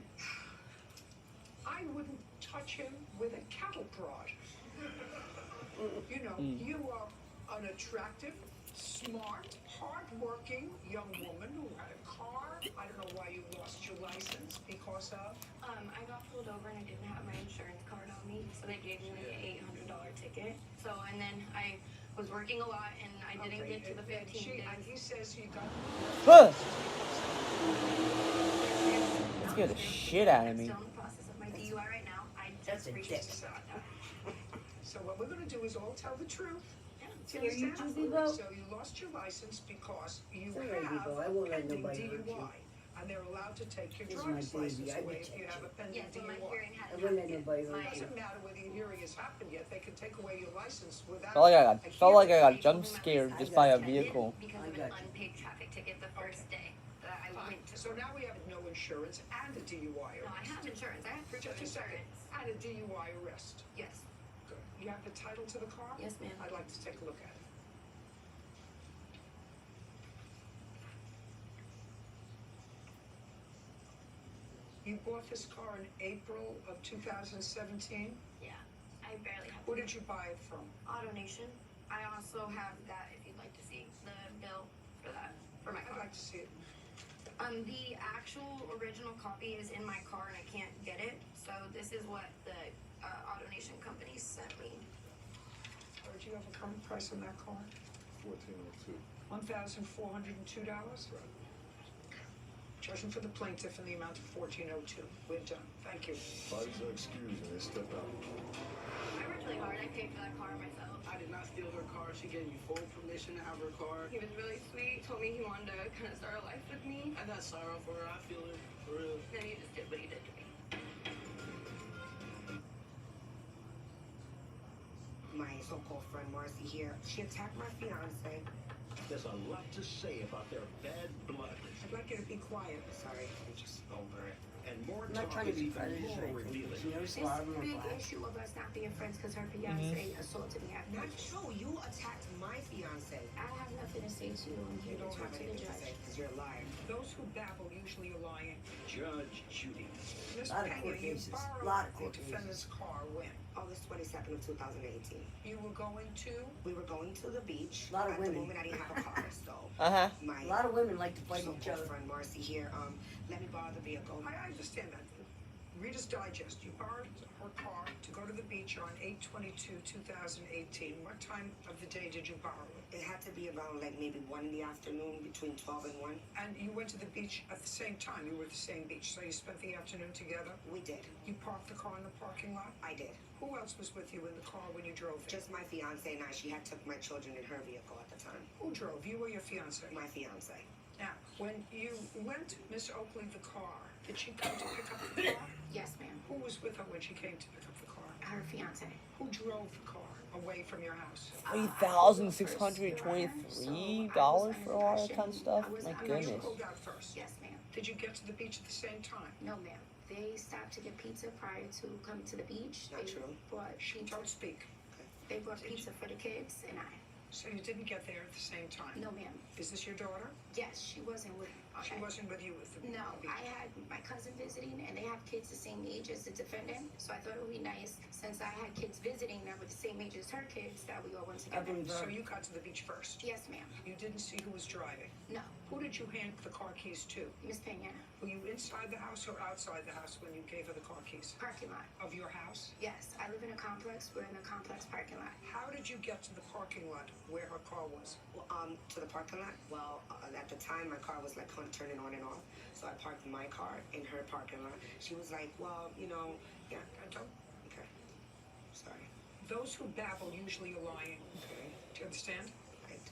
I wouldn't touch him with a cattle prod. You know, you are an attractive, smart, hard-working young woman who had a car. I don't know why you lost your license because of. I got pulled over and I didn't have my insurance card on me, so they gave me an $800 ticket. So, and then I was working a lot and I didn't get to the 15 days. And he says he got. Huh. That scared the shit out of me. Still in the process of my DUI right now. I just reached out. So what we're gonna do is all tell the truth. Here you understand? do, Bebo. So you lost your license because you Sorry, have Bebo, I won't let pending nobody hurt you. DUI. And they're allowed to take your This is my driver's baby, license I away if protect you have a pending Yes, but my DUI. hearing I hasn't wouldn't let happened. nobody It hurt you. doesn't matter whether your hearing has happened yet, they can take away your license without. Felt like I got a jump hearing. scared just by a vehicle. Because of an unpaid traffic ticket the first day that I went to. So now we have no insurance and a DUI arrest. No, I have insurance. I have proof of Just a second. insurance. And a DUI arrest. Yes. Good. You have the title to the car? Yes, ma'am. I'd like to take a look at it. You bought this car in April of 2017? Yeah. I barely have. Who did you buy it from? AutoNation. I also have that if you'd like to see the bill for that, for my I'd car. like to see it. The actual original copy is in my car and I can't get it. So this is what the AutoNation company sent me. Or do you have a current price on that car? $1,402. $1,402? Right. Judgment for the plaintiff in the amount of $1,402. We're done. Thank you. Parties are excused and they step out. I worked really hard. I paid for that car myself. I did not steal her car. She gave me full permission to have her car. He was really sweet. Told me he wanted to kind of start a life with me. I got sorrow for her. I feel it. For real. Then he just did what he did to me. My so-called friend Marcy here, she attacked my fiance. There's a lot to say about their bad blood. I'd like you to be quiet. Sorry, I'm just over it. And more I'm not talk trying to is be even friendly more or anything, revealing. but you notice a This lot of them are big black. issue of us not being friends because her fiance assaulted me at Not first. true. You attacked my fiance. I have nothing to say to you. I'm You here to don't talk have to the anything to say judge. because you're a liar. Those who babble usually are lying. Judge Judy. Miss Lot of Pena, court you cases. borrowed Lot of the court defendant's car when? August 22nd of 2018. You were going to? We were going to the beach. A lot of At the women. moment, I didn't have a car, so my A lot of women like to fight each so-called other. friend Marcy here, let me borrow the vehicle. I understand that. Reader's Digest, you borrowed her car to go to the beach on 8/22/2018. What time of the day did you borrow it? It had to be around like maybe 1 in the afternoon, between 12 and 1. And you went to the beach at the same time. You were at the same beach, so you spent the afternoon together? We did. You parked the car in the parking lot? I did. Who else was with you in the car when you drove it? Just my fiance and I. She had took my children in her vehicle at the time. Who drove, you or your fiance? My fiance. Now, when you went Miss Oakley the car, did she come to pick up the car? Yes, ma'am. Who was with her when she came to pick up the car? Her fiance. Who drove the car away from your house? $3,623 for all that kind of stuff. My You goodness. pulled out first. Yes, ma'am. Did you get to the beach at the same time? No, ma'am. They stopped to get pizza prior to coming to the beach. Not They true. brought pizza. Don't speak. They brought pizza for the kids and I. So you didn't get there at the same time? No, ma'am. Is this your daughter? Yes, she wasn't with. She wasn't with you with the No, I had my cousin visiting, and they have kids the same age as the defendant. So I thought it would be nice, since I had kids visiting that were the same age as her kids, that we all went together. So you got to the beach first? Yes, ma'am. You didn't see who was driving? No. Who did you hand the car keys to? Miss Pena. Were you inside the house or outside the house when you gave her the car keys? Parking lot. Of your house? Yes, I live in a complex. We're in a complex parking lot. How did you get to the parking lot where her car was? To the parking lot. Well, at the time, my car was like turning on and off. So I parked my car in her parking lot. She was like, well, you know, yeah, I don't. Okay. Sorry. Those who babble usually are lying. Okay. Do you understand?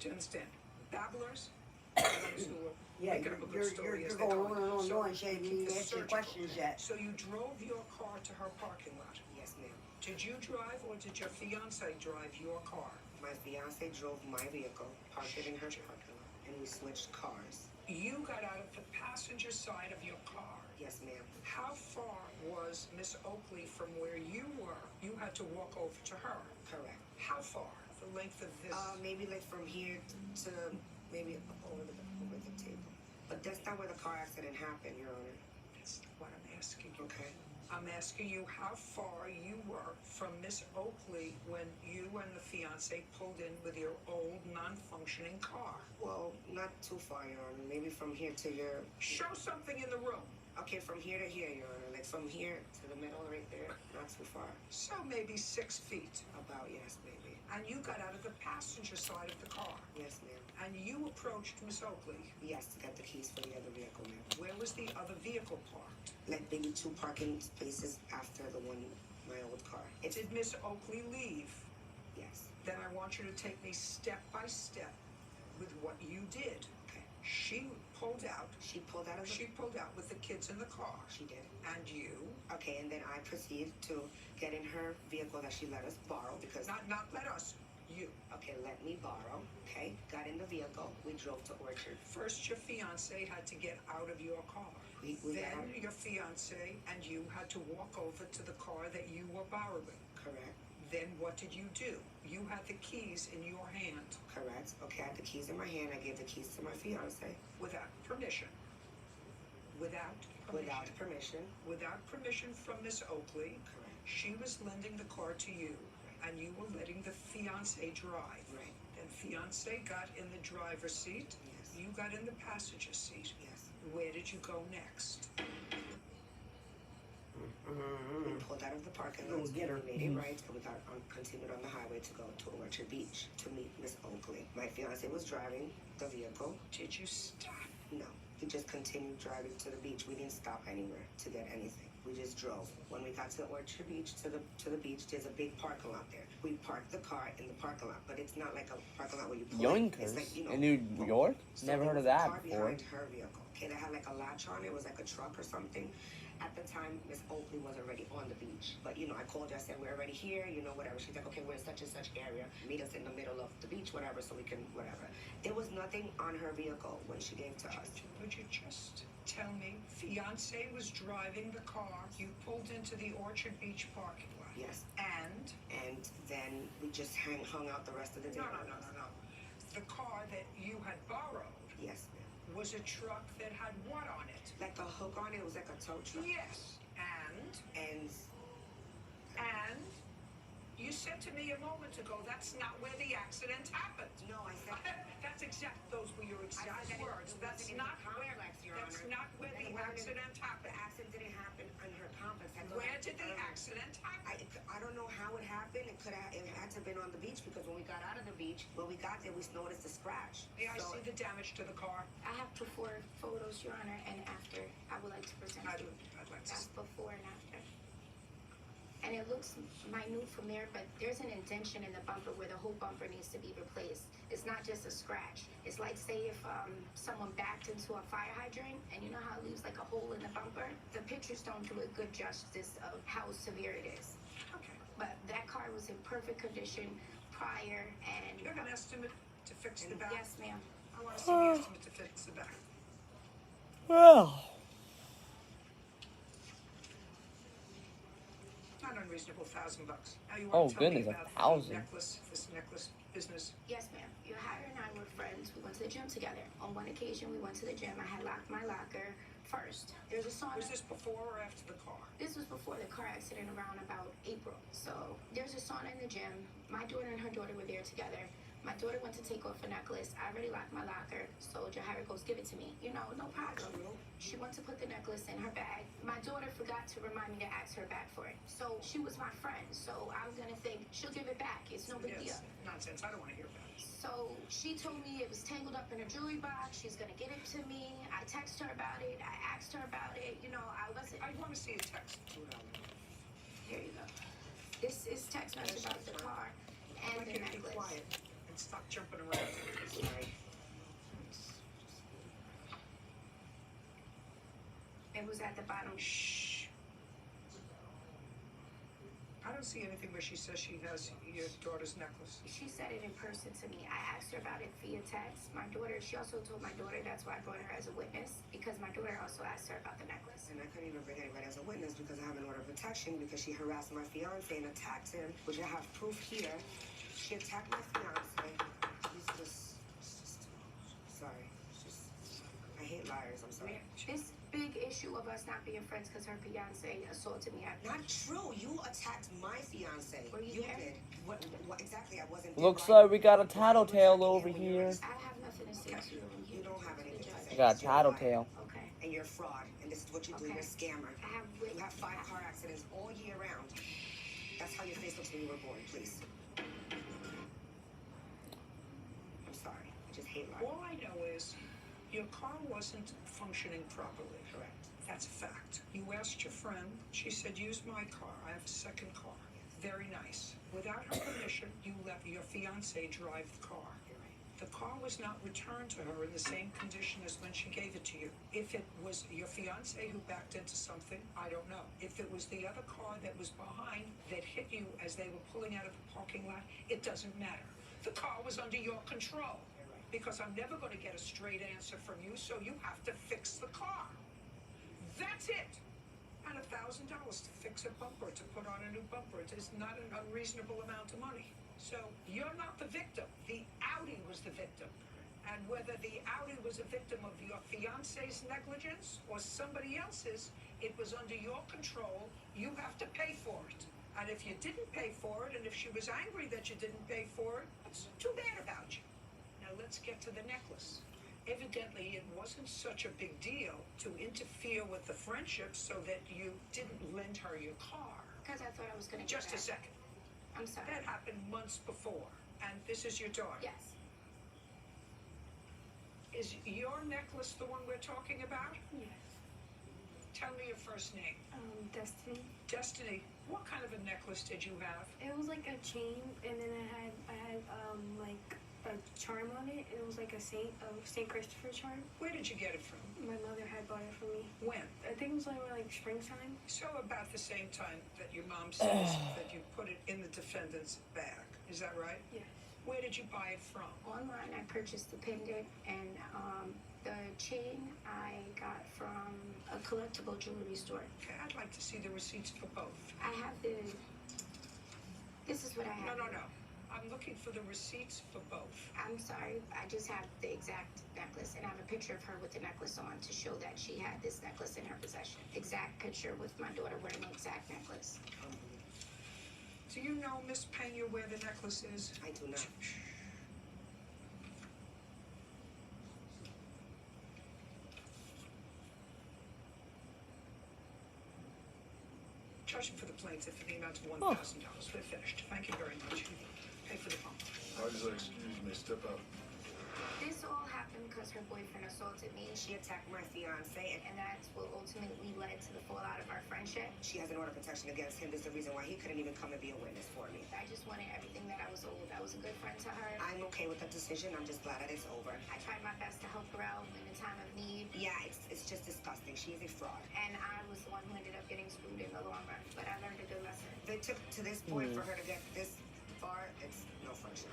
Do you understand? Babblers are those who are making up a good story as they You're go. going on and So on, Shane, you didn't answer your questions yet. So you drove your car to her parking lot? Yes, ma'am. Did you drive or did your fiance drive your car? My fiance drove my vehicle, parked it in her parking lot, and we switched cars. You got out of the passenger side of your car. Yes, ma'am. How far was Miss Oakley from where you were? You had to walk over to her. Correct. How far? The length of this? Maybe like from here to maybe over the table. But that's not where the car accident happened, Your Honor. That's what I'm asking. Okay. I'm asking you how far you were from Miss Oakley when you and the fiance pulled in with your old, non-functioning car. Well, not too far, Your Honor. Maybe from here to your... Show something in the room. Okay, from here to here, Your Honor. Like from here to the middle right there. Not too far. So maybe 6 feet. About, yes, maybe. And you got out of the passenger side of the car. Yes, ma'am. And you approached Miss Oakley. Yes, to get the keys for the other vehicle, ma'am. Where was the other vehicle parked? Like maybe 2 parking spaces after the one, my old car. Did Miss Oakley leave? Yes. Then I want you to take me step by step with what you did. Okay. She pulled out. She pulled out of the... She pulled out with the kids in the car. She did. And you? Okay, and then I proceeded to get in her vehicle that she let us borrow because... Not let us. You. Okay, let me borrow. Okay, got in the vehicle. We drove to Orchard. First, your fiance had to get out of your car. Then your fiance and you had to walk over to the car that you were borrowing. Correct. Then what did you do? You had the keys in your hand. Correct. Okay, I had the keys in my hand. I gave the keys to my fiance. Without permission. Without permission. Without permission. Without permission from Miss Oakley. Correct. She was lending the car to you. And you were letting the fiance drive. Right. Then fiance got in the driver's seat. Yes. You got in the passenger seat. Yes. Where did you go next? We pulled out of the parking lot. We made it right, and we continued on the highway to go to Orchard Beach to meet Miss Oakley. My fiance was driving the vehicle. Did you stop? No. We just continued driving to the beach. We didn't stop anywhere to get anything. We just drove. When we got to Orchard Beach, to the beach, there's a big parking lot there. We parked the car in the parking lot, but it's not like a parking lot where you pull Yonkers? It's like, you know, In New York? so Never there heard of was a that car before. behind her vehicle. Okay, that had like a latch on it. It was like a truck or something. At the time, Miss Oakley was already on the beach. But, you know, I called her, I said, we're already here, you know, whatever. She's like, okay, we're in such and such area. Meet us in the middle of the beach, whatever, so we can, whatever. There was nothing on her vehicle when she gave to us. Would you just tell me, fiance was driving the car, you pulled into the Orchard Beach parking lot. Yes. And then we just hung out the rest of the day. No. The car that you had borrowed. Yes, ma'am. Was a truck that had what on it? Like a hook on it. It was like a tow truck. Yes. And you said to me a moment ago, that's not where the accident happened. No, I said those were your exact words. That's not where the accident happened. The accident didn't happen in her complex. Where did the accident happen? I don't know how it happened. It had to have been on the beach because when we got out of the beach, when we got there, we noticed a scratch. May I see the damage to the car? I have before photos, Your Honor, and after. I would like to present you. I'd like to That's before and after. And it looks minute from there, but there's an indention in the bumper where the whole bumper needs to be replaced. It's not just a scratch. It's like, say, if someone backed into a fire hydrant, and you know how it leaves like a hole in the bumper? The pictures don't do a good justice of how severe it is. Okay. But that car was in perfect condition prior, and... You have an estimate to fix the back? Yes, ma'am. I want to see the estimate to fix the back. Well. Not unreasonable, $1,000. Now you Oh, want to tell me goodness, about $1,000. this necklace business. Yes, ma'am. Your hire and I were friends. We went to the gym together. On one occasion, we went to the gym. I had locked my locker first. There's a sauna. Was this before or after the car? This was before the car accident around about April. So there's a sauna in the gym. My daughter and her daughter were there together. My daughter went to take off a necklace. I already locked my locker. So Jahira goes, give it to me. You know, no problem. She went to put the necklace in her bag. My daughter forgot to remind me to ask her back for it. So she was my friend. So I was going to think, she'll give it back. It's no big deal. Nonsense. I don't want to hear about it. So she told me it was tangled up in her jewelry box. She's going to get it to me. I texted her about it. I asked her about it. You know, I wasn't... I want to see a text. Here you go. This is text message about the car and the necklace. Be quiet and stop jumping around. Sorry. It was at the bottom. Shh. I don't see anything where she says she has your daughter's necklace. She said it in person to me. I asked her about it via text. My daughter, she also told my daughter, that's why I brought her as a witness, because my daughter also asked her about the necklace. And I couldn't even bring anybody as a witness because I have an order of protection because she harassed my fiance and attacked him, which I have proof here. She attacked my fiance. He's just sorry. I hate liars. I'm sorry. This big issue of us not being friends because her fiance assaulted me. Not true. You attacked my fiance. Were you there? did. What exactly? I wasn't. Looks like we got a tattletale over here. I have nothing to say to you. You don't have anything to say. We got a tattletale. Okay. And you're a fraud. And this is what you do. You're a scammer. You have 5 car accidents all year round. That's how your face looks when you were born. Please. I'm sorry. I just hate liars. All I know is your car wasn't functioning properly. Correct. That's a fact. You asked your friend. She said, use my car. I have a second car. Very nice. Without her permission, you let your fiance drive the car. The car was not returned to her in the same condition as when she gave it to you. If it was your fiance who backed into something, I don't know. If it was the other car that was behind that hit you as they were pulling out of the parking lot, it doesn't matter. The car was under your control. Because I'm never going to get a straight answer from you, so you have to fix the car. That's it. And $1,000 to fix a bumper, to put on a new bumper. It is not an unreasonable amount of money. So you're not the victim. The Audi was the victim. And whether the Audi was a victim of your fiance's negligence or somebody else's, it was under your control. You have to pay for it. And if you didn't pay for it, and if she was angry that you didn't pay for it, that's too bad about you. Now let's get to the necklace. Evidently, it wasn't such a big deal to interfere with the friendship so that you didn't lend her your car. Because I thought I was going to Just a second. I'm sorry. That happened months before. And this is your daughter. Yes. Is your necklace the one we're talking about? Yes. Tell me your first name. Destiny. Destiny, what kind of a necklace did you have? It was like a chain, and then I had like a charm on it, and it was like a Saint Christopher charm. Where did you get it from? My mother had bought it for me. When? I think it was like springtime. So about the same time that your mom says that you put it in the defendant's bag. Is that right? Yes. Where did you buy it from? Online, I purchased the pendant, and the chain I got from a collectible jewelry store. Okay, I'd like to see the receipts for both. I have the... This is what I have. No. I'm looking for the receipts for both. I'm sorry, I just have the exact necklace, and I have a picture of her with the necklace on to show that she had this necklace in her possession. Exact picture with my daughter wearing the exact necklace. Do you know, Miss Pena, where the necklace is? I do not. Charging for the plaintiff in the amount of $1,000. We're finished. Thank you very much. Pay for the pump. I just excuse me, step out. This all happened because her boyfriend assaulted me. She attacked my fiance, And that's what ultimately led to the fallout of our friendship. she has an order of protection against him. This is the reason why he couldn't even come and be a witness for me. I just wanted everything that I was owed. I was a good friend to her. I'm okay with that decision. I'm just glad that it's over. I tried my best to help her out in a time of need. Yeah, it's just disgusting. She is a fraud. And I was the one who ended up getting screwed in the long run. But I learned a good lesson. They took to this point for her to get this far. It's no function.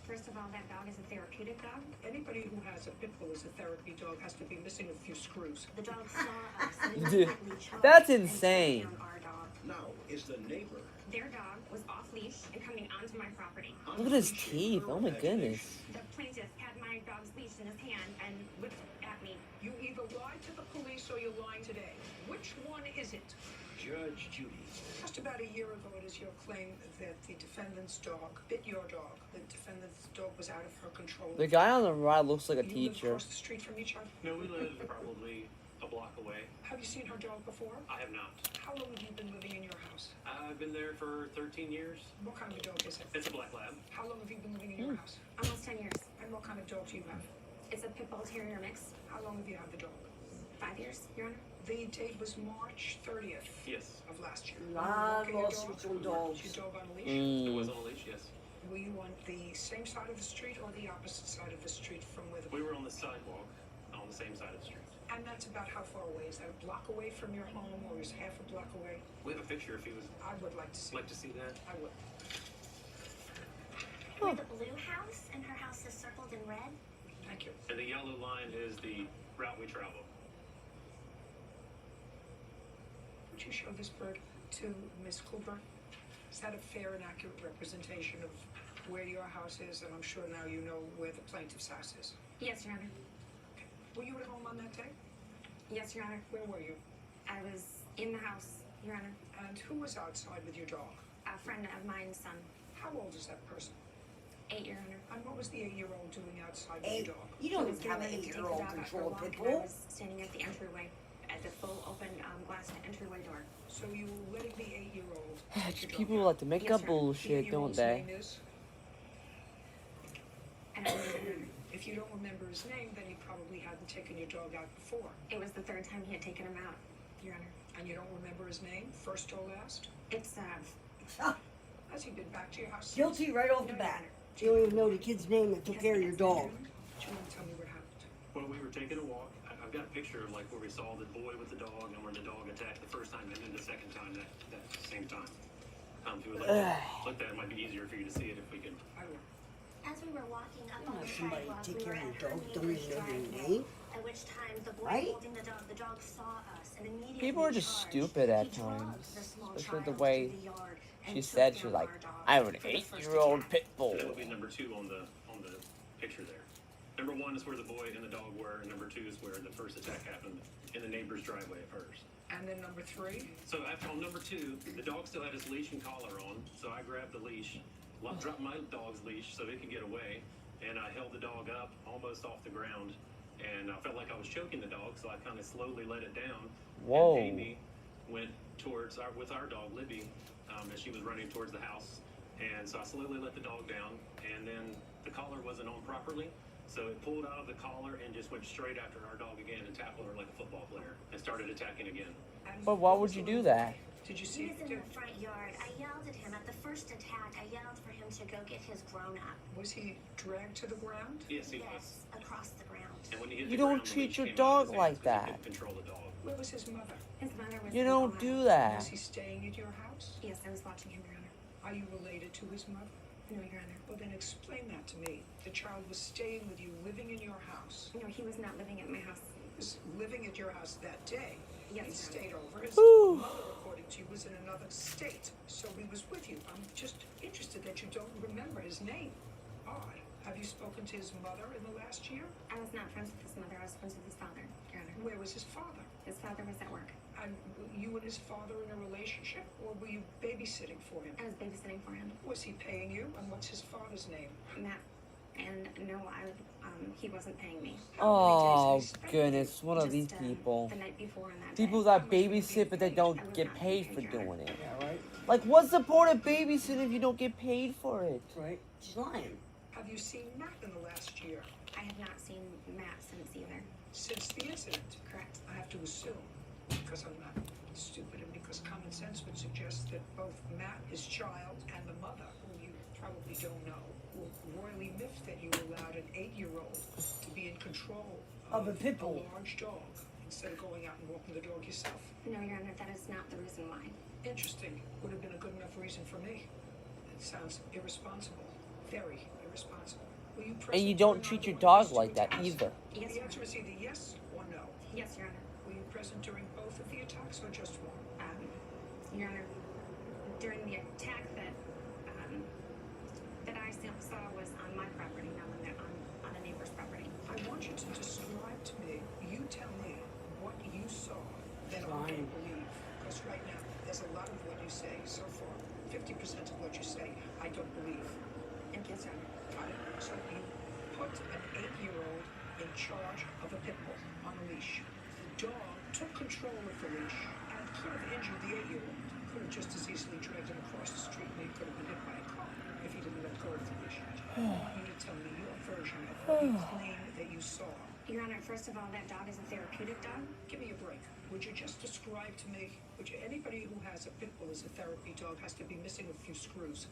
For First of all, that dog is a therapeutic dog. Anybody who has a pit bull as a therapy dog has to be missing a few screws. The dog saw us and Dude, immediately charged that's and insane. sprayed on our dog. Now is the neighbor. Their dog was off leash and coming onto my property. Look at his teeth. Oh my goodness. The plaintiff had my dog's leash in his hand and whipped at me. You either lied to the police or you're lying today. Which one is it? Judge Judy. Just about a year ago, it is your claim that the defendant's dog bit your dog. The defendant's dog was out of her control. The guy on the right looks like a You live teacher. across the street from each other? No, we live probably a block away. Have you seen her dog before? I have not. How long have you been living in your house? I've been there for 13 years. What kind of a dog is it? It's a black lab. How long have you been living in your house? Almost 10 years. And what kind of dog do you have? It's a pit bull terrier mix. How long have you had the dog? 5 years, Your Honor. The date was March 30th Yes. of last year. Lot of Okay, your lawsuits dog? on dogs. Was your dog on a leash? It was on a leash, yes. Were you on the same side of the street or the opposite side of the street from where the... We were on the sidewalk on the same side of the street. And that's about how far away? Is that a block away from your home or is half a block away? We have a picture if you would I would like to see. like to see that. I would. Where the blue house and her house is circled in red. Thank you. And the yellow line is the route we travel. Would you show this bird to Miss Kluber? Is that a fair and accurate representation of where your house is? And I'm sure now you know where the plaintiff's house is. Yes, Your Honor. Were you at home on that day? Yes, Your Honor. Where were you? I was in the house, Your Honor. And who was outside with your dog? A friend of mine's son. How old is that person? 8, Your Honor. And what was the 8-year-old doing outside with 8? your dog? You He don't was have an getting ready to take the 8-year-old dog out for a control walk, pit and I bull. was standing at the entryway at the full open glass entryway door. So you were letting the 8-year-old... People like to make up bullshit, don't they? I don't remember. If you don't remember his name, then you probably hadn't taken your dog out before. It was the 3rd time he had taken him out, Your Honor. And you don't remember his name, first or last? It's Has he been back to your house? Guilty right off the bat. You don't even know the kid's name that took care of your dog. Do you want to tell me what happened? Well, we were taking a walk. I've got a picture of like where we saw the boy with the dog and where the dog attacked the first time and then the second time that same time. If you would like to look at it, might be easier for you to see it if we can. As we were walking up on the Somebody sidewalk, take we were care of at your her dog, don't neighbor's even know your driveway, name. at which time the boy Right? holding the dog saw us and immediately People are just charged. stupid at He dragged times. the small Especially the child way to the yard and she took said she down was like, our dog I have an for the first 8-year-old attack. pit bull. That would be number 2 on the picture there. Number 1 is where the boy and the dog were, and number 2 is where the first attack happened in the neighbor's driveway at first. And then number 3? So after on number 2, the dog still had his leash and collar on, so I grabbed the leash, dropped my dog's leash so it could get away, and I held the dog up almost off the ground, and I felt like I was choking the dog, so I kind of slowly let it down. Whoa. And Amy went towards with our dog Libby, as she was running towards the house, and so I slowly let the dog down, and then the collar wasn't on properly. So it pulled out of the collar and just went straight after our dog again and tackled her like a football player and started attacking again. But why would you do that? Did you He see? was in the front yard. I yelled at him. At the first attack, I yelled for him to go get his grown-up. Was he dragged to the ground? Yes, he was. Yes, across the ground. And when he hit You the don't ground, the treat leash your came out of dog his hands like because he that. couldn't control the dog. Where was his mother? His mother was You in don't Ohio. do Was that. he staying at your house? Yes, I was watching him, Your Honor. Are you related to his mother? No, Your Honor. Well, then explain that to me. The child was staying with you, living in your house. No, he was not living at my house. He was living at your house that day. Yes, He Your stayed over. His Whew. mother, according to you, was in another state. So he was with you. I'm just interested that you don't remember his name. Odd. Have you spoken to his mother in the last year? I was not friends with his mother. I was friends with his father, Your Honor. Where was his father? His father was at work. And were you and his father in a relationship, or were you babysitting for him? I was babysitting for him. Was he paying you? And what's his father's name? Matt. And no, he wasn't paying me. Oh goodness, one of these Just, people. The night before and that People day. that babysit but they don't get paid for Your doing it. Yeah, right? Like, what's the point of babysitting if you don't get paid for it? Right? She's lying. Have you seen Matt in the last year? I have not seen Matt since either. Since the incident? Correct. I have to assume, because I'm not stupid and because common sense would suggest that both Matt, his child, and the mother, who you probably don't know, were royally miffed that you allowed an 8-year-old to be in control Of a pit bull. large dog instead of going out and walking the dog yourself. No, Your Honor, that is not the reason why. Interesting. Would have been a good enough reason for me. It sounds irresponsible. Very irresponsible. responsible. Will you press And you and don't turn treat on your the dog witness like to that attacks? either. Yes, The Your answer Honor. is either yes or no. Yes, Your Honor. Were you present during both of the attacks or just one? Your Honor, during the attack that I saw was on my property, not on a neighbor's property. I want you to describe to me, you tell me what you saw that I can believe. Because right now, there's a lot of what you say so far. 50% of what you say, I don't believe. And yes, Your Honor. Got it? So you put an 8-year-old in charge of a pit bull on a leash. The dog took control of the leash and could have injured the 8-year-old. Could have just as easily dragged him across the street and he could have been hit by a car if he didn't let go of the leash. I want you to tell me your version of what you claim that you saw. Your Honor, first of all, that dog is a therapeutic dog. Give me a break. Would you just describe to me, anybody who has a pit bull as a therapy dog has to be missing a few screws.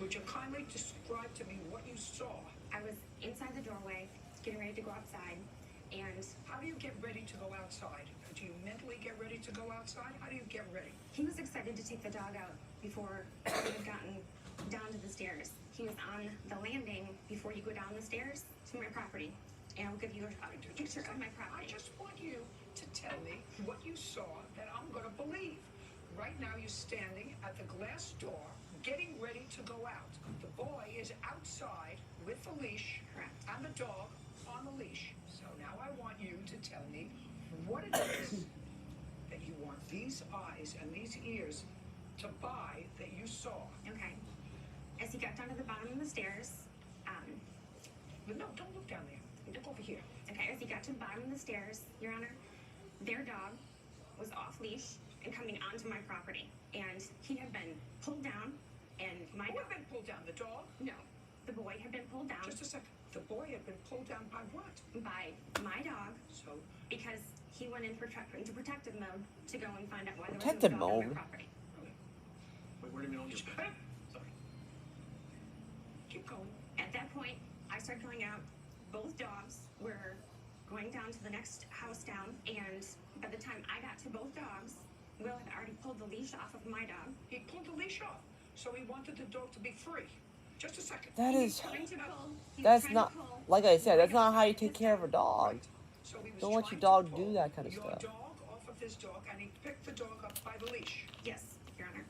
Would you kindly describe to me what you saw? I was inside the doorway, getting ready to go outside, and How do you get ready to go outside? Do you mentally get ready to go outside? How do you get ready? he was excited to take the dog out before we had gotten down to the stairs. He was on the landing before you go down the stairs to my property. And I'll give you a picture of my I property. just want you to tell me what you saw that I'm going to believe. Right now you're standing at the glass door, getting ready to go out. The boy is outside with the leash. Correct. And the dog on the leash. So now I want you to tell me what it is that you want these eyes and these ears to buy that you saw. Okay. As he got down to the bottom of the stairs, But no, don't look down there. Look over here. okay, as he got to the bottom of the stairs, Your Honor, their dog was off leash and coming onto my property. And he had been pulled down, and my Who dog, had been pulled down? The dog? no, the boy had been pulled down Just a second. The boy had been pulled down by what? by my dog So because he went into protective mode to go and find out why there was Protective no dog on mode? my property. Wait, where do you know just sorry. keep going. At that point, I started going out. Both dogs were going down to the next house down, and by the time I got to both dogs, Will had already pulled the leash off of my dog. He pulled the leash off. So he wanted the dog to be free. Just a second. That He was is, trying to pull. He was that's trying not, to pull like I said, that's not how you take care of a dog. So he was Don't let your trying dog to do pull that kind of your stuff. dog off of his dog, and he picked the dog up by the leash. Yes, Your Honor.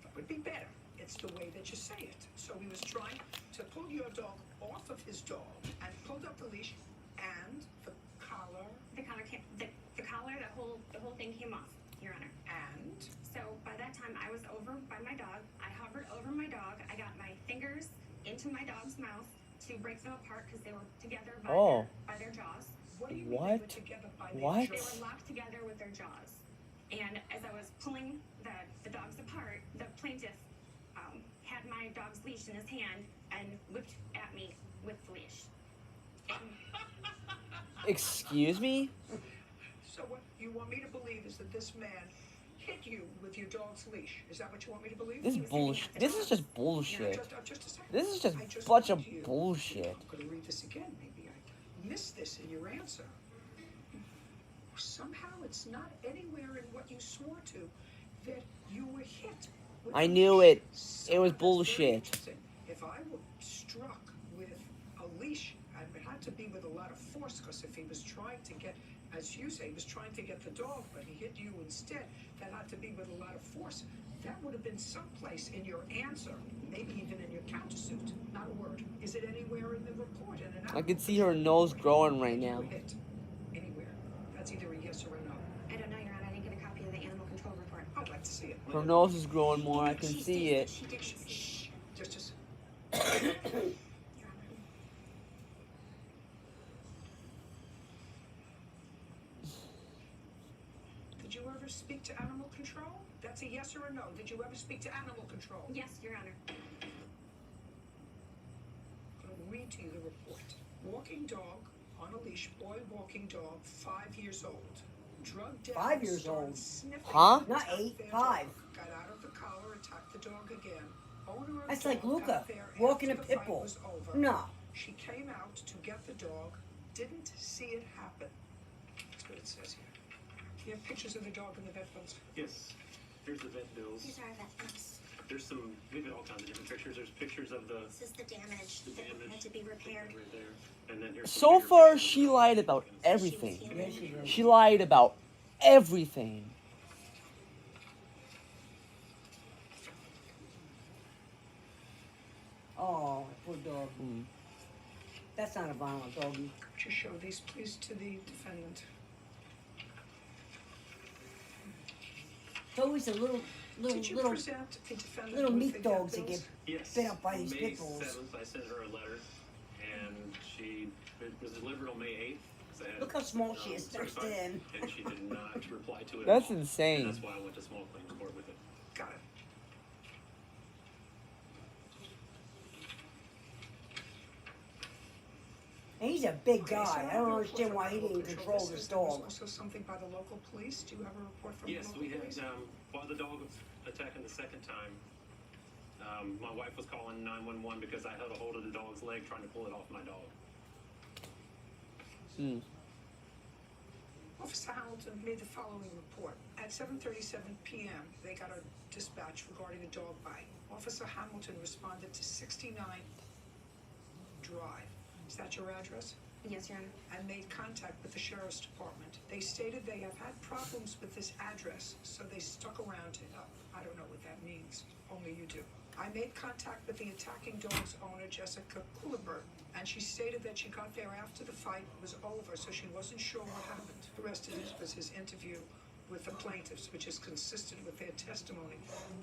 That would be better. It's the way that you say it. So he was trying to pull your dog off of his dog and pulled up the leash and the collar The collar came. The collar, the whole thing came off, Your Honor. and So by that time, I was over by my dog. I hovered over my dog. I got my fingers into my dog's mouth to break them apart because they were together by their jaws. what do you mean they were What? together by their What? They jaws? were locked together with their jaws. And as I was pulling the dogs apart, the plaintiff had my dog's leash in his hand and whipped at me with the leash. And excuse me? So what you want me to believe is that this man hit you with your dog's leash. Is that what you want me to believe? This is bullshit. This is just bullshit. Just a second. This is just I just bunch of want you- bullshit. I'm going to read this again. Maybe I missed this in your answer. Somehow it's not anywhere in what you swore to that you were hit. with I a knew leash. it. It was That's very bullshit. interesting. If I were struck with a leash, it had to be with a lot of force, because if he was trying to get, as you say, he was trying to get the dog, but he hit you instead, that had to be with a lot of force. That would have been someplace in your answer, maybe even in your countersuit. Not a word. Is it anywhere in the report? In an I can see her nose growing right you now. were hit? Anywhere. That's either a yes or a no. I don't know, Your Honor. I didn't get a copy of the animal control report. I'd like to see it. Her nose is growing more. I can see it. She did. Shh. Just Your Honor. Did you ever speak to animal control? That's a yes or a no. Did you ever speak to animal control? Yes, Your Honor. I'm going to read to you the report. Walking dog on a leash, boy walking dog, 5 years old. Drug down, 5 years started old. sniffing, Huh? Not attacked 8, their 5. dog, got out of the collar, attacked the dog again. Owner of That's dog like Luca, got there walking after a the pit fight bull. was over. No. She came out to get the dog, didn't see it happen. That's what it says here. You have pictures of the dog in the vet bills? Yes. Here's the vet bills. These are the There's some, we've got all kinds of different pictures. There's pictures of the This is the damage The that damage. had to be repaired. right there. And then here's some So bigger far, pictures. she lied about everything. Yeah, she did. She lied about everything. Oh, poor dog. That's not a violent doggy. Could you show these, please, to the defendant? It's always the little Did you present the defendant little with meat the dogs that bills? get Yes. bit up by these May pit bulls. 7th, I sent her a letter, and it was delivered on May 8th. 'cause I had, Look how small she is next to certified, him. And she did not reply to it. That's at all. insane. And that's why I went to small claims court with it. Got it. And he's a big Okay, so guy. I have don't a understand report why he from didn't local control patrol. this There was dog. also something by the local police. Do you have a report from Yes, the local we had, police? while the dog was attacking the second time, my wife was calling 911 because I held a hold of the dog's leg trying to pull it off my dog. Officer Hamilton made the following report. At 7:37 p.m., they got a dispatch regarding a dog bite. Officer Hamilton responded to 69 Drive. Is that your address? Yes, Your Honor. And made contact with the sheriff's department. They stated they have had problems with this address, so they stuck around to help. I don't know what that means. Only you do. I made contact with the attacking dog's owner, Jessica Coulibaert, and she stated that she got there after the fight was over, so she wasn't sure what happened. The rest of it was his interview with the plaintiffs, which is consistent with their testimony.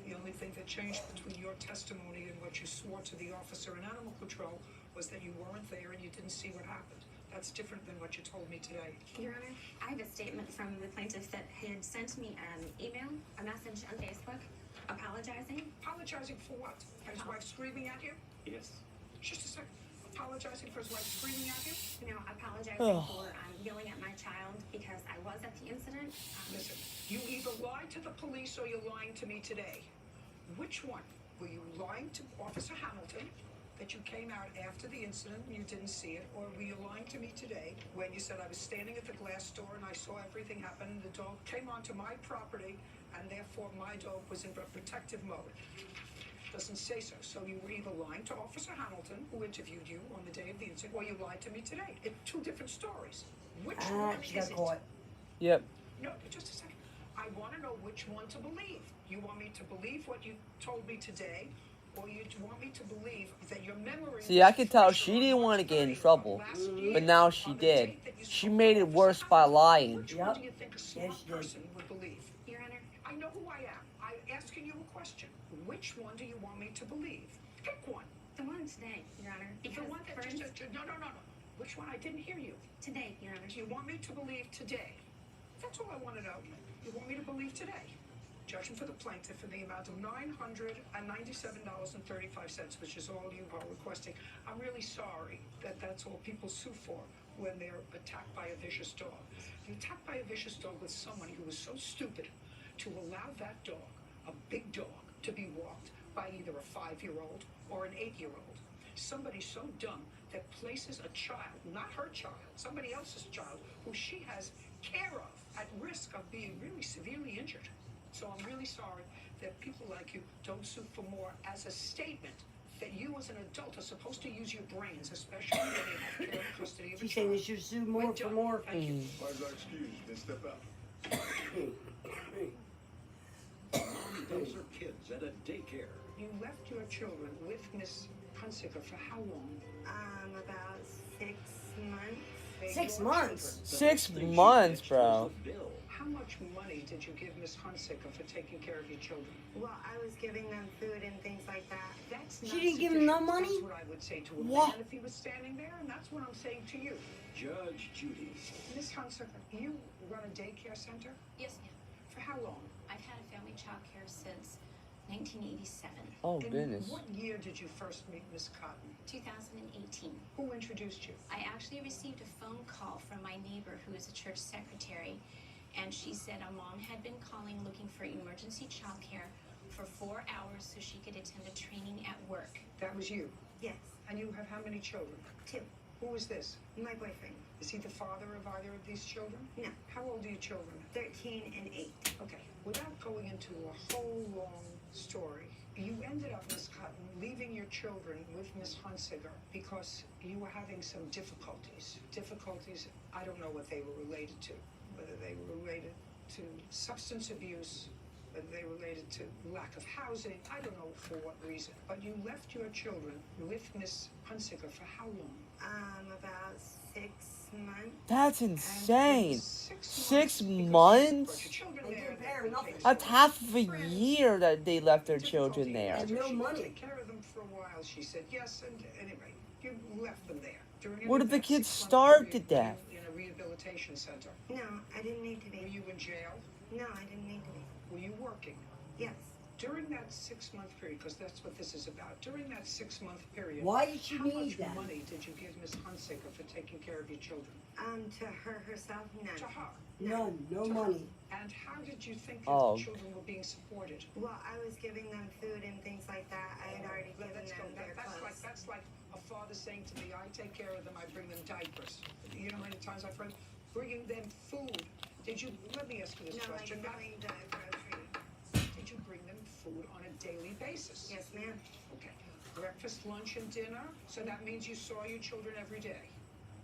The only thing that changed between your testimony and what you swore to the officer in animal control was that you weren't there and you didn't see what happened. That's different than what you told me today. Your Honor, I have a statement from the plaintiff that had sent me an email, a message on Facebook, apologizing. Apologizing for what? His wife screaming at you? Yes. Just a second. Apologizing for his wife screaming at you? You know, apologizing for yelling at my child because I was at the incident. Listen, you either lied to the police or you're lying to me today. Which one? Were you lying to Officer Hamilton that you came out after the incident and you didn't see it, or were you lying to me today when you said I was standing at the glass door and I saw everything happen and the dog came onto my property and therefore my dog was in protective mode? Doesn't say so. So you were either lying to Officer Hamilton, who interviewed you on the day of the incident, or you lied to me today. It's two different stories. Which one She is got it? caught. Yep. No, just a second. I want to know which one to believe. You want me to believe what you told me today, or you want me to believe that your memory... See, I could tell she didn't want to get in trouble, but now she did. She made it worse by lying. Which one do you think a smart person would believe? Your Honor. I know who I am. I'm asking you a question. Which one do you want me to believe? Pick one. The one today, Your Honor. The Because one that first, no. Which one? I didn't hear you. today, Your Honor. Do you want me to believe today? That's all I want to know. You want me to believe today? Judgment for the plaintiff in the amount of $997.35, which is all you are requesting. I'm really sorry that that's all people sue for when they're attacked by a vicious dog. You're attacked by a vicious dog with someone who was so stupid to allow that dog, a big dog, to be walked by either a 5-year-old or an 8-year-old. Somebody so dumb that places a child, not her child, somebody else's child, who she has care of, at risk of being really severely injured. So I'm really sorry that people like you don't sue for more as a statement that you as an adult are supposed to use your brains, especially when you have care and custody of a She's saying child. they should sue more for more. Thank you. Where's our excuse? Then step out. Those are kids at a daycare. You left your children with Miss Hunsicker for how long? About 6 months. 6 months? 6 months, bro. How much money did you give Miss Hunsicker for taking care of your children? Well, I was giving them food and things like that. That's She not didn't give him no sufficient. money? That's what I would say to a What? man if he was standing there, and that's what I'm saying to you. Judge Judy. Miss Hunsicker, you run a daycare center? Yes, ma'am. For how long? I've had a family child care since 1987. Oh, In goodness. what year did you first meet Miss Cotton? 2018. Who introduced you? I actually received a phone call from my neighbor who is a church secretary, and she said a mom had been calling looking for emergency childcare for 4 hours so she could attend a training at work. That was you. Yes, And you have how many children? 2. Who is this? My boyfriend. Is he the father of either of these children? No. How old are your children? 13 and 8. Okay, without going into a whole long story, You ended up, Miss Cotton, leaving your children with Miss Hunsiger because you were having some difficulties. Difficulties, I don't know what they were related to. Whether they were related to substance abuse, whether they were related to lack of housing, I don't know for what reason. But you left your children with Miss Hunsiger for how long? About 6 months. That's insane. 6 months? They didn't pay her nothing. That's half of a year that they left their children there. And no money. Take care of them for a while. She said yes, and anyway, you left them there. During What if the that kids 6 month starved to period, death? were you in a rehabilitation center? No, I didn't need to be. Were you in jail? No, I didn't need to be. Were you working? Yes. During that 6 month period, because that's what this is about. During that 6 month period, Why did she how need much that? money did you give Miss Hunsiker for taking care of your children? To her herself, none. To her. None, no To her. money. And how did you think that Oh. the children were being supported? Well, I was giving them food and things like that. I had already given Let's go. them their That's clothes. like a father saying to me, I take care of them, I bring them diapers. You know how many times I've heard bringing them food. Did you, let me ask you this No, like question. going to grocery. Did you bring them food on a daily basis? Yes, ma'am. Okay. Breakfast, lunch, and dinner? So that means you saw your children every day?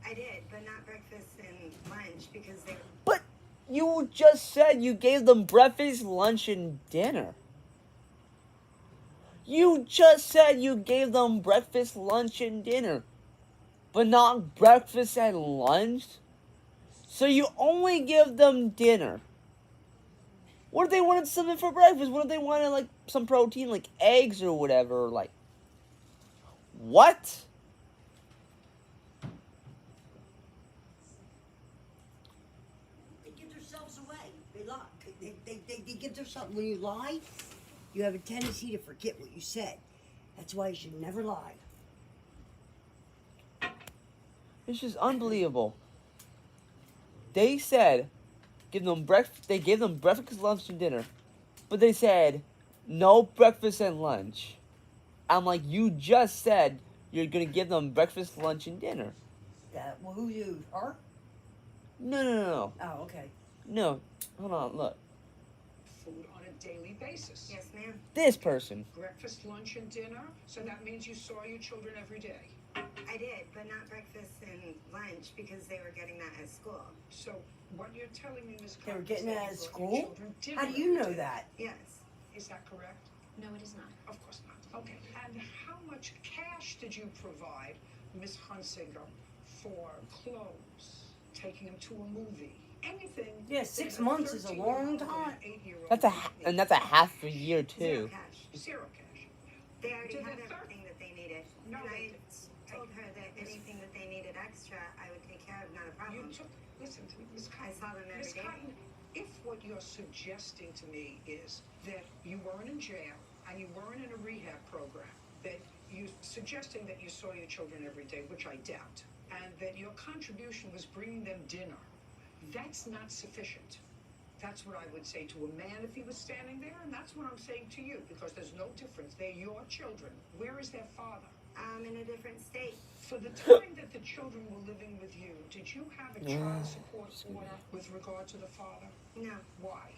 I did, but not breakfast and lunch because they. But you just said you gave them breakfast, lunch, and dinner. You just said you gave them breakfast, lunch, and dinner. But not breakfast and lunch? So you only give them dinner. What if they wanted something for breakfast? What if they wanted, like, some protein, like eggs or whatever? Like, what? They give themselves away. They lie. They give themselves. When you lie, you have a tendency to forget what you said. That's why you should never lie. It's just unbelievable. They said, give them breakfast. They gave them breakfast, lunch, and dinner, but they said no breakfast and lunch. I'm like, you just said you're gonna give them breakfast, lunch, and dinner. Well, who you? Her? No. Oh, okay. No, hold on. Look, Food on a daily basis? Yes, ma'am. this person. Breakfast, lunch, and dinner? So that means you saw your children every day? I did, but not breakfast and lunch because they were getting that at school. So what you're telling me, Ms. They were Cox, getting is that you at brought school? your children dinner How do you know every day. that? Yes. Is that correct? No, it is not. Of course not. Okay. And how much cash did you provide Miss Hunsinger for clothes, taking them to a movie, anything? Yeah, that 6 a months is a 13-year-old long and an time. 8-year-old That's a would need? and that's a half a year Zero too. cash. Zero cash. They already Did had the third- everything that they needed. No, and they I didn't. told her that anything that they needed extra, I would take care of, not a You problem. took, listen to me, Ms. I Cotton. saw them every Ms. day. Cotton, if what you're suggesting to me is that you weren't in jail and you weren't in a rehab program, that you're suggesting that you saw your children every day, which I doubt, and that your contribution was bringing them dinner, that's not sufficient. That's what I would say to a man if he was standing there, and that's what I'm saying to you, because there's no difference. They're your children. Where is their father? In a different state. For the time that the children were living with you, did you have a child support order with regard to the father? No, Why?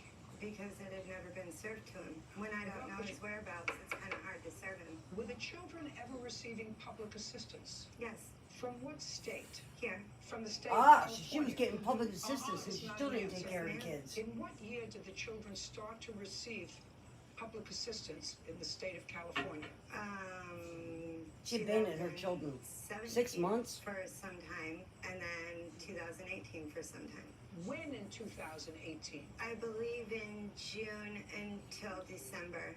because it had never been served to him. When I don't know his whereabouts, it's kind of hard to serve him. Were the children ever receiving public assistance? Yes, From what state? here. From the state Ah, of so she was California? getting public assistance and it's she not still an didn't take answer. care of the kids. In what year did the children start to receive public assistance in the state of California? She abandoned her children. 6 months? For some time, and then 2018 for some time. When in 2018? I believe in June until December.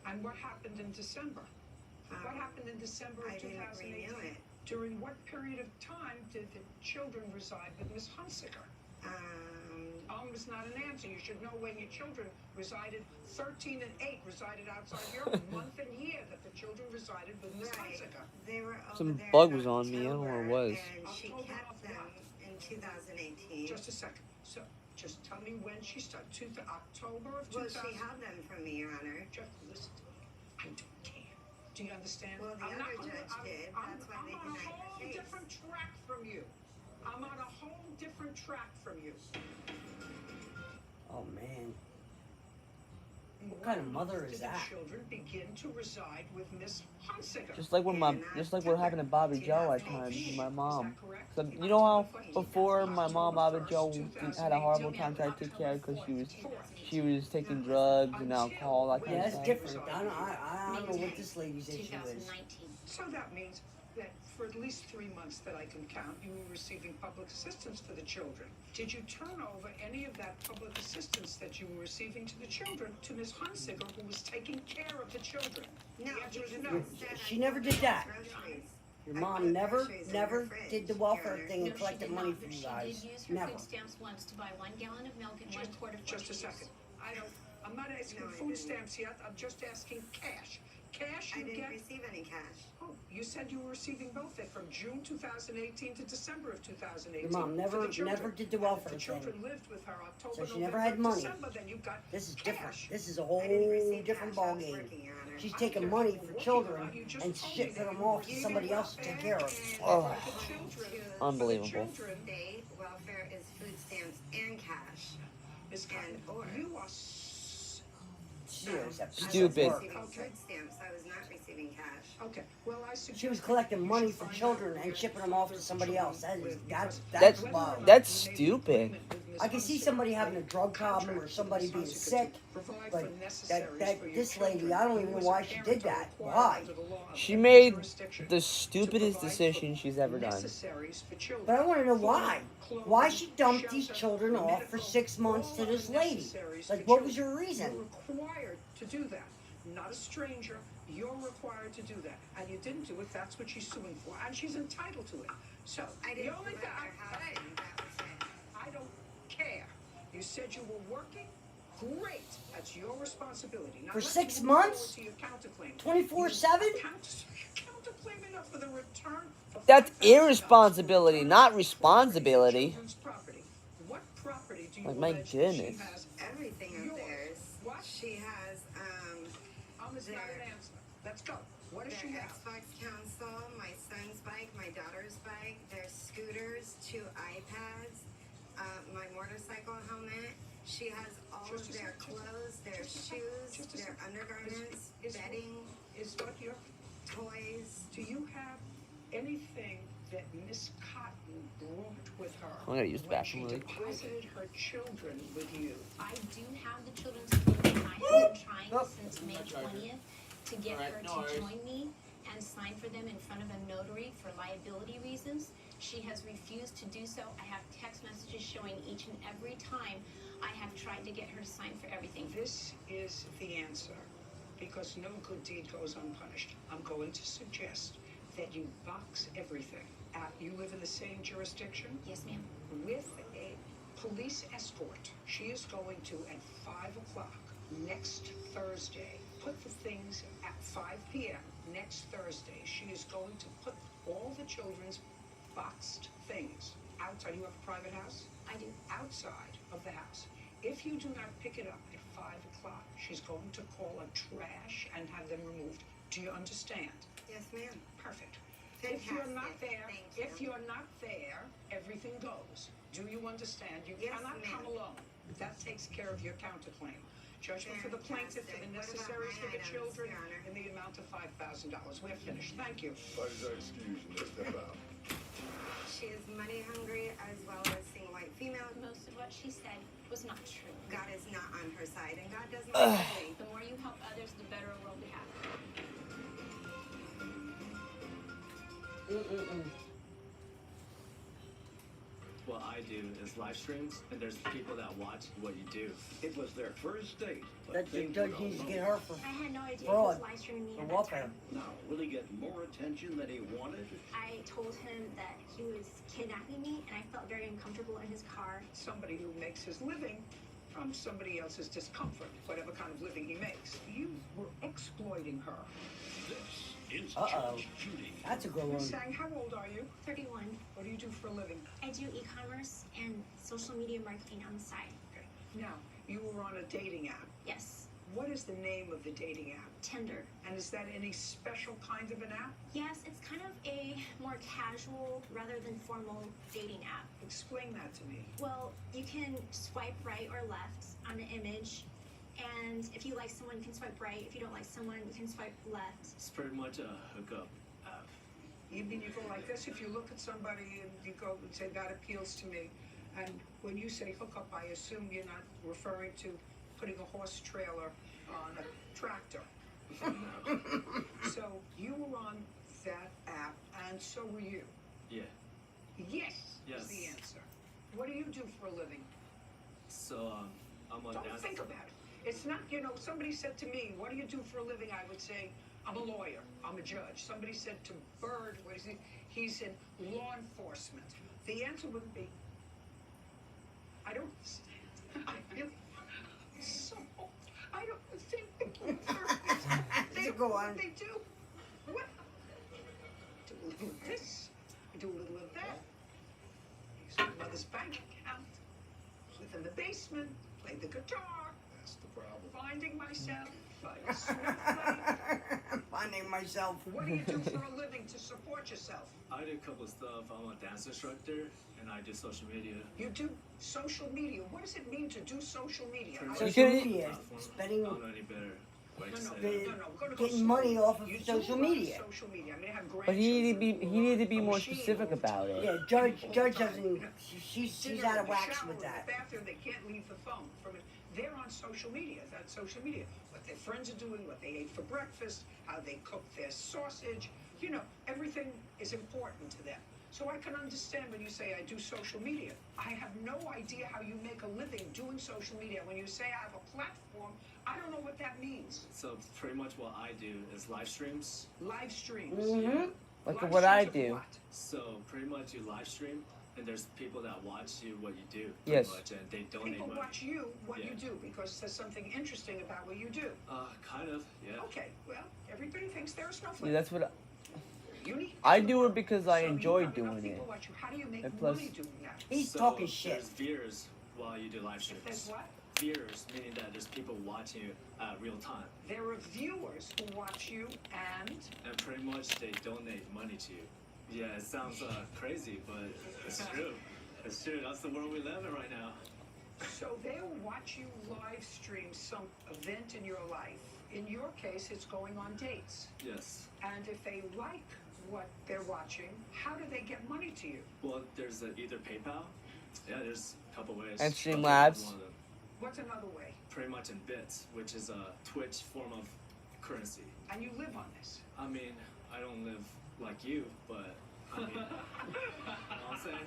And what happened in December? What happened in December of I didn't 2018? renew it. During what period of time did the children reside with Miss Hunsiker? Is not an answer. You should know when your children resided. 13 and 8 resided outside your month and year that the children resided with Miss Hunsiker. They were over Some there bug in was on me. I don't know what it was. And she kept them in 2018. Just a second. So, just tell me when she started. October of 2000. Well, she held them from me, Your Honor. Just listen to me. I don't care. Do you understand? Well, the I'm not other gonna- judge did. That's why they I'm on a denied whole the case. different track from you. I'm on a whole different track from you. Oh, man. What kind of mother is that? Children begin to reside with Miss Hunsicker. Just like what happened to Bobby Joe at times with my mom. So, you know how before my mom, Bobby Joe, had a horrible time trying to take care of because she was taking drugs and alcohol, that kind Yeah, of that's stuff. different. I don't know what this lady's issue is. So that means that for at least 3 months that I can count, you were receiving public assistance for the children. Did you turn over any of that public assistance that you were receiving to the children to Miss Hunsicker, who was taking care of the children? No, The answer is because no. instead She I never put did that. groceries. Your I mom put never groceries in her fridge, did the welfare counter. thing No, and she collected did money not, from but you she guys. did use her Never. food stamps once to buy 1 gallon of milk and 1 quart of Just a juice. second. I'm not asking No, I food didn't. stamps yet. I'm just asking cash. Cash I you didn't get. receive any cash. Oh, you said you were receiving both that from June 2018 to December of 2018. Your mom for the children. never did the And welfare the children thing. lived with her October, So she November, never had money. December, then you got This is cash. different. This is a whole I didn't receive different cash. I ball was game. working, Your Honor. She's I taking don't money care for what children you just and told me shipping that them you off were to somebody giving else to take care of. And Oh. for the children. Unbelievable. For the children. State welfare is food stamps and cash. Ms. Cotton, or. you are Serious, that piece of Stupid. work. I was receiving food stamps. I was not receiving cash. okay. Well, I suggest She was that collecting you money should for find children out and where shipping them off to the somebody children else. That is live, that's because low. That's stupid. I can see somebody having a drug problem or somebody being sick, but this lady, I don't even know why she did that. Why? She made the stupidest decision she's ever done. But I want to know why. Why she dumped these children off for 6 months to this lady? Like, what was her reason? You're required to do that. Not a stranger. You're required to do that. And you didn't do it. That's what she's suing for. And she's entitled to it. So, I the didn't only collect thing their housing. That was it. I don't care. You said you were working? Great. That's your responsibility. Now, For let's 6 move forward months? to your counterclaim. 24/7? You're counterclaiming her for the return for That's $5,000 irresponsibility, not responsibility. children's property. What property do you Like, my allege that she goodness. has? Everything of Yours. theirs. What? She has It's not an answer. Let's go. What does she their have? Xbox console, my son's bike, my daughter's bike, their scooters, 2 iPads, my motorcycle helmet. She has all Just a of their second. clothes, their Just a second. shoes, Just a their second. undergarments, Is- bedding, Is what your toys. Do you have anything that Miss Cotton brought with her? I'm gonna use the when bathroom she really quick. deposited her children with you? I do have the children's clothing. I have been trying since May 20th to get her to join me and sign for them in front of a notary for liability reasons. She has refused to do so. I have text messages showing each and every time I have tried to get her to sign for everything. This is the answer, because no good deed goes unpunished. I'm going to suggest that you box everything. You live in the same jurisdiction? Yes, ma'am. With a police escort. She is going to, at 5 o'clock next Thursday, put the things at 5 p.m. next Thursday. She is going to put all the children's boxed things outside. You have a private house? I do. Outside of the house. If you do not pick it up at 5 o'clock, she's going to call a trash and have them removed. Do you understand? Yes, ma'am. Perfect. If you're not Fantastic. there, Thank if you. you're not there, everything goes. Do you understand? You Yes, cannot ma'am. come alone. That takes care of your counterclaim. Judgment for the plaintiff for the Fantastic. What about necessaries for my the items, children Your Honor? in the amount of $5,000. We're finished. Thank you. Excuse me, step out. She is money hungry as well as seeing white female. Most of what she said was not true. God is not on her side, and God doesn't like me. The more you help others, the better a world we have. What I do is live streams, and there's people that watch what you do. It was their first date. That the judge needs to get her for I had no idea fraud, he was live streaming me for at that welfare. time. Now, will he get more attention than he wanted? I told him that he was kidnapping me, and I felt very uncomfortable in his car. Somebody who makes his living from somebody else's discomfort, whatever kind of living he makes. You were exploiting her. This is Uh-oh. Judge Judy. That's a good one. Miss Sang, how old are you? 31. What do you do for a living? I do e-commerce and social media marketing on the side. Okay. Now, you were on a dating app. Yes. What is the name of the dating app? Tinder. And is that any special kind of an app? Yes, it's kind of a more casual rather than formal dating app. Explain that to me. Well, you can swipe right or left on the image, And if you like someone, you can swipe right. If you don't like someone, you can swipe left. It's pretty much a hookup app. You mean you go like this? If you look at somebody and you go and say, that appeals to me, and when you say hookup, I assume you're not referring to putting a horse trailer on a tractor. So you were on that app, and so were you. Yeah. Yes, Yes. is the answer. What do you do for a living? So I'm a Don't dancer. think about it. It's not, you know, somebody said to me, what do you do for a living? I would say, I'm a lawyer. I'm a judge. Somebody said to Bird, what is he? He's in law enforcement. The answer would be, I don't understand. I really, so, I don't understand people. They Go on. They do. What? Do a little of this. Do a little of that. Use my mother's bank account. Live in the basement. Play the guitar. That's the problem. Finding myself. Like a snowflake. Finding myself. What do you do for a living to support yourself? I do a couple of stuff. I'm a dance instructor, and I do social media. You do social media. What does it mean to do social media? Pretty I- much Social a media, platform. spending- I don't know any better way to say the- that. Go to Getting social money media. off of You do social a lot of media. Social media. I mean, I have But he needed to be grandchildren he needed to be who are more on a machine specific all the about time. it. Yeah, Judge doesn't. She's Dinner out in of the wax shower, with in that. the bathroom, they can't leave the phone from it. They're on social media. That's social media. What their friends are doing, what they ate for breakfast, how they cook their sausage. You know, everything is important to them. So I can understand when you say I do social media. I have no idea how you make a living doing social media. When you say I have a platform, I don't know what that means. So pretty much what I do is live streams. Live streams. Mm-hmm. Like Live what I streams of do. what? So pretty much you live stream, and there's people that watch you what you do. Yes. Pretty much, and they donate People money. watch you, what Yeah. you do, because there's something interesting about what you do. Kind of, yeah. Okay, well, everybody thinks they're a Yeah, snowflake. that's what Unique. I do it because I So you enjoy have enough doing people it. watch you. How do you make And plus- money doing that? He's So talking shit. There's viewers while you do live If there's streams. what? Viewers, meaning that there's people watching you real time. There are viewers who watch you, and And pretty much they donate money to you. Yeah, it sounds crazy, but it's true. It's true. That's the world we live in right now. so they'll watch you live stream some event in your life. In your case, it's going on dates. Yes. And if they like what they're watching, how do they get money to you? Well, there's either PayPal. Yeah, there's a couple ways. And I'll give you Streamlabs. one of them. What's another way? Pretty much in bits, which is a Twitch form of currency. And you live on this. I mean, I don't live like you, but I mean, you know what I'm saying?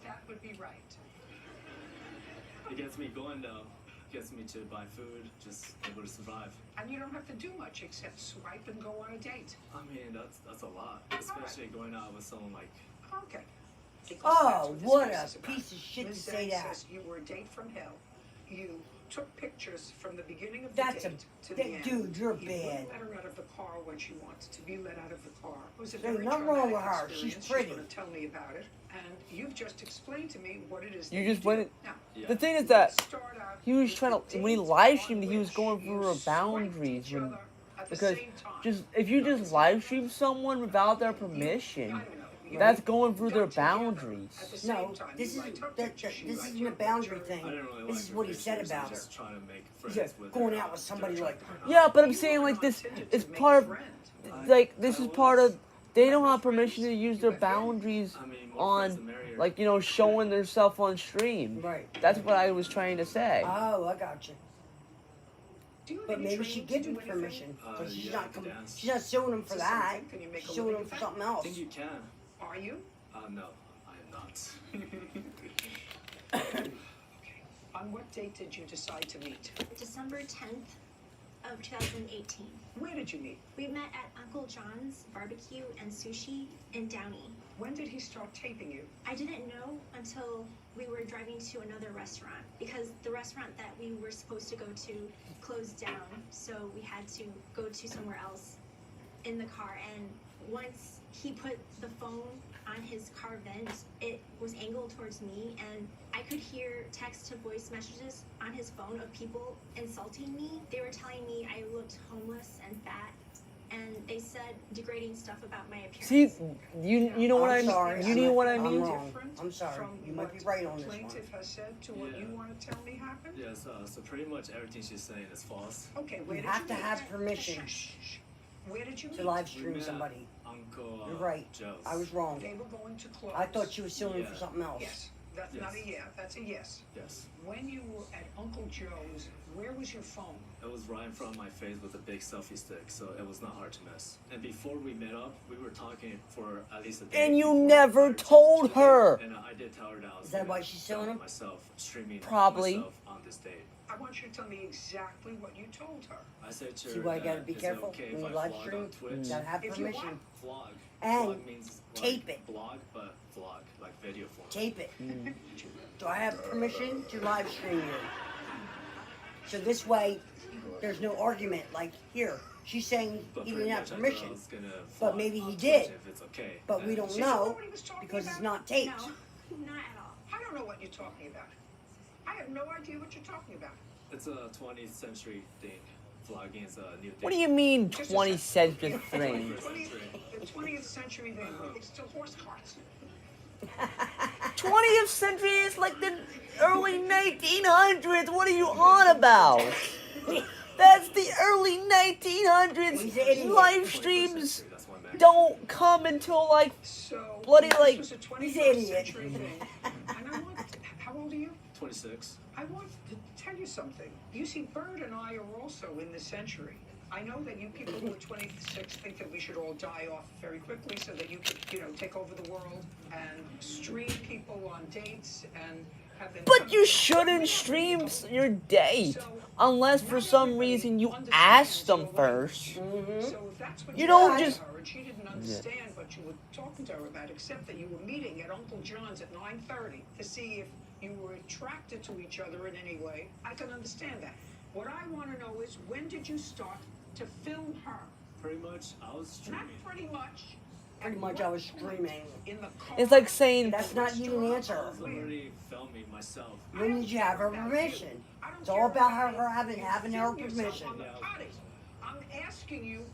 That would be right. It gets me going though. Gets me to buy food, just able to survive. And you don't have to do much except swipe and go on a date. I mean, that's a lot, especially going out with someone like. Okay. Because Oh, that's what this a case is about. piece of shit to Ms. say Zhang that. says you were a date from hell. You took pictures from the beginning of the That's a date to the end. dude. You're You bad. wouldn't let her out of the car when she wanted to be let out of the car. It was a There's very nothing wrong traumatic with her. She's experience. pretty. She's going to tell me about it. And you've just explained to me what it is You that just do. went. Now, The thing is that start out he was with trying a to when he date live on streamed, he was which going you for her swiped boundaries each when, other at the because same time. just if you just live stream someone without their permission, I don't know. You that's going through got their together boundaries. at the same No, time. this You is liked her that, picture, she this liked isn't your a boundary picture. thing. I didn't really This like is her what he said pictures, I about was her. just trying to make He's friends with going her. out with somebody like. Yeah, but I'm saying like this is part of like this is part of they don't have permission to use their boundaries I mean, more friends the on merrier. like showing their stuff on stream. Right. That's what I was trying to say. Oh, I got you. Do you have But any maybe she training to gives do him anything? permission because she's yeah, not I can dance. she's not suing him for Is that. something? Can you make a She's suing living him for at something I else. think you can. Are you? No, I am not. On what date did you decide to meet? December 10th of 2018. Where did you meet? We met at Uncle John's Barbecue and Sushi in Downey. When did he start taping you? I didn't know until we were driving to another restaurant because the restaurant that we were supposed to go to closed down, so we had to go to somewhere else in the car. And once he put the phone on his car vent, it was angled towards me, and I could hear text to voice messages on his phone of people insulting me. They were telling me I looked homeless and fat, and they said degrading stuff about my appearance. See, you know what I I'm mean? sorry. You know what I I'm mean? wrong. I'm sorry. You might be right on this one. Plaintiff has said to what you want to tell me happened? Yes, so pretty much everything she's saying is false. Okay, You where did have to meet? have permission Where did you to meet? live stream somebody. Uncle You're right. Joe's. I was wrong. They were going to close. I thought she was suing for something else. Yes, that's not a yeah, that's a yes. Yes. When you were at Uncle Joe's, where was your phone? It was right in front of my face with a big selfie stick, so it was not hard to miss. And before we met up, we were talking for at least a day. And you before never I told her. And I did tell her that I was Is that gonna why she's suing film him? myself streaming Probably. myself on this date. I want you to tell me exactly what you told her. I said to her, See why you gotta be is it careful okay when if you I live vlog stream? on Twitch? You gotta have If you permission. Vlog. And Vlog means like tape it. Vlog, but vlog, like video form. Tape it. Do I have permission to live stream you? So this way, there's no argument. Like here, she's saying But he pretty didn't have much I thought I permission, was gonna but vlog maybe on he Twitch did. If it's okay. But we don't Is that know what he was talking because about? it's not taped. No, not at all. I don't know what you're talking about. I have no idea what you're talking about. It's a 20th century thing. Vlogging is a new thing. What do you mean 20th century thing? The 20th century thing, it's still horse carts. 20th century is like the early 1900s. What are you on about? That's the early 1900s. Live streams don't come until like So, bloody this like. was a He's 21st an idiot. century thing. And I want, how old are you? 26. I want to tell you something. You see, Bird and I are also in this century. I know that you people who are 26 think that we should all die off very quickly so that you could, take over the world and stream people on dates and have them. But you shouldn't stream your date unless for some reason you ask them first. So if that's what You don't told just- her, and she didn't understand what you were talking to her about, except that you were meeting at Uncle John's at 9:30 to see if you were attracted to each other in any way. I can understand that. What I want to know is, when did you start to film her? Pretty much, I was Not streaming. pretty much. Pretty much I was streaming. In the car. It's like saying That's not you didn't answer I her. was already filming myself. When did you have her permission? It's all about her having her permission. On the potty. I'm asking you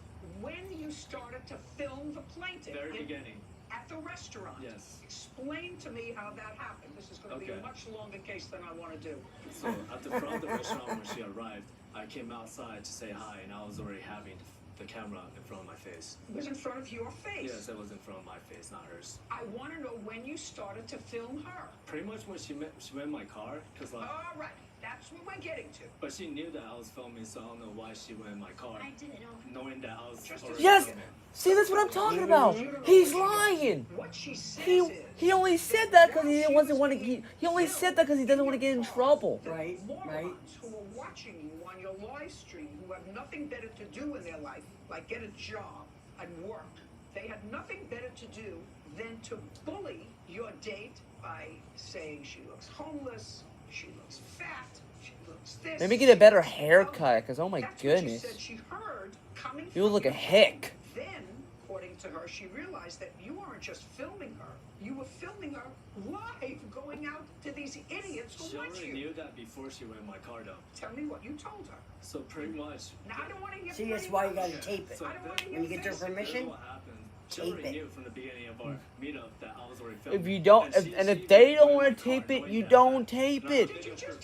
when you started to film the plaintiff. Very beginning. At the restaurant. Yes. Explain to me how that happened. This is going to be a Okay. much longer case than I want to do. So at the front of the restaurant when she arrived, I came outside to say hi, and I was already having the camera in front of my face. It was in front of your face. Yes, it was in front of my face, not hers. I want to know when you started to film her. Pretty much when she went in my car, cause like, All right, that's what we're getting to. but she knew that I was filming, so I don't know why she went in my car, I didn't know. knowing that I was already Yes. filming. See, that's what I'm talking about. He's lying. What she says He only said that because he wasn't want to. He only said that because he doesn't want to get in trouble. Right, right. morons who are watching you on your live stream, who have nothing better to do in their life, like get a job and work. They had nothing better to do than to bully your date by saying she looks homeless, she looks fat, she looks this. Maybe get a better haircut, because oh my That's what goodness. she said she heard coming You look like a hick. Then, according to her, she realized that you weren't just filming her, you were filming her live going out to these idiots She who watch already you. knew that before she went in my car, though. Tell me what you told her. So pretty much. Now, I don't want to hear See, that's why you gotta tape it. So When you get their permission, what happened. She tape already it. knew from the beginning of our meetup that I was already filming. If you don't, if they don't want to tape it, you don't tape it.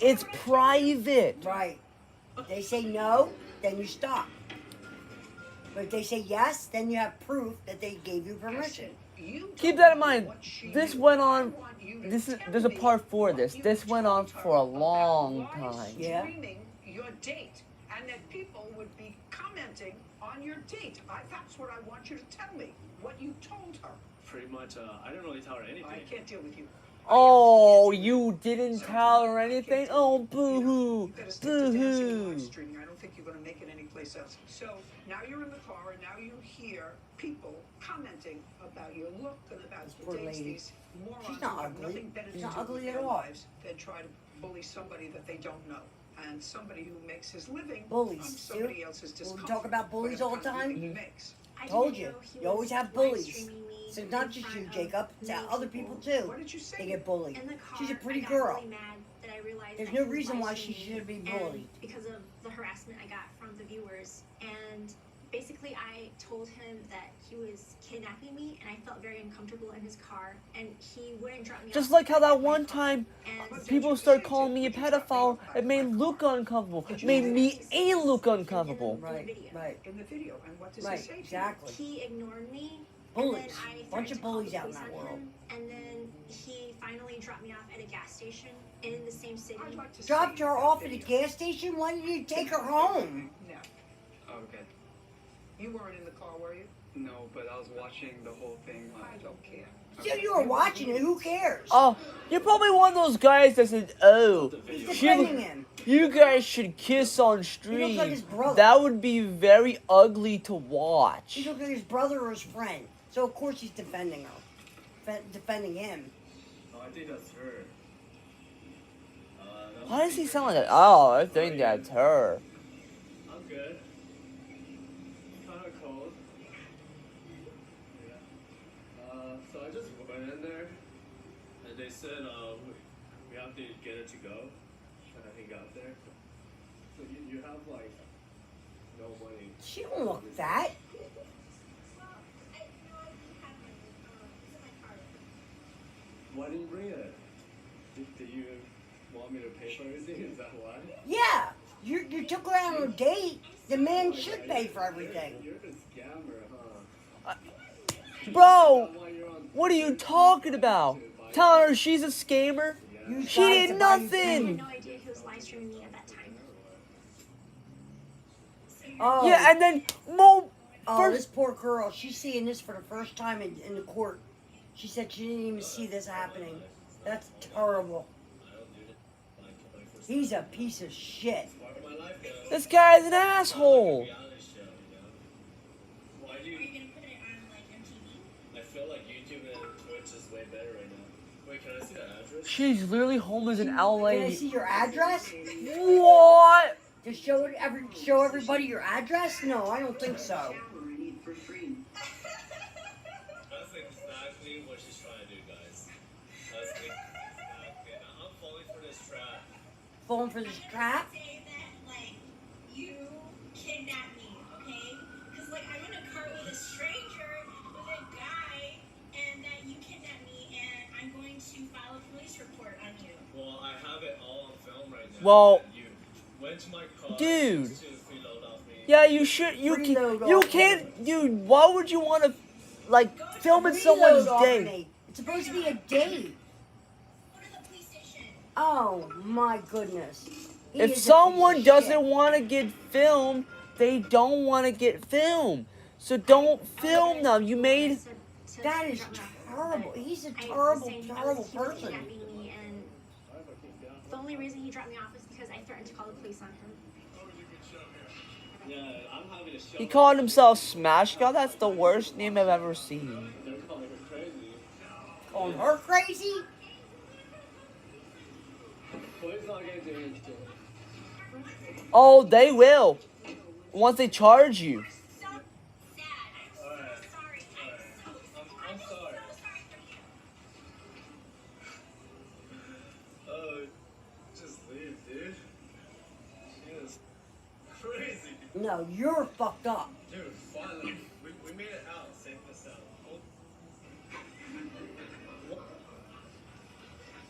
It's private. Right. If they say no, then you stop. But if they say yes, then you have proof that they gave you permission. Keep that in mind. This went on. There's a part 4 of this. This went on for a long time. Yeah. Streaming your date, and that people would be commenting on your date. That's what I want you to tell me. What you told her. Pretty much, I didn't really tell her anything. I can't deal with you. Oh, you didn't tell her anything? Oh, boo-hoo. Better stick to dancing and Boo-hoo. live streaming. I don't think you're going to make it anyplace else. So now you're in the car, and now you hear people commenting about your look and about the poor dates. lady. These morons She's not who have ugly. nothing better She's to not do ugly with at their all. lives than try to bully somebody that they don't know. And somebody who makes his living Bullies, from see? somebody else's When we discomfort. talk about bullies all the whatever kind of time, living he makes. I Told didn't you. know he You always was have live bullies. streaming me So in not just front you, of Jacob. It's many other people too. What did you say? They get bullied. In the car, She's a pretty I got girl. really mad that I realized There's that no he was reason live why she streaming, should be and bullied. because of the harassment I got from the viewers. And basically I told him that he was kidnapping me, and I felt very uncomfortable in his car, and he wouldn't drop me Just off. like how that one time And people started calling me a pedophile, it made Luke uncomfortable. It made me and Luke uncomfortable. Right, right. In the video, and what does Right, he say to you? exactly. He ignored me. Bullies. And then I Bunch threatened of to call bullies the out in police that on world. him, and then he finally dropped me off at a gas station in the same city. Dropped her off at a gas station? Why didn't you take her home? No. Okay. You weren't in the car, were you? No, but I was watching the whole thing. I don't care. So you were watching it, who cares? Oh, you're probably one of those guys that said, "Oh, He's defending him. you guys should kiss on stream." like his brother. That would be very ugly to watch. He looked like his brother or his friend. So of course he's defending her. Defending him. Oh, I think that's her. Why does he sound like that? Oh, I think that's her. I'm good. Kind of cold. Yeah. So I just went in there, and they said we have to get it to go, and he got there. So you have like no money. She don't look fat. Why didn't you bring it? Did you want me to pay for everything? Is that why? Yeah. You took her out on a date. The man should pay for everything. You're a scammer, huh? Bro, what are you talking about? Telling her she's a scammer? She did I had nothing. no idea he was live streaming me at that time. Oh. Yeah, and then Mo. Oh, this poor girl. She's seeing this for the first time in the court. She said she didn't even see this happening. That's terrible. He's a piece of shit. This guy's an asshole. Why do you? I feel like YouTube and Twitch is way better right now. Wait, can I see the address? She's literally homeless in LA. Can I see your address? What? To show everybody your address? No, I don't think so. That's exactly what she's trying to do, guys. That's exactly. I'm falling for this trap. Falling for this trap? Say that, like, you kidnapped me, okay? Because, like, I'm in a car with a stranger, with a guy, and that you kidnapped me, and I'm going to file a police report on you. Well, I have it all on film right now. Well, You went to my car. dude. To freeload off me. Yeah, you should. You can't, dude. Why would you want to, like, film in someone's Reload off day? me. It's supposed to be a date. Oh my goodness. He If is a someone piece of shit. doesn't want to get filmed, they don't want to get filmed. So don't film them. You made. That is terrible. He's a terrible, terrible person. Me, and the only reason he dropped me off is because I threatened to call the police on him. Yeah, I'm having a show. He called himself Smash God. That's the worst name I've ever seen. They're calling her crazy. Calling her crazy? Police not gonna do anything. Oh, they will. Once they charge you. I'm sorry. Oh, just leave, dude. She is crazy. No, you're fucked up. Dude, finally. We made it out, safe and sound.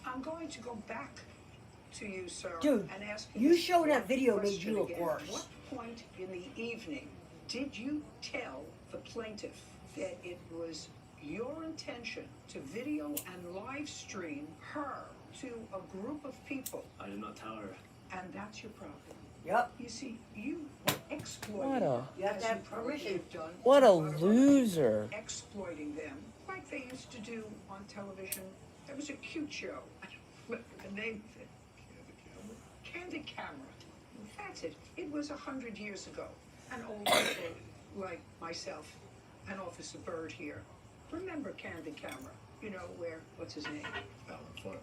I'm going to go back to you, sir, Dude, and ask you this showing that one video made question you look again. worse. What point in the evening did you tell the plaintiff that it was your intention to video and live stream her to a group of people? I did not tell her. And that's your problem. Yep. You see, you exploited What a- her, You have as to have probably permission. have done What to a lot of other loser. people, exploiting them like they used to do on television. There was a cute show. I don't remember the name of it. Candid Camera. That's it. It was 100 years ago. And old people like myself and Officer Byrd here remember Candid Camera. You know where, what's his name? Alan Funt.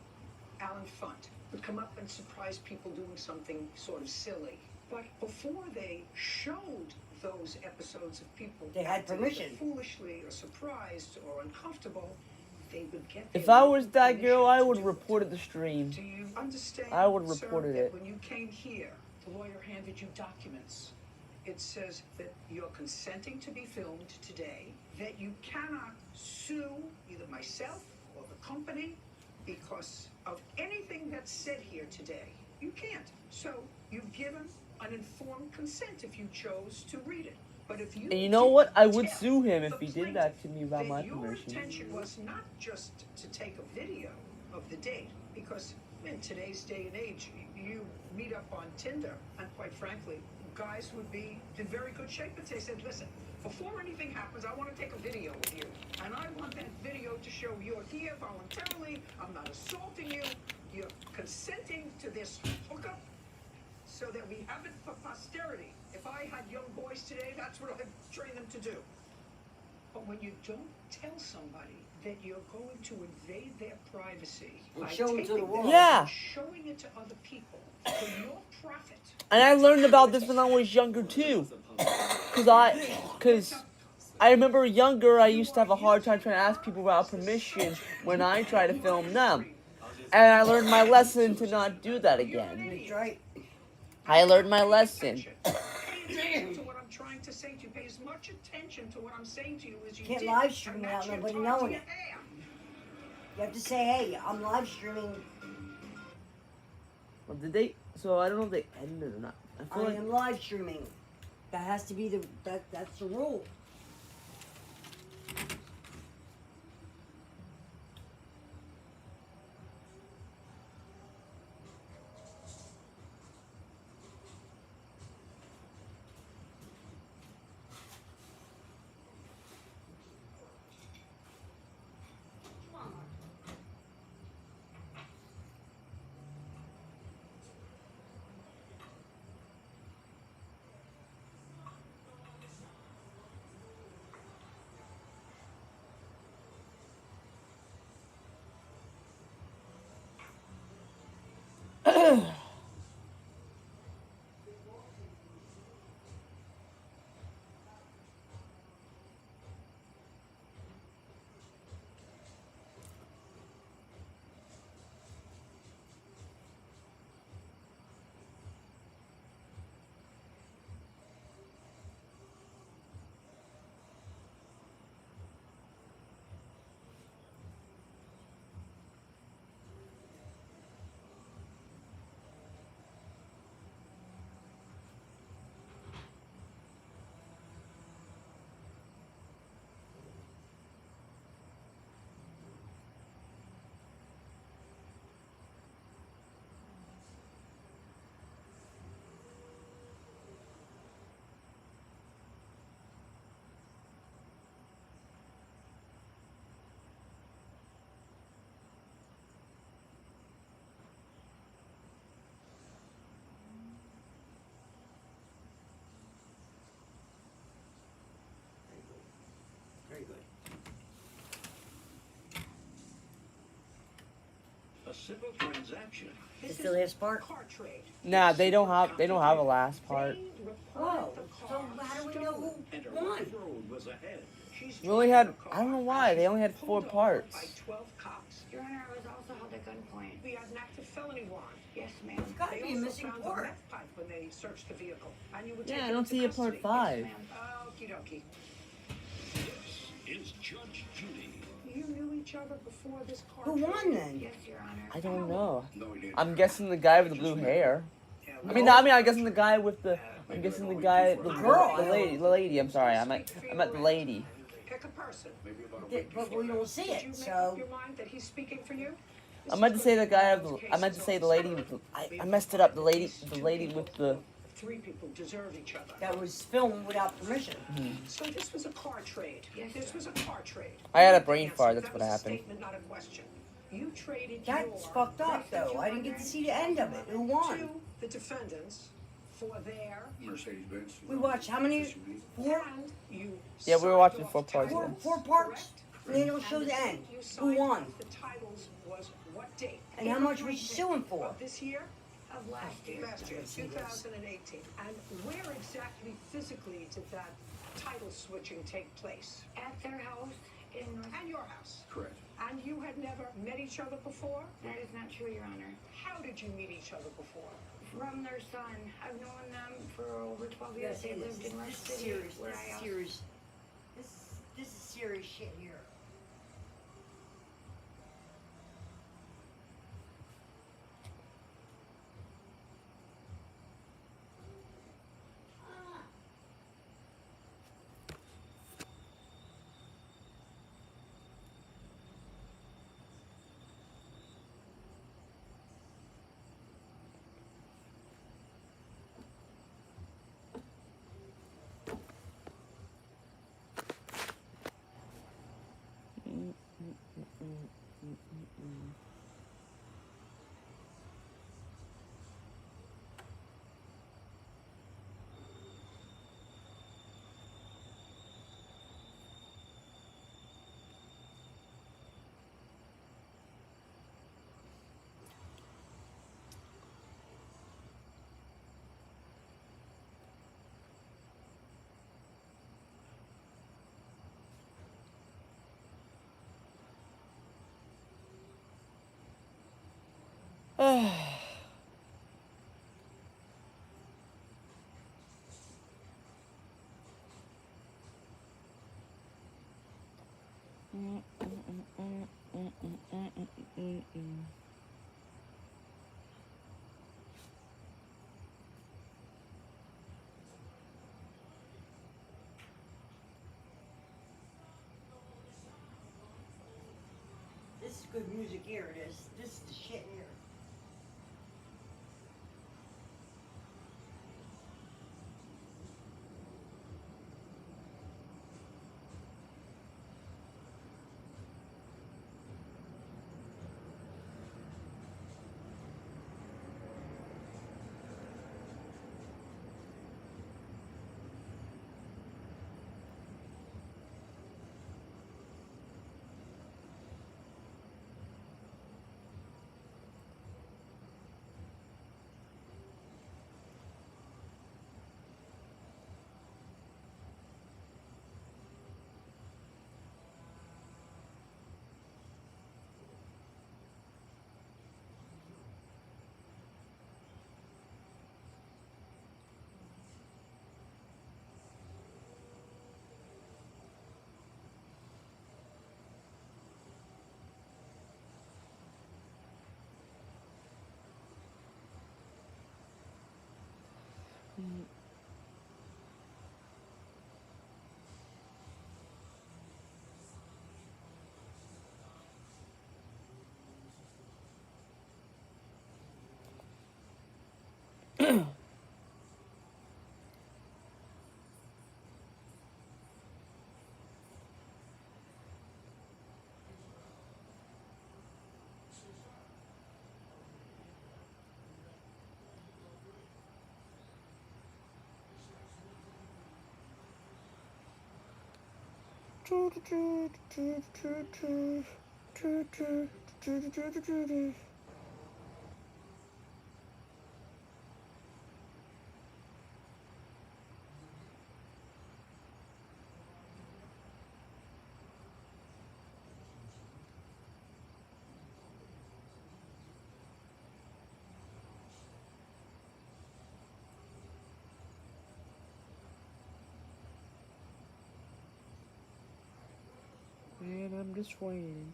Alan Funt would come up and surprise people doing something sort of silly. But before they showed those episodes of people They had acting permission. foolishly or surprised or uncomfortable, they would get If their I legal was that girl, permission I to would do report it the stream. Do you understand? I would sir, reported that it. when you came here, the lawyer handed you documents it says that you're consenting to be filmed today, that you cannot sue either myself or the company because of anything that's said here today. You can't. So you've given an informed consent if you chose to read it. But if you And you know what? I would tell sue him if the he did that to me without that my your permission. intention was not just to take a video of the date, because in today's day and age, you meet up on Tinder, and quite frankly, guys would be in very good shape if they said, listen, before anything happens, I want to take a video of you, and I want that video to show you're here voluntarily, I'm not assaulting you, you're consenting to this hookup, so that we have it for posterity. If I had young boys today, that's what I'd train them to do. But when you don't tell somebody that you're going to invade their privacy And by show it to taking the world. this Yeah. and showing it to other people for your profit. And I learned about this when I was younger too. Cause I remember younger, I used to have a hard time trying to ask people without permission when I tried to film them. And I learned my lesson to not do that again. That's right. I learned my lesson. Pay attention to what I'm trying to say to you. Pay as much attention to what I'm saying to you as you Can't did. live stream and without that's your nobody time knowing to it. your hair. You have to say, hey, I'm live streaming. Well, did they? So I don't know if they ended it or not. I I feel like am live streaming. That has to be that's the rule. Very good. A civil transaction. Is the last part? Car trade. nah, they don't have a last part. Oh, so how do we know who And a won? road was ahead. We only had, I don't know why, they only had 4 parts. By 12 cops. Your Honor, I was also held at gunpoint. We had an active felony warrant. Yes, ma'am. It's gotta They be a also missing found a part. meth pipe when they searched the vehicle. And you were Yeah, taken I don't into see a part custody. 5. Okie dokie. This is Judge Judy. You knew each other before this car Who trade? won then? Yes, Your Honor. I don't know. No, he didn't. I'm guessing the guy with the blue hair. Yeah, I'm guessing the guy with the. I'm guessing the guy, the girl. the lady. I'm sorry, I meant the lady. pick a person. Maybe about a Yeah, week but before we that. don't see Did you it, make so. up your mind that he's speaking for you? I meant to say the guy of the. I meant to say the lady with the. I messed it up. The lady with the. 3 people deserve each other. That was filmed without permission. So this was a car trade. This was a car trade. I had a brain Yes, fart, that's that what was a happened. statement, not a question. You traded That's your fucked up, though. I didn't get to see the end of it. Who won? to the defendants for their Mercedes-Benz. We watched how many? 4? and you Yeah, we were watching 4 parts. Four, Then. 4 parts? And they don't show the end. Who won? The titles was what date? And how much was you suing for? Of this year? Of last year. Last year, 2018. And where exactly physically did that title switching take place? At their house in North. And your house. Correct. And And you had never met each other before? That is not true, Your Honor. How did you meet each other before? From their son. I've known them for over 12 years. They lived in West City. Serious. Where This I is also serious. This is serious shit here. This is good music here, it is. This is the shit here. And I'm just waiting.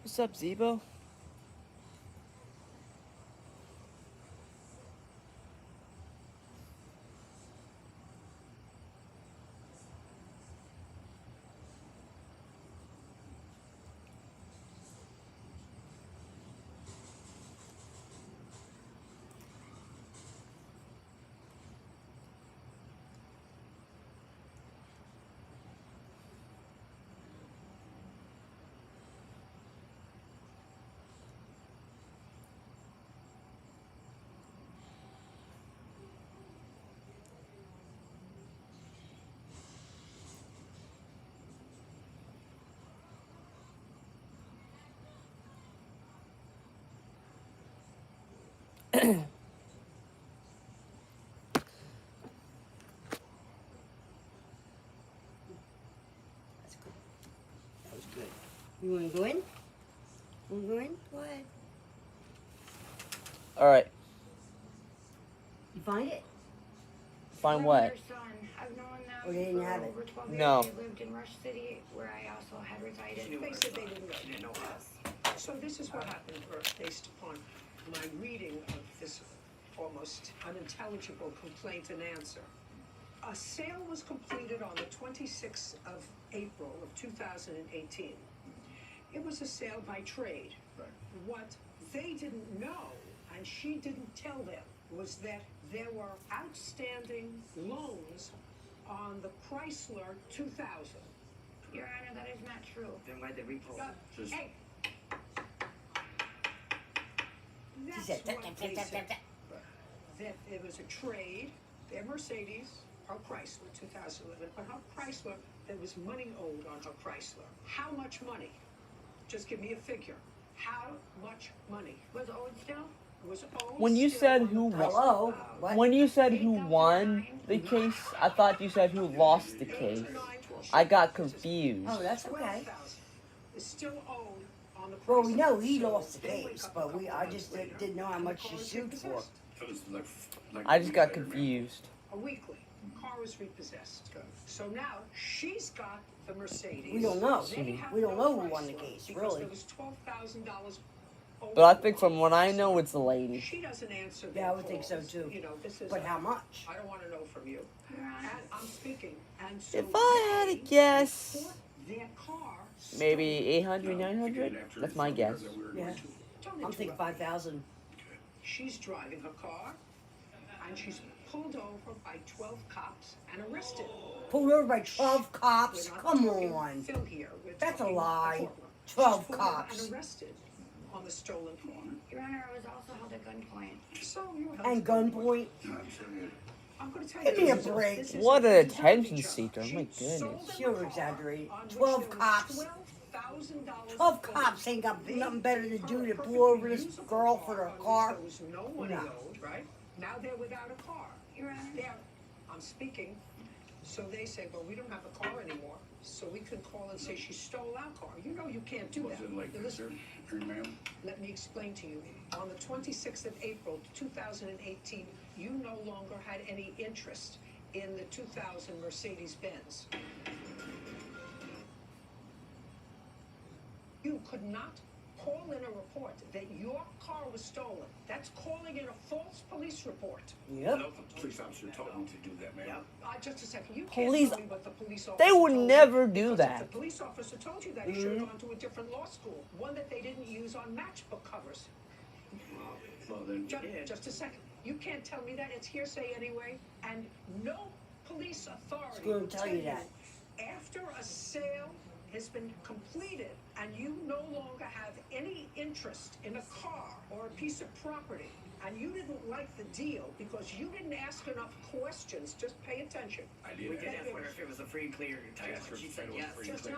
What's up, Zebo? That's good. That was good. You wanna go in? Wanna go in? Go ahead. All right. You find it? Find what? Their son. I've known them Oh, they didn't for have it. over 12 No. years. They lived in Rush City, where I also had resided. They said they didn't know us. So this is what happened, or based upon my reading of this almost unintelligible complaint and answer. A sale was completed on the 26th of April of 2018. It was a sale by trade. What they didn't know, and she didn't tell them, was that there were outstanding loans on the Chrysler 2000. Your Honor, that is not true. Then why did we post? Hey! She That's said, what they said. That it was a trade, their Mercedes, her Chrysler 2011, but her Chrysler, there was money owed on her Chrysler. How much money? Just give me a figure. How much money? Was owed still? Was owed When you still said on the who Chrysler. Hello? What? When you said who won the case, I thought you said who lost the case. I got confused. Oh, that's okay. 12,000 is still owed on the Chrysler. Well, we know he So lost the they wake case, up a but couple I months just later, didn't know how and the much she car is sued for. repossessed. I just got confused. A weekly. Car is repossessed. So now she's got the Mercedes. We don't know. They have We don't no know who won the Chrysler case, because really. There was $12,000 owed. But I think from what I know, it's the lady. She doesn't answer Yeah, I their would think so calls. too. You know, this is But how much? I don't want to know from you. Your Honor. And I'm speaking. And so If I had to they guess, put their car maybe 800, 900? That's my guess. Yeah. Don't I'm thinking interrupt. 5,000. She's driving her car, and she's pulled over by 12 cops and arrested. Pulled over by 12 cops? We're not Come talking on. Phil here. We're That's a talking lie. courtroom. 12 She's pulled over cops. and arrested on the stolen car. Your Honor, I was also held at gunpoint. So you And gunpoint? I'm going to tell Give you. me a this is break. this is What a an deserving attention job. seeker. She My sold goodness. them a You're car exaggerating. on which 12 there was cops. $12,000 12 owed. cops ain't got They nothing better to do put a than perfectly pull over this usable girl for her on which car. There was no money No. owed, right? Now they're without a car. Your Honor. I'm speaking. So they say, well, we don't have a car anymore, so we can call and say she stole our car. You know you can't do that. Now listen, let me explain to you. On the 26th of April, 2018, you no longer had any interest in the 2000 Mercedes-Benz. You could not call in a report that your car was stolen. That's calling in a false police report. Yep. The police officer told me to do that, man. Just a second. You Police- can't tell me what the police officer They would told you, never do because that. If the police officer told you that, he should have gone to a different law school, one that they didn't use on matchbook covers. Well, then, Just a second. You can't tell me that. It's hearsay anyway. And no police authority gonna will tell you that. after a sale has been completed and you no longer have any interest in a car or a piece of property, and you didn't like the deal because you didn't ask enough questions, just pay attention. I did. We ask did her her if it was a free and clear test, and she said yes. Just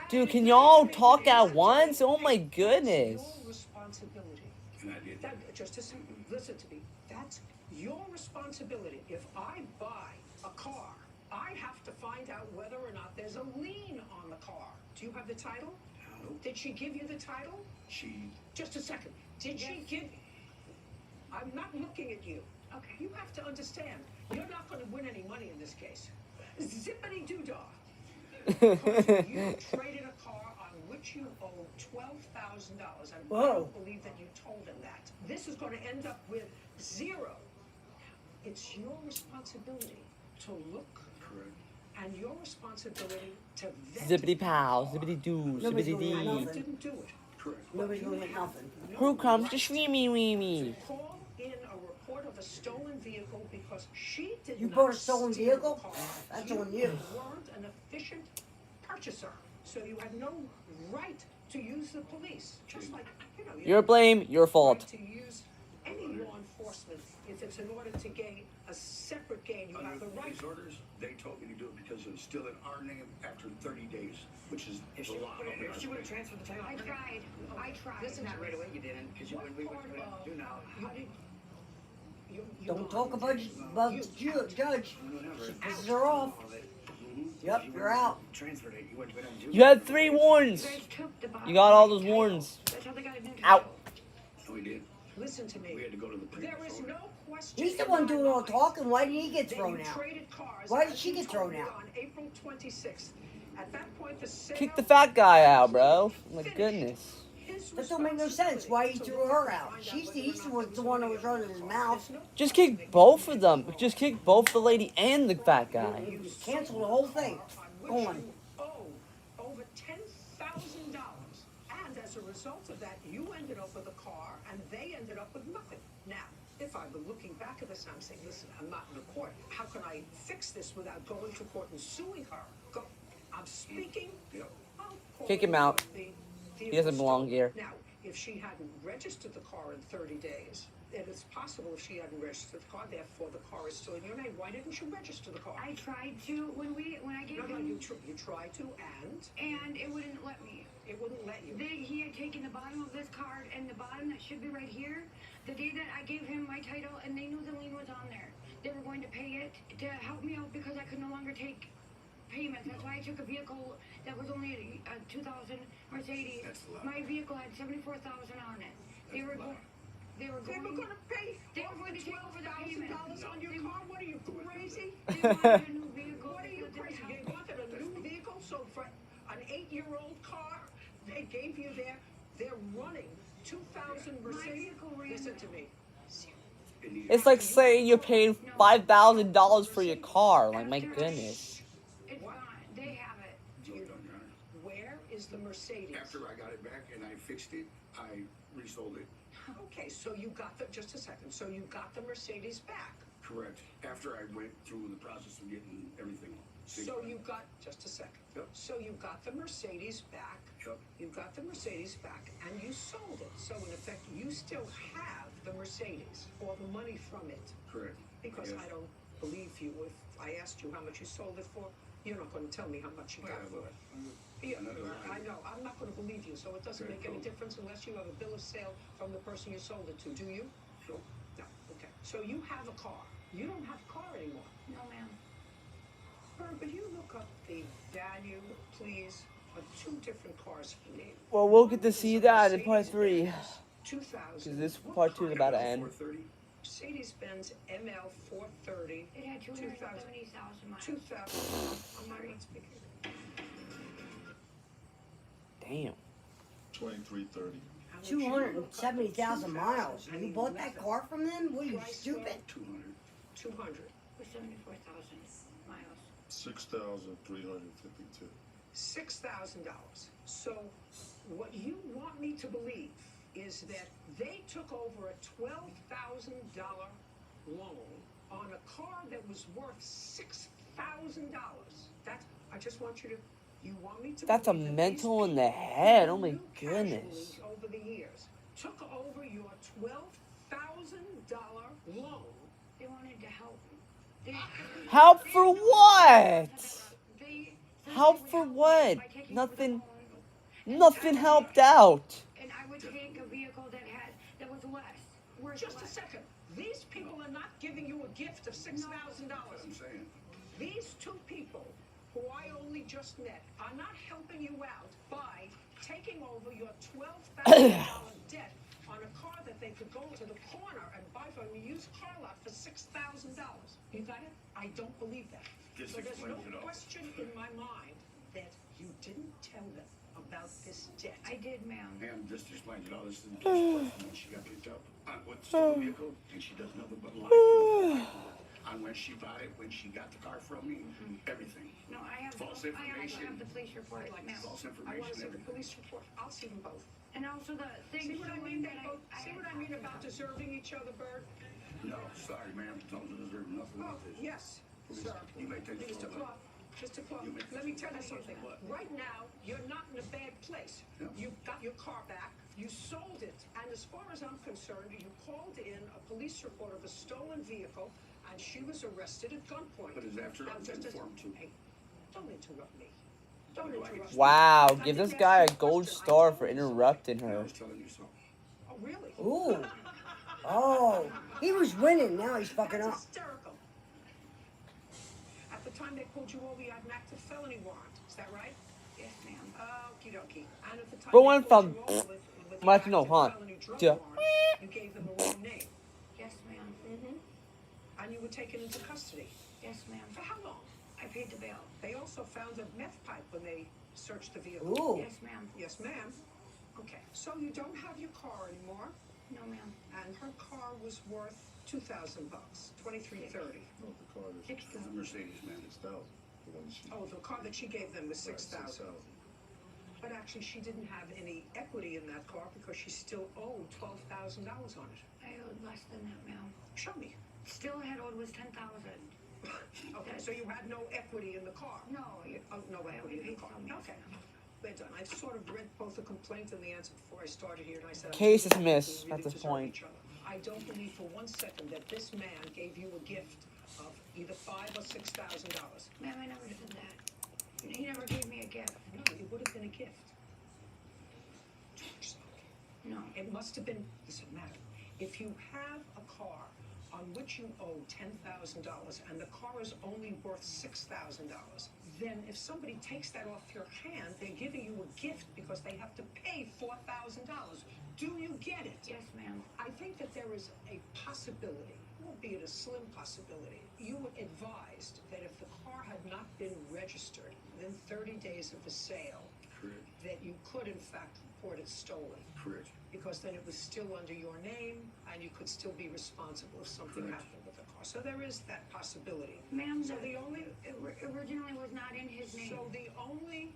Dude, can y'all talk at once? Oh my goodness. your responsibility. And I did. Just a second. Listen to me. That's your responsibility. If I buy a car, I have to find out whether or not there's a lien on the car. Do you have the title? No. Did she give you the title? She. Just a second. Did she give? I'm not looking at you. Okay. You have to understand. You're not going to win any money in this case. Zippity doo dah. Because you traded a car on which you owe $12,000, and I Whoa. don't believe that you told him that. This is going to end up with zero. It's your responsibility to look, Correct. and your responsibility to vet. Zippity pow, zippity doo, Nobody's zippity gonna You know dee. that. didn't do it. Correct. Nobody's gonna get nothing. Who comes to streamy weemy? Call in a report of a stolen vehicle because she did You not bought a stolen steal vehicle? the car. That's on you. weren't an efficient purchaser, so you had no right to use the police. Just like, you know, you Your have blame, your the fault. right to use any law enforcement if it's in order to gain a separate gain. You have Under the right. these orders, they told me to do it because it was still in our name after 30 days, which is If the she law. would've- She would have transferred the title. I tried. I tried. Listen to Not right away, you didn't, because you What when we part went of- to do now. You did. Don't talk about the judge. She pisses her off. Yep, you're out. Transferred it. You went to it. You had 3 warrants. You got all those warrants. Out. No, we did. Listen to me. We had to go to the There is no question. He's the one doing all the talking. Why did he get thrown out? Traded cars Why did she get thrown out? on April 26th. At that point, the sale Kick the fat guy out, bro. My goodness. That don't make no sense. Why he threw her out? He's the one that was running his mouth. Just kick both of them. Just kick both the lady and the fat guy. Cancel the whole thing. Go on. over $10,000. And as a result of that, you ended up with a car and they ended up with nothing. Now, if I were looking back at this and I'm saying, listen, I'm not in the court. How can I fix this without going to court and suing her? I'm speaking. Kick him out. He doesn't belong here. Now, if she hadn't registered the car in 30 days, it is possible if she hadn't registered the car, therefore the car is still in your name. Why didn't you register the car? I tried to when I gave him. You tried to, And it wouldn't let me. It wouldn't let you. He had taken the bottom of this card and the bottom that should be right here. The day that I gave him my title and they knew the lien was on there, they were going to pay it to help me out because I could no longer take payments. That's why I took a vehicle that was only a 2000 Mercedes. My vehicle had 74,000 on it. They were going to pay. They were going to take over the payment. $12,000 on your car? What are you, crazy? They wanted a new vehicle. What are you, crazy? They wanted a new vehicle, so for an 8-year-old car, they gave you they're running 2000 Mercedes. Listen to me. It's like saying you paid $5,000 for your car. Like, my goodness. It's gone. They have it. Where is the Mercedes? After I got it back and I fixed it, I resold it. Okay, so you got just a second. So you got the Mercedes back. Correct. After I went through the process of getting everything. So you got, just a second. Yep. So you got the Mercedes back. Yep. You got the Mercedes back and you sold it. So in effect, you still have the Mercedes or the money from it. Correct. Because Yes. I don't believe you. If I asked you how much you sold it for, you're not going to tell me how much you got for it. Yeah, I know. I'm not going to believe you. So it doesn't make any difference unless you have a bill of sale from the person you sold it to. Do you? Sure. No. Okay. So you have a car. You don't have a car anymore. No, ma'am. Could you look up the value, please, of 2 different cars for me? Well, we'll get to see that in part 3. 2000. Because this part 2 is about to end. Mercedes-Benz ML 430. It had 270,000 miles. 2000. I'm not speaking. Damn. 2330. 270,000 miles. You bought that car from them? What are you, stupid? 200. With 74,000 miles. 6,352. $6,000. So what you want me to believe is that they took over a $12,000 loan on a car that was worth $6,000. I just want you to. You want me to? That's a believe that mental these in the people head. Oh who my you goodness. casually over the years took over your $12,000 loan. They wanted to help me. Help for what? Help for what? Nothing helped out. And I would take a vehicle that was less. Worth Just a less. second. These people are not giving you a gift of $6,000. I'm saying. These 2 people who I only just met are not helping you out by taking over your $12,000 debt on a car that they could go to the corner and buy from a used car lot for $6,000. You got it? I don't believe that. Just So there's no explains it all. question in my mind that you didn't tell them about this debt. I did, ma'am. Pam just explained it all. This is the person when she got picked up with the stolen vehicle, and she does nothing but lie on when she bought it, when she got the car from me, everything. No, I have False I also information. have the police report, I'd like ma'am. False I want information, to see the everything. police report. I'll see them both. And also the thing See what I showing mean? that See what I mean about deserving each other, Bird? No, sorry, ma'am. Don't deserve nothing Oh, like this. yes, Please, sir. you may take the Mr. floor. Clark, Mr. Clark, You may- let me tell you something. Right now, you're not in a bad place. Yeah. You got your car back, you sold it, and as far as I'm concerned, you called in a police report of a stolen vehicle, and she was arrested at gunpoint. But it's after Now, I've just been as- informed too. Hey, don't interrupt me. Don't interrupt me. Wow, I give didn't this ask guy you a gold question. I star told for you so. interrupting I her. was telling you so. Oh, really? Ooh. Oh, he was winning. Now he's fucking up. Hysterical. At the time they pulled you over, you had an active felony warrant. Is that right? Yes, ma'am. Okie dokie. And at the time But they one pulled from you over with the Mike no active huh? felony drug Yeah. warrant, you gave them a wrong name. Yes, ma'am. Mm-hmm. And you were taken into custody. Yes, ma'am. For how long? I paid the bail. They also found a meth pipe when they searched the vehicle. Ooh. Yes, ma'am. Yes, ma'am. Okay, so you don't have your car anymore, No, ma'am. and her car was worth $2,000, $2,330. No, the car is the Mercedes, man. It's the one she. Oh, the car that she gave them was Right, $6,000. But actually, she didn't have any equity in that car because she still owed $12,000 on it. I owed less than that, ma'am. Show me. Still had owed was 10,000. Okay, so you had no equity in the car? No, Oh, no I equity in the paid car. some, yes, Okay. We're done. I sort of read both the complaint and the answer before I started here, and I said... Case I think dismissed we at really this deserve point. each other. I don't believe for one second that this man gave you a gift of either $5,000 or $6,000. Ma'am, I never said that. He never gave me a gift. No, it would have been a gift. No. It must have been, doesn't matter. If you have a car on which you owe $10,000 and the car is only worth $6,000, then if somebody takes that off your hand, they're giving you a gift because they have to pay $4,000. Do you get it? Yes, ma'am. I think that there is a possibility, albeit a slim possibility. You were advised that if the car had not been registered within 30 days of the sale, Correct. that you could in fact report it stolen. Correct. Because then it was still under your name and you could still be responsible if something Correct. happened with the car. So there is that possibility. Ma'am, So the only, it originally was not in his name. so the only,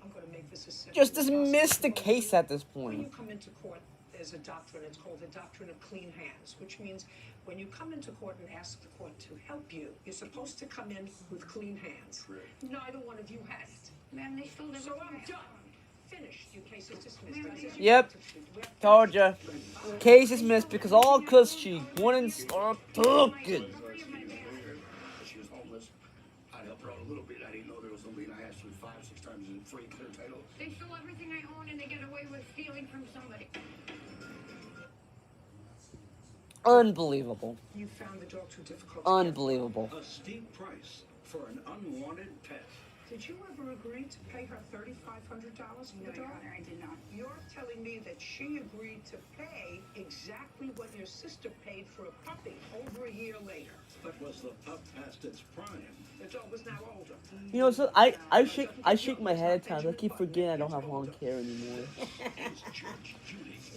I'm going to make this as simple Just as dismiss the possible. case at this When you point. come into court, there's a doctrine, it's called the doctrine of clean hands, which means when you come into court and ask the court to help you, you're supposed to come in with clean hands. Correct. Neither one of you has it. Ma'am, they still live So with I'm me. done. Finished. Your case is dismissed. Ma'am, That's it. Yep. Told ya. Case dismissed because all cause she wouldn't start talking. She was homeless. I helped her out a little bit. I didn't know there was no lien. I asked her 5, 6 times in free clear title. They stole everything I own and they get away with stealing from somebody. Unbelievable. You found the dog too difficult. Unbelievable. A steep price for an unwanted pet. Did you ever agree to pay her $3,500 for No, the Your dog? Honor, I did not. You're telling me that she agreed to pay exactly what your sister paid for a puppy over a year later. But was the pup past its prime? The dog was now older. You know, so I shake my head at times. I keep forgetting I don't have long hair anymore.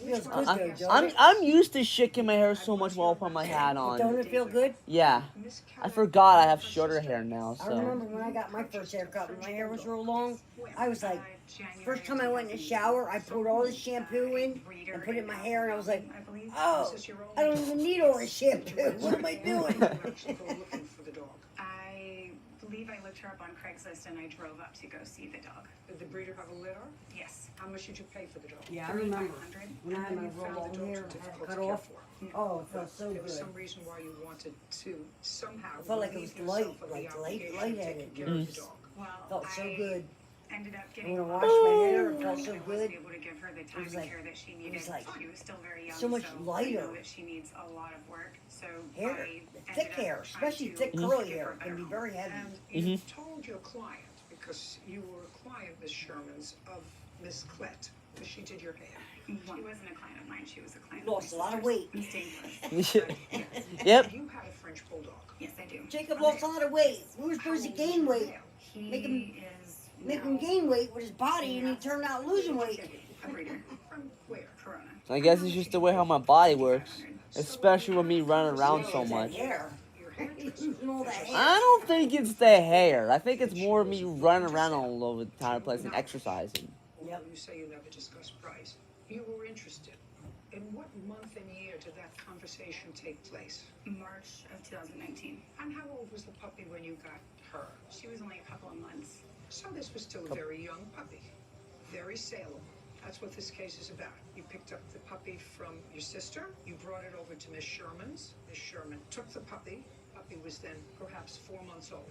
Feels good though, don't I'm it? I'm used to shaking my hair so much while I put my hat Don't on. it feel good? Yeah, I forgot I have shorter hair now. I remember So when I got my first haircut and my hair was real long. I was like, first time I went in the shower, I poured all the shampoo in and put it in my hair, and I was like, oh, I don't even need all this shampoo. What am I doing? I believe I looked her up on Craigslist and I drove up to go see the dog. Did the breeder have a litter? Yes. How much did you pay for the dog? Yeah, I remember. $3,500. When I had my real long hair, I had it cut off. Oh, it felt so There was good. some reason why you wanted to somehow I felt like it was relieve light, yourself of the like obligation of lightheaded. taking care of the dog. Well, Felt so I good. ended up And getting when I a washed lot my of hair, it felt so I good. wasn't able to give her the It time was and like- care that she it needed. was like She was still very young, so much I lighter. know that she needs a lot of work. So Hair, I thick ended hair, up especially trying thick to curly give her hair, a better can be home. very heavy. And you told your client, because you were a client, Miss Sherman's, of Miss Klett, because she did your hair. She wasn't a client of mine. She was a client. Lost a of my lot of sister's. weight. Yep. You had a French bulldog. Yes, I do. Jacob lost a lot of weight. We were supposed to gain weight. He Make him is make him gain weight with his body, and he turned out losing weight. a breeder. From where? Corona. I guess it's just the way how my body works, especially with me running around so much. Hair. He's losing all that hair. I don't think it's the hair. I think it's more me running around all over the entire place and exercising. Well, you say you never discussed price. You were interested. In what month and year did that conversation take place? March of 2019. And how old was the puppy when you got her? She was only a couple of months. So this was still a very young puppy. Very saleable. That's what this case is about. You picked up the puppy from your sister. You brought it over to Miss Sherman's. Miss Sherman took the puppy. Puppy was then perhaps 4 months old.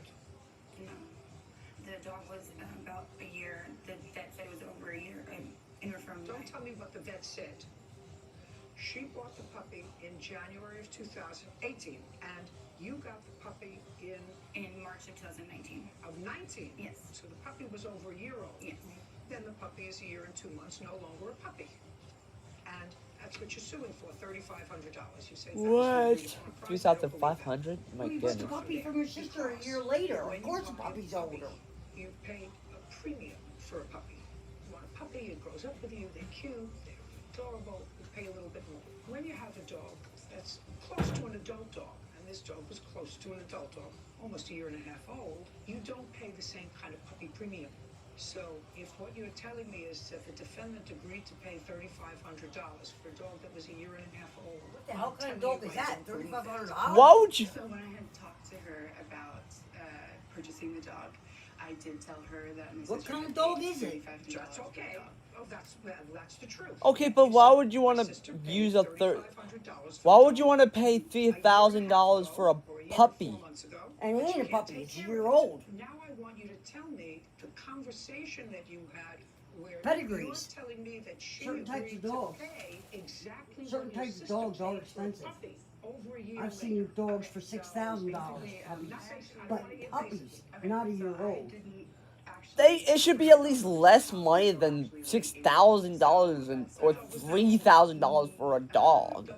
No. The dog was about a year. The vet said it was over a year. I from Don't tell me what the vet said. She bought the puppy in January of 2018, and you got the puppy in March of 2019. of 19. Yes. So the puppy was over a year old. Yes. Then the puppy is a year and 2 months, no longer a puppy. And that's what you're suing for, $3,500. You say that was What? agreed upon price. I don't believe that. 3,500? My Well, you bought the goodness. puppy from your sister a year later. When Of you course the buy a puppy's puppy, older. You paid a premium for a puppy. You want a puppy, it grows up with you, they're cute, they're adorable, you pay a little bit more. When you have a dog that's close to an adult dog, and this dog was close to an adult dog, almost a year and a half old, you don't pay the same kind of puppy premium. So if what you're telling me is that the defendant agreed to pay $3,500 for a dog that was a year and a half old. What the hell kind of dog is that? $3,500? Why would you? So when I had talked to her about purchasing the dog, I did tell her that my What sister kind of had dog paid is it? $3,500 That's for the okay. dog. Oh, that's the truth. Okay, but why would you want to use a third? Why would you want to pay $3,000 for a puppy? And it ain't a puppy, it's a year old. Now I want you to tell me the conversation that you had where Pedigrees. you're telling me that she Certain types agreed of dogs. to pay exactly Certain what your types of sister dogs are paid for a expensive. puppy over a year I've seen later. dogs for $6,000 puppies. But puppies, not a year old. It should be at least less money than $6,000 or $3,000 for a dog.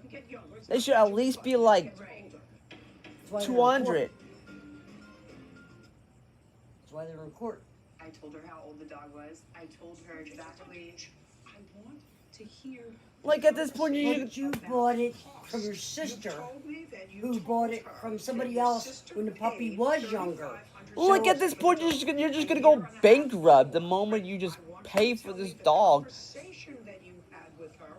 They should at least be like That's why they're in 200. court. That's why they're in court. I told her how old the dog was. I told her exactly. I want to hear. Like at this point, But you bought it from your sister, who bought it from somebody else when the puppy was younger. Like at this point, you're just gonna go bankrupt the moment you just pay for this dog. Conversation that you had with her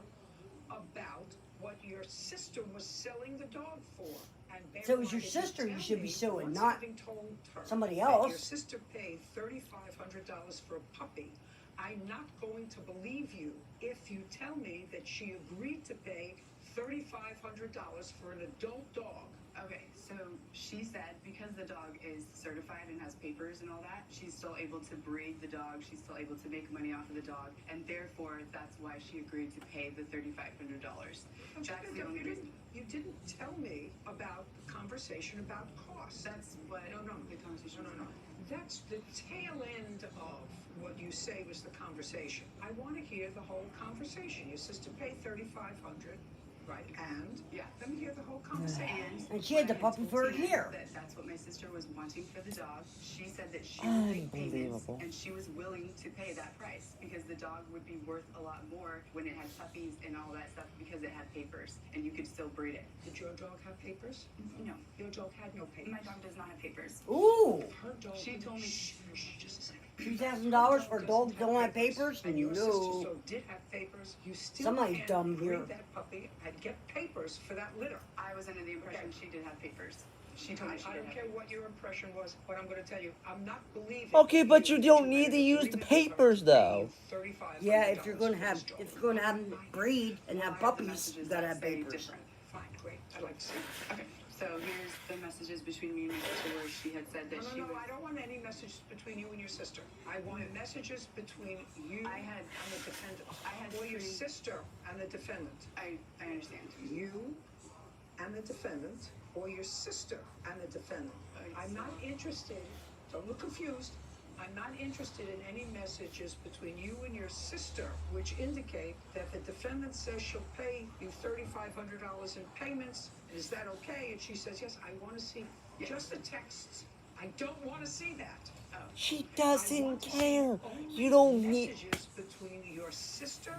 about what your sister was selling the dog for. And bear So it was in your mind that sister you tell should be me, suing, once not having told her somebody that Your else. sister paid $3,500 for a puppy. I'm not going to believe you if you tell me that she agreed to pay $3,500 for an adult dog. Okay, so she said because the dog is certified and has papers and all that, she's still able to breed the dog, she's still able to make money off of the dog, and therefore that's why she agreed to pay the $3,500. That's the only reason. You didn't tell me about the conversation about costs. That's what the conversation was about. That's the tail end of what you say was the conversation. I want to hear the whole conversation. Your sister paid $3,500, right? And yeah, let me hear the whole conversation. And she had the puppy for a year. That's what my sister was wanting for the dog. She said that she would make payments Unbelievable. and she was willing to pay that price because the dog would be worth a lot more when it had puppies and all that stuff because it had papers and you could still breed it. Did your dog have papers? No. Your dog had no papers. My dog does not have papers. Ooh! Her dog. She told me. Just a second. $2,000 for a dog that don't have papers? And your sister No. so did have papers. You still Somebody's can't dumb breed here. that puppy and get papers for that litter. I was under the impression she did have papers. She told me she I did don't have care what your impression was, but I'm going to tell you, I'm not believing. Okay, but you don't need to use the papers though. Yeah, if you're gonna have them breed and have puppies, you gotta have papers. Fine, great. I'd like to see. Okay, so here's the messages between me and my sister where she had said that she No, was. I don't want any messages between you and your sister. I want messages between you and the defendant. Or your sister and the defendant. I understand. You and the defendant, or your sister and the defendant. I'm not interested, don't look confused, I'm not interested in any messages between you and your sister which indicate that the defendant says she'll pay you $3,500 in payments. Is that okay? And she says, yes, I want to see just the texts. I don't want to see that. She doesn't care. You don't need. Messages between your sister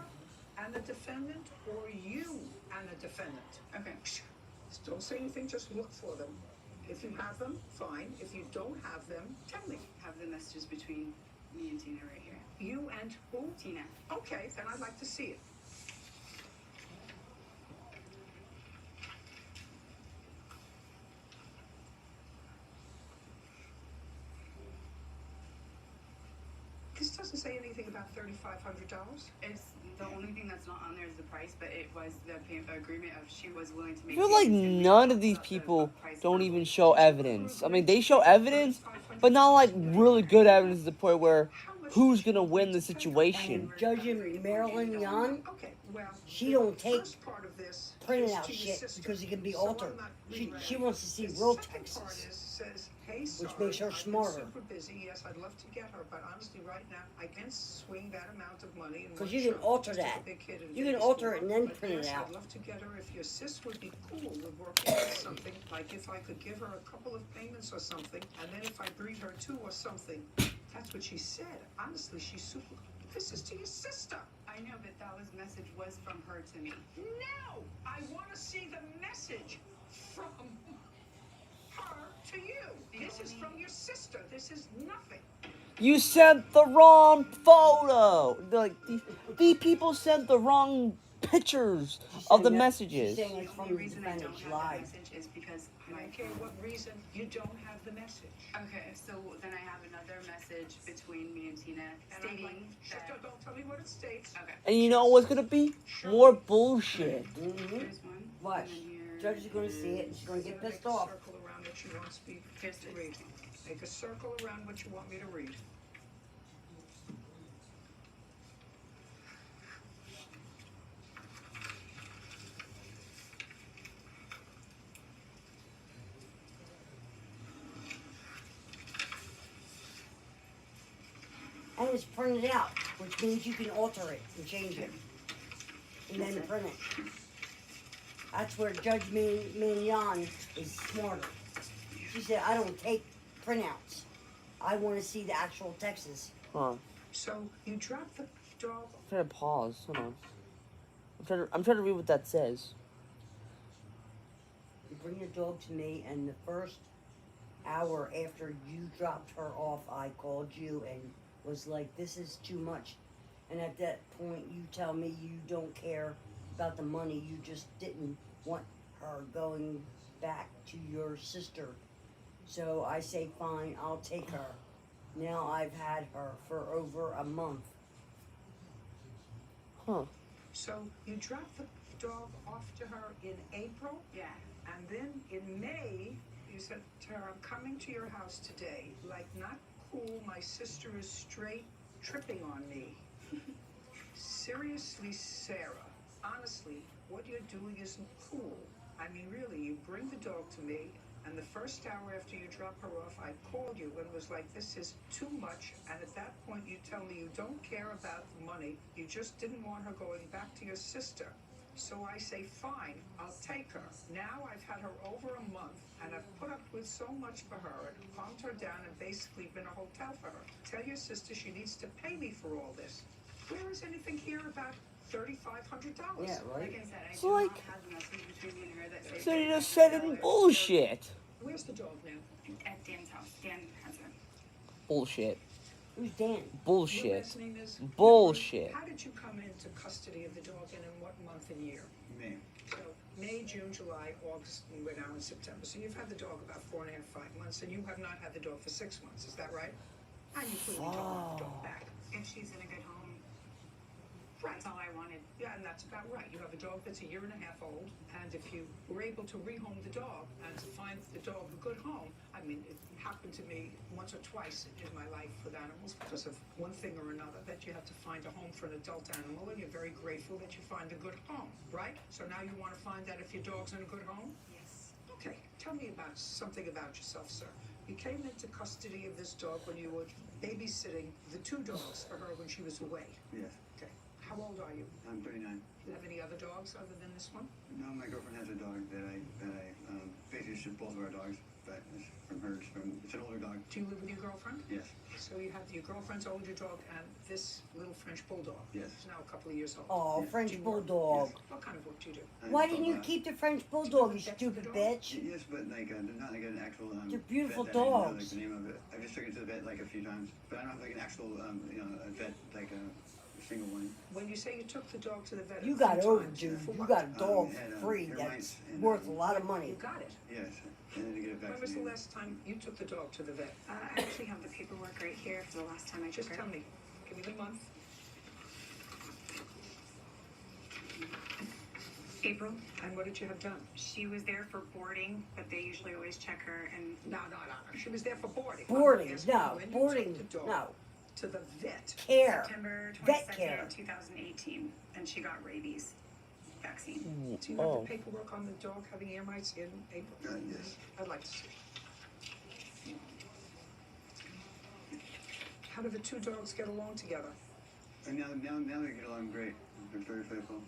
and the defendant, or you and the defendant. Okay. Don't say anything, just look for them. If you have them, fine. If you don't have them, tell me. Have the messages between me and Tina right here. You and who? Tina. Okay, then I'd like to see it. This doesn't say anything about $3,500. It's the only thing that's not on there is the price, but it was the agreement of she was willing to I make. feel like none of these people don't even show evidence. I mean, they show evidence, but not like really good evidence to the point where who's gonna win the situation. Judging Marilyn Young, she don't take printed out shit because it can be altered. She wants to see real Texas, which makes her smarter. Super busy. Yes, I'd love to get her, but honestly, right now I can't swing that amount of money. Because you can alter that. You can alter it and then print it out. I'd love to get her if your sis would be cool with working on something. Like if I could give her a couple of payments or something, and then if I breed her too or something. That's what she said. Honestly, she's super. This is to your sister. I know, but that message was from her to me. No! I want to see the message from her to you. This is from your sister. This is nothing. You sent the wrong photo. Like these people sent the wrong pictures of the messages. She's saying it's from the reason I don't defendant's have lie. the message is because I don't care what reason you don't have the message. Okay, so then I have another message between me and Tina stating that. Don't tell me what it states. Okay. And you know what's gonna be? More bullshit. Here's one. Watch. Judge is going to see it and she's going to get pissed off. Circle around what you want me Here's to this. read. Make a circle around what you want me to read. And it's printed out, which means you can alter it and change it. And then print it. That's where Judge Mignon is smarter. She said, I don't take printouts. I want to see the actual Texas. Huh. So you dropped the dog. I'm trying to pause. Hold on. I'm trying to read what that says. You bring your dog to me, and the first hour after you dropped her off, I called you and was like, this is too much. And at that point, you tell me you don't care about the money. You just didn't want her going back to your sister. So I say, fine, I'll take her. Now I've had her for over a month. Huh. So you dropped the dog off to her in April? Yeah. And then in May, you said to her, I'm coming to your house today. Like, not cool, my sister is straight tripping on me. Seriously, Sarah, honestly, what you're doing isn't cool. I mean, really, you bring the dog to me, and the first hour after you drop her off, I called you and was like, this is too much. And at that point, you tell me you don't care about the money. You just didn't want her going back to your sister. So I say, fine, I'll take her. Now I've had her over a month, and I've put up with so much for her and calmed her down and basically been a hotel for her. Tell your sister she needs to pay me for all this. Where is anything here about $3,500? Yeah, right. Like I said, I So, do like- not have the message between me and her that says So you just said it bullshit. Where's the dog now? at Dan's house. Dan has her. Bullshit. Who's Dan? Your Bullshit. last name is? Bullshit. How did you come into custody of the dog, and in what month and year? May. So May, June, July, August, and we're now in September. So you've had the dog about 4.5, 5 months, and you have not had the dog for 6 months. Is that right? And you clearly don't want the dog back. If she's in a good home, Right. that's all I wanted. Yeah, and that's about right. You have a dog that's 1.5 years old, and if you were able to rehome the dog and to find the dog a good home, I mean, it happened to me once or twice in my life with animals because of one thing or another, that you have to find a home for an adult animal, and you're very grateful that you find a good home, right? So now you want to find out if your dog's in a good home? Yes. Okay, tell me about something about yourself, sir. You came into custody of this dog when you were babysitting the 2 dogs for her when she was away. Yes. Okay. How old are you? I'm 39. Do you have any other dogs other than this one? No, my girlfriend has a dog that I basically shipped both of our dogs, but it's from her. It's an older dog. Do you live with your girlfriend? Yes. So you have your girlfriend's older dog and this little French bulldog. Yes. Who's now a couple of years old. Oh, Yes. French Do you work? bulldog. What kind of work do you do? Why didn't you keep the French bulldog, you stupid bitch? Yes, but like not like an actual. They're beautiful vet that I know, dogs. like the name of it. I've just took it to the vet like a few times, but I don't have like an actual a vet like a single one. When you say you took the dog to the vet, You a got few over, times, dude. for You what? got a dog Had, free hair that's mites and, worth a lot of money. You got it. Yes, and then to get it When was the vaccinated. last time you took the dog to the vet? I actually have the paperwork right here for the last time I took Just her. tell me. Give me the month. April. And what did you have done? She was there for boarding, but they usually always check her and No. She was there for boarding. Boarding, I'm asking no. when you Boarding, took the dog no. to the vet. Care. September Vet 22nd, care. 2018, and she got rabies vaccine. Do you have Oh. the paperwork on the dog having ear mites in April? Yes. I'd like to see. How do the two dogs get along together? And now they get along great. They're very faithful.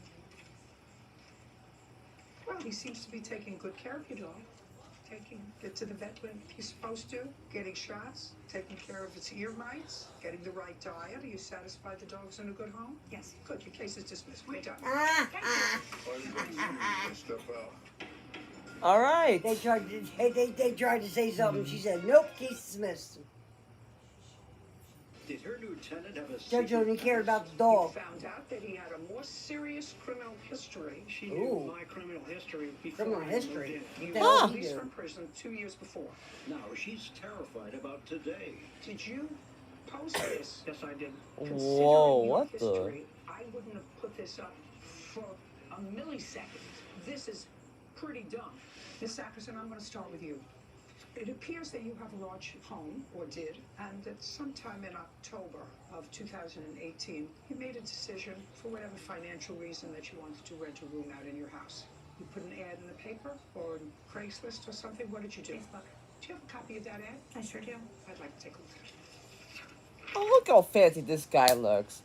Well, he seems to be taking good care of your dog. Taking it to the vet when he's supposed to, getting shots, taking care of its ear mites, getting the right diet. Are you satisfied the dog's in a good home? Yes. Good, your case is dismissed. We're done. Step out. All right. They tried to say something. She said, nope, case dismissed. Did her lieutenant have a Judge only cared about the We dog. found out that he had a more serious criminal history. She Ooh. knew my criminal history before Criminal I moved history. in. He What the was hell did he released do? from prison 2 years before. Now she's terrified about today. Did you post this? Yes, I did. Whoa, Considering your what the? history, I wouldn't have put this up for a millisecond. This is pretty dumb. Ms. Sackerson, I'm going to start with you. It appears that you have a large home, or did, and that sometime in October of 2018, you made a decision, for whatever financial reason, that you wanted to rent a room out in your house. You put an ad in the paper, or in Craigslist or something? What did you do? Facebook. Do you have a copy of that ad? I sure do. I'd like to take a look at it. Oh, look how fancy this guy looks.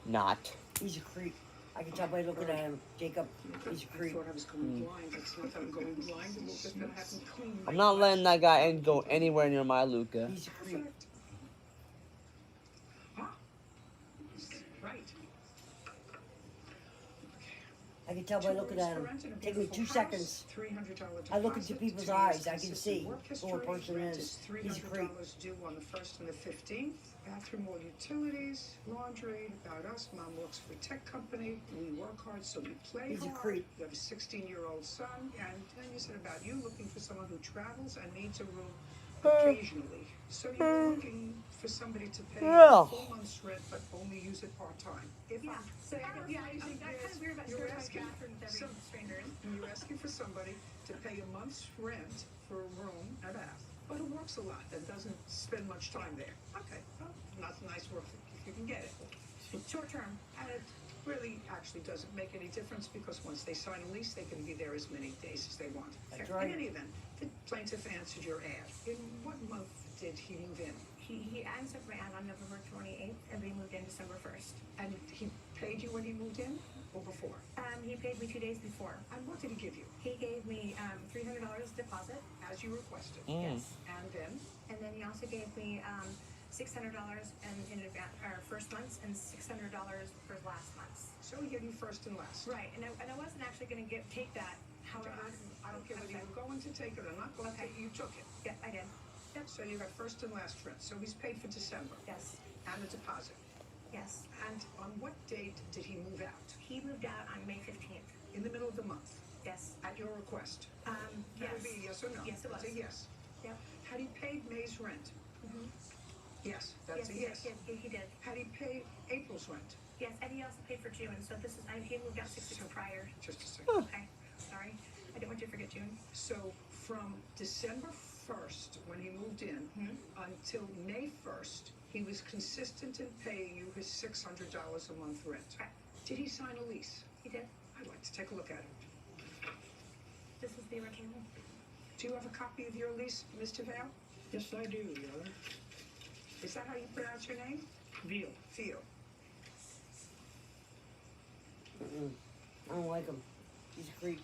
Not. He's a creep. I can tell by looking at him. Jacob, he's a I creep. thought I was going blind. It's not that I'm going blind. It's just that I haven't cleaned my I'm not letting that glasses. guy go anywhere near my Luca. He's a creep. Perfect. Ah. Right. I can tell by looking at him. Take me 2 seconds. $300 I look into deposit, people's 2 years eyes. I can consistent see work who a history, person rent is. He's a creep. $300 due on the 1st and the 15th. Bathroom, all utilities, laundry, about us. Mom works for a tech company. We work hard, so we play He's a hard. creep. You have a 16-year-old son. And then you said about you looking for someone who travels and needs a room occasionally. So you're looking for somebody to pay Yeah. a full month's rent, but only use it part-time. If Yeah. I'm So yeah, I paraphrasing mean, that's kind this, of weird about you're sharing my asking bathroom with every some- stranger. you're asking for somebody to pay a month's rent for a room and a bath, but who works a lot and doesn't spend much time there. Okay, well, not nice work if you can get it. Short term. And it really actually doesn't make any difference because once they sign a lease, they can be there as many days as they want. That's In right. any event, the plaintiff answered your ad. In what month did he move in? He answered my ad on November 28th, and we moved in December 1st. And he paid you when he moved in or before? He paid me 2 days before. And what did he give you? He gave me $300 deposit. As you requested. Yes. And then He also gave me $600 in advance, or first months, and $600 for last month's. So he gave you first and last. Right, and I wasn't actually going to take that. However, I don't care whether you were going to take it or not going to take it, you took it. Yeah, I did. So you got first and last rent. So he's paid for December. Yes. And the deposit. Yes. And on what date did he move out? He moved out on May 15th. In the middle of the month. Yes. At your request. That Yes. would be a yes or no. Yes, it was. That's a yes. Yep. Had he paid May's rent? Mm-hmm. Yes, that's a yes. He did. Had he paid April's rent? Yes, and he also paid for June, so this is, he moved out 6 weeks prior. Just a second. Okay, sorry. I didn't want you to forget June. So from December 1st, when he moved in, until May 1st, he was consistent in paying you his $600 a month rent. Right. Did he sign a lease? He did. I'd like to take a look at it. This is the original. Do you have a copy of your lease, Mr. Vale? Yes, I do, Your Honor. Is that how you pronounce your name? Veal. Theo. I don't like him. He's a creep.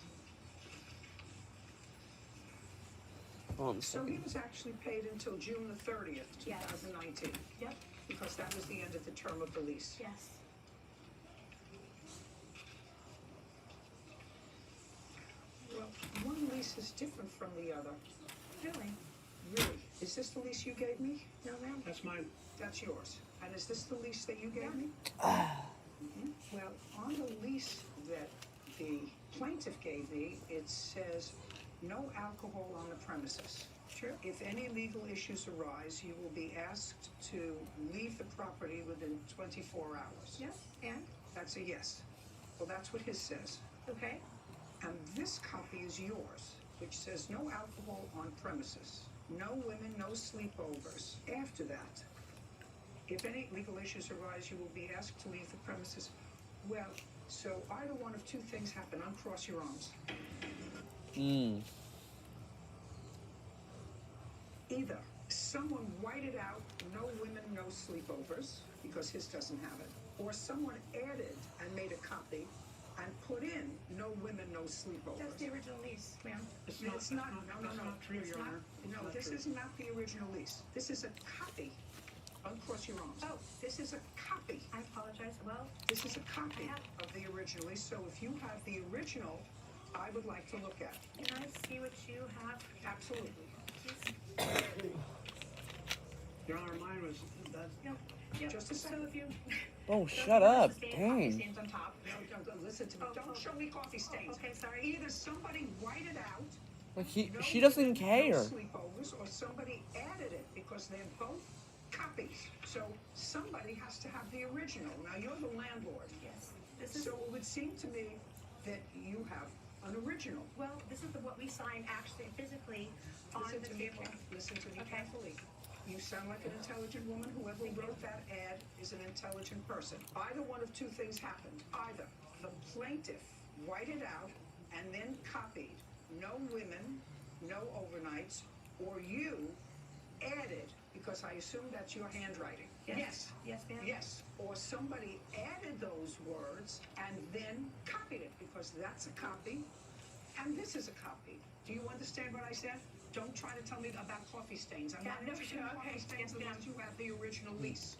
Hold on a So he second. was actually paid until June the 30th, Yes. 2019. Yep. Because that was the end of the term of the lease. Yes. Well, one lease is different from the other. Really? Really? Is this the lease you gave me? No, ma'am. That's mine. That's yours. And is this the lease that you gave me? Well, on the lease that the plaintiff gave me, it says no alcohol on the premises. True. If any legal issues arise, you will be asked to leave the property within 24 hours. Yes, and? That's a yes. Well, that's what his says. Okay. And this copy is yours, which says no alcohol on premises. No women, no sleepovers. After that, If any legal issues arise, you will be asked to leave the premises. Well, so either one of two things happen. Uncross your arms. Either someone whited out no women, no sleepovers, because his doesn't have it, or someone added and made a copy and put in no women, no sleepovers. That's the original lease, ma'am. It's not. No. true, It's Your not. Honor. No, It's not this true. is not the original lease. This is a copy. Uncross your arms. Oh. This is a copy. I apologize. Well, This is a copy of the original lease. So if you have the original, I would like to look at. can I see what you have? Absolutely. Your Honor, mine was, that's, Yep. Just a So second. if you. Oh, Don't shut notice up. the stain, coffee Dang. stains on top. No, listen to me. Oh, Don't show me coffee stains. Okay, sorry. Either somebody whited out Like no she doesn't women, care. no sleepovers, or somebody added it because they're both copies. So somebody has to have the original. Now you're the landlord. Yes. This is, So it would seem to me that you have an original. well, this is what we signed actually physically on Listen the to me, table. listen to me Okay. carefully. You sound like an intelligent woman. Whoever wrote that ad is an intelligent person. Either one of two things happened. Either the plaintiff whited out and then copied no women, no overnights, or you added, because I assume that's your handwriting. Yes. Yes, ma'am. Yes, or somebody added those words and then copied it, because that's a copy and this is a copy. Do you understand what I said? Don't try to tell me about coffee stains. I'm Yeah, not no, interested in sure, coffee okay, stains yes, ma'am. unless you have the original lease.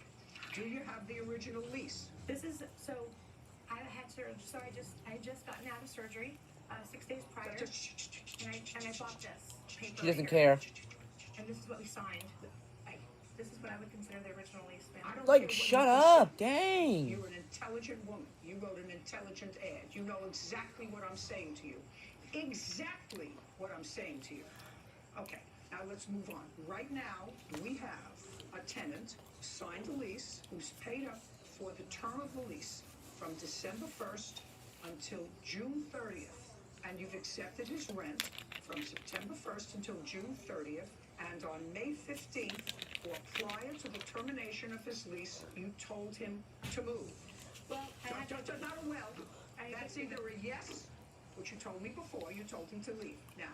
Do you have the original lease? This is, so I had surgery, so I just gotten out of surgery, 6 days prior. And I bought this paper. She doesn't right here. care. And this is what we signed. This is what I would consider the original lease, ma'am. I don't Like, care what shut you up. consider. Dang. You're an intelligent woman. You wrote an intelligent ad. You know exactly what I'm saying to you. Exactly what I'm saying to you. Okay, now let's move on. Right now, we have a tenant signed a lease who's paid up for the term of the lease from December 1st until June 30th. And you've accepted his rent from September 1st until June 30th. And on May 15th, or prior to the termination of his lease, you told him to move. Well, I had Not a well. That's either a yes, which you told me before, you told him to leave. Now,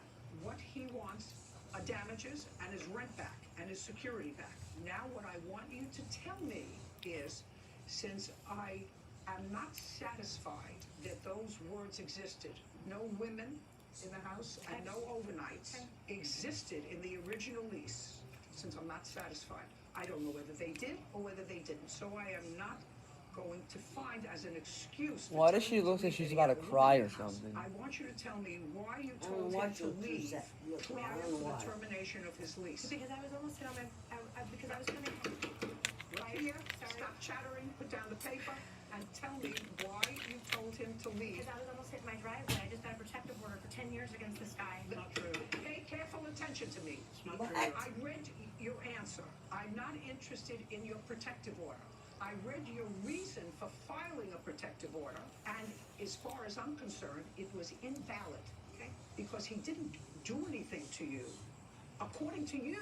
what he wants are damages and his rent back and his security back. Now, what I want you to tell me is, since I am not satisfied that those words existed, no women in the house and no overnights existed in the original lease, since I'm not satisfied, I don't know whether they did or whether they didn't. So I am not going to find as an excuse. for Why does telling she look me like she's that he about had to a woman cry in or the house. something? I want you to tell me why you I don't told know him why to she'll leave choose that look. I prior don't know to the why. termination of his lease. Because I was almost hit on my, because I was gonna, Right here, Sorry. stop chattering, put down the paper, and tell me why you told him to leave. because I was almost hitting my driveway. I just got a protective order for 10 years against this guy. not true. Pay careful attention to me. It's not What? true. I read your answer. I'm not interested in your protective order. I read your reason for filing a protective order, and as far as I'm concerned, it was invalid, okay? Because he didn't do anything to you, according to you.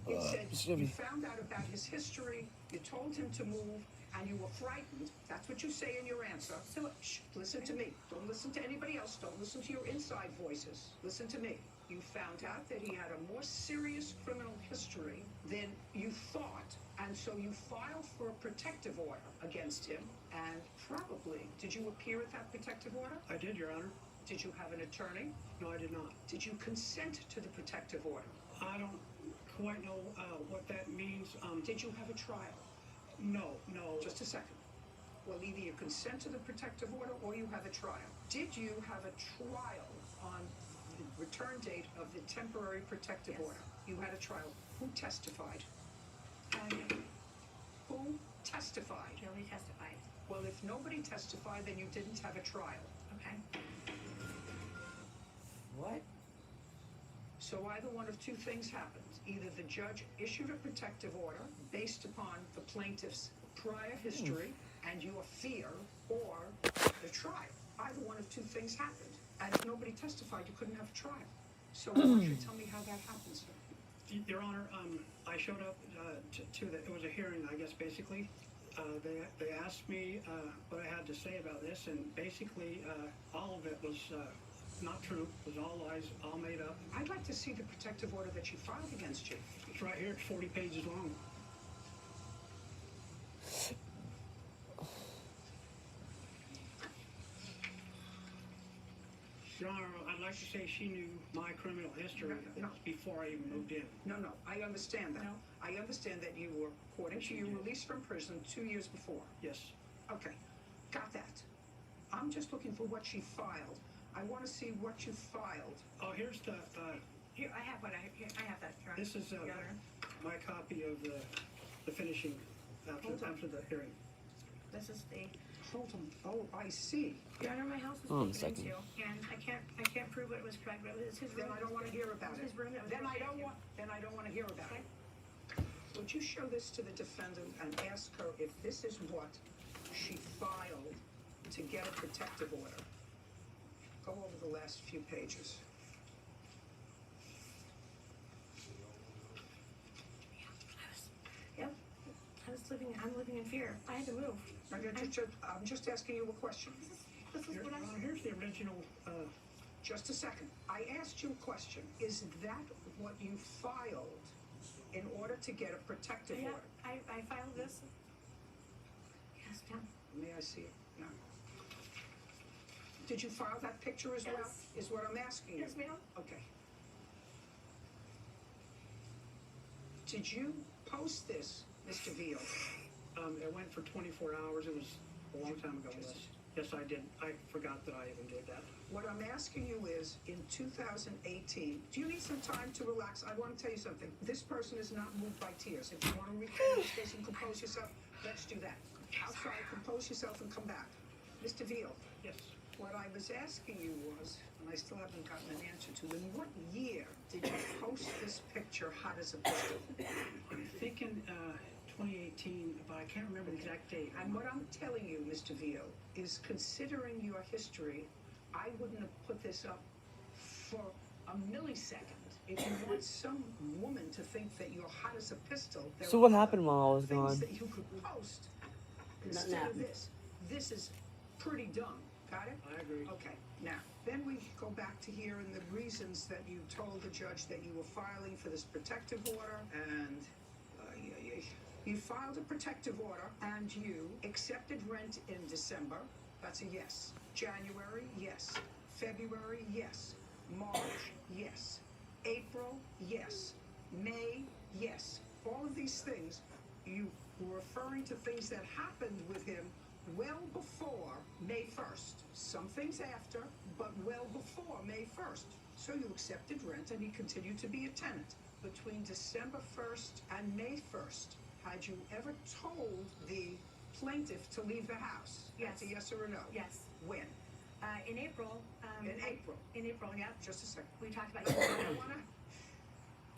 It said you found out about his history, you told him to move, and you were frightened. That's what you say in your answer. So, shh, listen to me. Don't listen to anybody else. Don't listen to your inside voices. Listen to me. You found out that he had a more serious criminal history than you thought, and so you filed for a protective order against him, and probably, did you appear at that protective order? I did, Your Honor. Did you have an attorney? No, I did not. Did you consent to the protective order? I don't quite know what that means. Did you have a trial? No. Just a second. Well, either you consent to the protective order or you have a trial. Did you have a trial on the return date of the temporary protective Yes. order? You had a trial. Who testified? And Who testified? nobody testified. Well, if nobody testified, then you didn't have a trial. Okay. What? So either one of two things happened. Either the judge issued a protective order based upon the plaintiff's prior history and your fear, or the trial. Either one of two things happened. And if nobody testified, you couldn't have a trial. So I want you to tell me how that happens, sir. Your Honor, I showed up to the, it was a hearing, I guess, basically. They asked me what I had to say about this, and basically all of it was not true. It was all lies, all made up. I'd like to see the protective order that she filed against you. It's right here. It's 40 pages long. Your Honor, I'd like to say she knew my criminal history before I even moved in. No, I understand that. No. I understand that you were, according to you, released from prison 2 years before. Yes. Okay, got that. I'm just looking for what she filed. I want to see what you filed. Oh, here's the. Here, I have what I have that. Your Honor. This is Your Honor. my copy of the finishing after the hearing. This is the. Hold on. Oh, I see. Your Honor, my house was Hold on a taken second. into, and I can't prove it was correct, but it was his room. Then I don't want to hear about it. His room. It was Then I broken don't into. want to hear about it. Would you show this to the defendant and ask her if this is what she filed to get a protective order? Go over the last few pages. Yep. I'm living in fear. I had to move. I'm just asking you a question. This is what I. Here's the original. Just a second. I asked you a question. Is that what you filed in order to get a protective Yeah, order? I filed this. Yes, ma'am. May I see it? No. Did you file that picture as well? Yes. Is what I'm asking you. Yes, ma'am. Okay. Did you post this, Mr. Veal? It went for 24 hours. It was a long time ago. Yes, I did. I forgot that I even did that. What I'm asking you is, in 2018, do you need some time to relax? I want to tell you something. This person is not moved by tears. If you want to recall this case and compose yourself, let's do that. Outside, compose yourself and come back. Mr. Veal. Yes. What I was asking you was, and I still haven't gotten an answer to, in what year did you post this picture hot as a pistol? I'm thinking 2018, but I can't remember the exact date. And what I'm telling you, Mr. Veal, is considering your history, I wouldn't have put this up for a millisecond. If you want some woman to think that you're hot as a pistol, there So what are happened while I was things gone? that you could post instead of this. This is pretty dumb. Got it? I agree. Okay. Now, then we go back to here in the reasons that you told the judge that you were filing for this protective order, and you filed a protective order, and you accepted rent in December. That's a yes. January, yes. February, yes. March, yes. April, yes. May, yes. All of these things, you were referring to things that happened with him well before May 1st. Some things after, but well before May 1st. So you accepted rent, and he continued to be a tenant. Between December 1st and May 1st, had you ever told the plaintiff to leave the house? Yes. That's a yes or a no? Yes. When? In April. In April. In April, yeah. Just a second. We talked about.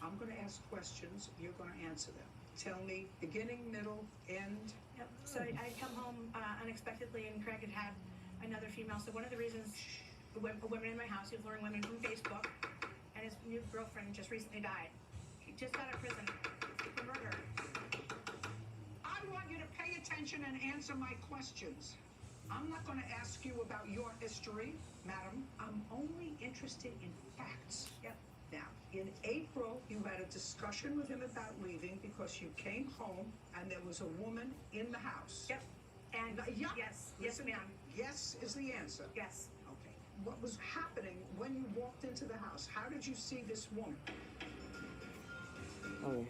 I'm going to ask questions. You're going to answer them. Tell me beginning, middle, end. Yep. So I'd come home unexpectedly, and Craig had another female. So one of the reasons women in my house, he was luring women from Facebook, and his new girlfriend just recently died. He just got out of prison for murder. I want you to pay attention and answer my questions. I'm not going to ask you about your history, madam. I'm only interested in facts. Yep. Now, in April, you had a discussion with him about leaving because you came home and there was a woman in the house. Yep. And yeah. Yes, Listen, ma'am. Yes is the answer. Yes. Okay. What was happening when you walked into the house? How did you see this woman? Oh,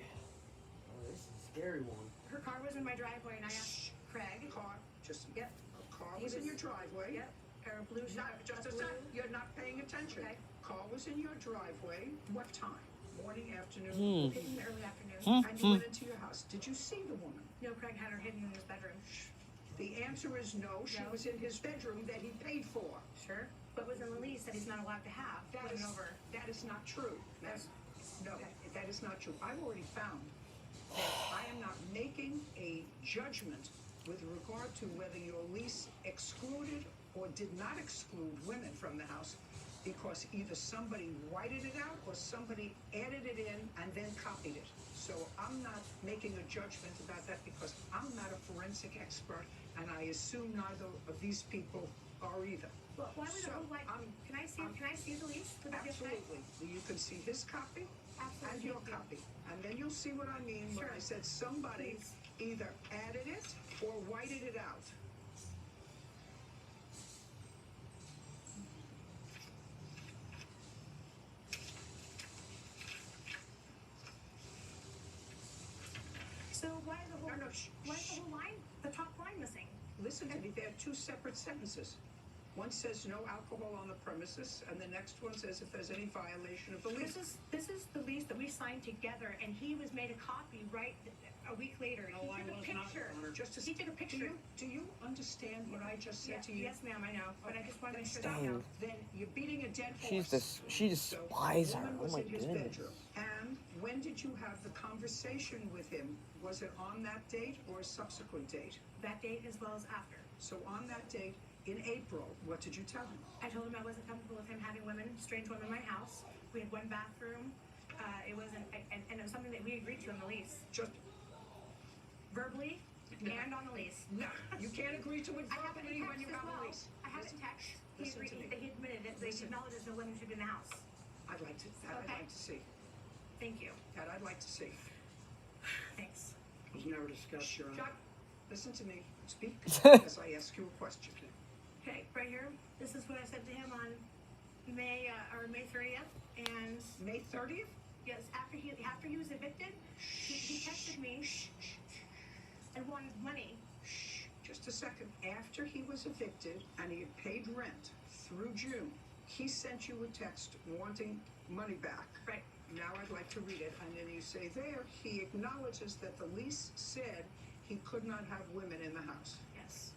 this is a scary one. Her car was in my driveway, and I asked Craig. Car, just Yep. a car was in your driveway. Yep. Or a blue. Just a sec. You're not paying attention. Okay. Car was in your driveway. What time? Morning, afternoon? Hmm. In the early afternoon. And you went into your house. Did you see the woman? No, Craig had her hidden in his bedroom. The answer is no. She No. was in his bedroom that he paid for. Sure. But was in the lease that he's not allowed to have. That is not true. No, that is not true. I've already found that I am not making a judgment with regard to whether your lease excluded or did not exclude women from the house because either somebody whited it out or somebody added it in and then copied it. So I'm not making a judgment about that because I'm not a forensic expert, and I assume neither of these people are either. Well, why would can I see the lease? Would that be okay? Absolutely. You can see his copy and your copy. And then you'll see what I mean when I said somebody either added it or whited it out. So why is the whole line, the top line missing? Listen to me, there are two separate sentences. One says no alcohol on the premises, and the next one says if there's any violation of the lease. This is the lease that we signed together, and he was made a copy right a week later. No, I was not, Honor. He took a picture. Do you understand what I just said to you? Yes, ma'am, I know. But I just wanted to make sure Stop. that Then you're beating a dead horse. She despises her. Woman Oh was my in his goodness. bedroom. And when did you have the conversation with him? Was it on that date or a subsequent date? that date as well as after. So on that date, in April, what did you tell him? I told him I wasn't comfortable with him having strange women in my house. We had one bathroom. It wasn't, and it was something that we agreed to in the lease. Just verbally and on the lease. No, you can't agree to it verbally when you have a lease. I have a text. He Listen to me. admitted it. He acknowledges no women should be in the house. I'd like to see. Thank you. That I'd like to see. Thanks. It was never discussed, Your Honor. Chuck, listen to me. Speak as I ask you a question. Okay, right here. This is what I said to him on May 30th, and May 30th. Yes, after he was evicted, he texted me and wanted money. Just a second. After he was evicted and he had paid rent through June, he sent you a text wanting money back. Right. Now I'd like to read it. And then you say there, he acknowledges that the lease said he could not have women in the house. Yes.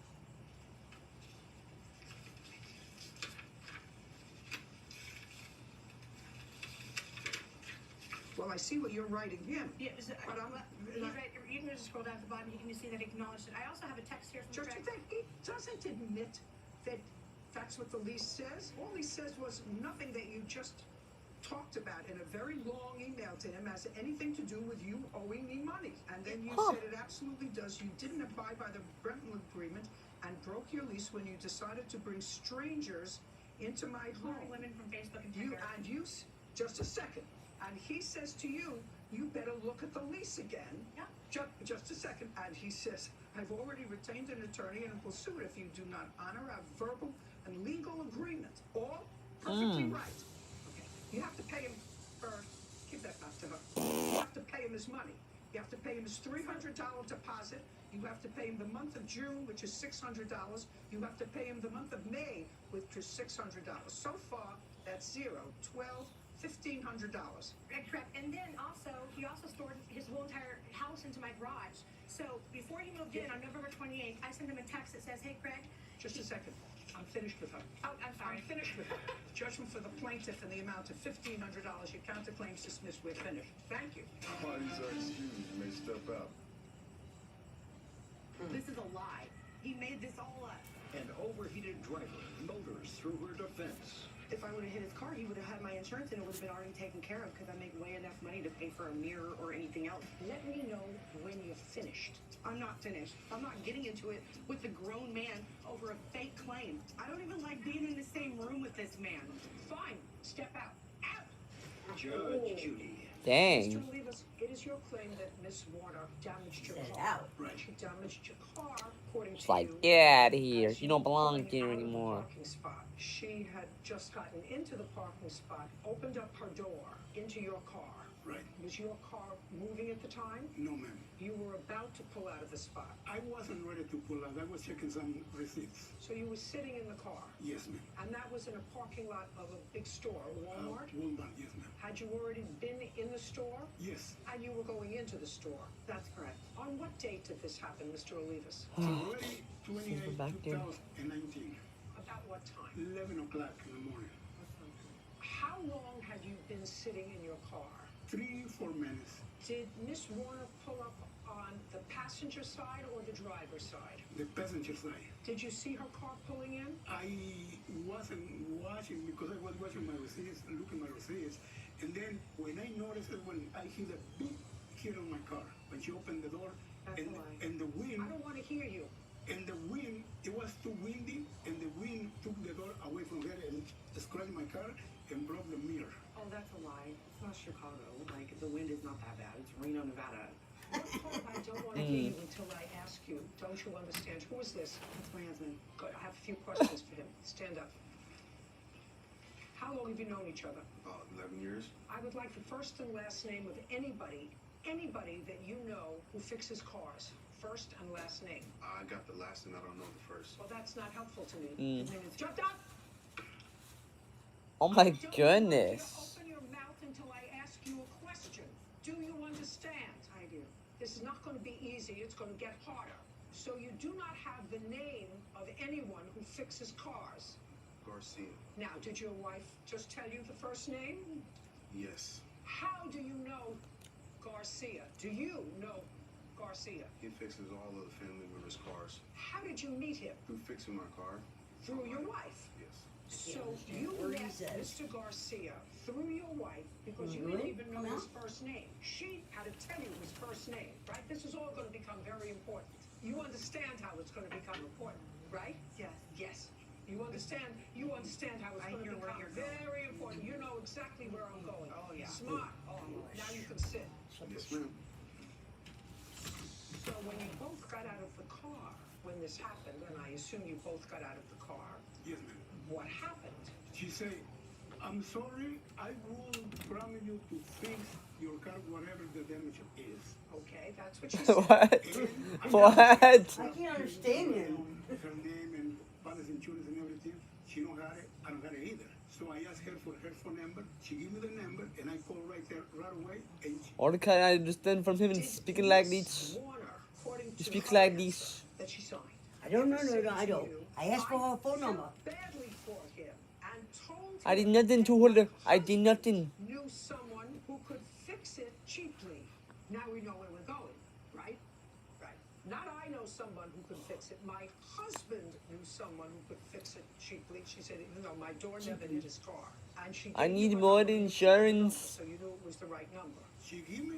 Well, I see what you're writing him. Yeah, but you can just scroll down to the bottom. You can see that he acknowledged it. I also have a text here from Judge, he doesn't admit that that's what the lease says. All he says was nothing that you just talked about in a very long email to him has anything to do with you owing me money. And then you said it absolutely does. You didn't abide by the Brentwood agreement and broke your lease when you decided to bring strangers into my home. Women from Facebook and You Tinder. and you, just a second. And he says to you, you better look at the lease again. Yeah. Just a second. And he says, I've already retained an attorney and will sue it if you do not honor our verbal and legal agreement. All perfectly right. Okay. You have to pay him give that back to her. You have to pay him his money. You have to pay him his $300 deposit. You have to pay him the month of June, which is $600. You have to pay him the month of May, which is $600. So far, that's zero. $1,500. Correct. And then he also stored his whole entire house into my garage. So before he moved in on November 28th, I sent him a text that says, "Hey, Craig." Just a second. I'm finished with her. Oh, I'm sorry. I'm finished with her. Judgment for the plaintiff in the amount of $1,500. Your counterclaims dismissed. We're finished. Thank you. Parties are excused. You may step out. This is a lie. He made this all up. An overheated driver motors through her defense. If I would have hit his car, he would have had my insurance and it would have been already taken care of because I make way enough money to pay for a mirror or anything else. Let me know when you're finished. I'm not finished. I'm not getting into it with a grown man over a fake claim. I don't even like being in the same room with this man. Fine, step out. Out! Judge Judy. Dang. Mr. Olivas, it is your claim that Miss Warner damaged your Get car. out. Right. She damaged your car, according It's to like, you. get out of here. as You don't were belong pulling here out of the anymore. parking spot. She had just gotten into the parking spot, opened up her door into your car. Right. Was your car moving at the time? No, ma'am. You were about to pull out of the spot. I wasn't ready to pull out. I was checking some receipts. So you were sitting in the car. Yes, ma'am. And that was in a parking lot of a big store, Walmart? Walmart, yes, ma'am. Had you already been in the store? Yes. And you were going into the store? That's correct. On what date did this happen, Mr. Olivas? February Since we're 28, back there. 2019. About what time? 11 o'clock in the morning. How long had you been sitting in your car? 3-4 minutes. Did Miss Warner pull up on the passenger side or the driver's side? The passenger side. Did you see her car pulling in? I wasn't watching because I was watching my receipts, looking at my receipts. And then when I noticed it, when I hear the beep hit on my car, when she opened the door, and the wind. I don't want to hear you. And the wind, it was too windy, and the wind took the door away from her and scratched my car and broke the mirror. Oh, that's a lie. It's not Chicago. Like, the wind is not that bad. It's Reno, Nevada. I don't want to hear you until I ask you. Don't you understand? Who is this? That's my husband. Good. I have a few questions for him. Stand up. How long have you known each other? About 11 years. I would like the first and last name of anybody that you know who fixes cars. First and last name. I got the last and I don't know the first. Well, that's not helpful to me. Jump down. Oh my goodness. Open your mouth until I ask you a question. Do you understand? I do. This is not going to be easy. It's going to get harder. So you do not have the name of anyone who fixes cars. Garcia. Now, did your wife just tell you the first name? Yes. How do you know Garcia? Do you know Garcia? He fixes all of the family members' cars. How did you meet him? Through fixing my car. Through your wife? Yes. So you met Mr. Garcia through your wife because you didn't even know his first name. She had to tell you his first name, right? This is all going to become very important. You understand how it's going to become important, right? Yes. Yes. You understand how it's going to become very important. You know exactly where I'm going. Oh, yeah. Smart. Now you can sit. Yes, ma'am. So when you both got out of the car, when this happened, and I assume you both got out of the car, Yes, ma'am. what happened? She said, I'm sorry, I will promise you to fix your car, whatever the damage is. Okay, that's what she said. What? What? I can't understand him. Her name and policy insurance and everything, she don't have it, I don't have it either. So I asked her for her phone number, she gave me the number, and I called right there, right away, and she, All can I understand from him speaking like this? He speaks like this. That she signed. I don't know, I don't. I asked for her phone number. Badly for him and told I did nothing to her. I did nothing. knew someone who could fix it cheaply. Now we know where we're going, right? Right. Not I know someone who could fix it. My husband knew someone who could fix it cheaply. She said, even though my door never hit his car. And she I gave need you her more number, insurance. so you knew it was the right number. she gave me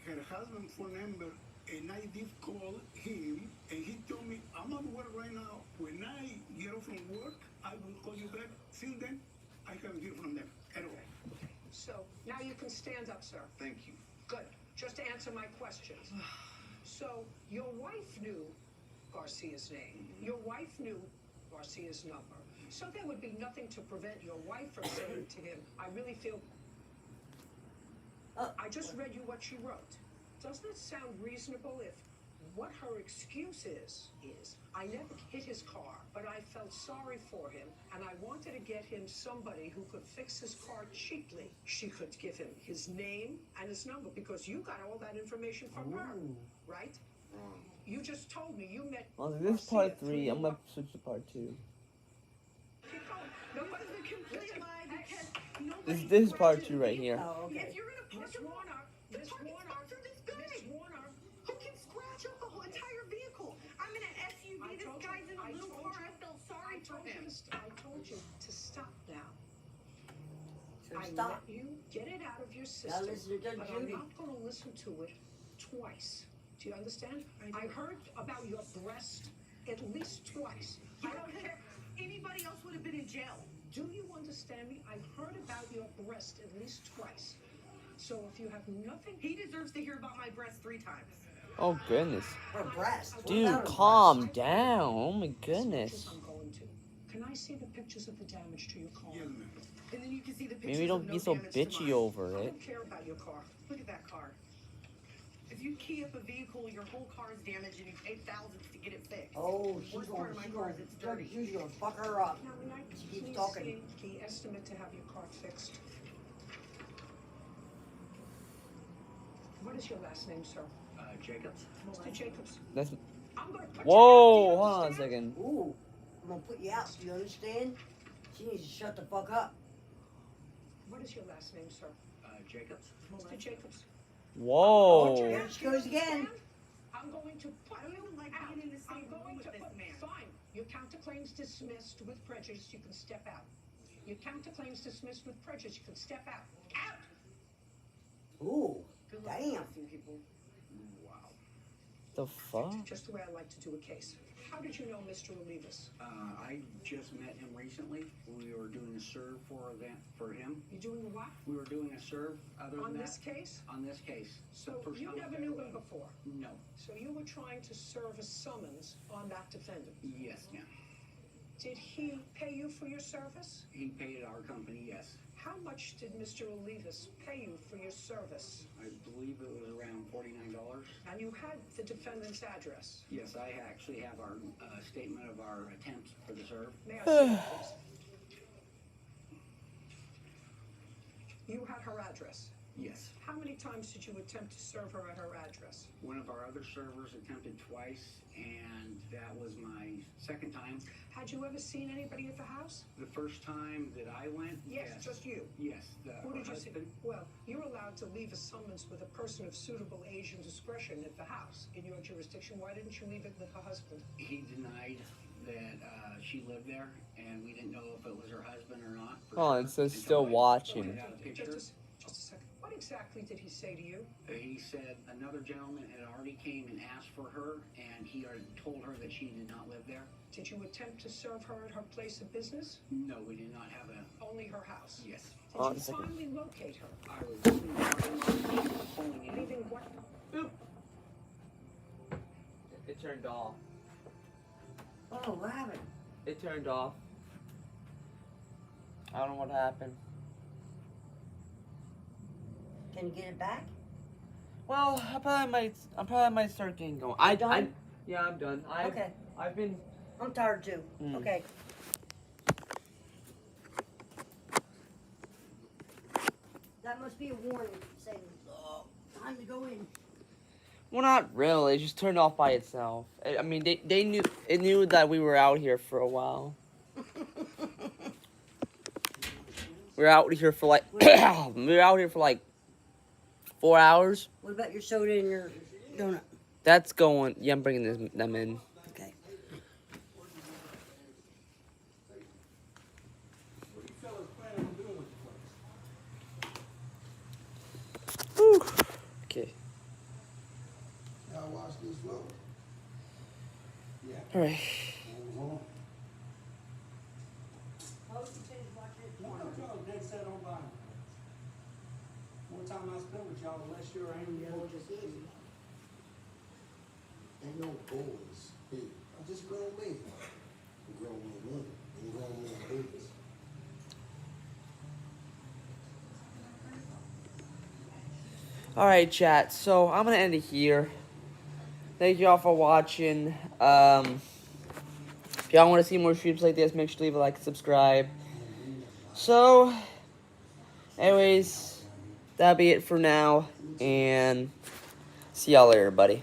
her husband's phone number, and I did call him, and he told me, I'm at work right now. When I get off from work, I will call you back. Since then, I haven't heard from them at all. So now you can stand up, sir. Thank you. Good. Just answer my questions. So your wife knew Garcia's name. Your wife knew Garcia's number. So there would be nothing to prevent your wife from saying to him, I really feel... I just read you what she wrote. Doesn't it sound reasonable if what her excuse is I never hit his car, but I felt sorry for him, and I wanted to get him somebody who could fix his car cheaply. She could give him his name and his number, because you got all that information from her, right? Wrong. You just told me you met... Well, this is part 3. I'm gonna switch to part 2. Nobody's been complete. This is part 2 right here. Oh, okay. If you're in a Miss Warner, Miss Warner, Who can scratch up the whole entire vehicle? I'm in an SUV. This guy's in a little car. I felt sorry for him. I told you to stop now. So I stop. let you get it out of your Now system, listen to Judge but I'm Judy. not going to listen to it twice. Do you understand? I heard about your breast at least twice. I don't care. Anybody else would have been in jail. Do you understand me? I heard about your breast at least twice. So if you have nothing... He deserves to hear about my breast 3 times. Oh goodness. Her breast. What Dude, about her calm down. Oh my goodness. I'm going to. Can I see the pictures of the damage to your car? Yes, ma'am. And then you can see the pictures Maybe don't of no be so damage to bitchy mine. over I it. don't care about your car. Look at that car. If you key up a vehicle, your whole car is damaged and you pay thousands to get it fixed. Oh, Worst part of my car is it's dirty. She's gonna fuck her up. Now, when I She keeps please talking. see the estimate to have your car fixed. What is your last name, sir? Jacobs. Mr. Jacobs. That's. I'm gonna put Whoa! you Hold out. on a second. Ooh, I'm gonna put you out. Do you understand? She needs to shut the fuck up. What is your last name, sir? Jacobs. Mr. Jacobs. Whoa. There she goes again. I'm going to put you like out. being in the same I'm going room to with put, this man. fine. Your counterclaim's dismissed with prejudice. You can step out. Your counterclaim's dismissed with prejudice. You can step out. Out. Ooh, damn. Wow. The fuck? Just the way I like to do a case. How did you know Mr. Olivas? I just met him recently. We were doing a serve for him. You doing what? We were doing a serve. Other On than this that, case? on this case. So The first you time never I knew met him before? No. So you were trying to serve a summons on that defendant? Yes, ma'am. Did he pay you for your service? He paid our company, yes. How much did Mr. Olivas pay you for your service? I believe it was around $49. And you had the defendant's address? Yes, I actually have our statement of our attempt for the serve. May I see it, please? You had her address? Yes. How many times did you attempt to serve her at her address? One of our other servers attempted twice, and that was my second time. Had you ever seen anybody at the house? The first time that I went, Yes, just you. Yes. Who her did you see? husband. Well, you're allowed to leave a summons with a person of suitable age and discretion at the house in your jurisdiction. Why didn't you leave it with her husband? He denied that she lived there, and we didn't know if it was her husband or not. Oh, it says still watching. Just a second. What exactly did he say to you? He said another gentleman had already came and asked for her, and he had told her that she did not live there. Did you attempt to serve her at her place of business? No, we did not have a... Only her house? Yes. Did you finally locate her? I was pulling in. Leaving what? It turned off. Oh, what happened? It turned off. I don't know what happened. Can you get it back? Well, I probably might start getting going. Yeah, I'm done. Okay. I've been. I'm tired too. Mm. Okay. That must be a warning saying, oh, time to go in. Well, not really. It just turned off by itself. I mean, they knew that we were out here for a while. We were out here for like 4 hours. What about your soda and your donut? That's going. Yeah, I'm bringing them in. Okay. Whew. Okay. Y'all watch this vlog? Yeah. All right. More time I spend with y'all, the less you're angry, more just is. Ain't no boys here. I'm just grown men. Grown women and grown men babies. All right, chat. So I'm gonna end it here. Thank you all for watching. If y'all want to see more streams like this, make sure to leave a like and subscribe. So, anyways, that'll be it for now, and see y'all later, buddy.